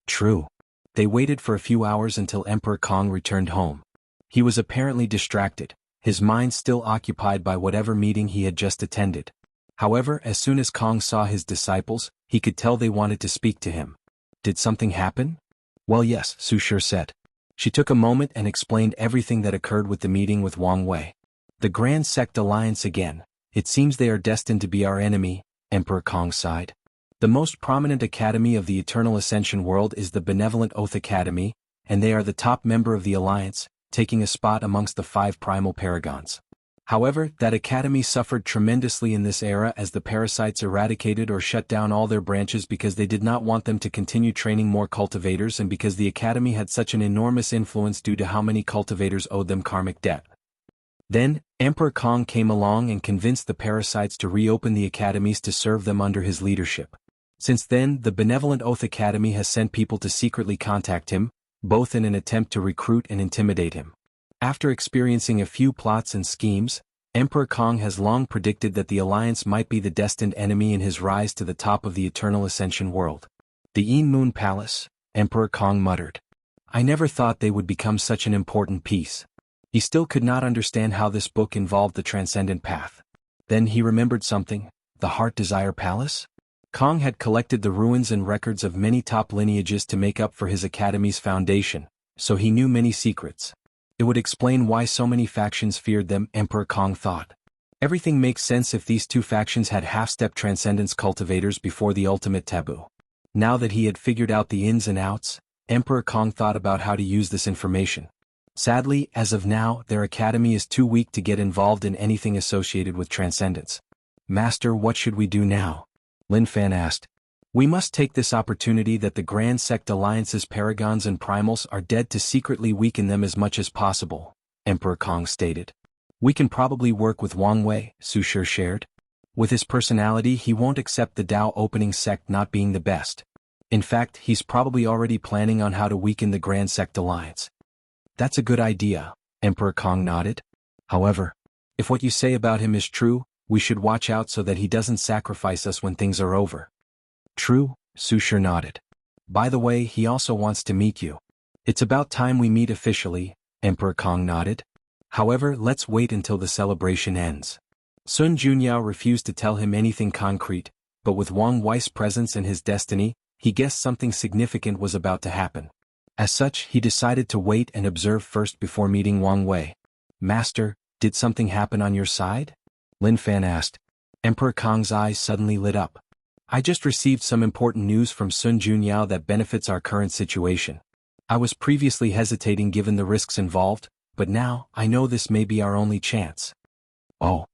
True. They waited for a few hours until Emperor Kong returned home. He was apparently distracted, his mind still occupied by whatever meeting he had just attended. However, as soon as Kong saw his disciples, he could tell they wanted to speak to him. Did something happen? Well, yes, Su Shi said. She took a moment and explained everything that occurred with the meeting with Wang Wei. The Grand Sect Alliance again. It seems they are destined to be our enemy, Emperor Kong sighed. The most prominent academy of the Eternal Ascension world is the Benevolent Oath Academy, and they are the top member of the Alliance, taking a spot amongst the 5 primal paragons. However, that academy suffered tremendously in this era as the parasites eradicated or shut down all their branches because they did not want them to continue training more cultivators and because the academy had such an enormous influence due to how many cultivators owed them karmic debt. Then, Emperor Kong came along and convinced the parasites to reopen the academies to serve them under his leadership. Since then, the Benevolent Oath Academy has sent people to secretly contact him, both in an attempt to recruit and intimidate him. After experiencing a few plots and schemes, Emperor Kong has long predicted that the Alliance might be the destined enemy in his rise to the top of the Eternal Ascension world. The Yin Moon Palace, Emperor Kong muttered. I never thought they would become such an important piece. He still could not understand how this book involved the Transcendent Path. Then he remembered something, the Heart Desire Palace? Kong had collected the ruins and records of many top lineages to make up for his academy's foundation, so he knew many secrets. It would explain why so many factions feared them, Emperor Kong thought. Everything makes sense if these two factions had half-step transcendence cultivators before the ultimate taboo. Now that he had figured out the ins and outs, Emperor Kong thought about how to use this information. Sadly, as of now, their academy is too weak to get involved in anything associated with transcendence. Master, what should we do now? Lin Fan asked. We must take this opportunity that the Grand Sect Alliance's paragons and primals are dead to secretly weaken them as much as possible, Emperor Kong stated. We can probably work with Wang Wei, Su Shi shared. With his personality, he won't accept the Dao opening sect not being the best. In fact, he's probably already planning on how to weaken the Grand Sect Alliance. That's a good idea, Emperor Kong nodded. However, if what you say about him is true, we should watch out so that he doesn't sacrifice us when things are over. True, Su Shi nodded. By the way, he also wants to meet you. It's about time we meet officially, Emperor Kong nodded. However, let's wait until the celebration ends. Sun Junyao refused to tell him anything concrete, but with Wang Wei's presence and his destiny, he guessed something significant was about to happen. As such, he decided to wait and observe first before meeting Wang Wei. Master, did something happen on your side? Lin Fan asked. Emperor Kong's eyes suddenly lit up. I just received some important news from Sun Junyao that benefits our current situation. I was previously hesitating given the risks involved, but now, I know this may be our only chance. Oh.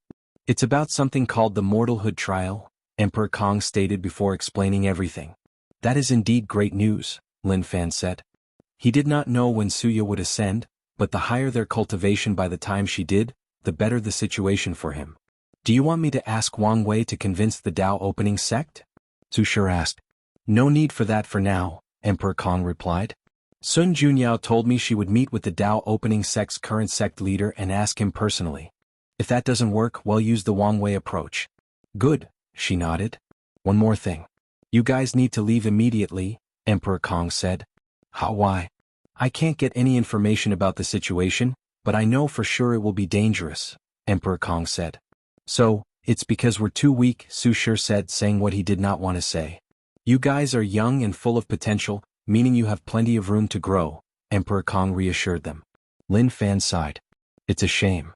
It's about something called the Mortalhood trial, Emperor Kong stated before explaining everything. That is indeed great news, Lin Fan said. He did not know when Suya would ascend, but the higher their cultivation by the time she did, the better the situation for him. Do you want me to ask Wang Wei to convince the Dao opening sect? Su Shi asked. No need for that for now, Emperor Kong replied. Sun Junyao told me she would meet with the Dao opening sect's current sect leader and ask him personally. If that doesn't work, we'll use the Wang Wei approach. Good, she nodded. One more thing. You guys need to leave immediately, Emperor Kong said. How why? I can't get any information about the situation, but I know for sure it will be dangerous, Emperor Kong said. So, it's because we're too weak, Su Shi said, saying what he did not want to say. You guys are young and full of potential, meaning you have plenty of room to grow, Emperor Kong reassured them. Lin Fan sighed. It's a shame.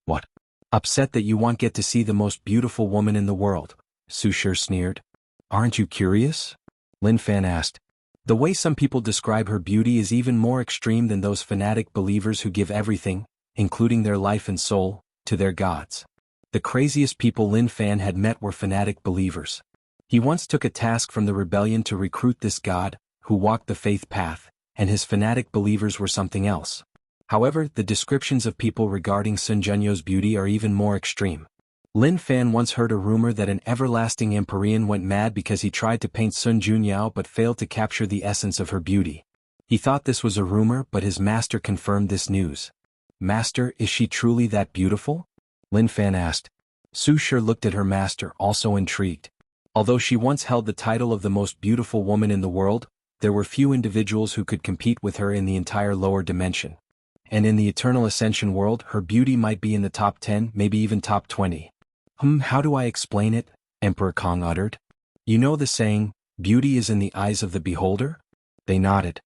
What? Upset that you won't get to see the most beautiful woman in the world, Su Shi sneered. Aren't you curious? Lin Fan asked. The way some people describe her beauty is even more extreme than those fanatic believers who give everything, including their life and soul, to their gods. The craziest people Lin Fan had met were fanatic believers. He once took a task from the rebellion to recruit this god, who walked the faith path, and his fanatic believers were something else. However, the descriptions of people regarding Sun Junyo's beauty are even more extreme. Lin Fan once heard a rumor that an everlasting Empyrean went mad because he tried to paint Sun Junyao but failed to capture the essence of her beauty. He thought this was a rumor, but his master confirmed this news. Master, is she truly that beautiful? Lin Fan asked. Su Shi looked at her master, also intrigued. Although she once held the title of the most beautiful woman in the world, there were few individuals who could compete with her in the entire lower dimension. And in the Eternal Ascension world, her beauty might be in the top 10, maybe even top 20. How do I explain it? Emperor Kong uttered. You know the saying, beauty is in the eyes of the beholder? They nodded.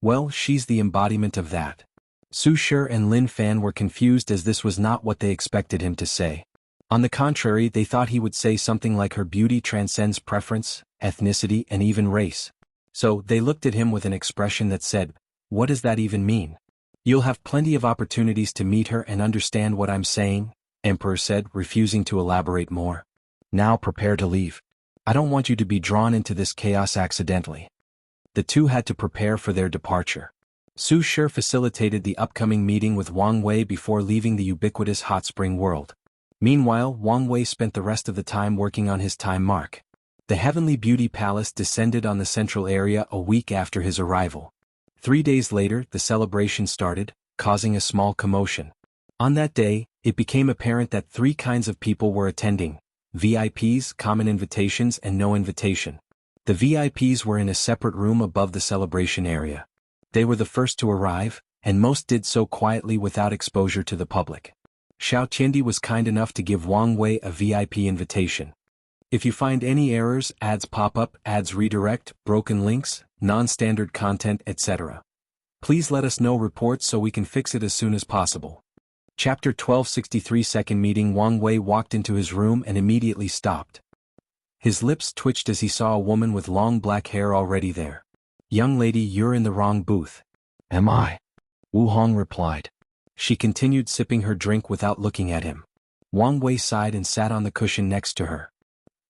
Well, she's the embodiment of that. Su Shi and Lin Fan were confused as this was not what they expected him to say. On the contrary, they thought he would say something like her beauty transcends preference, ethnicity, and even race. So, they looked at him with an expression that said, what does that even mean? You'll have plenty of opportunities to meet her and understand what I'm saying, Emperor said, refusing to elaborate more. Now prepare to leave. I don't want you to be drawn into this chaos accidentally. The two had to prepare for their departure. Su Shi facilitated the upcoming meeting with Wang Wei before leaving the ubiquitous hot spring world. Meanwhile, Wang Wei spent the rest of the time working on his time mark. The Heavenly Beauty Palace descended on the central area a week after his arrival. 3 days later, the celebration started, causing a small commotion. On that day, it became apparent that 3 kinds of people were attending: VIPs, common invitations, and no invitation. The VIPs were in a separate room above the celebration area. They were the first to arrive, and most did so quietly without exposure to the public. Xiao Qiandi was kind enough to give Wang Wei a VIP invitation. If you find any errors, ads pop up, ads redirect, broken links, non-standard content, etc., please let us know reports so we can fix it as soon as possible. Chapter 1263 Second meeting. Wang Wei walked into his room and immediately stopped. His lips twitched as he saw a woman with long black hair already there. Young lady, you're in the wrong booth. Am I? Wu Hong replied. She continued sipping her drink without looking at him. Wang Wei sighed and sat on the cushion next to her.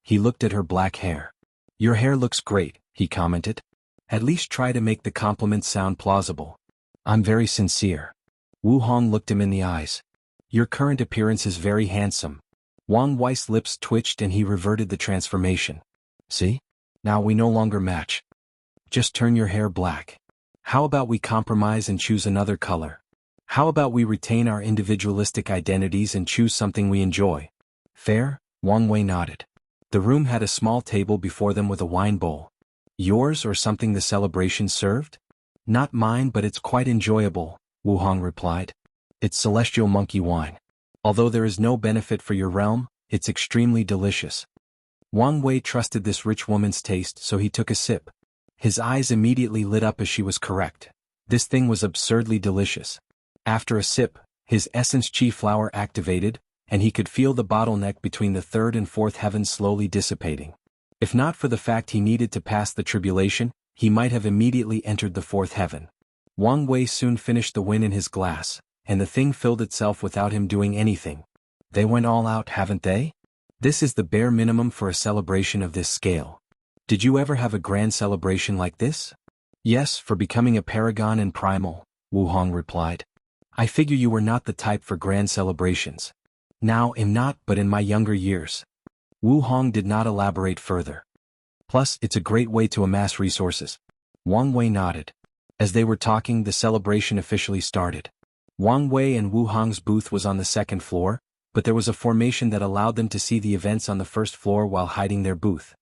He looked at her black hair. Your hair looks great, he commented. At least try to make the compliment sound plausible. I'm very sincere. Wu Hong looked him in the eyes. Your current appearance is very handsome. Wang Wei's lips twitched and he reverted the transformation. See? Now we no longer match. Just turn your hair black. How about we compromise and choose another color? How about we retain our individualistic identities and choose something we enjoy? Fair? Wang Wei nodded. The room had a small table before them with a wine bowl. Yours or something the celebration served? Not mine, but it's quite enjoyable, Wu Hong replied. It's celestial monkey wine. Although there is no benefit for your realm, it's extremely delicious. Wang Wei trusted this rich woman's taste, so he took a sip. His eyes immediately lit up as she was correct. This thing was absurdly delicious. After a sip, his essence chi flower activated, and he could feel the bottleneck between the third and fourth heavens slowly dissipating. If not for the fact he needed to pass the tribulation, he might have immediately entered the fourth heaven. Wang Wei soon finished the wine in his glass, and the thing filled itself without him doing anything. They went all out, haven't they? This is the bare minimum for a celebration of this scale. Did you ever have a grand celebration like this? Yes, for becoming a paragon and primal, Wu Hong replied. I figure you were not the type for grand celebrations. Now am not, but in my younger years. Wu Hong did not elaborate further. Plus, it's a great way to amass resources. Wang Wei nodded. As they were talking, the celebration officially started. Wang Wei and Wu Hong's booth was on the second floor, but there was a formation that allowed them to see the events on the first floor while hiding their booth.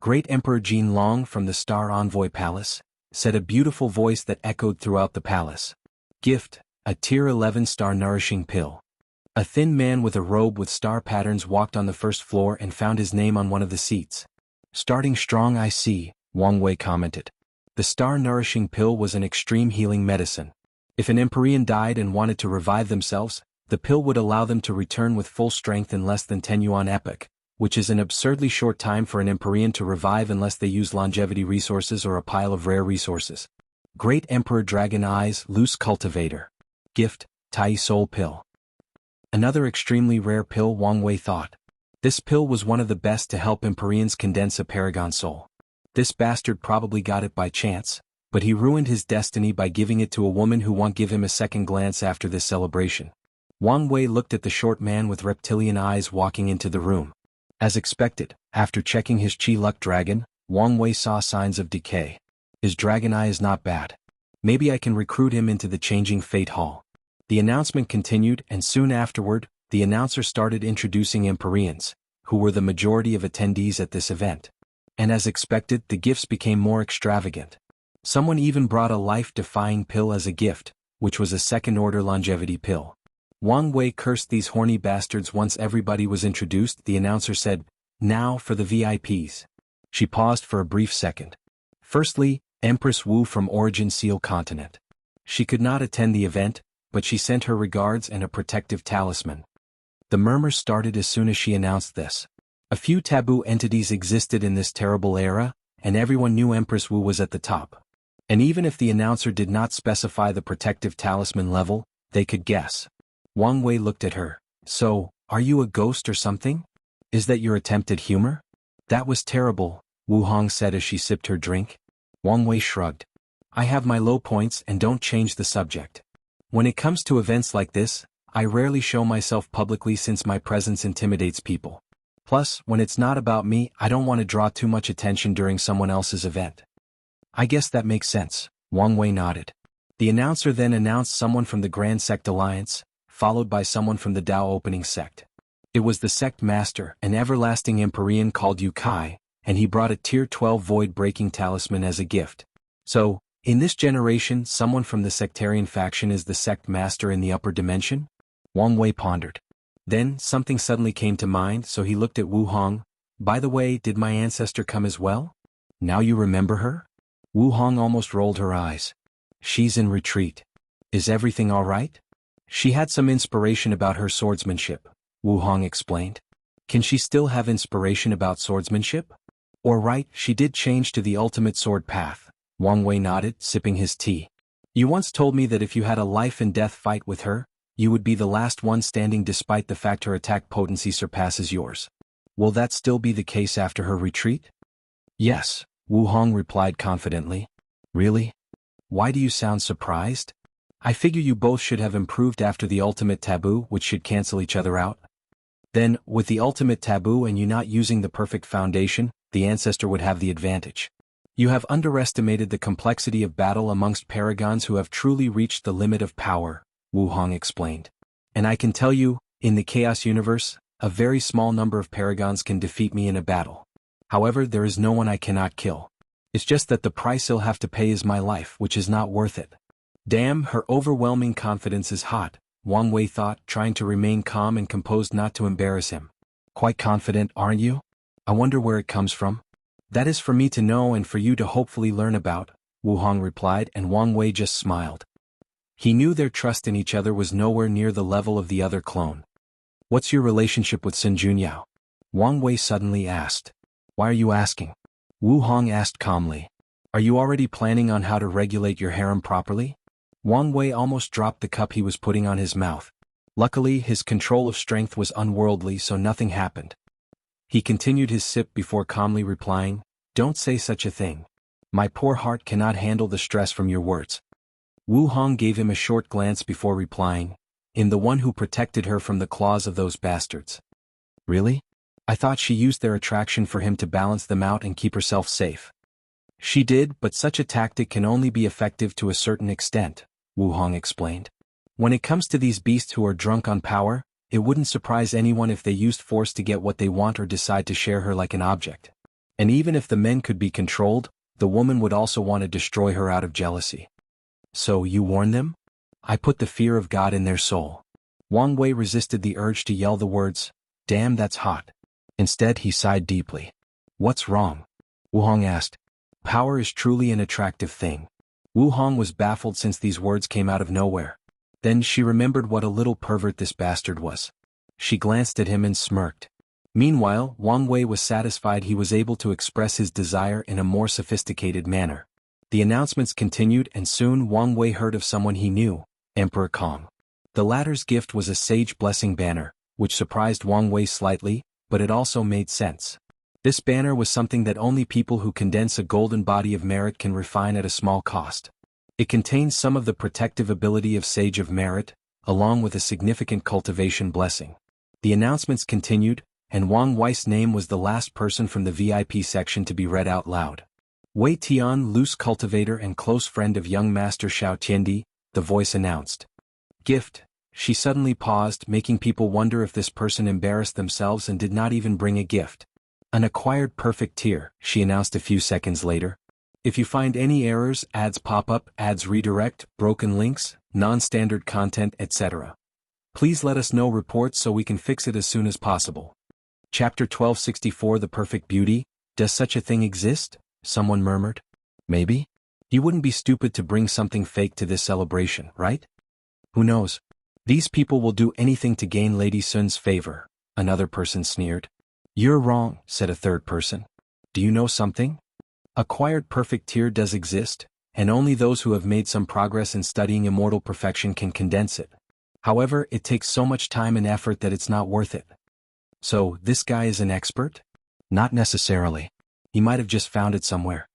Great Emperor Jin Long from the Star Envoy Palace, said a beautiful voice that echoed throughout the palace. Gift, a tier 11 star nourishing pill. A thin man with a robe with star patterns walked on the first floor and found his name on one of the seats. Starting strong, I see, Wang Wei commented. The star nourishing pill was an extreme healing medicine. If an Empyrean died and wanted to revive themselves, the pill would allow them to return with full strength in less than 10 yuan epoch, which is an absurdly short time for an Empyrean to revive unless they use longevity resources or a pile of rare resources. Great Emperor Dragon Eyes Loose Cultivator. Gift, Tai Soul Pill. Another extremely rare pill, Wang Wei thought. This pill was one of the best to help Empyreans condense a paragon soul. This bastard probably got it by chance, but he ruined his destiny by giving it to a woman who won't give him a second glance after this celebration. Wang Wei looked at the short man with reptilian eyes walking into the room. As expected, after checking his chi luck dragon, Wang Wei saw signs of decay. His dragon eye is not bad. Maybe I can recruit him into the changing fate hall. The announcement continued, and soon afterward, the announcer started introducing Empyreans, who were the majority of attendees at this event. And as expected, the gifts became more extravagant. Someone even brought a life-defying pill as a gift, which was a second-order longevity pill. Wang Wei cursed these horny bastards. Once everybody was introduced, the announcer said, "Now for the VIPs." She paused for a brief second. Firstly, Empress Wu from Origin Seal Continent. She could not attend the event, but she sent her regards and a protective talisman. The murmurs started as soon as she announced this. A few taboo entities existed in this terrible era, and everyone knew Empress Wu was at the top. And even if the announcer did not specify the protective talisman level, they could guess. Wang Wei looked at her. So, are you a ghost or something? Is that your attempt at humor? That was terrible, Wu Hong said as she sipped her drink. Wang Wei shrugged. I have my low points and don't change the subject. When it comes to events like this, I rarely show myself publicly since my presence intimidates people. Plus, when it's not about me, I don't want to draw too much attention during someone else's event. I guess that makes sense, Wang Wei nodded. The announcer then announced someone from the Grand Sect Alliance, followed by someone from the Dao Opening Sect. It was the Sect Master, an everlasting Empyrean called Yu Kai, and he brought a Tier 12 Void-Breaking Talisman as a gift. So, in this generation, someone from the sectarian faction is the Sect Master in the upper dimension? Wang Wei pondered. Then, something suddenly came to mind, so he looked at Wu Hong. By the way, did my ancestor come as well? Now you remember her? Wu Hong almost rolled her eyes. She's in retreat. Is everything all right? She had some inspiration about her swordsmanship, Wu Hong explained. Can she still have inspiration about swordsmanship? Or right, she did change to the ultimate sword path. Wang Wei nodded, sipping his tea. You once told me that if you had a life-and-death fight with her, you would be the last one standing despite the fact her attack potency surpasses yours. Will that still be the case after her retreat? Yes, Wu Hong replied confidently. Really? Why do you sound surprised? I figure you both should have improved after the ultimate taboo, which should cancel each other out. Then, with the ultimate taboo and you not using the perfect foundation, the ancestor would have the advantage. You have underestimated the complexity of battle amongst paragons who have truly reached the limit of power, Wu Hong explained. And I can tell you, in the Chaos Universe, a very small number of paragons can defeat me in a battle. However, there is no one I cannot kill. It's just that the price he'll have to pay is my life, which is not worth it. Damn, her overwhelming confidence is hot, Wang Wei thought, trying to remain calm and composed not to embarrass him. Quite confident, aren't you? I wonder where it comes from. That is for me to know and for you to hopefully learn about, Wu Hong replied, and Wang Wei just smiled. He knew their trust in each other was nowhere near the level of the other clone. What's your relationship with Sun Junyao? Wang Wei suddenly asked. Why are you asking? Wu Hong asked calmly. Are you already planning on how to regulate your harem properly? Wang Wei almost dropped the cup he was putting on his mouth. Luckily, his control of strength was unworldly, so nothing happened. He continued his sip before calmly replying, Don't say such a thing. My poor heart cannot handle the stress from your words. Wu Hong gave him a short glance before replying, In the one who protected her from the claws of those bastards. Really? I thought she used their attraction for him to balance them out and keep herself safe. She did, but such a tactic can only be effective to a certain extent, Wu Hong explained. When it comes to these beasts who are drunk on power, it wouldn't surprise anyone if they used force to get what they want or decide to share her like an object. And even if the men could be controlled, the woman would also want to destroy her out of jealousy. So you warn them? I put the fear of God in their soul. Wang Wei resisted the urge to yell the words, Damn, that's hot. Instead, he sighed deeply. What's wrong? Wu Hong asked. Power is truly an attractive thing. Wu Hong was baffled since these words came out of nowhere. Then she remembered what a little pervert this bastard was. She glanced at him and smirked. Meanwhile, Wang Wei was satisfied he was able to express his desire in a more sophisticated manner. The announcements continued, and soon Wang Wei heard of someone he knew, Emperor Kong. The latter's gift was a sage blessing banner, which surprised Wang Wei slightly, but it also made sense. This banner was something that only people who condense a golden body of merit can refine at a small cost. It contains some of the protective ability of Sage of Merit, along with a significant cultivation blessing. The announcements continued, and Wang Wei's name was the last person from the VIP section to be read out loud. Wei Tian, loose cultivator and close friend of young master Xiao Tiandi, the voice announced. Gift. She suddenly paused, making people wonder if this person embarrassed themselves and did not even bring a gift. An acquired perfect tier, she announced a few seconds later. If you find any errors, ads pop up, ads redirect, broken links, non-standard content, etc. Please let us know reports so we can fix it as soon as possible. Chapter 1264 The Perfect Beauty, Does such a thing exist? Someone murmured. Maybe? You wouldn't be stupid to bring something fake to this celebration, right? Who knows? These people will do anything to gain Lady Sun's favor, another person sneered. You're wrong, said a third person. Do you know something? Acquired perfect tier does exist, and only those who have made some progress in studying immortal perfection can condense it. However, it takes so much time and effort that it's not worth it. So, this guy is an expert? Not necessarily. He might have just found it somewhere.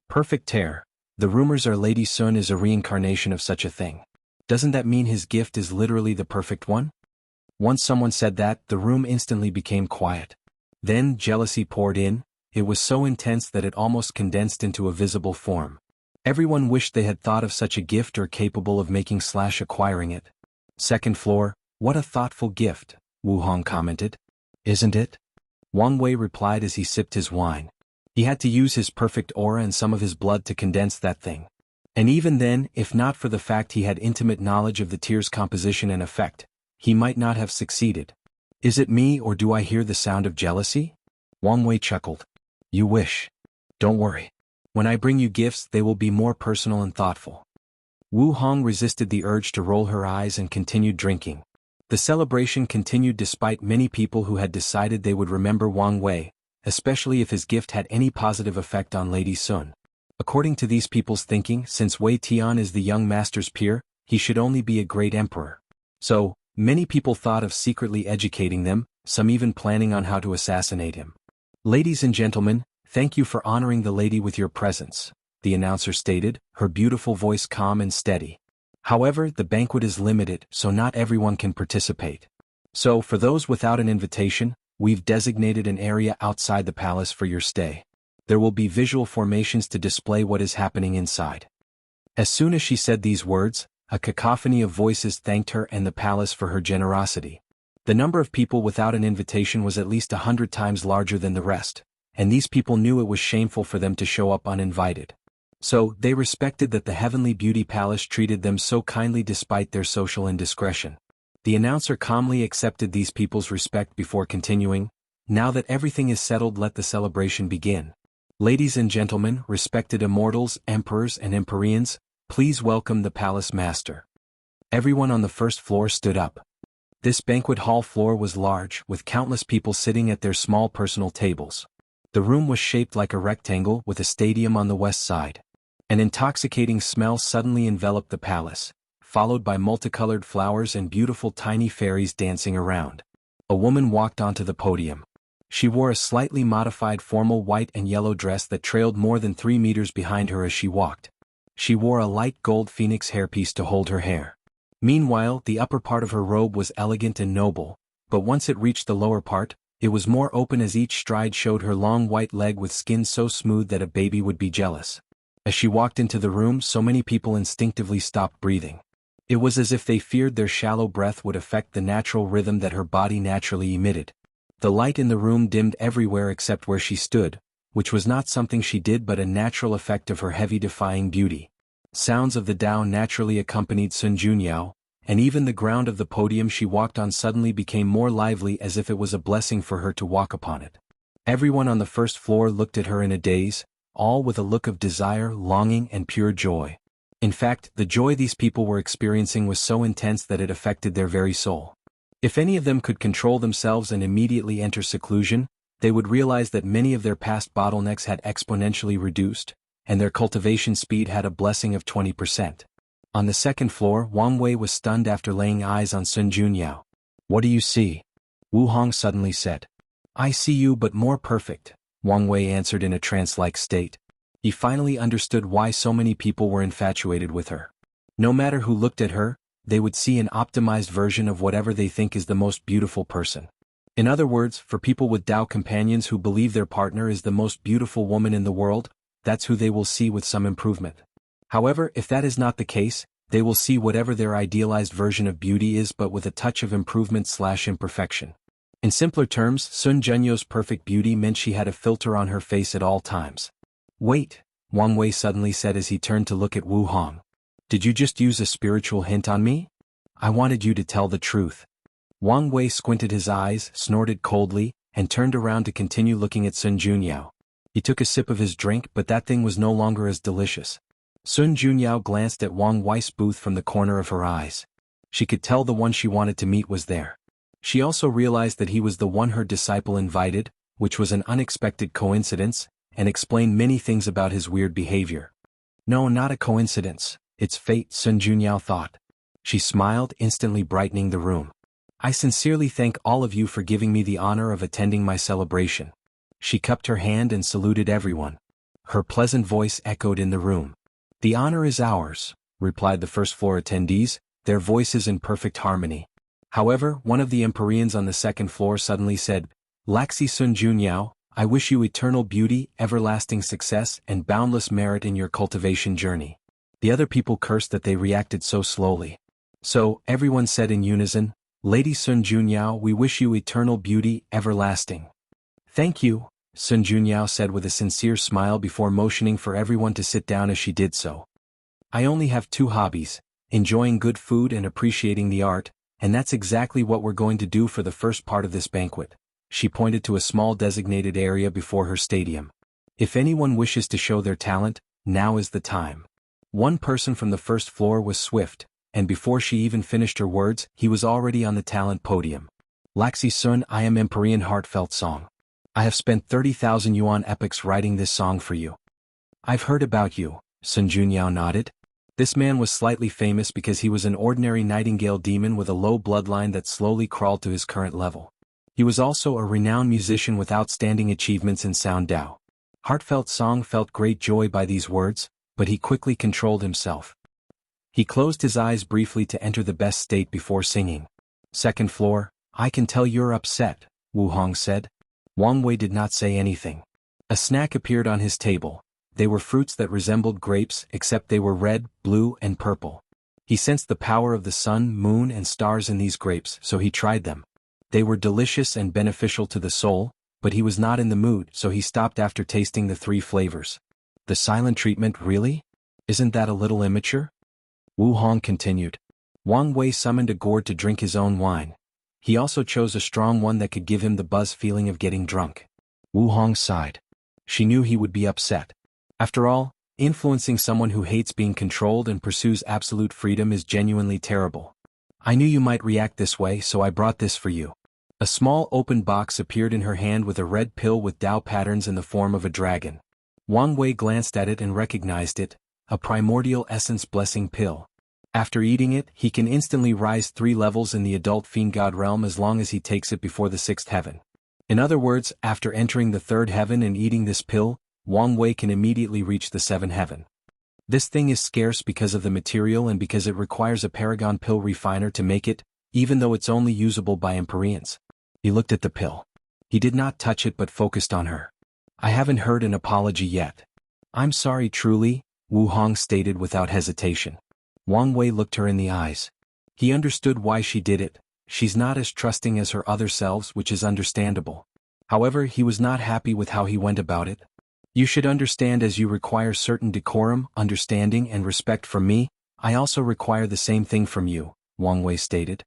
Perfect tear. The rumors are Lady Sun is a reincarnation of such a thing. Doesn't that mean his gift is literally the perfect one? Once someone said that, the room instantly became quiet. Then jealousy poured in. It was so intense that it almost condensed into a visible form. Everyone wished they had thought of such a gift or capable of making/acquiring it. Second floor, what a thoughtful gift, Wu Hong commented. Isn't it? Wang Wei replied as he sipped his wine. He had to use his perfect aura and some of his blood to condense that thing. And even then, if not for the fact he had intimate knowledge of the tier's composition and effect, he might not have succeeded. Is it me or do I hear the sound of jealousy? Wang Wei chuckled. You wish. Don't worry. When I bring you gifts, they will be more personal and thoughtful. Wu Hong resisted the urge to roll her eyes and continued drinking. The celebration continued despite many people who had decided they would remember Wang Wei, especially if his gift had any positive effect on Lady Sun. According to these people's thinking, since Wei Tian is the young master's peer, he should only be a great emperor. So, many people thought of secretly educating them, some even planning on how to assassinate him. Ladies and gentlemen, thank you for honoring the lady with your presence, the announcer stated, her beautiful voice calm and steady. However, the banquet is limited, so not everyone can participate. So, for those without an invitation, we've designated an area outside the palace for your stay. There will be visual formations to display what is happening inside. As soon as she said these words, a cacophony of voices thanked her and the palace for her generosity. The number of people without an invitation was at least 100 times larger than the rest, and these people knew it was shameful for them to show up uninvited. So, they respected that the Heavenly Beauty Palace treated them so kindly despite their social indiscretion. The announcer calmly accepted these people's respect before continuing, "Now that everything is settled, let the celebration begin. Ladies and gentlemen, respected immortals, emperors and empyreans, please welcome the palace master." Everyone on the first floor stood up. This banquet hall floor was large, with countless people sitting at their small personal tables. The room was shaped like a rectangle with a stadium on the west side. An intoxicating smell suddenly enveloped the palace, followed by multicolored flowers and beautiful tiny fairies dancing around. A woman walked onto the podium. She wore a slightly modified formal white and yellow dress that trailed more than 3 meters behind her as she walked. She wore a light gold phoenix hairpiece to hold her hair. Meanwhile, the upper part of her robe was elegant and noble, but once it reached the lower part, it was more open as each stride showed her long white leg with skin so smooth that a baby would be jealous. As she walked into the room, so many people instinctively stopped breathing. It was as if they feared their shallow breath would affect the natural rhythm that her body naturally emitted. The light in the room dimmed everywhere except where she stood, which was not something she did but a natural effect of her heavy defying beauty. Sounds of the Tao naturally accompanied Sun Junyao, and even the ground of the podium she walked on suddenly became more lively as if it was a blessing for her to walk upon it. Everyone on the first floor looked at her in a daze, all with a look of desire, longing and pure joy. In fact, the joy these people were experiencing was so intense that it affected their very soul. If any of them could control themselves and immediately enter seclusion, they would realize that many of their past bottlenecks had exponentially reduced, and their cultivation speed had a blessing of 20%. On the second floor, Wang Wei was stunned after laying eyes on Sun Junyao. "What do you see?" Wu Hong suddenly said. "I see you but more perfect," Wang Wei answered in a trance-like state. He finally understood why so many people were infatuated with her. No matter who looked at her, they would see an optimized version of whatever they think is the most beautiful person. In other words, for people with Tao companions who believe their partner is the most beautiful woman in the world, that's who they will see with some improvement. However, if that is not the case, they will see whatever their idealized version of beauty is but with a touch of improvement/imperfection. In simpler terms, Sun Junyo's perfect beauty meant she had a filter on her face at all times. "Wait," Wang Wei suddenly said as he turned to look at Wu Hong. "Did you just use a spiritual hint on me? I wanted you to tell the truth." Wang Wei squinted his eyes, snorted coldly, and turned around to continue looking at Sun Junyao. He took a sip of his drink, but that thing was no longer as delicious. Sun Junyao glanced at Wang Wei's booth from the corner of her eyes. She could tell the one she wanted to meet was there. She also realized that he was the one her disciple invited, which was an unexpected coincidence, and explained many things about his weird behavior. "No, not a coincidence, it's fate," Sun Junyao thought. She smiled, instantly brightening the room. "I sincerely thank all of you for giving me the honor of attending my celebration." She cupped her hand and saluted everyone. Her pleasant voice echoed in the room. "The honor is ours," replied the first floor attendees, their voices in perfect harmony. However, one of the empyreans on the second floor suddenly said, "Laxi Sun Junyao, I wish you eternal beauty, everlasting success, and boundless merit in your cultivation journey." The other people cursed that they reacted so slowly. So, everyone said in unison, "Lady Sun Junyao, we wish you eternal beauty, everlasting." "Thank you," Sun Junyao said with a sincere smile before motioning for everyone to sit down as she did so. "I only have 2 hobbies, enjoying good food and appreciating the art, and that's exactly what we're going to do for the first part of this banquet." She pointed to a small designated area before her stadium. "If anyone wishes to show their talent, now is the time." One person from the first floor was swift, and before she even finished her words, he was already on the talent podium. "Laxi Sun, I am Empyrean heartfelt song. I have spent 30,000 yuan epics writing this song for you." "I've heard about you," Sun Junyao nodded. This man was slightly famous because he was an ordinary nightingale demon with a low bloodline that slowly crawled to his current level. He was also a renowned musician with outstanding achievements in sound Tao. Heartfelt Song felt great joy by these words, but he quickly controlled himself. He closed his eyes briefly to enter the best state before singing. Second floor, I can tell you're upset, Wu Hong said. Wang Wei did not say anything. A snack appeared on his table. They were fruits that resembled grapes except they were red, blue, and purple. He sensed the power of the sun, moon, and stars in these grapes, so he tried them. They were delicious and beneficial to the soul, but he was not in the mood, so he stopped after tasting the 3 flavors. The silent treatment, really? Isn't that a little immature? Wu Hong continued. Wang Wei summoned a gourd to drink his own wine. He also chose a strong one that could give him the buzz feeling of getting drunk. Wu Hong sighed. She knew he would be upset. After all, influencing someone who hates being controlled and pursues absolute freedom is genuinely terrible. I knew you might react this way, so I brought this for you. A small open box appeared in her hand with a red pill with Dao patterns in the form of a dragon. Wang Wei glanced at it and recognized it, a primordial essence blessing pill. After eating it, he can instantly rise 3 levels in the adult fiend god realm as long as he takes it before the 6th heaven. In other words, after entering the 3rd heaven and eating this pill, Wang Wei can immediately reach the 7th heaven. This thing is scarce because of the material and because it requires a Paragon pill refiner to make it, even though it's only usable by Empyreans. He looked at the pill. He did not touch it but focused on her. I haven't heard an apology yet. I'm sorry truly, Wu Hong stated without hesitation. Wang Wei looked her in the eyes. He understood why she did it. She's not as trusting as her other selves, which is understandable. However, he was not happy with how he went about it. You should understand, as you require certain decorum, understanding, and respect from me, I also require the same thing from you, Wang Wei stated.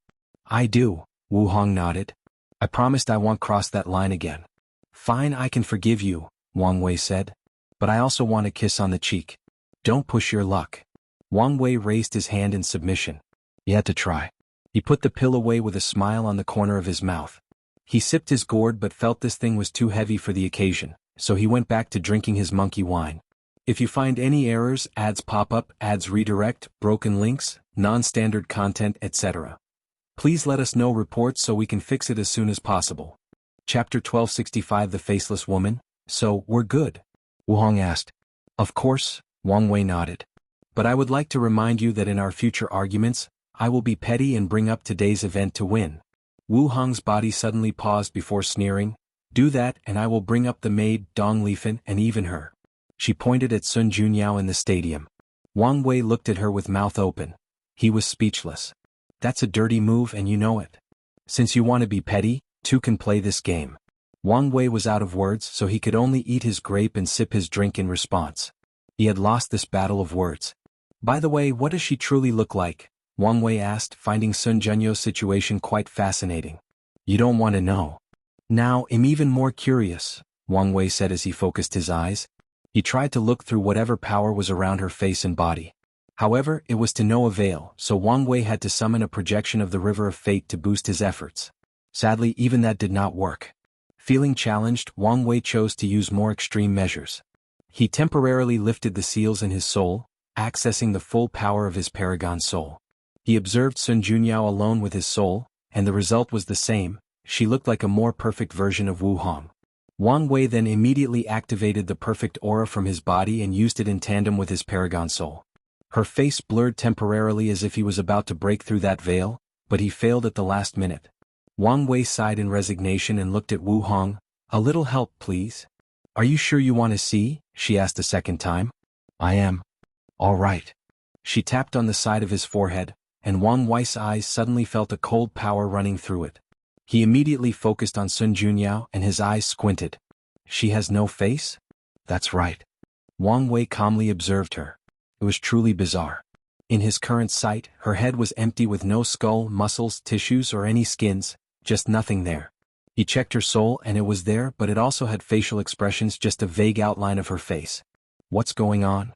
I do, Wu Hong nodded. I promised I won't cross that line again. Fine, I can forgive you, Wang Wei said. But I also want a kiss on the cheek. Don't push your luck. Wang Wei raised his hand in submission. He had to try. He put the pill away with a smile on the corner of his mouth. He sipped his gourd but felt this thing was too heavy for the occasion, so he went back to drinking his monkey wine. If you find any errors, ads pop up, ads redirect, broken links, non-standard content, etc., please let us know reports so we can fix it as soon as possible. Chapter 1265 The Faceless Woman. So, we're good? Wu Hong asked. Of course, Wang Wei nodded. But I would like to remind you that in our future arguments, I will be petty and bring up today's event to win. Wu Hong's body suddenly paused before sneering. Do that and I will bring up the maid, Dong Lifen, and even her. She pointed at Sun Junyao in the stadium. Wang Wei looked at her with mouth open. He was speechless. That's a dirty move and you know it. Since you want to be petty, 2 can play this game. Wang Wei was out of words, so he could only eat his grape and sip his drink in response. He had lost this battle of words. By the way, what does she truly look like? Wang Wei asked, finding Sun Junyau's situation quite fascinating. You don't want to know. Now, I'm even more curious, Wang Wei said as he focused his eyes. He tried to look through whatever power was around her face and body. However, it was to no avail, so Wang Wei had to summon a projection of the River of Fate to boost his efforts. Sadly, even that did not work. Feeling challenged, Wang Wei chose to use more extreme measures. He temporarily lifted the seals in his soul, accessing the full power of his Paragon soul. He observed Sun Junyao alone with his soul, and the result was the same. She looked like a more perfect version of Wu Hong. Wang Wei then immediately activated the perfect aura from his body and used it in tandem with his Paragon soul. Her face blurred temporarily as if he was about to break through that veil, but he failed at the last minute. Wang Wei sighed in resignation and looked at Wu Hong. A little help, please. Are you sure you want to see? She asked a second time. I am. All right. She tapped on the side of his forehead, and Wang Wei's eyes suddenly felt a cold power running through it. He immediately focused on Sun Junyao and his eyes squinted. She has no face? That's right. Wang Wei calmly observed her. It was truly bizarre. In his current sight, her head was empty with no skull, muscles, tissues, or any skins, just nothing there. He checked her soul and it was there, but it also had facial expressions, just a vague outline of her face. What's going on?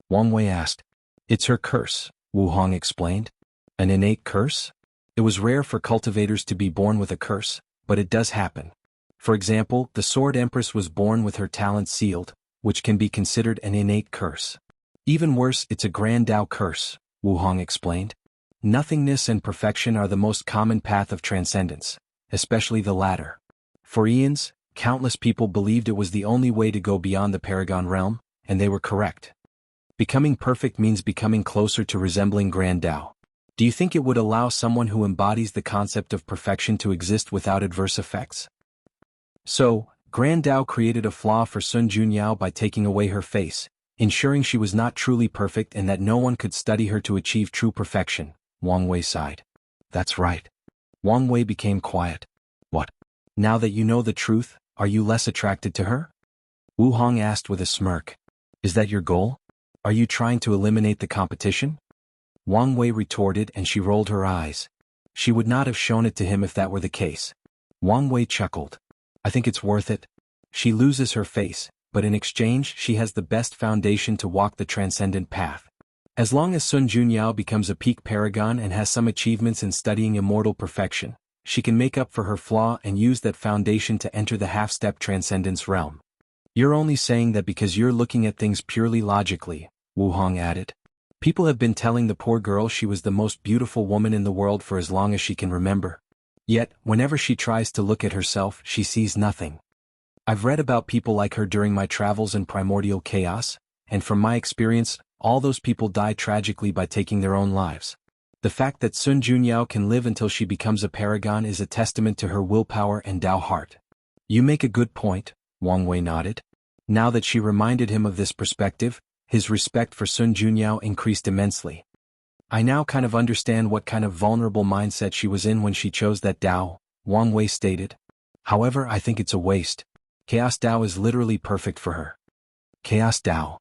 Wang Wei asked. It's her curse, Wu Hong explained. An innate curse? It was rare for cultivators to be born with a curse, but it does happen. For example, the Sword Empress was born with her talent sealed, which can be considered an innate curse. Even worse, it's a Grand Dao curse, Wu Hong explained. Nothingness and perfection are the most common path of transcendence, especially the latter. For eons, countless people believed it was the only way to go beyond the Paragon realm, and they were correct. Becoming perfect means becoming closer to resembling Grand Dao. Do you think it would allow someone who embodies the concept of perfection to exist without adverse effects? So, Grand Dao created a flaw for Sun Junyao by taking away her face, ensuring she was not truly perfect and that no one could study her to achieve true perfection, Wang Wei sighed. That's right. Wang Wei became quiet. What? Now that you know the truth, are you less attracted to her? Wu Hong asked with a smirk. Is that your goal? Are you trying to eliminate the competition? Wang Wei retorted and she rolled her eyes. She would not have shown it to him if that were the case. Wang Wei chuckled. I think it's worth it. She loses her face, but in exchange she has the best foundation to walk the transcendent path. As long as Sun Junyao becomes a peak paragon and has some achievements in studying immortal perfection, she can make up for her flaw and use that foundation to enter the half-step transcendence realm. You're only saying that because you're looking at things purely logically, Wu Hong added. People have been telling the poor girl she was the most beautiful woman in the world for as long as she can remember. Yet, whenever she tries to look at herself, she sees nothing. I've read about people like her during my travels in primordial chaos, and from my experience, all those people die tragically by taking their own lives. The fact that Sun Junyao can live until she becomes a paragon is a testament to her willpower and Dao heart. You make a good point, Wang Wei nodded. Now that she reminded him of this perspective, his respect for Sun Junyao increased immensely. I now kind of understand what kind of vulnerable mindset she was in when she chose that Dao, Wang Wei stated. However, I think it's a waste. Chaos Dao is literally perfect for her. Chaos Dao.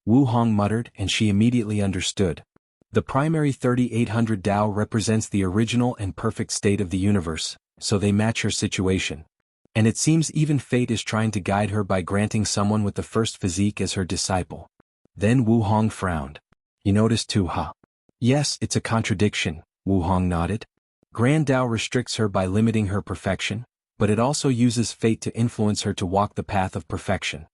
Wu Hong muttered and she immediately understood. The primary 3800 Dao represents the original and perfect state of the universe, so they match her situation. And it seems even fate is trying to guide her by granting someone with the first physique as her disciple. Then Wu Hong frowned. You noticed too, huh? Yes, it's a contradiction, Wu Hong nodded. Grand Dao restricts her by limiting her perfection, but it also uses fate to influence her to walk the path of perfection.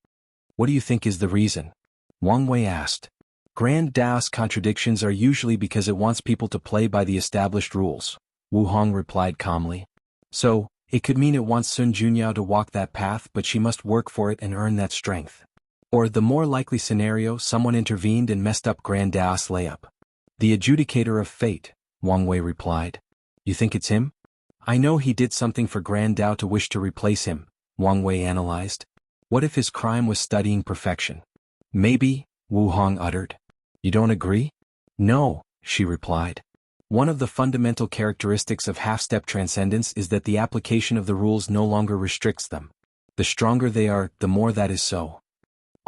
What do you think is the reason? Wang Wei asked. Grand Dao's contradictions are usually because it wants people to play by the established rules, Wu Hong replied calmly. So, it could mean it wants Sun Junyao to walk that path but she must work for it and earn that strength. Or the more likely scenario, someone intervened and messed up Grand Dao's layup. The adjudicator of fate, Wang Wei replied. You think it's him? I know he did something for Grand Dao to wish to replace him, Wang Wei analyzed. What if his crime was studying perfection? Maybe, Wu Hong uttered. You don't agree? No, she replied. One of the fundamental characteristics of half-step transcendence is that the application of the rules no longer restricts them. The stronger they are, the more that is so.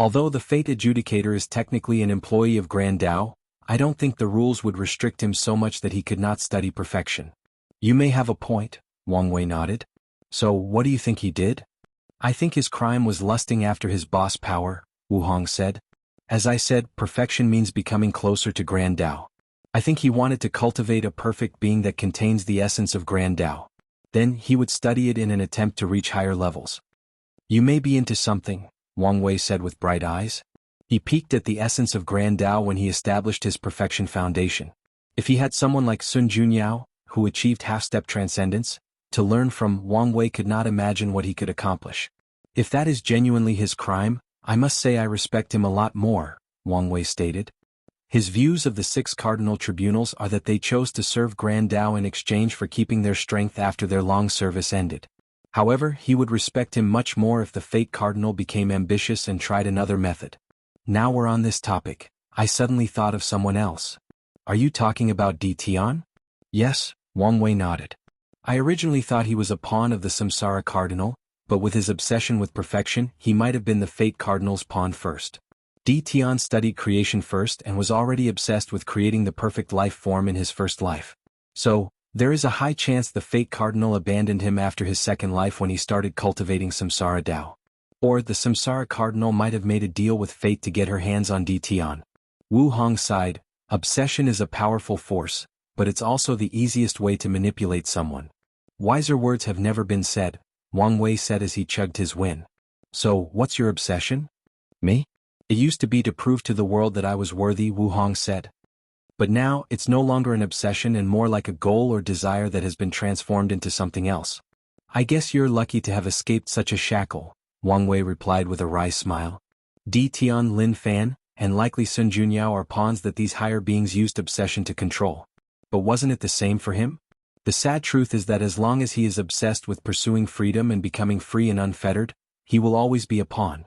Although the fate adjudicator is technically an employee of Grand Dao, I don't think the rules would restrict him so much that he could not study perfection. You may have a point, Wang Wei nodded. So what do you think he did? I think his crime was lusting after his boss power, Wu Hong said. As I said, perfection means becoming closer to Grand Dao. I think he wanted to cultivate a perfect being that contains the essence of Grand Dao. Then he would study it in an attempt to reach higher levels. You may be into something, Wang Wei said with bright eyes. He peeked at the essence of Grand Dao when he established his perfection foundation. If he had someone like Sun Junyao, who achieved half-step transcendence, to learn from, Wang Wei could not imagine what he could accomplish. If that is genuinely his crime, I must say I respect him a lot more, Wang Wei stated. His views of the 6 cardinal tribunals are that they chose to serve Grand Dao in exchange for keeping their strength after their long service ended. However, he would respect him much more if the Fate Cardinal became ambitious and tried another method. Now we're on this topic, I suddenly thought of someone else. Are you talking about Di Tian? Yes, Wang Wei nodded. I originally thought he was a pawn of the Samsara Cardinal, but with his obsession with perfection, he might have been the Fate Cardinal's pawn first. Di Tian studied creation first and was already obsessed with creating the perfect life form in his first life. So, there is a high chance the Fate Cardinal abandoned him after his second life when he started cultivating Samsara Dao. Or the Samsara Cardinal might have made a deal with fate to get her hands on Di Tian. Wu Hong sighed. Obsession is a powerful force, but it's also the easiest way to manipulate someone. Wiser words have never been said, Wang Wei said as he chugged his win. So, what's your obsession? Me? It used to be to prove to the world that I was worthy, Wu Hong said. But now, it's no longer an obsession and more like a goal or desire that has been transformed into something else. I guess you're lucky to have escaped such a shackle, Wang Wei replied with a wry smile. Di Tian Lin Fan, and likely Sun Junyao are pawns that these higher beings used obsession to control. but wasn't it the same for him? The sad truth is that as long as he is obsessed with pursuing freedom and becoming free and unfettered, he will always be a pawn.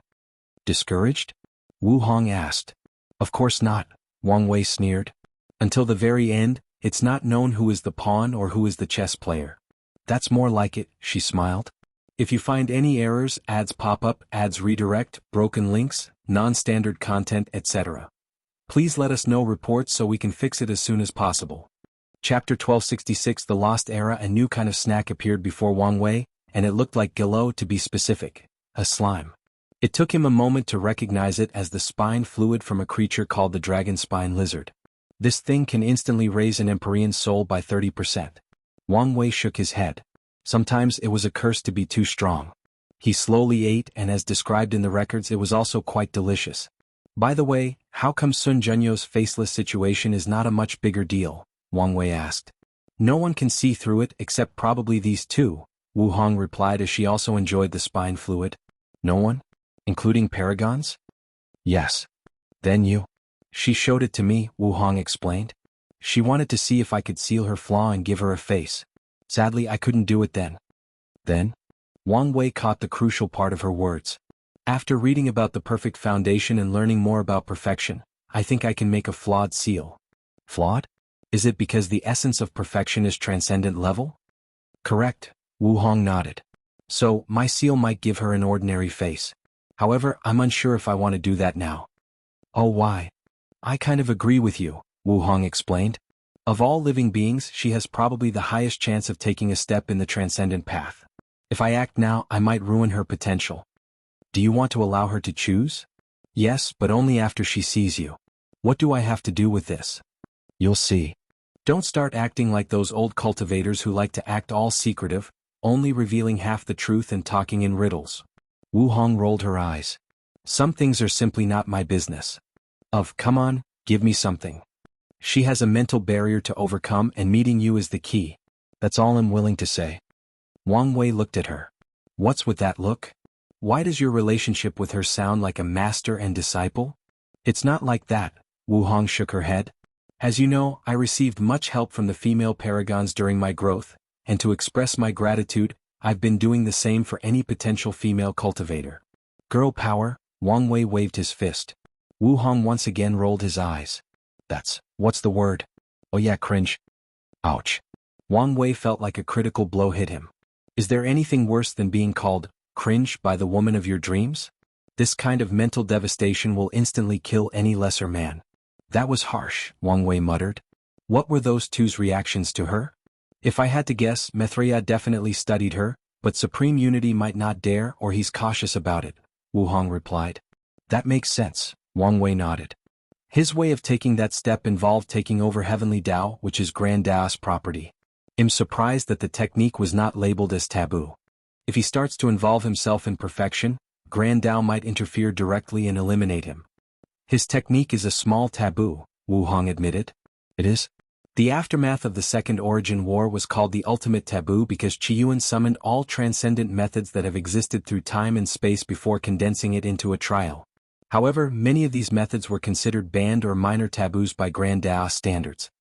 Discouraged? Wu Hong asked. Of course not, Wang Wei sneered. Until the very end, it's not known who is the pawn or who is the chess player. That's more like it, she smiled. If you find any errors, ads pop up, ads redirect, broken links, non-standard content, etc., please let us know reports so we can fix it as soon as possible. Chapter 1266 The Lost Era. A new kind of snack appeared before Wang Wei, and it looked like Gillo to be specific, a slime. It took him a moment to recognize it as the spine fluid from a creature called the dragon spine lizard. This thing can instantly raise an Empyrean's soul by 30%. Wang Wei shook his head. Sometimes it was a curse to be too strong. He slowly ate, and as described in the records, it was also quite delicious. By the way, how come Sun Junyo's faceless situation is not a much bigger deal? Wang Wei asked. No one can see through it except probably these two, Wu Hong replied as she also enjoyed the spine fluid. No one? Including Paragons? Yes. Then you? She showed it to me, Wu Hong explained. She wanted to see if I could seal her flaw and give her a face. Sadly, I couldn't do it then. Then? Wang Wei caught the crucial part of her words. After reading about the perfect foundation and learning more about perfection, I think I can make a flawed seal. Flawed? Is it because the essence of perfection is transcendent level? Correct, Wu Hong nodded. So, my seal might give her an ordinary face. However, I'm unsure if I want to do that now. Oh, why? I kind of agree with you, Wu Hong explained. Of all living beings, she has probably the highest chance of taking a step in the transcendent path. If I act now, I might ruin her potential. Do you want to allow her to choose? Yes, but only after she sees you. What do I have to do with this? You'll see. Don't start acting like those old cultivators who like to act all secretive, only revealing half the truth and talking in riddles. Wu Hong rolled her eyes. Some things are simply not my business. Come on, give me something. She has a mental barrier to overcome, and meeting you is the key. That's all I'm willing to say. Wang Wei looked at her. What's with that look? Why does your relationship with her sound like a master and disciple? It's not like that, Wu Hong shook her head. As you know, I received much help from the female paragons during my growth, and to express my gratitude, I've been doing the same for any potential female cultivator. Girl power, Wang Wei waved his fist. Wu Hong once again rolled his eyes. What's the word? Oh yeah, cringe. Ouch. Wang Wei felt like a critical blow hit him. Is there anything worse than being called cringe by the woman of your dreams? This kind of mental devastation will instantly kill any lesser man. That was harsh, Wang Wei muttered. What were those two's reactions to her? If I had to guess, Mithria definitely studied her, but Supreme Unity might not dare, or he's cautious about it, Wu Hong replied. That makes sense, Wang Wei nodded. His way of taking that step involved taking over Heavenly Tao, which is Grand Tao's property. I'm surprised that the technique was not labeled as taboo. If he starts to involve himself in perfection, Grand Tao might interfere directly and eliminate him. His technique is a small taboo, Wu Hong admitted. It is? The aftermath of the Second Origin War was called the Ultimate Taboo because Qiyuan summoned all transcendent methods that have existed through time and space before condensing it into a trial. However, many of these methods were considered banned or minor taboos by Grand Tao standards.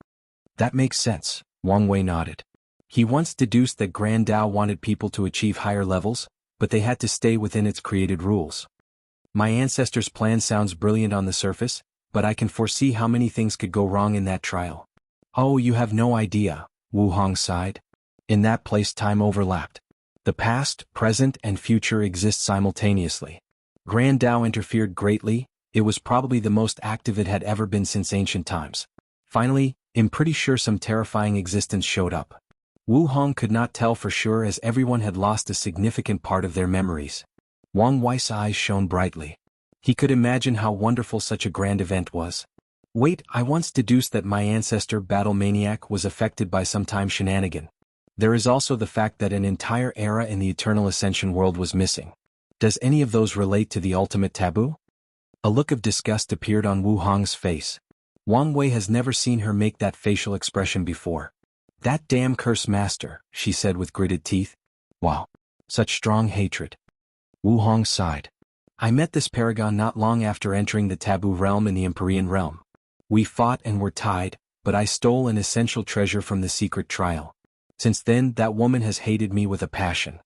That makes sense, Wang Wei nodded. He once deduced that Grand Tao wanted people to achieve higher levels, but they had to stay within its created rules. My ancestors' plan sounds brilliant on the surface, but I can foresee how many things could go wrong in that trial. Oh, you have no idea, Wu Hong sighed. In that place time overlapped. The past, present, and future exist simultaneously. Grand Tao interfered greatly, it was probably the most active it had ever been since ancient times. Finally, I'm pretty sure some terrifying existence showed up. Wu Hong could not tell for sure as everyone had lost a significant part of their memories. Wang Wei's eyes shone brightly. He could imagine how wonderful such a grand event was. Wait, I once deduced that my ancestor Battle Maniac was affected by some time shenanigan. There is also the fact that an entire era in the Eternal Ascension world was missing. Does any of those relate to the ultimate taboo? A look of disgust appeared on Wu Hong's face. Wang Wei has never seen her make that facial expression before. That damn curse master, she said with gritted teeth. Wow. Such strong hatred. Wu Hong sighed. I met this paragon not long after entering the taboo realm in the Empyrean realm. We fought and were tied, but I stole an essential treasure from the secret trial. Since then, that woman has hated me with a passion.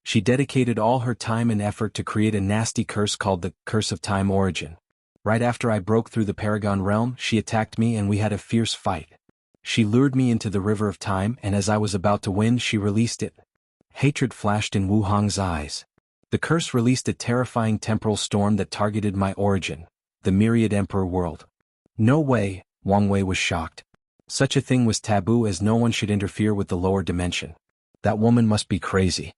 She dedicated all her time and effort to create a nasty curse called the Curse of Time Origin. Right after I broke through the Paragon realm, she attacked me and we had a fierce fight. She lured me into the River of Time, and as I was about to win, she released it. Hatred flashed in Wu Hong's eyes. The curse released a terrifying temporal storm that targeted my origin, the Myriad Emperor world. No way, Wang Wei was shocked. Such a thing was taboo, as no one should interfere with the lower dimension. That woman must be crazy.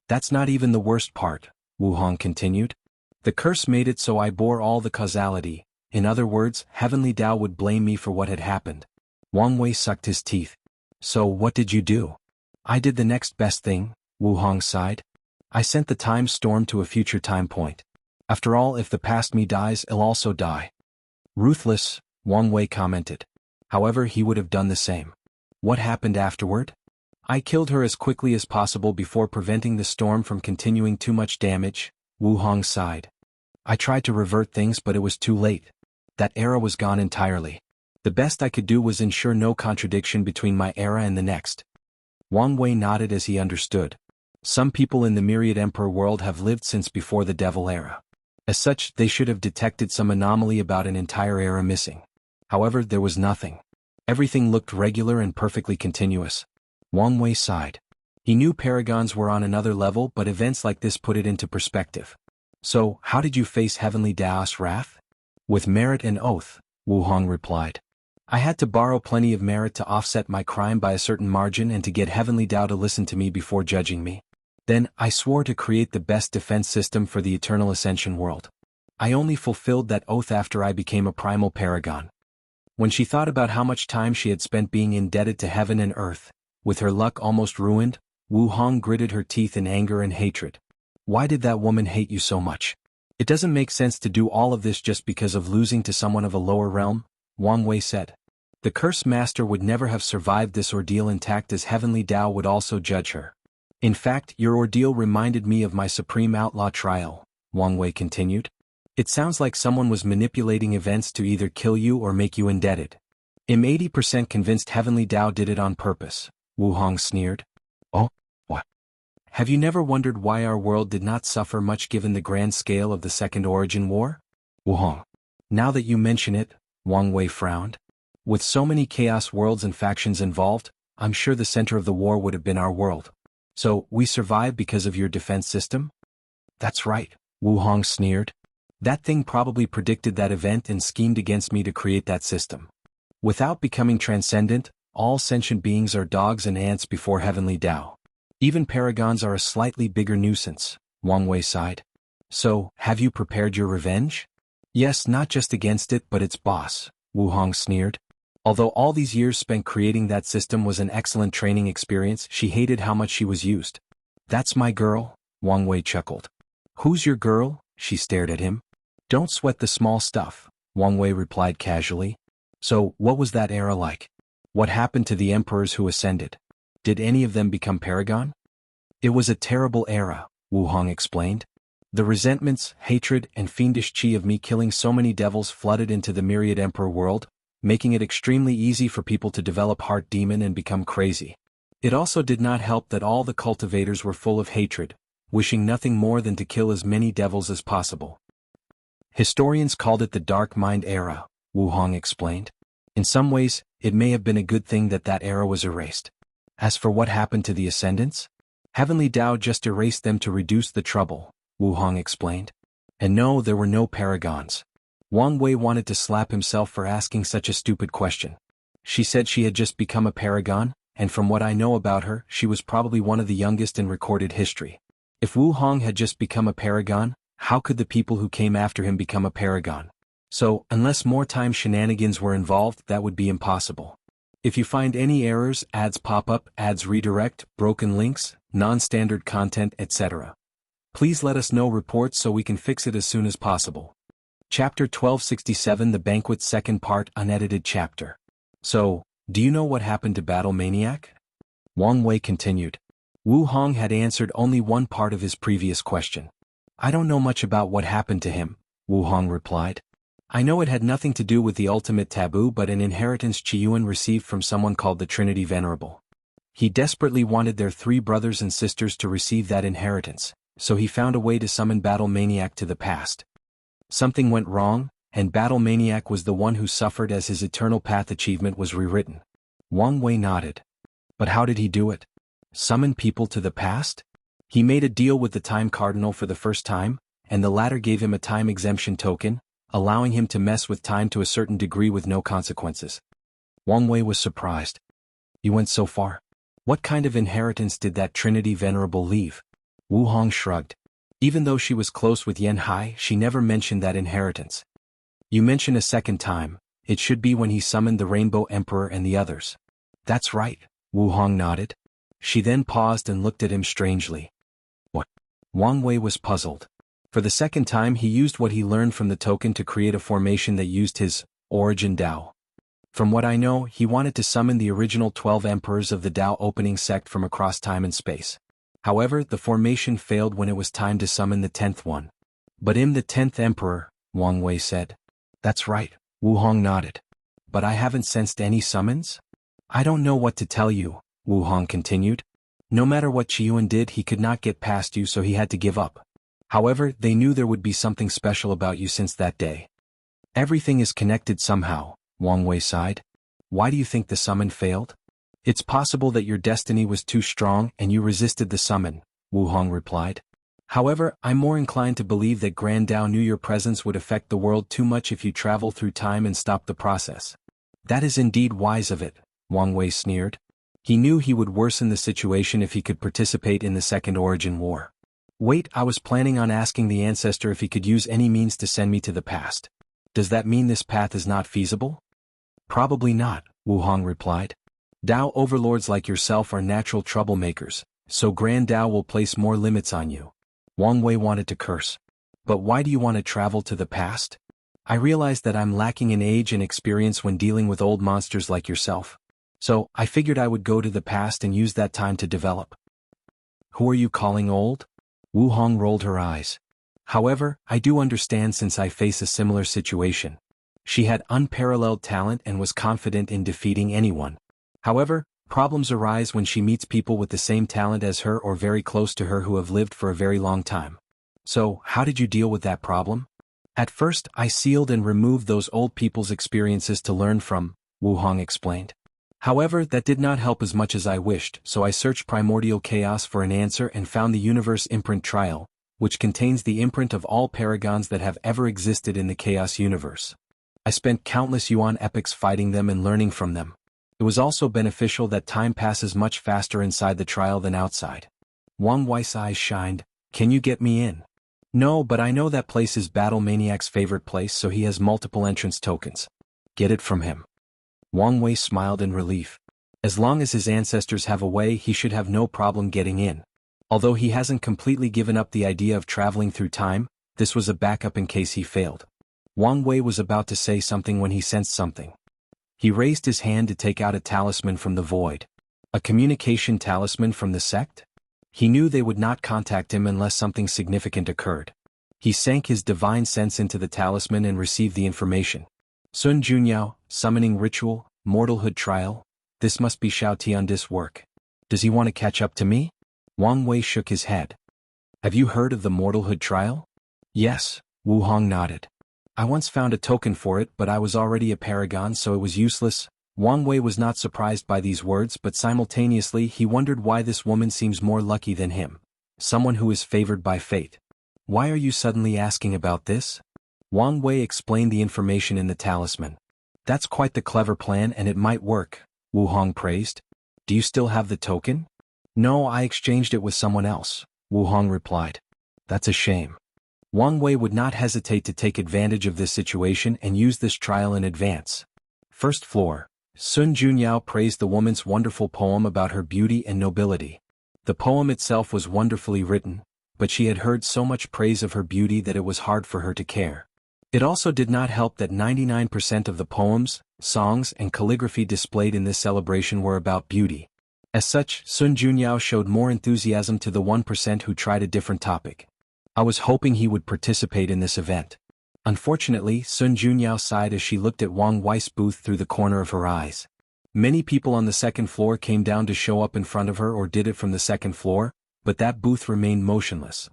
That's not even the worst part, Wu Hong continued. The curse made it so I bore all the causality. In other words, Heavenly Tao would blame me for what had happened. Wang Wei sucked his teeth. So what did you do? I did the next best thing, Wu Hong sighed. I sent the time storm to a future time point. After all, if the past me dies, I'll also die. Ruthless, Wang Wei commented. However, he would have done the same. What happened afterward? I killed her as quickly as possible before preventing the storm from continuing too much damage, Wu Hong sighed. I tried to revert things, but it was too late. That era was gone entirely. The best I could do was ensure no contradiction between my era and the next. Wang Wei nodded as he understood. Some people in the Myriad Emperor world have lived since before the Devil era. As such, they should have detected some anomaly about an entire era missing. However, there was nothing. Everything looked regular and perfectly continuous. Wang Wei sighed. He knew Paragons were on another level, but events like this put it into perspective. So, how did you face Heavenly Tao's wrath? With merit and oath, Wu Hong replied. I had to borrow plenty of merit to offset my crime by a certain margin and to get Heavenly Tao to listen to me before judging me. Then, I swore to create the best defense system for the Eternal Ascension world. I only fulfilled that oath after I became a primal Paragon. When she thought about how much time she had spent being indebted to heaven and earth, with her luck almost ruined, Wu Hong gritted her teeth in anger and hatred. Why did that woman hate you so much? It doesn't make sense to do all of this just because of losing to someone of a lower realm, Wang Wei said. The Curse Master would never have survived this ordeal intact, as Heavenly Tao would also judge her. In fact, your ordeal reminded me of my Supreme Outlaw trial, Wang Wei continued. It sounds like someone was manipulating events to either kill you or make you indebted. I'm 80% convinced Heavenly Tao did it on purpose, Wu Hong sneered. Oh, what? Have you never wondered why our world did not suffer much given the grand scale of the Second Origin War? Wu Hong. Now that you mention it, Wang Wei frowned. With so many chaos worlds and factions involved, I'm sure the center of the war would have been our world. So, we survived because of your defense system? That's right, Wu Hong sneered. That thing probably predicted that event and schemed against me to create that system. Without becoming transcendent, all sentient beings are dogs and ants before Heavenly Tao. Even Paragons are a slightly bigger nuisance, Wang Wei sighed. So, have you prepared your revenge? Yes, not just against it but its boss, Wu Hong sneered. Although all these years spent creating that system was an excellent training experience, she hated how much she was used. That's my girl, Wang Wei chuckled. Who's your girl? She stared at him. Don't sweat the small stuff, Wang Wei replied casually. So, what was that era like? What happened to the emperors who ascended? Did any of them become Paragon? It was a terrible era, Wu Hong explained. The resentments, hatred, and fiendish chi of me killing so many devils flooded into the Myriad Emperor world, making it extremely easy for people to develop heart demon and become crazy. It also did not help that all the cultivators were full of hatred, wishing nothing more than to kill as many devils as possible. Historians called it the Dark Mind Era, Wu Hong explained. In some ways, it may have been a good thing that that era was erased. As for what happened to the Ascendants? Heavenly Tao just erased them to reduce the trouble, Wu Hong explained. And no, there were no Paragons. Wang Wei wanted to slap himself for asking such a stupid question. She said she had just become a Paragon, and from what I know about her, she was probably one of the youngest in recorded history. If Wu Hong had just become a Paragon, how could the people who came after him become a Paragon? So, unless more time shenanigans were involved, that would be impossible. If you find any errors, ads pop up, ads redirect, broken links, non-standard content, etc., please let us know reports so we can fix it as soon as possible. Chapter 1267, The Banquet, Second Part, Unedited Chapter. So, do you know what happened to Battle Maniac? Wang Wei continued. Wu Hong had answered only one part of his previous question. I don't know much about what happened to him, Wu Hong replied. I know it had nothing to do with the ultimate taboo but an inheritance Xuan received from someone called the Trinity Venerable. He desperately wanted their 3 brothers and sisters to receive that inheritance, so he found a way to summon Battle Maniac to the past. Something went wrong, and Battle Maniac was the one who suffered as his Eternal Path achievement was rewritten. Wang Wei nodded. But how did he do it? Summon people to the past? He made a deal with the Time Cardinal for the first time, and the latter gave him a time exemption token, allowing him to mess with time to a certain degree with no consequences. Wang Wei was surprised. You went so far? What kind of inheritance did that Trinity Venerable leave? Wu Hong shrugged. Even though she was close with Yan Hai, she never mentioned that inheritance. You mention a second time, it should be when he summoned the Rainbow Emperor and the others. That's right, Wu Hong nodded. She then paused and looked at him strangely. What? Wang Wei was puzzled. For the second time he used what he learned from the token to create a formation that used his origin Dao. From what I know, he wanted to summon the original 12 emperors of the Dao opening sect from across time and space. However, the formation failed when it was time to summon the 10th one. But I'm the 10th emperor, Wang Wei said. That's right, Wu Hong nodded. But I haven't sensed any summons? I don't know what to tell you, Wu Hong continued. No matter what Xuan did, he could not get past you, so he had to give up. However, they knew there would be something special about you since that day. Everything is connected somehow, Wang Wei sighed. Why do you think the summon failed? It's possible that your destiny was too strong and you resisted the summon, Wu Hong replied. However, I'm more inclined to believe that Grand Dao knew your presence would affect the world too much if you travel through time and stop the process. That is indeed wise of it, Wang Wei sneered. He knew he would worsen the situation if he could participate in the Second Origin War. Wait, I was planning on asking the ancestor if he could use any means to send me to the past. Does that mean this path is not feasible? Probably not, Wu Hong replied. Dao overlords like yourself are natural troublemakers, so Grand Dao will place more limits on you. Wang Wei wanted to curse. But why do you want to travel to the past? I realize that I'm lacking in age and experience when dealing with old monsters like yourself. So, I figured I would go to the past and use that time to develop. Who are you calling old? Wu Hong rolled her eyes. However, I do understand since I face a similar situation. She had unparalleled talent and was confident in defeating anyone. However, problems arise when she meets people with the same talent as her or very close to her who have lived for a very long time. So, how did you deal with that problem? At first, I sealed and removed those old people's experiences to learn from, Wu Hong explained. However, that did not help as much as I wished, so I searched Primordial Chaos for an answer and found the Universe Imprint Trial, which contains the imprint of all paragons that have ever existed in the Chaos Universe. I spent countless Yuan epochs fighting them and learning from them. It was also beneficial that time passes much faster inside the trial than outside. Wang Wei's eyes shined. Can you get me in? No, but I know that place is Battle Maniac's favorite place, so he has multiple entrance tokens. Get it from him. Wang Wei smiled in relief. As long as his ancestors have a way, he should have no problem getting in. Although he hasn't completely given up the idea of traveling through time, this was a backup in case he failed. Wang Wei was about to say something when he sensed something. He raised his hand to take out a talisman from the void. A communication talisman from the sect? He knew they would not contact him unless something significant occurred. He sank his divine sense into the talisman and received the information. Sun Junyao, Summoning Ritual, Mortalhood Trial. This must be Xiao Tiandis' work. Does he want to catch up to me? Wang Wei shook his head. Have you heard of the Mortalhood Trial? Yes, Wu Hong nodded. I once found a token for it, but I was already a paragon, so it was useless. Wang Wei was not surprised by these words, but simultaneously he wondered why this woman seems more lucky than him. Someone who is favored by fate. Why are you suddenly asking about this? Wang Wei explained the information in the talisman. That's quite the clever plan and it might work, Wu Hong praised. Do you still have the token? No, I exchanged it with someone else, Wu Hong replied. That's a shame. Wang Wei would not hesitate to take advantage of this situation and use this trial in advance. First floor. Sun Junyao praised the woman's wonderful poem about her beauty and nobility. The poem itself was wonderfully written, but she had heard so much praise of her beauty that it was hard for her to care. It also did not help that 99% of the poems, songs, and calligraphy displayed in this celebration were about beauty. As such, Sun Junyao showed more enthusiasm to the 1% who tried a different topic. I was hoping he would participate in this event. Unfortunately, Sun Junyao sighed as she looked at Wang Wei's booth through the corner of her eyes. Many people on the second floor came down to show up in front of her or did it from the second floor, but that booth remained motionless.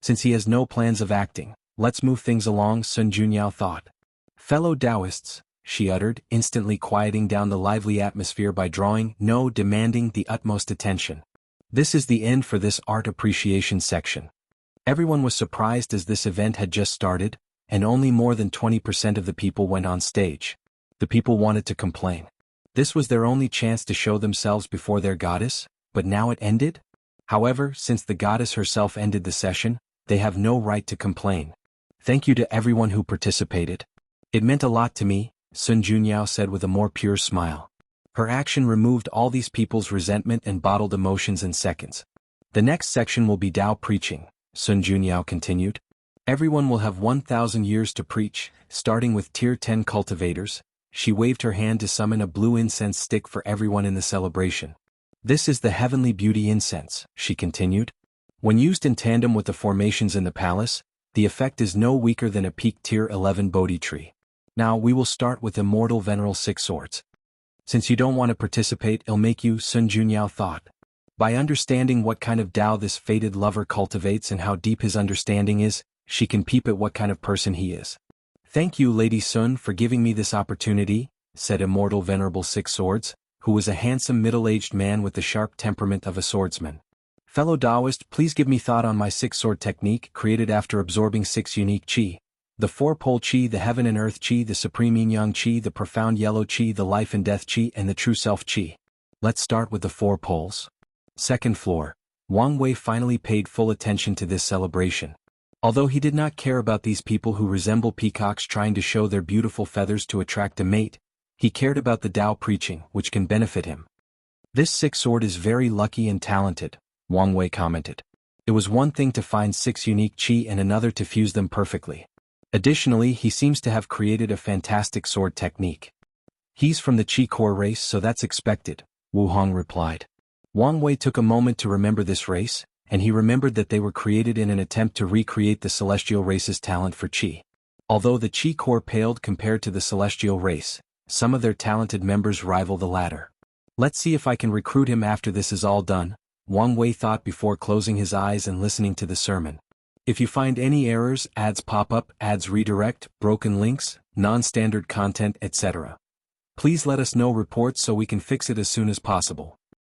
Since he has no plans of acting, let's move things along, Sun Junyao thought. Fellow Taoists, she uttered, instantly quieting down the lively atmosphere by demanding the utmost attention. This is the end for this art appreciation section. Everyone was surprised as this event had just started, and only more than 20% of the people went on stage. The people wanted to complain. This was their only chance to show themselves before their goddess, but now it ended? However, since the goddess herself ended the session, they have no right to complain. Thank you to everyone who participated. It meant a lot to me, Sun Junyao said with a more pure smile. Her action removed all these people's resentment and bottled emotions in seconds. The next section will be Dao preaching, Sun Junyao continued. Everyone will have 1,000 years to preach, starting with Tier 10 cultivators. She waved her hand to summon a blue incense stick for everyone in the celebration. This is the heavenly beauty incense, she continued. When used in tandem with the formations in the palace, the effect is no weaker than a peak Tier 11 Bodhi tree. Now we will start with Immortal Venerable Six Swords. Since you don't want to participate, it'll make you, Sun Junyao thought. By understanding what kind of Tao this fated lover cultivates and how deep his understanding is, she can peep at what kind of person he is. Thank you, Lady Sun, for giving me this opportunity, said Immortal Venerable Six Swords, who was a handsome middle-aged man with the sharp temperament of a swordsman. Fellow Taoist, please give me thought on my six-sword technique created after absorbing six unique qi. The four-pole qi, the heaven and earth qi, the supreme yin-yang qi, the profound yellow qi, the life and death qi, and the true self qi. Let's start with the four poles. Second floor. Wang Wei finally paid full attention to this celebration. Although he did not care about these people who resemble peacocks trying to show their beautiful feathers to attract a mate, he cared about the Tao preaching, which can benefit him. This six sword is very lucky and talented, Wang Wei commented. It was one thing to find six unique qi and another to fuse them perfectly. Additionally, he seems to have created a fantastic sword technique. He's from the Qi core race, so that's expected, Wu Hong replied. Wang Wei took a moment to remember this race, and he remembered that they were created in an attempt to recreate the celestial race's talent for Qi. Although the Qi core paled compared to the celestial race, some of their talented members rival the latter. Let's see if I can recruit him after this is all done, Wang Wei thought before closing his eyes and listening to the sermon. If you find any errors, ads pop up, ads redirect, broken links, non-standard content, etc., please let us know reports so we can fix it as soon as possible.